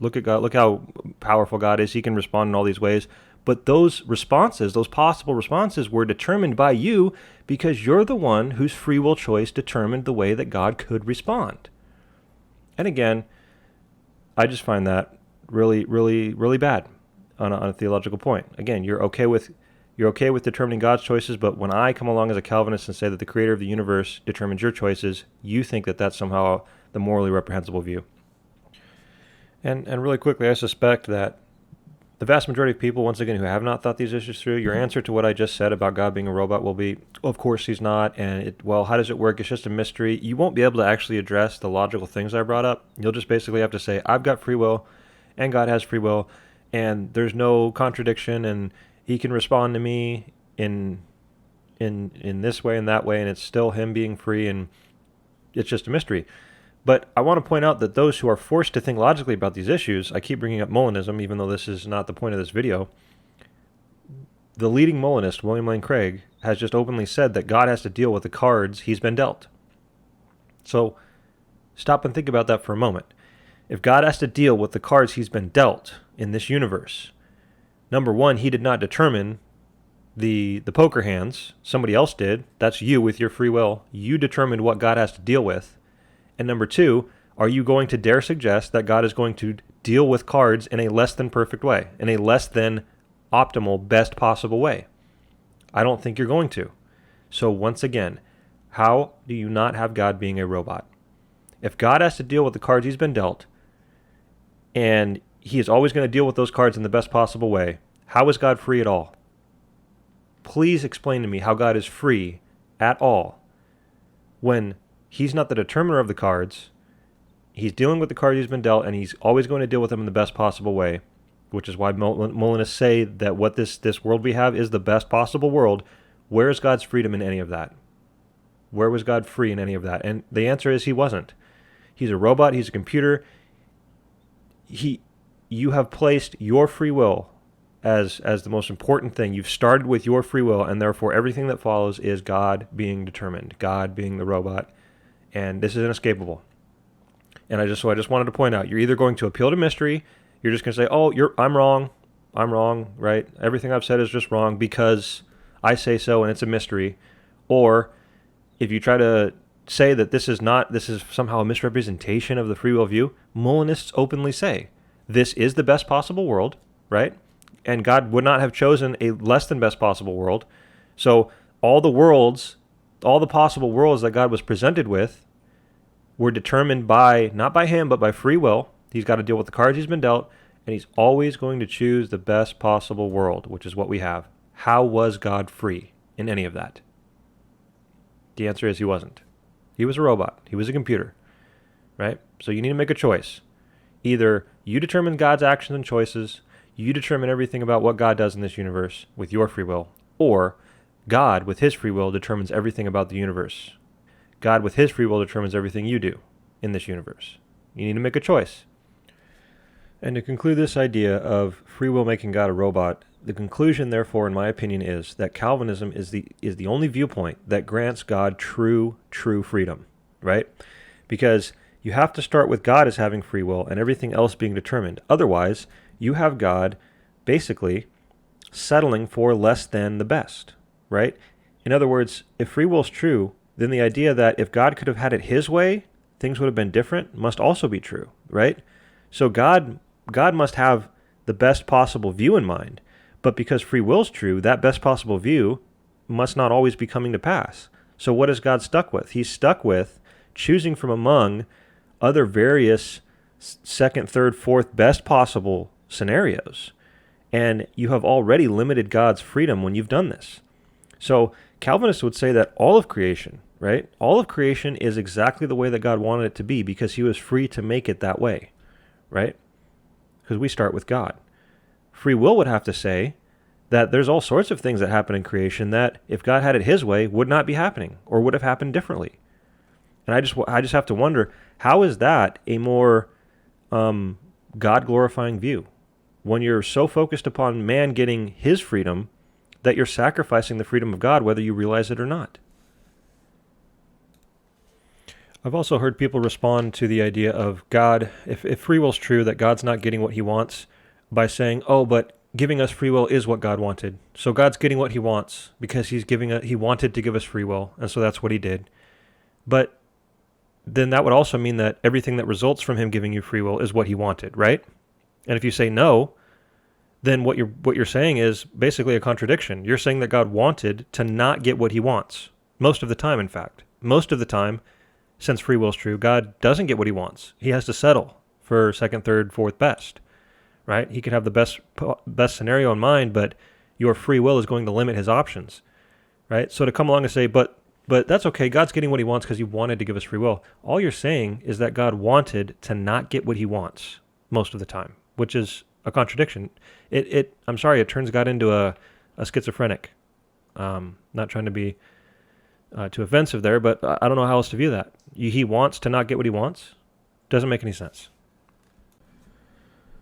look at God, look how powerful God is, he can respond in all these ways. But those responses, those possible responses, were determined by you because you're the one whose free will choice determined the way that God could respond. And again, I just find that really, really, really bad on a theological point. Again, you're okay with determining God's choices, but when I come along as a Calvinist and say that the creator of the universe determines your choices, you think that that's somehow the morally reprehensible view. And really quickly, I suspect that the vast majority of people, once again, who have not thought these issues through, your answer to what I just said about God being a robot will be, of course he's not, and well, how does it work? It's just a mystery. You won't be able to actually address the logical things I brought up. You'll just basically have to say, I've got free will, and God has free will, and there's no contradiction, and he can respond to me in this way and that way, and it's still him being free, and it's just a mystery. But I want to point out that those who are forced to think logically about these issues, I keep bringing up Molanism, even though this is not the point of this video. The leading Molanist, William Lane Craig, has just openly said that God has to deal with the cards he's been dealt. So stop and think about that for a moment. If God has to deal with the cards he's been dealt in this universe, number one, he did not determine the poker hands. Somebody else did. That's you with your free will. You determined what God has to deal with. And number two, are you going to dare suggest that God is going to deal with cards in a less than perfect way, in a less than optimal, best possible way? I don't think you're going to. So once again, how do you not have God being a robot? If God has to deal with the cards he's been dealt, and he is always going to deal with those cards in the best possible way, how is God free at all? Please explain to me how God is free at all when he's not the determiner of the cards. He's dealing with the cards he's been dealt, and he's always going to deal with them in the best possible way, which is why Molanists say that what this world we have is the best possible world. Where is God's freedom in any of that? Where was God free in any of that? And the answer is he wasn't. He's a robot. He's a computer. You have placed your free will as the most important thing. You've started with your free will, and therefore everything that follows is God being determined, God being the robot. And this is inescapable. And I just wanted to point out, you're either going to appeal to mystery, you're just going to say, oh, I'm wrong, right? Everything I've said is just wrong because I say so and it's a mystery. Or if you try to say that this is somehow a misrepresentation of the free will view, Molanists openly say, this is the best possible world, right? And God would not have chosen a less than best possible world. So all the possible worlds that God was presented with were determined not by him, but by free will. He's got to deal with the cards he's been dealt, and he's always going to choose the best possible world, which is what we have. How was God free in any of that? The answer is he wasn't. He was a robot. He was a computer, right? So you need to make a choice. Either you determine God's actions and choices, you determine everything about what God does in this universe with your free will, or God, with his free will, determines everything about the universe. God, with his free will, determines everything you do in this universe. You need to make a choice. And to conclude this idea of free will making God a robot, the conclusion, therefore, in my opinion, is that Calvinism is the only viewpoint that grants God true freedom, right? Because you have to start with God as having free will and everything else being determined. Otherwise, you have God basically settling for less than the best, right? In other words, if free will is true, then the idea that if God could have had it his way, things would have been different must also be true, right? So God must have the best possible view in mind, but because free will is true, that best possible view must not always be coming to pass. So what is God stuck with? He's stuck with choosing from among other various second, third, fourth best possible scenarios. And you have already limited God's freedom when you've done this. So Calvinists would say that all of creation, right? All of creation is exactly the way that God wanted it to be because he was free to make it that way, right? Because we start with God. Free will would have to say that there's all sorts of things that happen in creation that if God had it his way would not be happening or would have happened differently. And I just have to wonder, how is that a more God-glorifying view? When you're so focused upon man getting his freedom that you're sacrificing the freedom of God, whether you realize it or not. I've also heard people respond to the idea of God, if free will is true, that God's not getting what he wants, by saying, oh, but giving us free will is what God wanted. So God's getting what he wants because he wanted to give us free will, and so that's what he did. But then that would also mean that everything that results from him giving you free will is what he wanted, right? And if you say no, then what you're saying is basically a contradiction. You're saying that God wanted to not get what he wants. Most of the time, in fact. Most of the time, since free will is true, God doesn't get what he wants. He has to settle for second, third, fourth best, right? He could have the best scenario in mind, but your free will is going to limit his options, right? So to come along and say, but that's okay, God's getting what he wants because he wanted to give us free will. All you're saying is that God wanted to not get what he wants most of the time, which is a contradiction. I'm sorry, it turns God into a schizophrenic. Not trying to be too offensive there, but I don't know how else to view that. He wants to not get what he wants? Doesn't make any sense.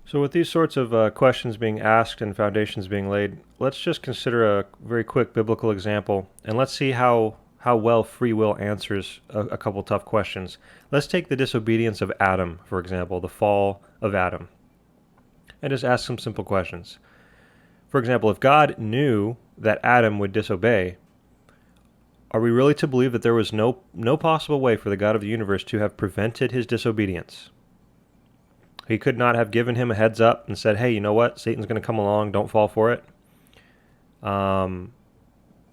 So with these sorts of questions being asked and foundations being laid, let's just consider a very quick biblical example, and let's see how well free will answers a couple tough questions. Let's take the disobedience of Adam, for example, the fall of Adam, and just ask some simple questions. For example, if God knew that Adam would disobey, are we really to believe that there was no possible way for the God of the universe to have prevented his disobedience? He could not have given him a heads up and said, hey, you know what? Satan's going to come along. Don't fall for it.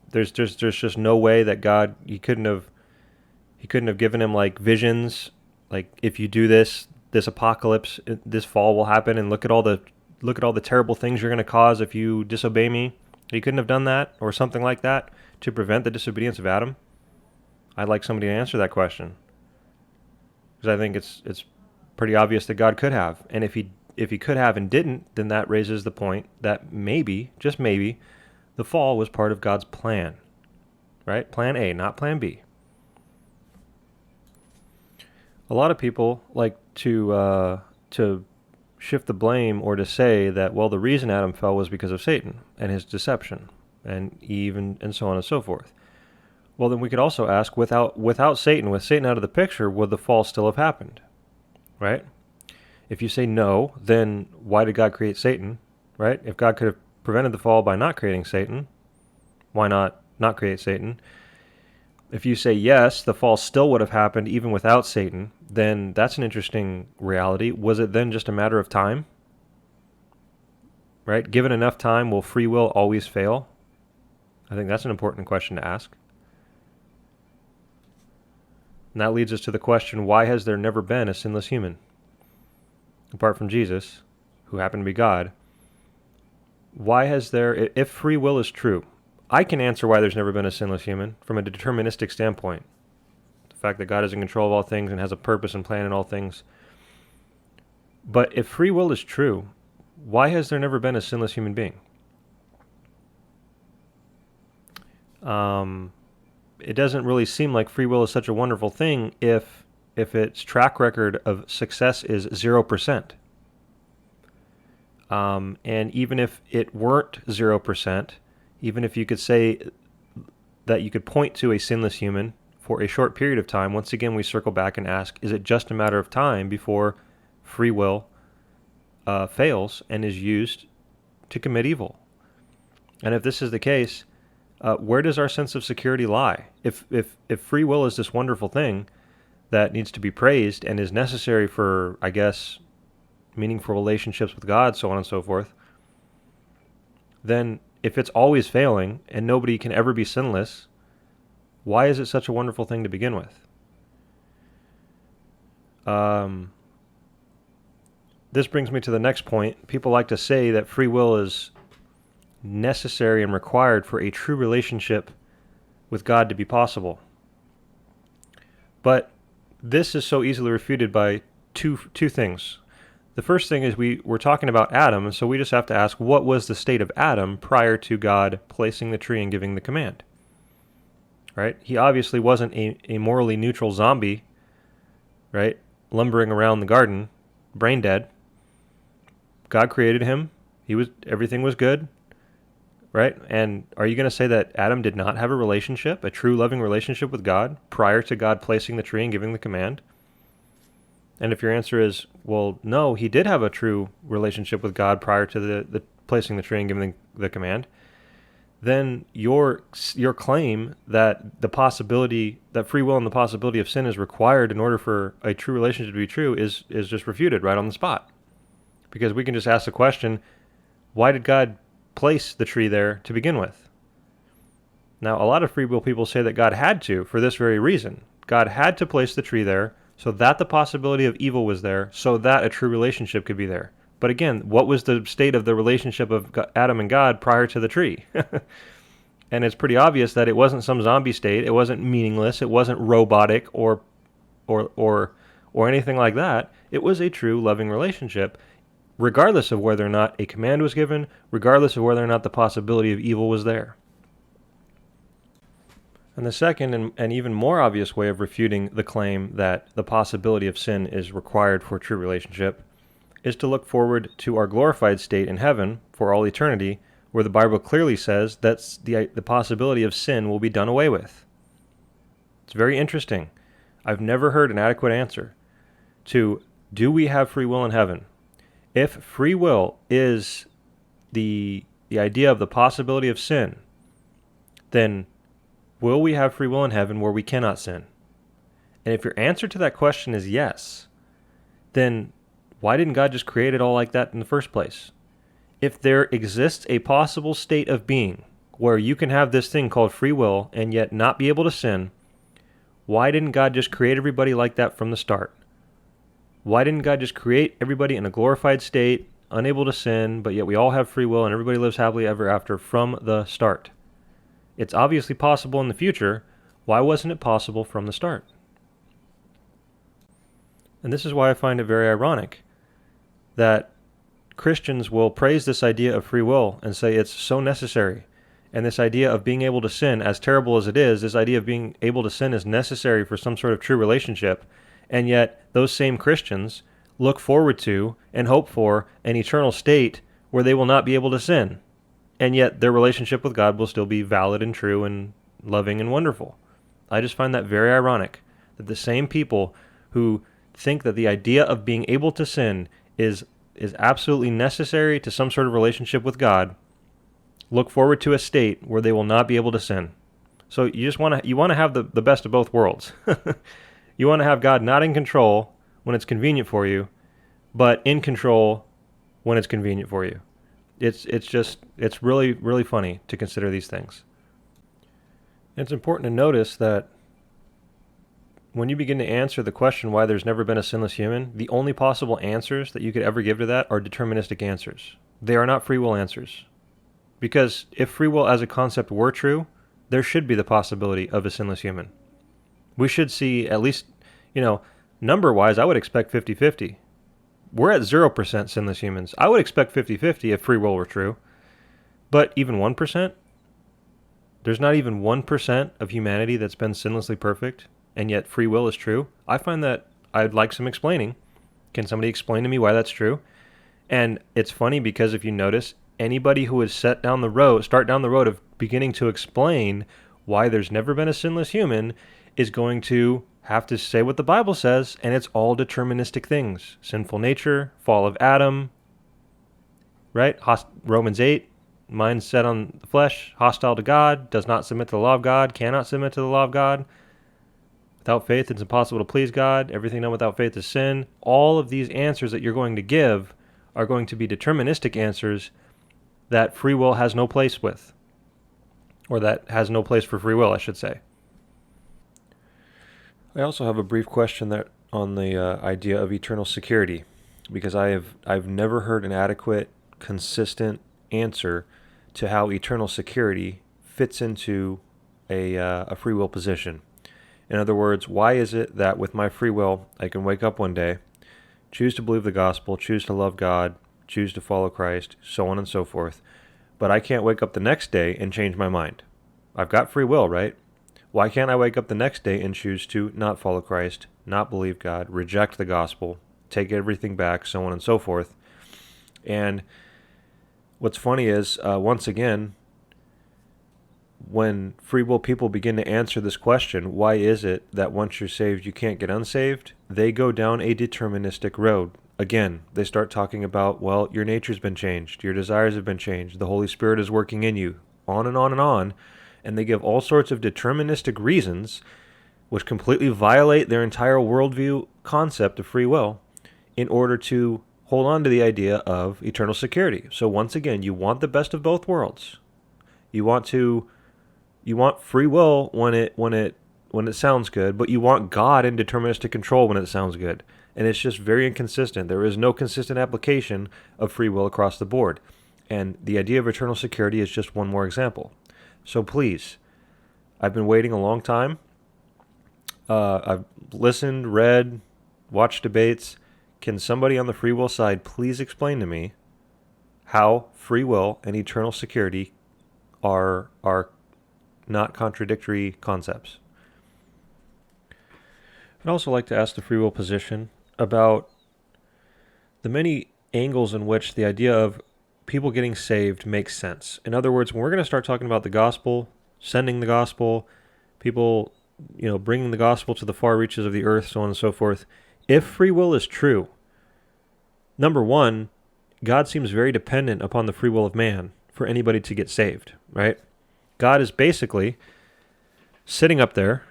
There's just no way that God, he couldn't have given him like visions, like if you do this apocalypse, this fall will happen, and look at all the terrible things you're going to cause if you disobey me. He couldn't have done that or something like that to prevent the disobedience of Adam. I'd like somebody to answer that question, because I think it's pretty obvious that God could have. And if he could have and didn't, then that raises the point that maybe, just maybe, the fall was part of God's plan, right? Plan A, not plan B. A lot of people like to shift the blame or to say that, well, the reason Adam fell was because of Satan and his deception, and Eve and so on and so forth. Well, then we could also ask, without Satan, with Satan out of the picture, would the fall still have happened? Right? If you say no, then why did God create Satan? Right? If God could have prevented the fall by not creating Satan, why not create Satan? If you say yes, the fall still would have happened even without Satan, then that's an interesting reality. Was it then just a matter of time? Right? Given enough time, will free will always fail? I think that's an important question to ask. And that leads us to the question, why has there never been a sinless human? Apart from Jesus, who happened to be God, why has there, if free will is true, I can answer why there's never been a sinless human from a deterministic standpoint. The fact that God is in control of all things and has a purpose and plan in all things. But if free will is true, why has there never been a sinless human being? It doesn't really seem like free will is such a wonderful thing if its track record of success is 0%. And even if it weren't 0%, even if you could say that you could point to a sinless human for a short period of time, once again we circle back and ask, is it just a matter of time before free will fails and is used to commit evil? And if this is the case, where does our sense of security lie? If free will is this wonderful thing that needs to be praised and is necessary for, I guess, meaningful relationships with God, so on and so forth, then if it's always failing and nobody can ever be sinless, why is it such a wonderful thing to begin with? This brings me to the next point. People like to say that free will is necessary and required for a true relationship with God to be possible. But this is so easily refuted by two things. The first thing is we're talking about Adam, and so we just have to ask, what was the state of Adam prior to God placing the tree and giving the command? Right? He obviously wasn't a morally neutral zombie, right? Lumbering around the garden, brain dead. God created him. Everything was good, right? And are you going to say that Adam did not have a relationship, a true loving relationship with God prior to God placing the tree and giving the command? And if your answer is, well, no, he did have a true relationship with God prior to the placing the tree and giving the command, then your claim that the possibility, that free will and the possibility of sin is required in order for a true relationship to be true is just refuted right on the spot. Because we can just ask the question, why did God place the tree there to begin with? Now, a lot of free will people say that God had to for this very reason. God had to place the tree there so that the possibility of evil was there, so that a true relationship could be there. But again, what was the state of the relationship of Adam and God prior to the tree? And it's pretty obvious that it wasn't some zombie state. It wasn't meaningless. It wasn't robotic or anything like that. It was a true loving relationship, regardless of whether or not a command was given, regardless of whether or not the possibility of evil was there. And the second and even more obvious way of refuting the claim that the possibility of sin is required for a true relationship is to look forward to our glorified state in heaven for all eternity, where the Bible clearly says that the possibility of sin will be done away with. It's very interesting. I've never heard an adequate answer to, do we have free will in heaven? If free will is the idea of the possibility of sin, then will we have free will in heaven where we cannot sin? And if your answer to that question is yes, then why didn't God just create it all like that in the first place? If there exists a possible state of being where you can have this thing called free will and yet not be able to sin, why didn't God just create everybody like that from the start? Why didn't God just create everybody in a glorified state, unable to sin, but yet we all have free will and everybody lives happily ever after from the start? It's obviously possible in the future. Why wasn't it possible from the start? And this is why I find it very ironic that Christians will praise this idea of free will and say it's so necessary. And this idea of being able to sin, as terrible as it is, this idea of being able to sin is necessary for some sort of true relationship. And yet those same Christians look forward to and hope for an eternal state where they will not be able to sin. And yet their relationship with God will still be valid and true and loving and wonderful. I just find that very ironic, that the same people who think that the idea of being able to sin is absolutely necessary to some sort of relationship with God look forward to a state where they will not be able to sin. So you want to have the best of both worlds. You want to have God not in control when it's convenient for you, but in control when it's convenient for you. It's really, really funny to consider these things. It's important to notice that when you begin to answer the question why there's never been a sinless human, the only possible answers that you could ever give to that are deterministic answers. They are not free will answers. Because if free will as a concept were true, there should be the possibility of a sinless human. We should see at least, number-wise, I would expect 50-50. We're at 0% sinless humans. I would expect 50-50 if free will were true. But even 1%? There's not even 1% of humanity that's been sinlessly perfect, and yet free will is true. I find that I'd like some explaining. Can somebody explain to me why that's true? And it's funny because if you notice, anybody who would start down the road of beginning to explain why there's never been a sinless human is going to have to say what the Bible says, and it's all deterministic things. Sinful nature, fall of Adam, right? Romans 8, mind set on the flesh, hostile to God, does not submit to the law of God, cannot submit to the law of God. Without faith, it's impossible to please God. Everything done without faith is sin. All of these answers that you're going to give are going to be deterministic answers that free will has no place with. Or that has no place for free will, I should say. I also have a brief question on the idea of eternal security, because I've never heard an adequate, consistent answer to how eternal security fits into a free will position. In other words, why is it that with my free will, I can wake up one day, choose to believe the gospel, choose to love God, choose to follow Christ, so on and so forth, but I can't wake up the next day and change my mind? I've got free will, right? Why can't I wake up the next day and choose to not follow Christ, not believe God, reject the gospel, take everything back, so on and so forth? And what's funny is, once again, when free will people begin to answer this question, why is it that once you're saved you can't get unsaved, they go down a deterministic road. Again, they start talking about, well, your nature's been changed, your desires have been changed, the Holy Spirit is working in you, on and on and on, and they give all sorts of deterministic reasons which completely violate their entire worldview concept of free will in order to hold on to the idea of eternal security. So once again, you want the best of both worlds. You want free will when it sounds good, but you want God in deterministic control when it sounds good. And it's just very inconsistent. There is no consistent application of free will across the board. And the idea of eternal security is just one more example. So please, I've been waiting a long time. I've listened, read, watched debates. Can somebody on the free will side please explain to me how free will and eternal security are not contradictory concepts? I'd also like to ask the free will position about the many angles in which the idea of people getting saved makes sense. In other words, when we're going to start talking about the gospel, sending the gospel, people, bringing the gospel to the far reaches of the earth, so on and so forth, if free will is true, number one, God seems very dependent upon the free will of man for anybody to get saved, right? God is basically sitting up there.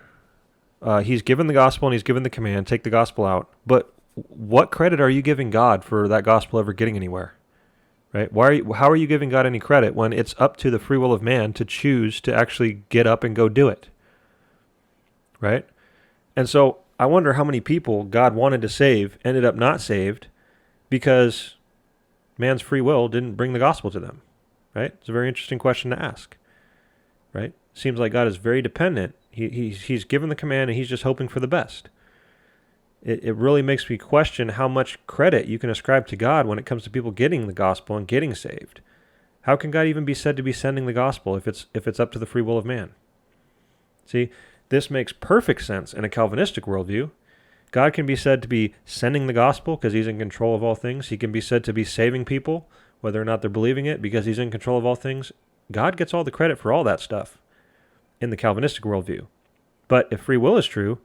He's given the gospel and he's given the command, take the gospel out. But what credit are you giving God for that gospel ever getting anywhere? Right? How are you giving God any credit when it's up to the free will of man to choose to actually get up and go do it? Right? And so I wonder how many people God wanted to save ended up not saved because man's free will didn't bring the gospel to them. Right? It's a very interesting question to ask. Right? Seems like God is very dependent. He's given the command and he's just hoping for the best. It really makes me question how much credit you can ascribe to God when it comes to people getting the gospel and getting saved. How can God even be said to be sending the gospel if it's up to the free will of man? See, this makes perfect sense in a Calvinistic worldview. God can be said to be sending the gospel because he's in control of all things. He can be said to be saving people, whether or not they're believing it, because he's in control of all things. God gets all the credit for all that stuff in the Calvinistic worldview. But if free will is true,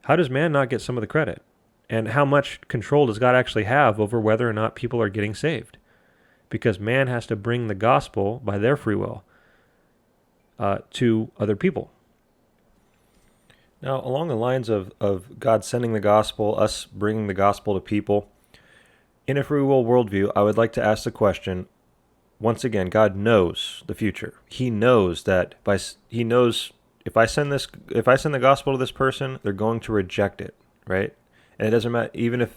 how does man not get some of the credit? And how much control does God actually have over whether or not people are getting saved? Because man has to bring the gospel by their free will to other people. Now, along the lines of God sending the gospel, us bringing the gospel to people, in a free will worldview, I would like to ask the question, once again, God knows the future. He knows that he knows if I send the gospel to this person, they're going to reject it, right? And it doesn't matter,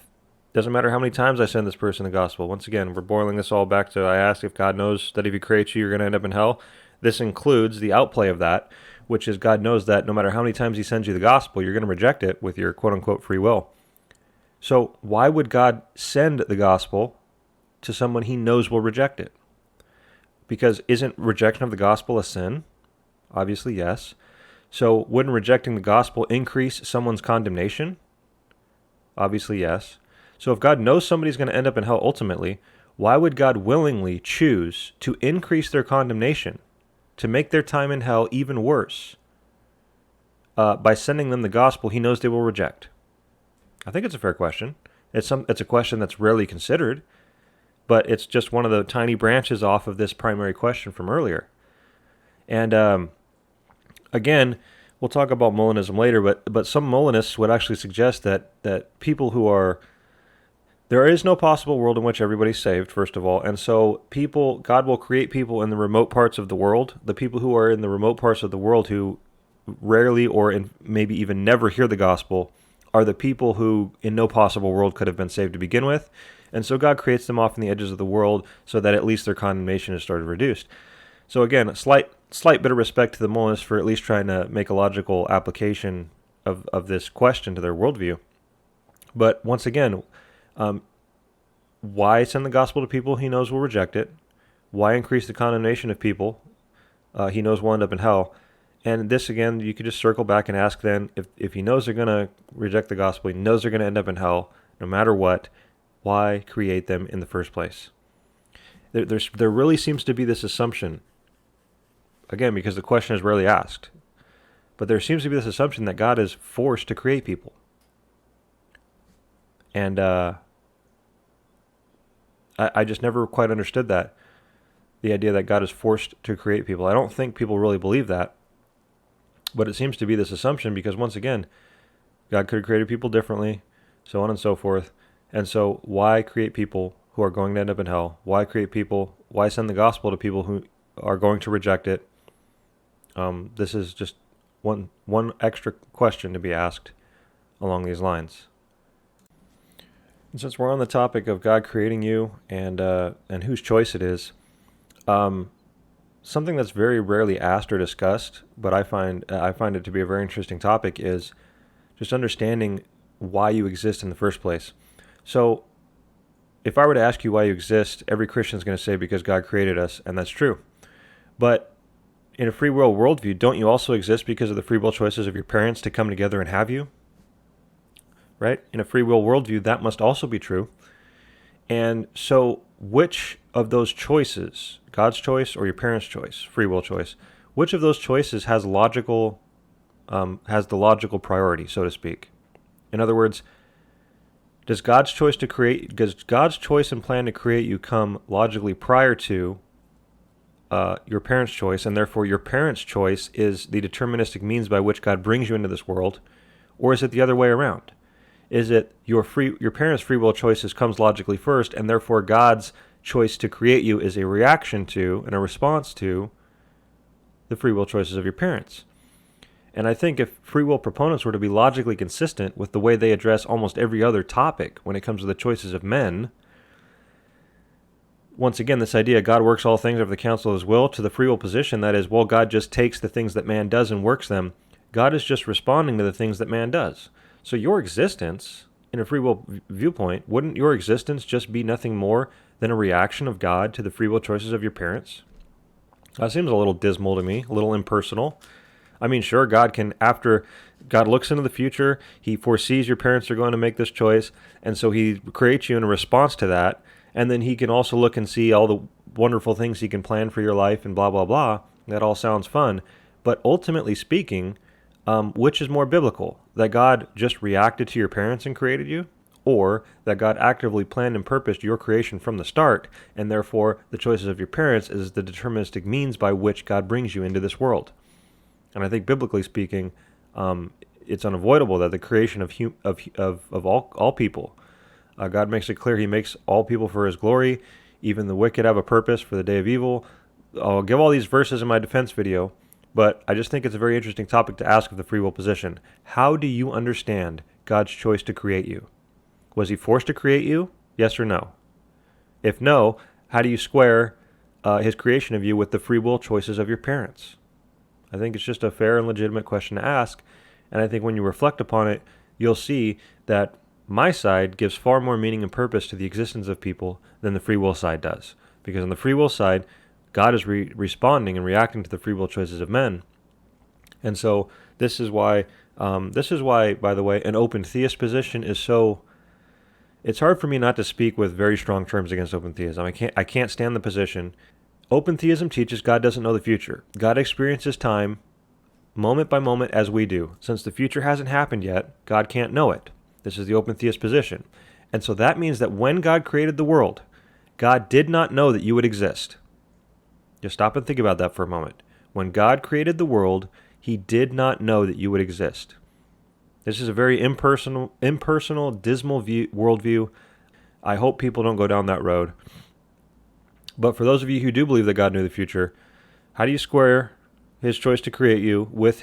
doesn't matter how many times I send this person the gospel. Once again, we're boiling this all back to I asked if God knows that if he creates you, you're going to end up in hell. This includes the outplay of that, which is God knows that no matter how many times he sends you the gospel, you're going to reject it with your quote-unquote free will. So why would God send the gospel to someone he knows will reject it? Because isn't rejection of the gospel a sin? Obviously, yes. So wouldn't rejecting the gospel increase someone's condemnation? Obviously, yes. So if God knows somebody's going to end up in hell ultimately, why would God willingly choose to increase their condemnation, to make their time in hell even worse, by sending them the gospel he knows they will reject? I think it's a fair question. It's a question that's rarely considered, but it's just one of the tiny branches off of this primary question from earlier. And again, we'll talk about Molanism later, but some Molanists would actually suggest that people who are... There is no possible world in which everybody's saved, first of all, and so God will create people in the remote parts of the world. The people who are in the remote parts of the world who rarely or maybe even never hear the gospel are the people who in no possible world could have been saved to begin with, and so God creates them off in the edges of the world so that at least their condemnation is started reduced. So again, a slight bit of respect to the Molanists for at least trying to make a logical application of this question to their worldview. But once again, why send the gospel to people he knows will reject it? Why increase the condemnation of people he knows will end up in hell? And this, again, you could just circle back and ask then, if he knows they're going to reject the gospel, he knows they're going to end up in hell, no matter what, why create them in the first place? There really seems to be this assumption, again, because the question is rarely asked, but there seems to be this assumption that God is forced to create people. And I just never quite understood that, the idea that God is forced to create people. I don't think people really believe that, but it seems to be this assumption because, once again, God could have created people differently, so on and so forth. And so why create people who are going to end up in hell? Why send the gospel to people who are going to reject it? This is just one extra question to be asked along these lines. Since we're on the topic of God creating you and whose choice it is, something that's very rarely asked or discussed, but I find it to be a very interesting topic, is just understanding why you exist in the first place. So, if I were to ask you why you exist, every Christian is going to say because God created us, and that's true. But in a free will worldview, don't you also exist because of the free will choices of your parents to come together and have you? Right? In a free will worldview, that must also be true. And so, which of those choices, God's choice or your parents' choice, free will choice, which of those choices has the logical priority, so to speak? In other words, does God's choice and plan to create you come logically prior to your parents' choice, and therefore your parents' choice is the deterministic means by which God brings you into this world, or is it the other way around? Is it your parents' free will choices comes logically first, and therefore God's choice to create you is a reaction to and a response to the free will choices of your parents? And I think if free will proponents were to be logically consistent with the way they address almost every other topic when it comes to the choices of men, once again, this idea, God works all things after the counsel of his will, to the free will position, that is, well, God just takes the things that man does and works them. God is just responding to the things that man does. So your existence, in a free will viewpoint, wouldn't your existence just be nothing more than a reaction of God to the free will choices of your parents? That seems a little dismal to me, a little impersonal. I mean, sure, God looks into the future, he foresees your parents are going to make this choice, and so he creates you in a response to that, and then he can also look and see all the wonderful things he can plan for your life and blah, blah, blah. That all sounds fun. But ultimately speaking, which is more biblical? That God just reacted to your parents and created you? Or that God actively planned and purposed your creation from the start, and therefore the choices of your parents is the deterministic means by which God brings you into this world? And I think biblically speaking, it's unavoidable that the creation of all people, God makes it clear he makes all people for his glory. Even the wicked have a purpose for the day of evil. I'll give all these verses in my defense video, but I just think it's a very interesting topic to ask of the free will position. How do you understand God's choice to create you? Was he forced to create you? Yes or no? If no, how do you square his creation of you with the free will choices of your parents? I think it's just a fair and legitimate question to ask, and I think when you reflect upon it, you'll see that my side gives far more meaning and purpose to the existence of people than the free will side does. Because on the free will side, God is responding and reacting to the free will choices of men. And so this is why, by the way, an open theist position is so... It's hard for me not to speak with very strong terms against open theism. I can't stand the position. Open theism teaches God doesn't know the future. God experiences time moment by moment as we do. Since the future hasn't happened yet, God can't know it. This is the open theist position. And so that means that when God created the world, God did not know that you would exist. Just stop and think about that for a moment. When God created the world, he did not know that you would exist. This is a very impersonal, dismal worldview. I hope people don't go down that road. But for those of you who do believe that God knew the future, how do you square his choice to create you with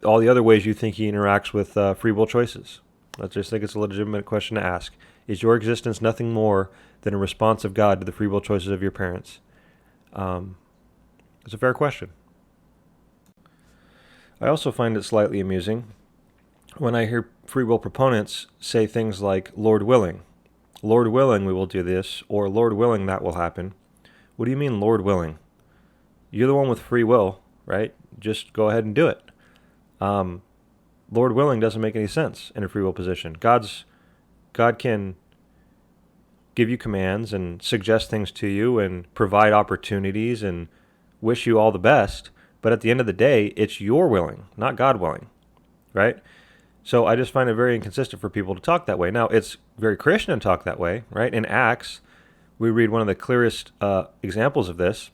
all the other ways you think he interacts with free will choices? I just think it's a legitimate question to ask. Is your existence nothing more than a response of God to the free will choices of your parents? It's a fair question. I also find it slightly amusing when I hear free will proponents say things like, Lord willing, we will do this, or Lord willing, that will happen. What do you mean, Lord willing? You're the one with free will, right? Just go ahead and do it. Lord willing doesn't make any sense in a free will position. God can give you commands and suggest things to you and provide opportunities and wish you all the best, but at the end of the day, it's your willing, not God willing, right? So I just find it very inconsistent for people to talk that way. Now, it's very Christian to talk that way, right? In Acts, we read one of the clearest examples of this,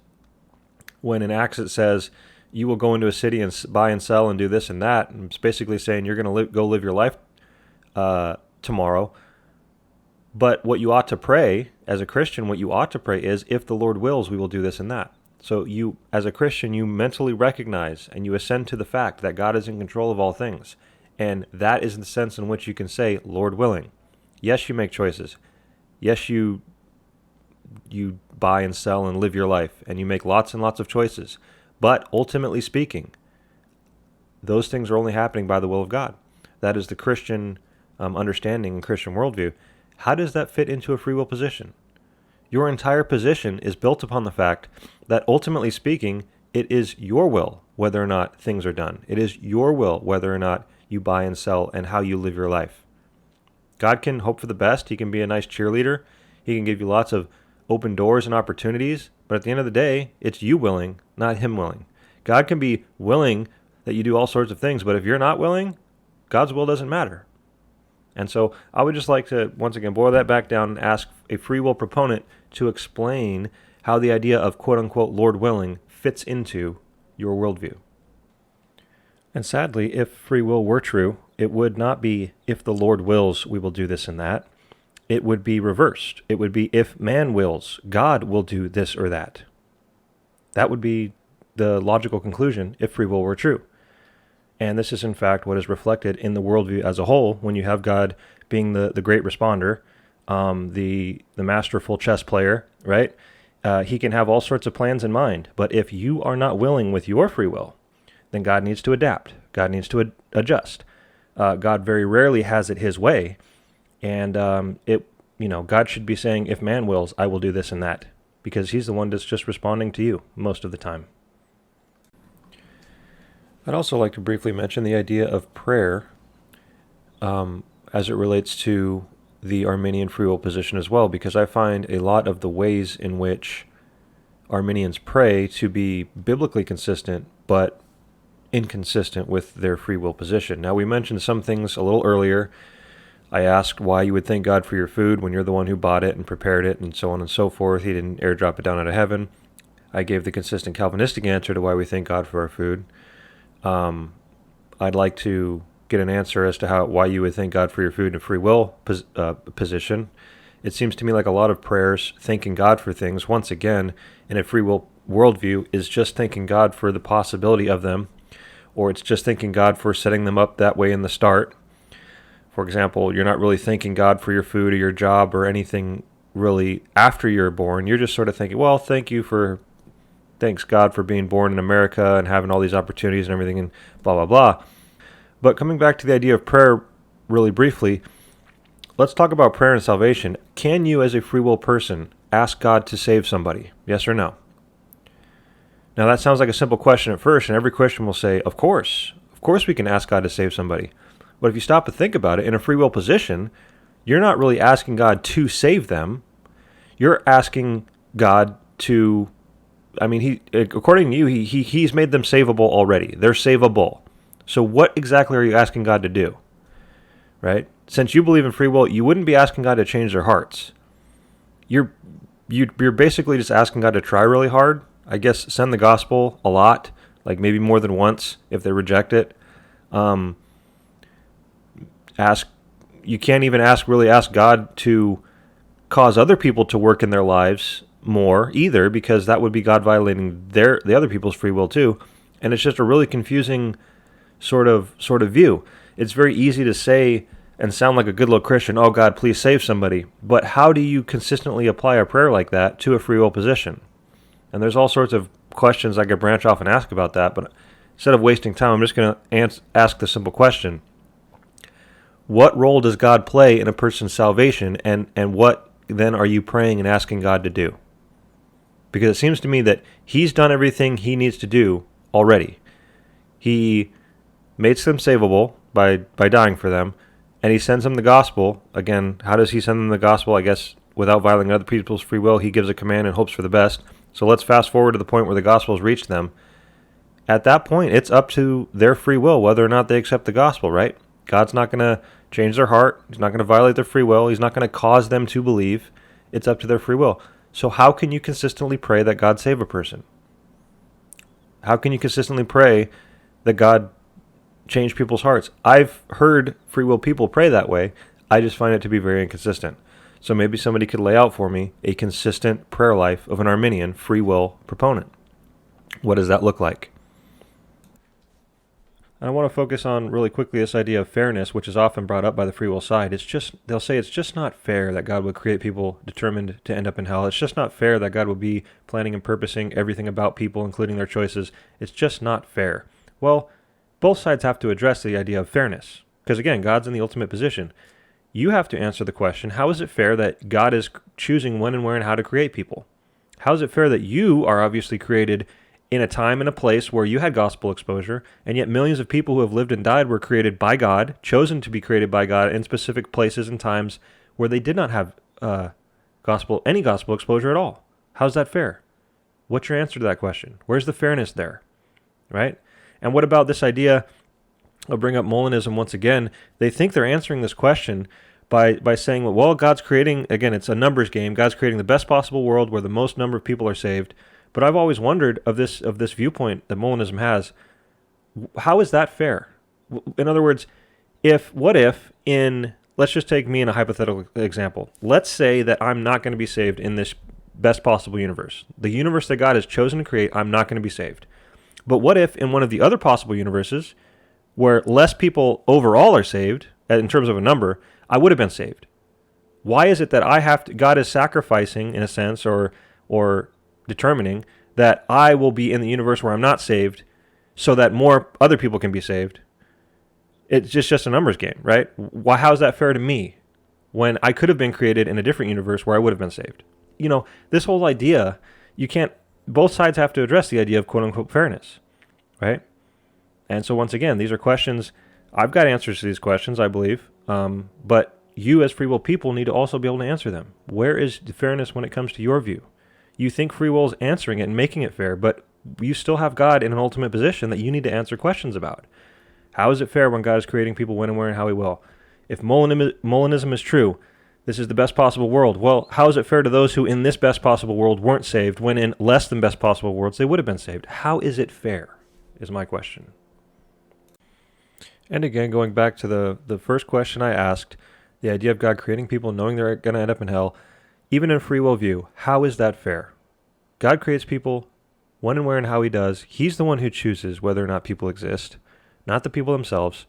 when in Acts it says, you will go into a city and buy and sell and do this and that. And it's basically saying you're going to go live your life tomorrow. But what you ought to pray, as a Christian, what you ought to pray is, if the Lord wills, we will do this and that. So you, as a Christian, you mentally recognize and you assent to the fact that God is in control of all things. And that is the sense in which you can say, Lord willing. Yes, you make choices. Yes, you buy and sell and live your life, and you make lots and lots of choices. But ultimately speaking, those things are only happening by the will of God. That is the Christian understanding and Christian worldview. How does that fit into a free will position? Your entire position is built upon the fact that ultimately speaking, it is your will whether or not things are done. It is your will whether or not you buy and sell and how you live your life. God can hope for the best. He can be a nice cheerleader. He can give you lots of open doors and opportunities. But at the end of the day, it's you willing, not him willing. God can be willing that you do all sorts of things, but if you're not willing, God's will doesn't matter. And so I would just like to, once again, boil that back down and ask a free will proponent to explain how the idea of quote-unquote Lord willing fits into your worldview. And sadly, if free will were true, it would not be if the Lord wills, we will do this and that. It would be reversed. It would be if man wills, God will do this or that. That would be the logical conclusion if free will were true. And this is in fact what is reflected in the worldview as a whole when you have God being the great responder, the masterful chess player, right? He can have all sorts of plans in mind, but if you are not willing with your free will, then God needs to adapt. God needs to adjust. God very rarely has it his way, and God should be saying, if man wills, I will do this and that, because he's the one that's just responding to you most of the time. I'd also like to briefly mention the idea of prayer as it relates to the Arminian free will position as well, because I find a lot of the ways in which Arminians pray to be biblically consistent, but inconsistent with their free will position. Now, we mentioned some things a little earlier. I asked why you would thank God for your food when you're the one who bought it and prepared it and so on and so forth. He didn't airdrop it down out of heaven. I gave the consistent Calvinistic answer to why we thank God for our food. I'd like to get an answer as to why you would thank God for your food in a free will position. It seems to me like a lot of prayers thanking God for things, once again, in a free will worldview, is just thanking God for the possibility of them, or it's just thanking God for setting them up that way in the start. For example, you're not really thanking God for your food or your job or anything really after you're born. You're just sort of thinking, well, thanks God for being born in America and having all these opportunities and everything and blah, blah, blah. But coming back to the idea of prayer really briefly, let's talk about prayer and salvation. Can you, as a free will person, ask God to save somebody? Yes or no? Now, that sounds like a simple question at first, and every Christian will say, of course we can ask God to save somebody. But if you stop and think about it, in a free will position, you're not really asking God to save them. You're asking God to, according to you, he's made them savable already. They're savable. So what exactly are you asking God to do? Right? Since you believe in free will, you wouldn't be asking God to change their hearts. You're basically just asking God to try really hard. I guess send the gospel a lot, like maybe more than once if they reject it. You can't even ask God to cause other people to work in their lives more either, because that would be God violating the other people's free will too. And it's just a really confusing sort of view. It's very easy to say and sound like a good little Christian, oh God, please save somebody. But how do you consistently apply a prayer like that to a free will position? And there's all sorts of questions I could branch off and ask about that, but instead of wasting time, I'm just going to ask the simple question. What role does God play in a person's salvation, and what then are you praying and asking God to do? Because it seems to me that he's done everything he needs to do already. He makes them savable by dying for them, and he sends them the gospel. Again, how does he send them the gospel? I guess without violating other people's free will, he gives a command and hopes for the best. So let's fast forward to the point where the gospel has reached them. At that point, it's up to their free will whether or not they accept the gospel, right? God's not going to change their heart. He's not going to violate their free will. He's not going to cause them to believe. It's up to their free will. So how can you consistently pray that God save a person? How can you consistently pray that God change people's hearts? I've heard free will people pray that way. I just find it to be very inconsistent. So maybe somebody could lay out for me a consistent prayer life of an Arminian free will proponent. What does that look like? And I want to focus on really quickly this idea of fairness, which is often brought up by the free will side. They'll say it's just not fair that God would create people determined to end up in hell. It's just not fair that God would be planning and purposing everything about people, including their choices. It's just not fair. Well, both sides have to address the idea of fairness. Because again, God's in the ultimate position. You have to answer the question, how is it fair that God is choosing when and where and how to create people? How is it fair that you are obviously created in a time and a place where you had gospel exposure, and yet millions of people who have lived and died were created by God, chosen to be created by God in specific places and times where they did not have any gospel exposure at all? How's that fair? What's your answer to that question? Where's the fairness there? Right? And what about this idea? I'll bring up Molanism once again. They think they're answering this question by saying, well, God's creating, again, it's a numbers game. God's creating the best possible world where the most number of people are saved. But I've always wondered of this viewpoint that Molanism has, how is that fair? In other words, what if let's just take me in a hypothetical example. Let's say that I'm not going to be saved in this best possible universe. The universe that God has chosen to create, I'm not going to be saved. But what if in one of the other possible universes where less people overall are saved, in terms of a number, I would have been saved? Why is it that God is sacrificing, in a sense, or determining that I will be in the universe where I'm not saved so that more other people can be saved? It's just a numbers game, right? How is that fair to me when I could have been created in a different universe where I would have been saved? This whole idea, both sides have to address the idea of quote-unquote fairness, right? And so once again, these are questions. I've got answers to these questions, I believe, but you as free will people need to also be able to answer them. Where is the fairness when it comes to your view? You think free will is answering it and making it fair, but you still have God in an ultimate position that you need to answer questions about. How is it fair when God is creating people when and where and how he will? If Molanism is true, this is the best possible world. Well, how is it fair to those who in this best possible world weren't saved when in less than best possible worlds they would have been saved? How is it fair is my question. And again, going back to the first question I asked, the idea of God creating people knowing they're going to end up in hell, even in free will view, how is that fair? God creates people when and where and how he does. He's the one who chooses whether or not people exist, not the people themselves.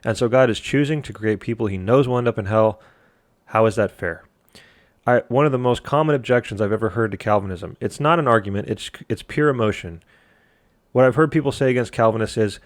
And so God is choosing to create people he knows will end up in hell. How is that fair? One of the most common objections I've ever heard to Calvinism, it's not an argument, it's pure emotion. What I've heard people say against Calvinists is,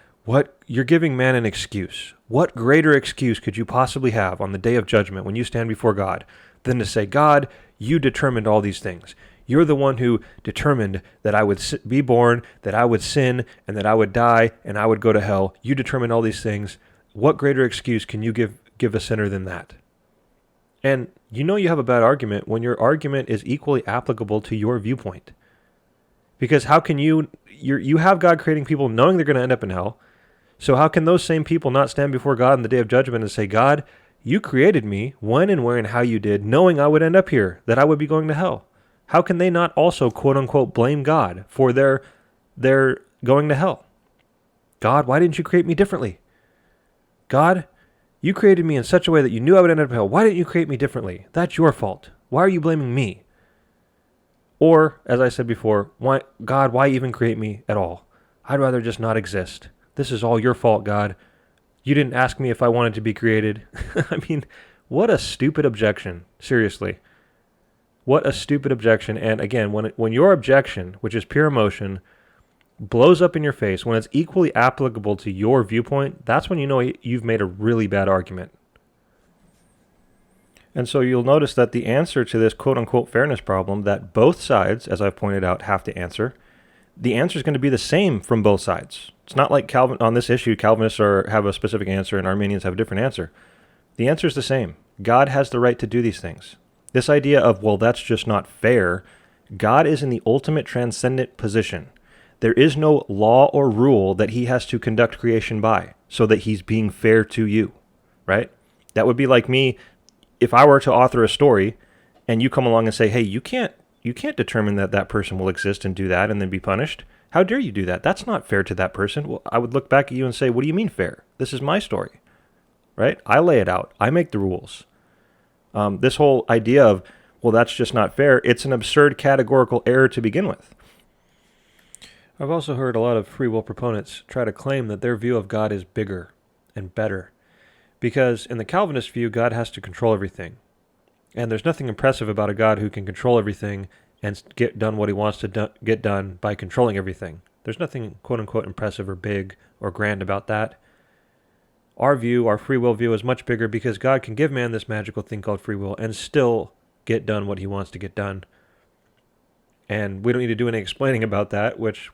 you're giving man an excuse. What greater excuse could you possibly have on the day of judgment when you stand before God than to say, God, you determined all these things. You're the one who determined that I would be born, that I would sin, and that I would die, and I would go to hell. You determined all these things. What greater excuse can you give a sinner than that? And you have a bad argument when your argument is equally applicable to your viewpoint. Because how can you have God creating people knowing they're going to end up in hell, so how can those same people not stand before God in the day of judgment and say, God, you created me when and where and how you did, knowing I would end up here, that I would be going to hell? How can they not also, quote unquote, blame God for their going to hell? God, why didn't you create me differently? God, you created me in such a way that you knew I would end up in hell. Why didn't you create me differently? That's your fault. Why are you blaming me? Or, as I said before, why even create me at all? I'd rather just not exist. This is all your fault, God. You didn't ask me if I wanted to be created. I mean, what a stupid objection. Seriously. What a stupid objection. And again, when your objection, which is pure emotion, blows up in your face, when it's equally applicable to your viewpoint, that's when you know you've made a really bad argument. And so you'll notice that the answer to this quote-unquote fairness problem that both sides, as I've pointed out, have to answer, the answer is going to be the same from both sides. It's not like on this issue, Calvinists have a specific answer and Arminians have a different answer. The answer is the same. God has the right to do these things. This idea of, well, that's just not fair, God is in the ultimate transcendent position. There is no law or rule that he has to conduct creation by so that he's being fair to you, right? That would be like me if I were to author a story and you come along and say, hey, you can't determine that person will exist and do that and then be punished. How dare you do that? That's not fair to that person. Well, I would look back at you and say, what do you mean fair? This is my story, right? I lay it out. I make the rules. This whole idea of, well, that's just not fair. It's an absurd categorical error to begin with. I've also heard a lot of free will proponents try to claim that their view of God is bigger and better, because in the Calvinist view, God has to control everything. And there's nothing impressive about a God who can control everything and get done what he wants to get done by controlling everything. There's nothing quote-unquote impressive or big or grand about that. Our view, our free will view, is much bigger because God can give man this magical thing called free will and still get done what he wants to get done. And we don't need to do any explaining about that, which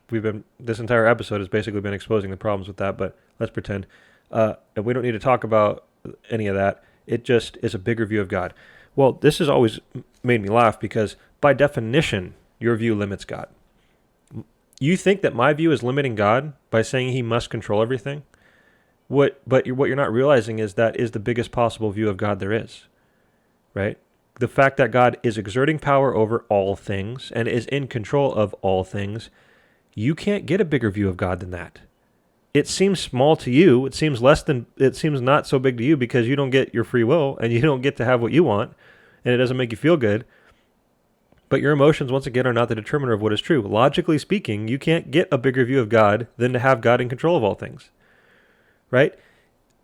this entire episode has basically been exposing the problems with that, but let's pretend. And we don't need to talk about any of that. It just is a bigger view of God. Well, this has always made me laugh because by definition, your view limits God. You think that my view is limiting God by saying he must control everything? But what you're not realizing is that is the biggest possible view of God there is, right? The fact that God is exerting power over all things and is in control of all things, you can't get a bigger view of God than that. It seems small to you. It seems not so big to you because you don't get your free will and you don't get to have what you want and it doesn't make you feel good. But your emotions, once again, are not the determiner of what is true. Logically speaking, you can't get a bigger view of God than to have God in control of all things, right?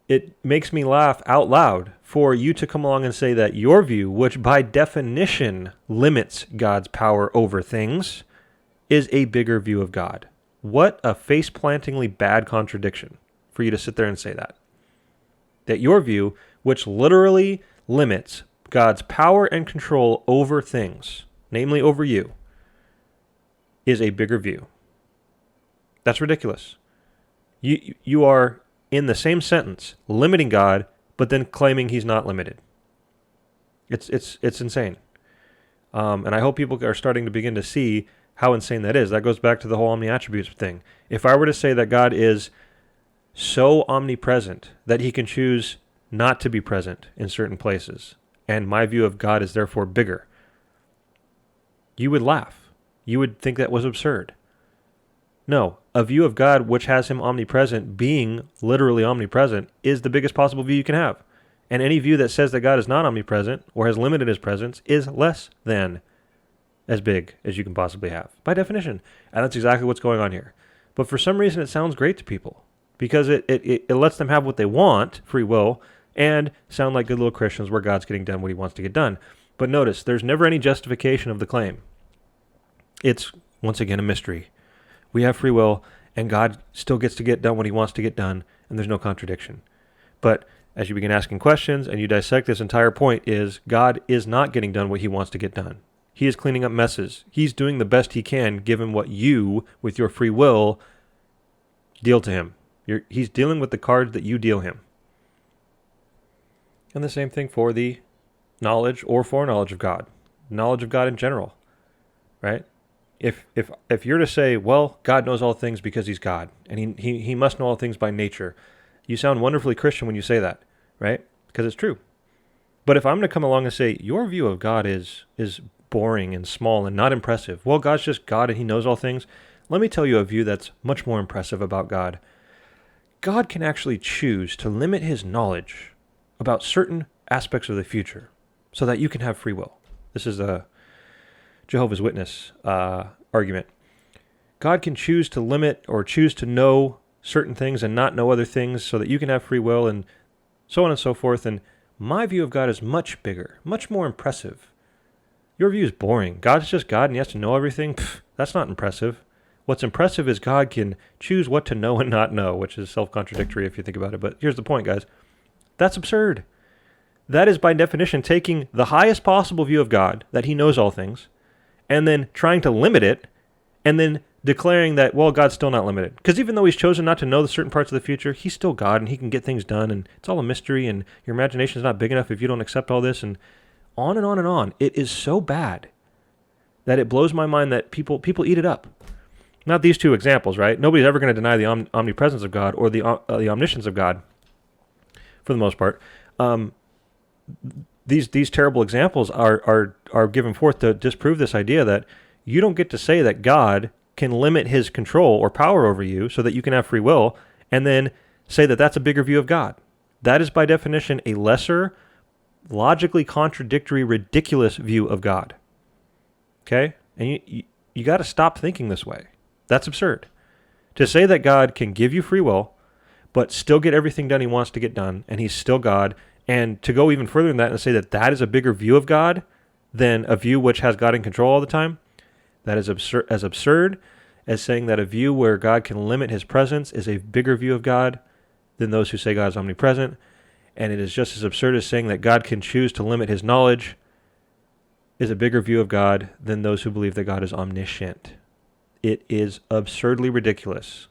It makes me laugh out loud for you to come along and say that your view, which by definition limits God's power over things, is a bigger view of God. What a face-plantingly bad contradiction for you to sit there and say that. That your view, which literally limits God's power and control over things, namely over you, is a bigger view. That's ridiculous. You are, in the same sentence, limiting God, but then claiming he's not limited. It's insane. And I hope people are starting to begin to see how insane that is. That goes back to the whole Omni-atributes thing. If I were to say that God is so omnipresent that he can choose not to be present in certain places, and my view of God is therefore bigger, you would laugh. You would think that was absurd. No, a view of God which has him omnipresent, being literally omnipresent, is the biggest possible view you can have. And any view that says that God is not omnipresent or has limited his presence is less than as big as you can possibly have, by definition. And that's exactly what's going on here. But for some reason, it sounds great to people because it lets them have what they want, free will, and sound like good little Christians where God's getting done what he wants to get done. But notice, there's never any justification of the claim. It's, once again, a mystery. We have free will, and God still gets to get done what he wants to get done, and there's no contradiction. But as you begin asking questions and you dissect this entire point is God is not getting done what he wants to get done. He is cleaning up messes. He's doing the best he can given what you, with your free will, deal to him. He's dealing with the cards that you deal him. And the same thing for the knowledge or foreknowledge of God. Knowledge of God in general, right? If you're to say, well, God knows all things because he's God, and he must know all things by nature, you sound wonderfully Christian when you say that, right? Because it's true. But if I'm going to come along and say, your view of God is boring and small and not impressive, well, God's just God and he knows all things, let me tell you a view that's much more impressive about God. God can actually choose to limit his knowledge about certain aspects of the future so that you can have free will. This is a Jehovah's Witness argument. God can choose to limit or choose to know certain things and not know other things so that you can have free will and so on and so forth. And my view of God is much bigger, much more impressive. Your view is boring. God's just God and he has to know everything. Pfft, that's not impressive. What's impressive is God can choose what to know and not know, which is self-contradictory if you think about it. But here's the point, guys. That's absurd. That is by definition taking the highest possible view of God, that he knows all things, and then trying to limit it, and then declaring that, well, God's still not limited. Because even though he's chosen not to know the certain parts of the future, he's still God, and he can get things done, and it's all a mystery, and your imagination is not big enough if you don't accept all this, and on and on and on. It is so bad that it blows my mind that people eat it up. Not these two examples, right? Nobody's ever going to deny the omnipresence of God or the omniscience of God, for the most part. These terrible examples are given forth to disprove this idea that you don't get to say that God can limit his control or power over you so that you can have free will, and then say that that's a bigger view of God. That is by definition a lesser, logically contradictory, ridiculous view of God. Okay? And you got to stop thinking this way. That's absurd. To say that God can give you free will, but still get everything done he wants to get done, and he's still God, and to go even further than that and say that that is a bigger view of God than a view which has God in control all the time, that is as absurd as saying that a view where God can limit his presence is a bigger view of God than those who say God is omnipresent, and it is just as absurd as saying that God can choose to limit his knowledge is a bigger view of God than those who believe that God is omniscient. It is absurdly ridiculous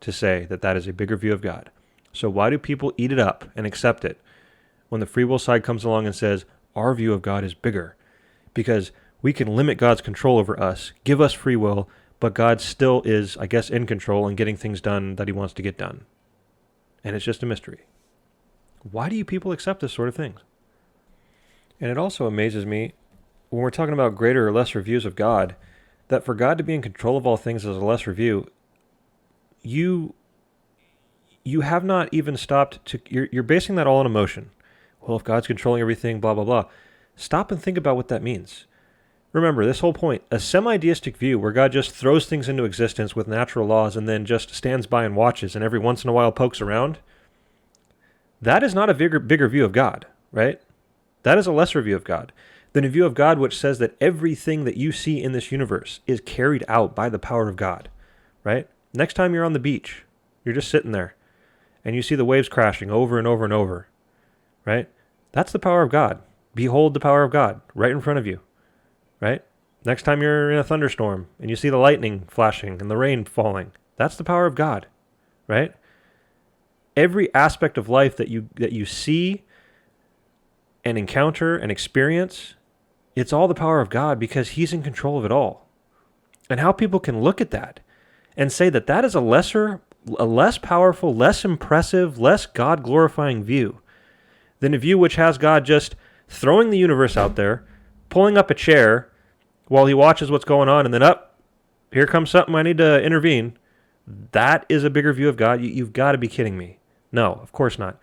to say that that is a bigger view of God. So why do people eat it up and accept it when the free will side comes along and says, our view of God is bigger? Because we can limit God's control over us, give us free will, but God still is, I guess, in control and getting things done that he wants to get done. And it's just a mystery. Why do you people accept this sort of thing? And it also amazes me, when we're talking about greater or lesser views of God, that for God to be in control of all things as a lesser view, you have not even stopped to, you're basing that all on emotion. Well, if God's controlling everything, blah, blah, blah. Stop and think about what that means. Remember, this whole point, a semi-deistic view where God just throws things into existence with natural laws and then just stands by and watches and every once in a while pokes around, that is not a bigger view of God, right? That is a lesser view of God than a view of God which says that everything that you see in this universe is carried out by the power of God, right? Next time you're on the beach, you're just sitting there, and you see the waves crashing over and over and over, right? That's the power of God. Behold the power of God right in front of you, right? Next time you're in a thunderstorm, and you see the lightning flashing and the rain falling, that's the power of God, right? Every aspect of life that you see and encounter and experience, it's all the power of God because he's in control of it all. And how people can look at that and say that that is a less powerful, less impressive, less God-glorifying view than a view which has God just throwing the universe out there, pulling up a chair while he watches what's going on, and then here comes something, I need to intervene. That is a bigger view of God. You've got to be kidding me. No, of course not.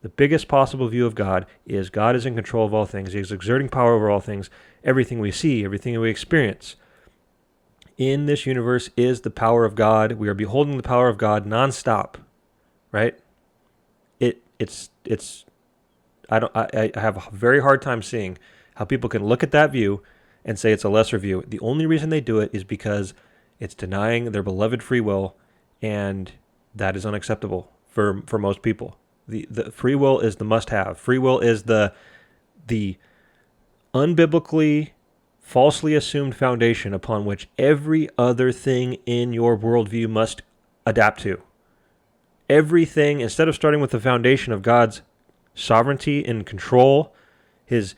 The biggest possible view of God is God is in control of all things. He is exerting power over all things. Everything we see, everything we experience in this universe is the power of God. We are beholding the power of God nonstop, right? I have a very hard time seeing how people can look at that view and say it's a lesser view. The only reason they do it is because it's denying their beloved free will, and that is unacceptable for most people. The free will is the must-have. Free will is the unbiblically, falsely assumed foundation upon which every other thing in your worldview must adapt to. Everything, instead of starting with the foundation of God's sovereignty and control, his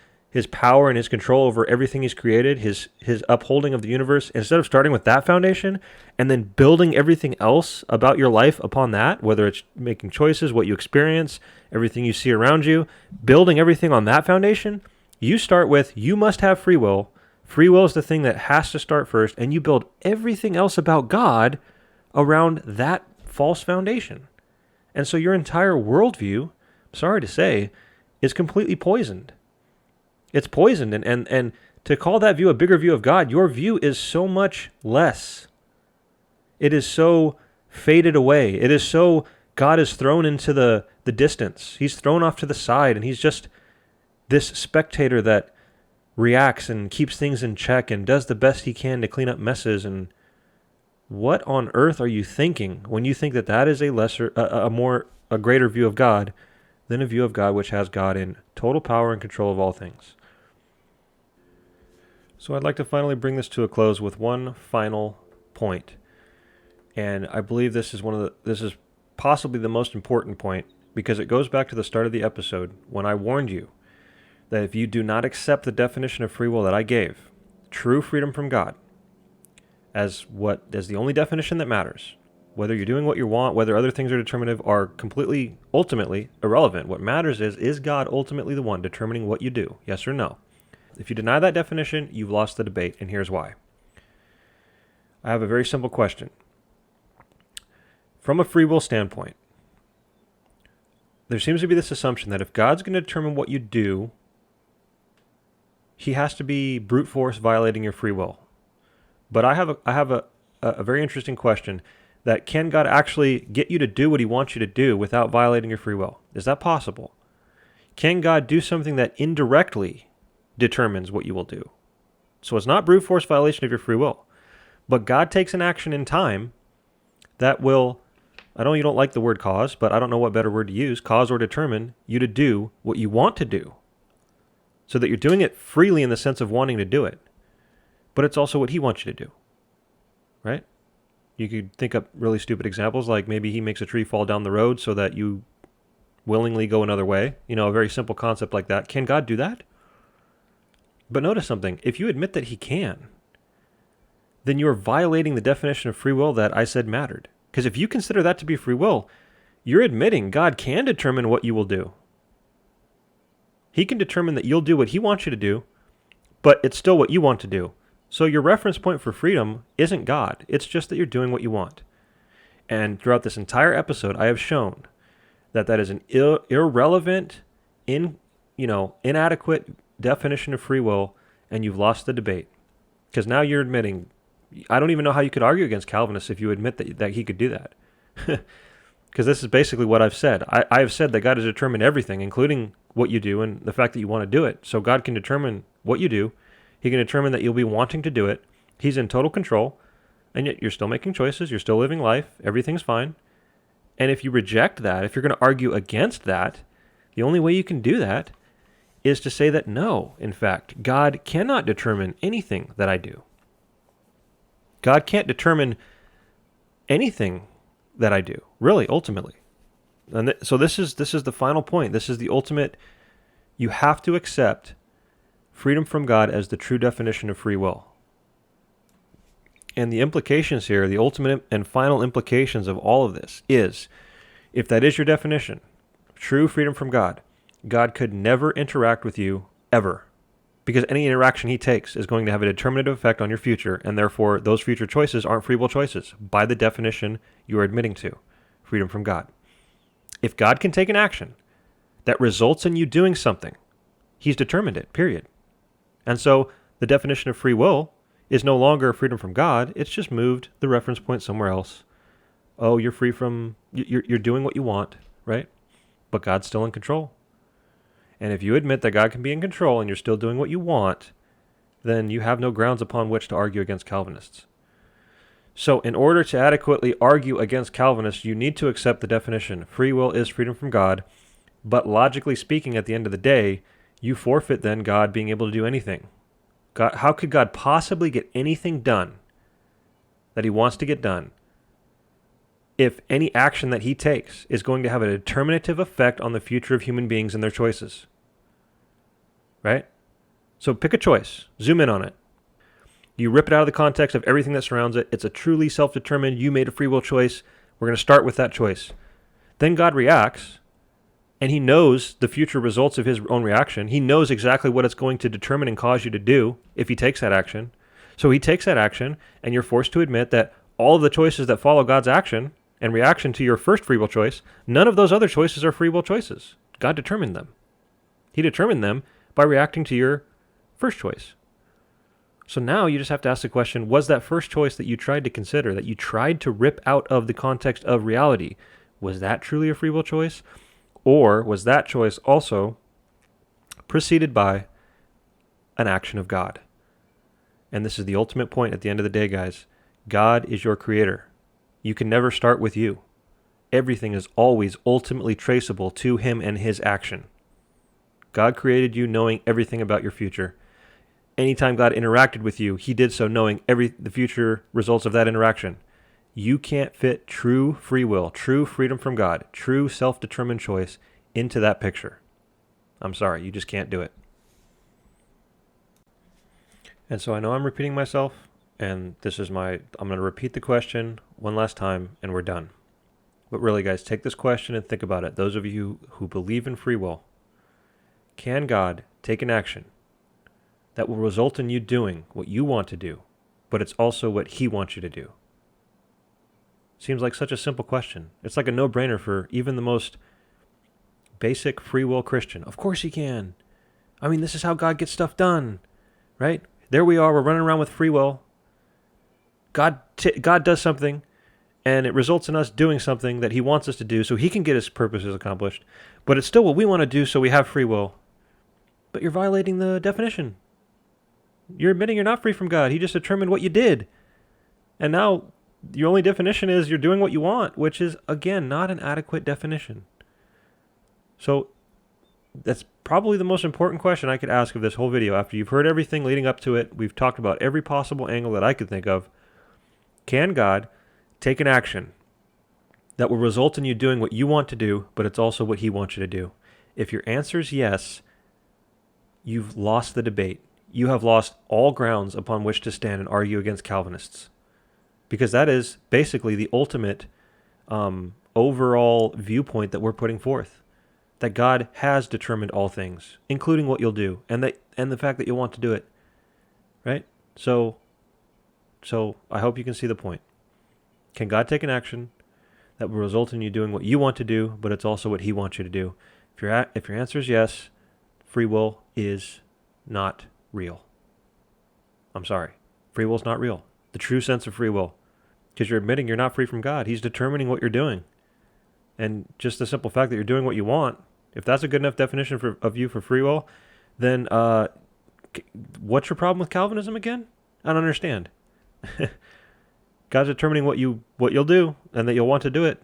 power and his control over everything he's created, his upholding of the universe, instead of starting with that foundation and then building everything else about your life upon that, whether it's making choices, what you experience, everything you see around you, building everything on that foundation, you start with, you must have free will. Free will is the thing that has to start first, and you build everything else about God around that false foundation. And so your entire worldview, sorry to say, is completely poisoned. It's poisoned, and to call that view a bigger view of God, your view is so much less. It is so faded away. It is so, God is thrown into the distance. He's thrown off to the side, and he's just this spectator that reacts and keeps things in check and does the best he can to clean up messes. And what on earth are you thinking when you think that that is a greater view of God than a view of God which has God in total power and control of all things? So I'd like to finally bring this to a close with one final point. And I believe this is possibly the most important point, because it goes back to the start of the episode when I warned you that if you do not accept the definition of free will that I gave, true freedom from God, as the only definition that matters, whether you're doing what you want, whether other things are determinative, are completely, ultimately irrelevant. What matters is God ultimately the one determining what you do, yes or no? If you deny that definition, you've lost the debate, and here's why. I have a very simple question. From a free will standpoint, there seems to be this assumption that if God's going to determine what you do, he has to be brute force violating your free will. But I have a very interesting question, that can God actually get you to do what he wants you to do without violating your free will? Is that possible? Can God do something that indirectly determines what you will do? So it's not brute force violation of your free will, but God takes an action in time that will, I know you don't like the word cause, but I don't know what better word to use, cause or determine you to do what you want to do, so that you're doing it freely in the sense of wanting to do it, but it's also what he wants you to do, right? You could think up really stupid examples, like maybe he makes a tree fall down the road so that you willingly go another way. You know, a very simple concept like that. Can God do that? But notice something. If you admit that he can, then you're violating the definition of free will that I said mattered. Because if you consider that to be free will, you're admitting God can determine what you will do. He can determine that you'll do what he wants you to do, but it's still what you want to do. So your reference point for freedom isn't God. It's just that you're doing what you want. And throughout this entire episode, I have shown that that is an irrelevant, inadequate definition of free will, and you've lost the debate. Because now you're admitting, I don't even know how you could argue against Calvinists if you admit that he could do that. Because this is basically what I've said. I have said that God has determined everything, including what you do and the fact that you want to do it. So God can determine what you do. He can determine that you'll be wanting to do it. He's in total control, and yet you're still making choices. You're still living life. Everything's fine. And if you reject that, if you're going to argue against that, the only way you can do that is to say that no, in fact, God cannot determine anything that I do. God can't determine anything that I do, really, ultimately. And so this is the final point. This is the ultimate. You have to accept freedom from God as the true definition of free will. And the implications here, the ultimate and final implications of all of this is, if that is your definition, true freedom from God, God could never interact with you, ever. Because any interaction he takes is going to have a determinative effect on your future, and therefore those future choices aren't free will choices, by the definition you are admitting to, freedom from God. If God can take an action that results in you doing something, he's determined it, period. And so the definition of free will is no longer freedom from God, it's just moved the reference point somewhere else. Oh, you're free from, you're doing what you want, right? But God's still in control. And if you admit that God can be in control and you're still doing what you want, then you have no grounds upon which to argue against Calvinists. So in order to adequately argue against Calvinists, you need to accept the definition. Free will is freedom from God, but logically speaking, at the end of the day, you forfeit then God being able to do anything. God, how could God possibly get anything done that he wants to get done if any action that he takes is going to have a determinative effect on the future of human beings and their choices? Right? So pick a choice. Zoom in on it. You rip it out of the context of everything that surrounds it. It's a truly self-determined, you made a free will choice. We're going to start with that choice. Then God reacts, and he knows the future results of his own reaction. He knows exactly what it's going to determine and cause you to do if he takes that action. So he takes that action, and you're forced to admit that all of the choices that follow God's action and reaction to your first free will choice, none of those other choices are free will choices. God determined them. He determined them by reacting to your first choice. So now you just have to ask the question, was that first choice that you tried to consider, that you tried to rip out of the context of reality, was that truly a free will choice? Or was that choice also preceded by an action of God? And this is the ultimate point at the end of the day, guys. God is your creator. You can never start with you. Everything is always ultimately traceable to him and his action. God created you knowing everything about your future. Anytime God interacted with you, he did so knowing the future results of that interaction. You can't fit true free will, true freedom from God, true self-determined choice into that picture. I'm sorry, you just can't do it. And so I know I'm repeating myself, and I'm going to repeat the question one last time, and we're done. But really, guys, take this question and think about it. Those of you who believe in free will, can God take an action that will result in you doing what you want to do, but it's also what he wants you to do? Seems like such a simple question. It's like a no-brainer for even the most basic free will Christian. Of course he can. I mean, this is how God gets stuff done, right? There we are, we're running around with free will. God does something, and it results in us doing something that he wants us to do so he can get his purposes accomplished. But it's still what we want to do, so we have free will. But you're violating the definition. You're admitting you're not free from God. He just determined what you did. And now your only definition is you're doing what you want, which is, again, not an adequate definition. So that's probably the most important question I could ask of this whole video. After you've heard everything leading up to it, we've talked about every possible angle that I could think of. Can God take an action that will result in you doing what you want to do, but it's also what he wants you to do? If your answer is yes, you've lost the debate. You have lost all grounds upon which to stand and argue against Calvinists. Because that is basically the ultimate overall viewpoint that we're putting forth. That God has determined all things, including what you'll do, and the fact that you'll want to do it. Right? So I hope you can see the point. Can God take an action that will result in you doing what you want to do, but it's also what he wants you to do? If your answer is yes, free will is not real. I'm sorry. Free will is not real. The true sense of free will. Because you're admitting you're not free from God. He's determining what you're doing. And just the simple fact that you're doing what you want, if that's a good enough definition of you for free will, then what's your problem with Calvinism again? I don't understand. God's determining what you'll do and that you'll want to do it.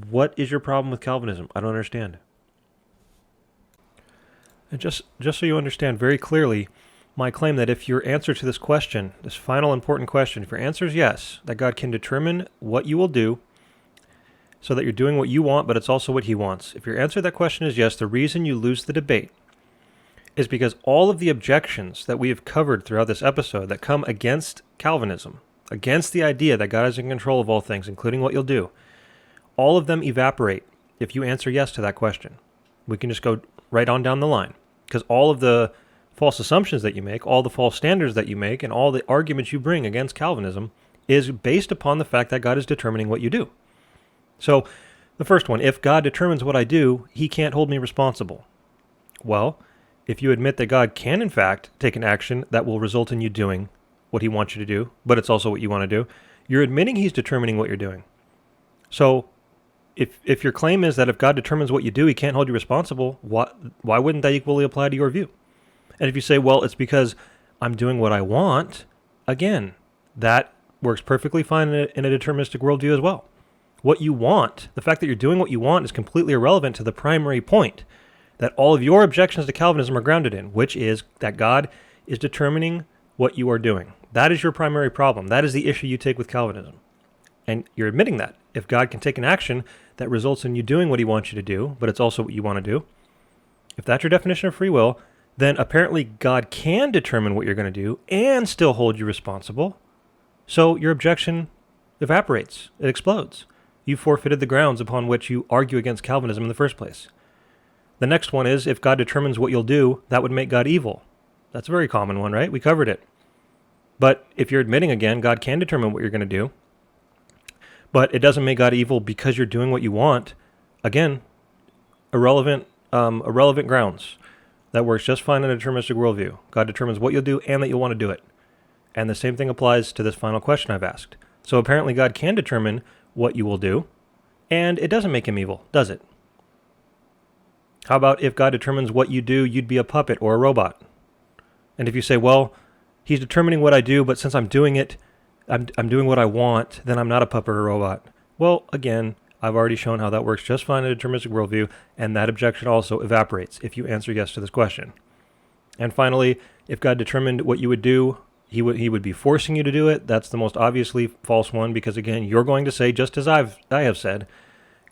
What is your problem with Calvinism? I don't understand. And just so you understand very clearly, my claim that if your answer to this question, this final important question, if your answer is yes, that God can determine what you will do so that you're doing what you want, but it's also what he wants. If your answer to that question is yes, the reason you lose the debate is because all of the objections that we have covered throughout this episode that come against Calvinism, against the idea that God is in control of all things, including what you'll do, all of them evaporate if you answer yes to that question. We can just go right on down the line, because all of the false assumptions that you make, all the false standards that you make, and all the arguments you bring against Calvinism is based upon the fact that God is determining what you do. So, the first one, if God determines what I do, he can't hold me responsible. Well, if you admit that God can, in fact, take an action that will result in you doing what he wants you to do, but it's also what you want to do, you're admitting he's determining what you're doing. So, if your claim is that if God determines what you do, he can't hold you responsible, why wouldn't that equally apply to your view? And if you say, well, it's because I'm doing what I want, again, that works perfectly fine in a deterministic worldview as well. What you want, the fact that you're doing what you want is completely irrelevant to the primary point that all of your objections to Calvinism are grounded in, which is that God is determining what you are doing. That is your primary problem. That is the issue you take with Calvinism. And you're admitting that. If God can take an action that results in you doing what he wants you to do, but it's also what you want to do, if that's your definition of free will, then apparently God can determine what you're going to do and still hold you responsible. So your objection evaporates. It explodes. You forfeited the grounds upon which you argue against Calvinism in the first place. The next one is, if God determines what you'll do, that would make God evil. That's a very common one, right? We covered it. But if you're admitting again, God can determine what you're going to do, but it doesn't make God evil because you're doing what you want, again, irrelevant grounds. That works just fine in a deterministic worldview. God determines what you'll do and that you'll want to do it. And the same thing applies to this final question I've asked. So apparently God can determine what you will do, and it doesn't make him evil, does it? How about if God determines what you do, you'd be a puppet or a robot? And if you say, well, he's determining what I do, but since I'm doing it, I'm doing what I want, then I'm not a puppet or a robot. Well, again, I've already shown how that works just fine in a deterministic worldview, and that objection also evaporates if you answer yes to this question. And finally, if God determined what you would do, he would be forcing you to do it. That's the most obviously false one, because again, you're going to say, just as I have said,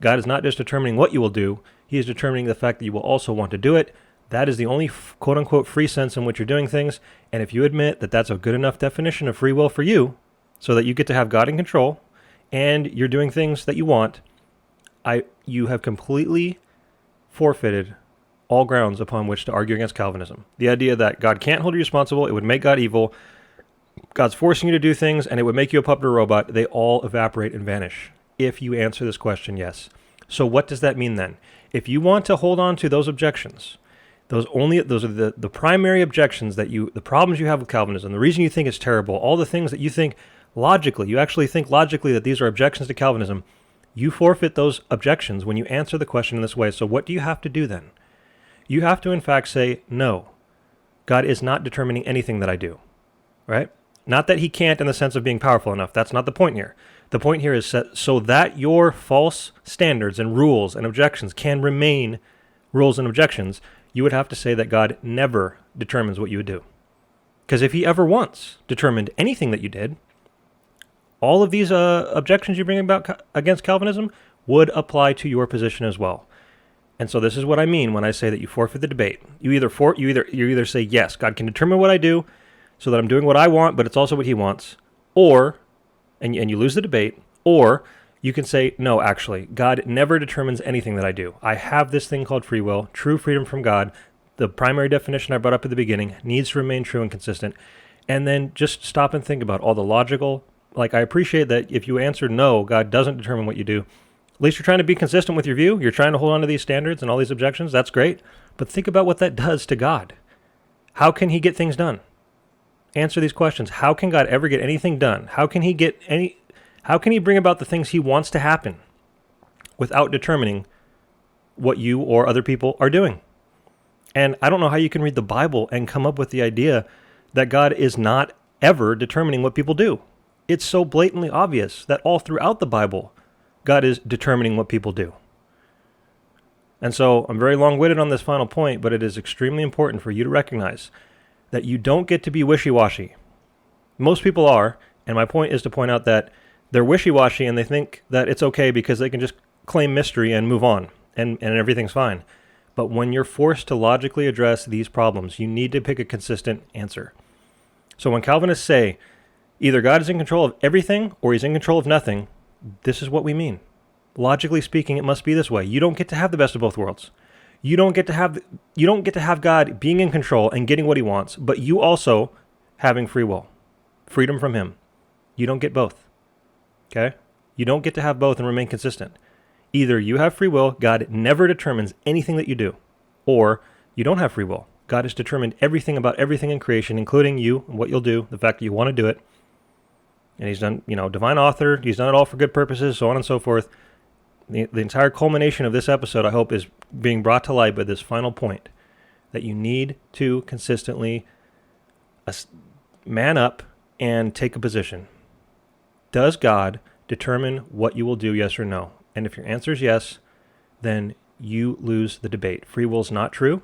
God is not just determining what you will do, he is determining the fact that you will also want to do it. That is the only quote-unquote free sense in which you're doing things, and if you admit that that's a good enough definition of free will for you, so that you get to have God in control, and you're doing things that you want, you have completely forfeited all grounds upon which to argue against Calvinism. The idea that God can't hold you responsible, it would make God evil, God's forcing you to do things, and it would make you a puppet or robot, they all evaporate and vanish if you answer this question yes. So what does that mean then? If you want to hold on to those objections, those are the primary objections the problems you have with Calvinism, the reason you think it's terrible, all the things that you think, logically, you actually think logically that these are objections to Calvinism, you forfeit those objections when you answer the question in this way. So what do you have to do then? You have to, in fact, say, no, God is not determining anything that I do, right? Not that he can't in the sense of being powerful enough. That's not the point here. The point here is so that your false standards and rules and objections can remain rules and objections, you would have to say that God never determines what you would do. Because if he ever once determined anything that you did, all of these objections you bring about against Calvinism would apply to your position as well. And so this is what I mean when I say that you forfeit the debate. You either say, yes, God can determine what I do so that I'm doing what I want, but it's also what he wants, or, and you lose the debate, or you can say, no, actually, God never determines anything that I do. I have this thing called free will, true freedom from God. The primary definition I brought up at the beginning needs to remain true and consistent. And then just stop and think about all the logical, like I appreciate that if you answer no, God doesn't determine what you do, at least you're trying to be consistent with your view. You're trying to hold on to these standards and all these objections. That's great. But think about what that does to God. How can he get things done? Answer these questions. How can God ever get anything done? How can he bring about the things he wants to happen without determining what you or other people are doing? And I don't know how you can read the Bible and come up with the idea that God is not ever determining what people do. It's so blatantly obvious that all throughout the Bible, God is determining what people do. And so I'm very long-winded on this final point, but it is extremely important for you to recognize that you don't get to be wishy-washy. Most people are, and my point is to point out that they're wishy-washy and they think that it's okay because they can just claim mystery and move on, and everything's fine. But when you're forced to logically address these problems, you need to pick a consistent answer. So when Calvinists say, either God is in control of everything or he's in control of nothing, this is what we mean. Logically speaking, it must be this way. You don't get to have the best of both worlds. You don't get to have God being in control and getting what he wants, but you also having free will, freedom from him. You don't get both. Okay? You don't get to have both and remain consistent. Either you have free will, God never determines anything that you do, or you don't have free will. God has determined everything about everything in creation, including you and what you'll do, the fact that you want to do it. And he's done, divine author, he's done it all for good purposes, so on and so forth. The entire culmination of this episode, I hope, is being brought to light by this final point, that you need to consistently man up and take a position. Does God determine what you will do, yes or no? And if your answer is yes, then you lose the debate. Free will is not true,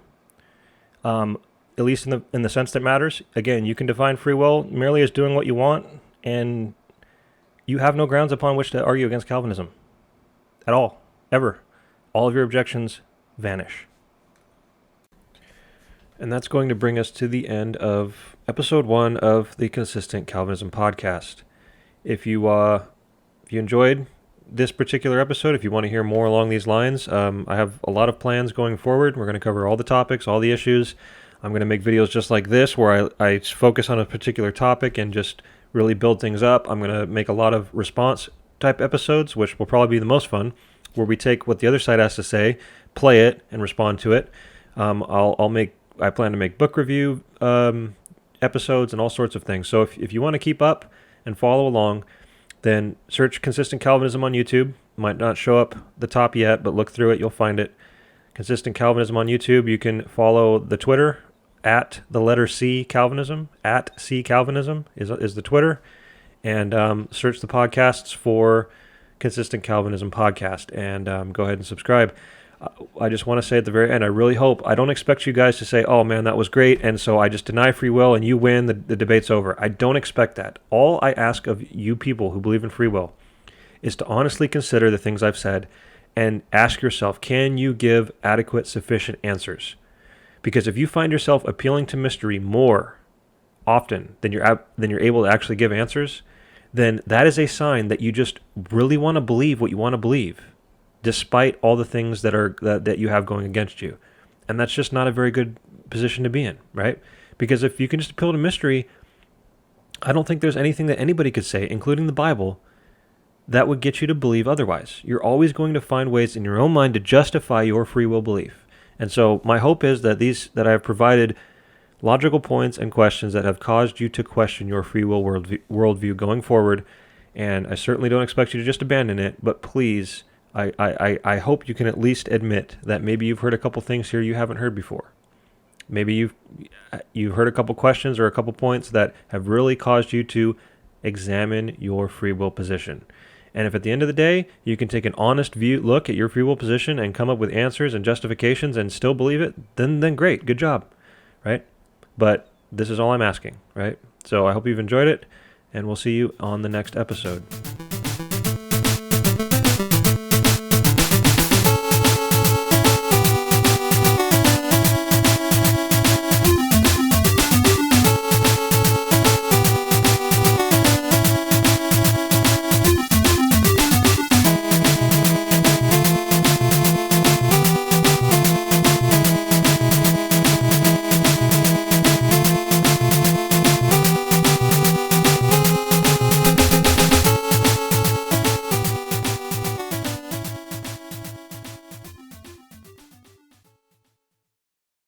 at least in the sense that matters. Again, you can define free will merely as doing what you want, and you have no grounds upon which to argue against Calvinism at all, ever. All of your objections vanish. And that's going to bring us to the end of episode 1 of the Consistent Calvinism podcast. If you enjoyed this particular episode, if you want to hear more along these lines, I have a lot of plans going forward. We're going to cover all the topics, all the issues. I'm going to make videos just like this where I focus on a particular topic and just really build things up. I'm going to make a lot of response type episodes, which will probably be the most fun, where we take what the other side has to say, play it, and respond to it. I plan to make book review episodes and all sorts of things. So if you want to keep up and follow along, then search Consistent Calvinism on YouTube. Might not show up the top yet, but look through it, you'll find it. Consistent Calvinism on YouTube. You can follow the Twitter at the letter C Calvinism, at C Calvinism is the Twitter, and search the podcasts for Consistent Calvinism podcast, and go ahead and subscribe. I just want to say at the very end, I don't expect you guys to say, oh man, that was great, and so I just deny free will and you win, the debate's over. I don't expect that. All I ask of you people who believe in free will is to honestly consider the things I've said and ask yourself, can you give adequate, sufficient answers? Because if you find yourself appealing to mystery more often than you're able to actually give answers, then that is a sign that you just really want to believe what you want to believe, despite all the things that you have going against you. And that's just not a very good position to be in, right? Because if you can just appeal to mystery, I don't think there's anything that anybody could say, including the Bible, that would get you to believe otherwise. You're always going to find ways in your own mind to justify your free will belief. And so my hope is that that I have provided logical points and questions that have caused you to question your free will worldview going forward. And I certainly don't expect you to just abandon it, but please, I hope you can at least admit that maybe you've heard a couple things here you haven't heard before. Maybe you've heard a couple questions or a couple points that have really caused you to examine your free will position. And if at the end of the day you can take an honest look at your free will position and come up with answers and justifications and still believe it, then great, good job, right? But this is all I'm asking, right? So I hope you've enjoyed it, and we'll see you on the next episode.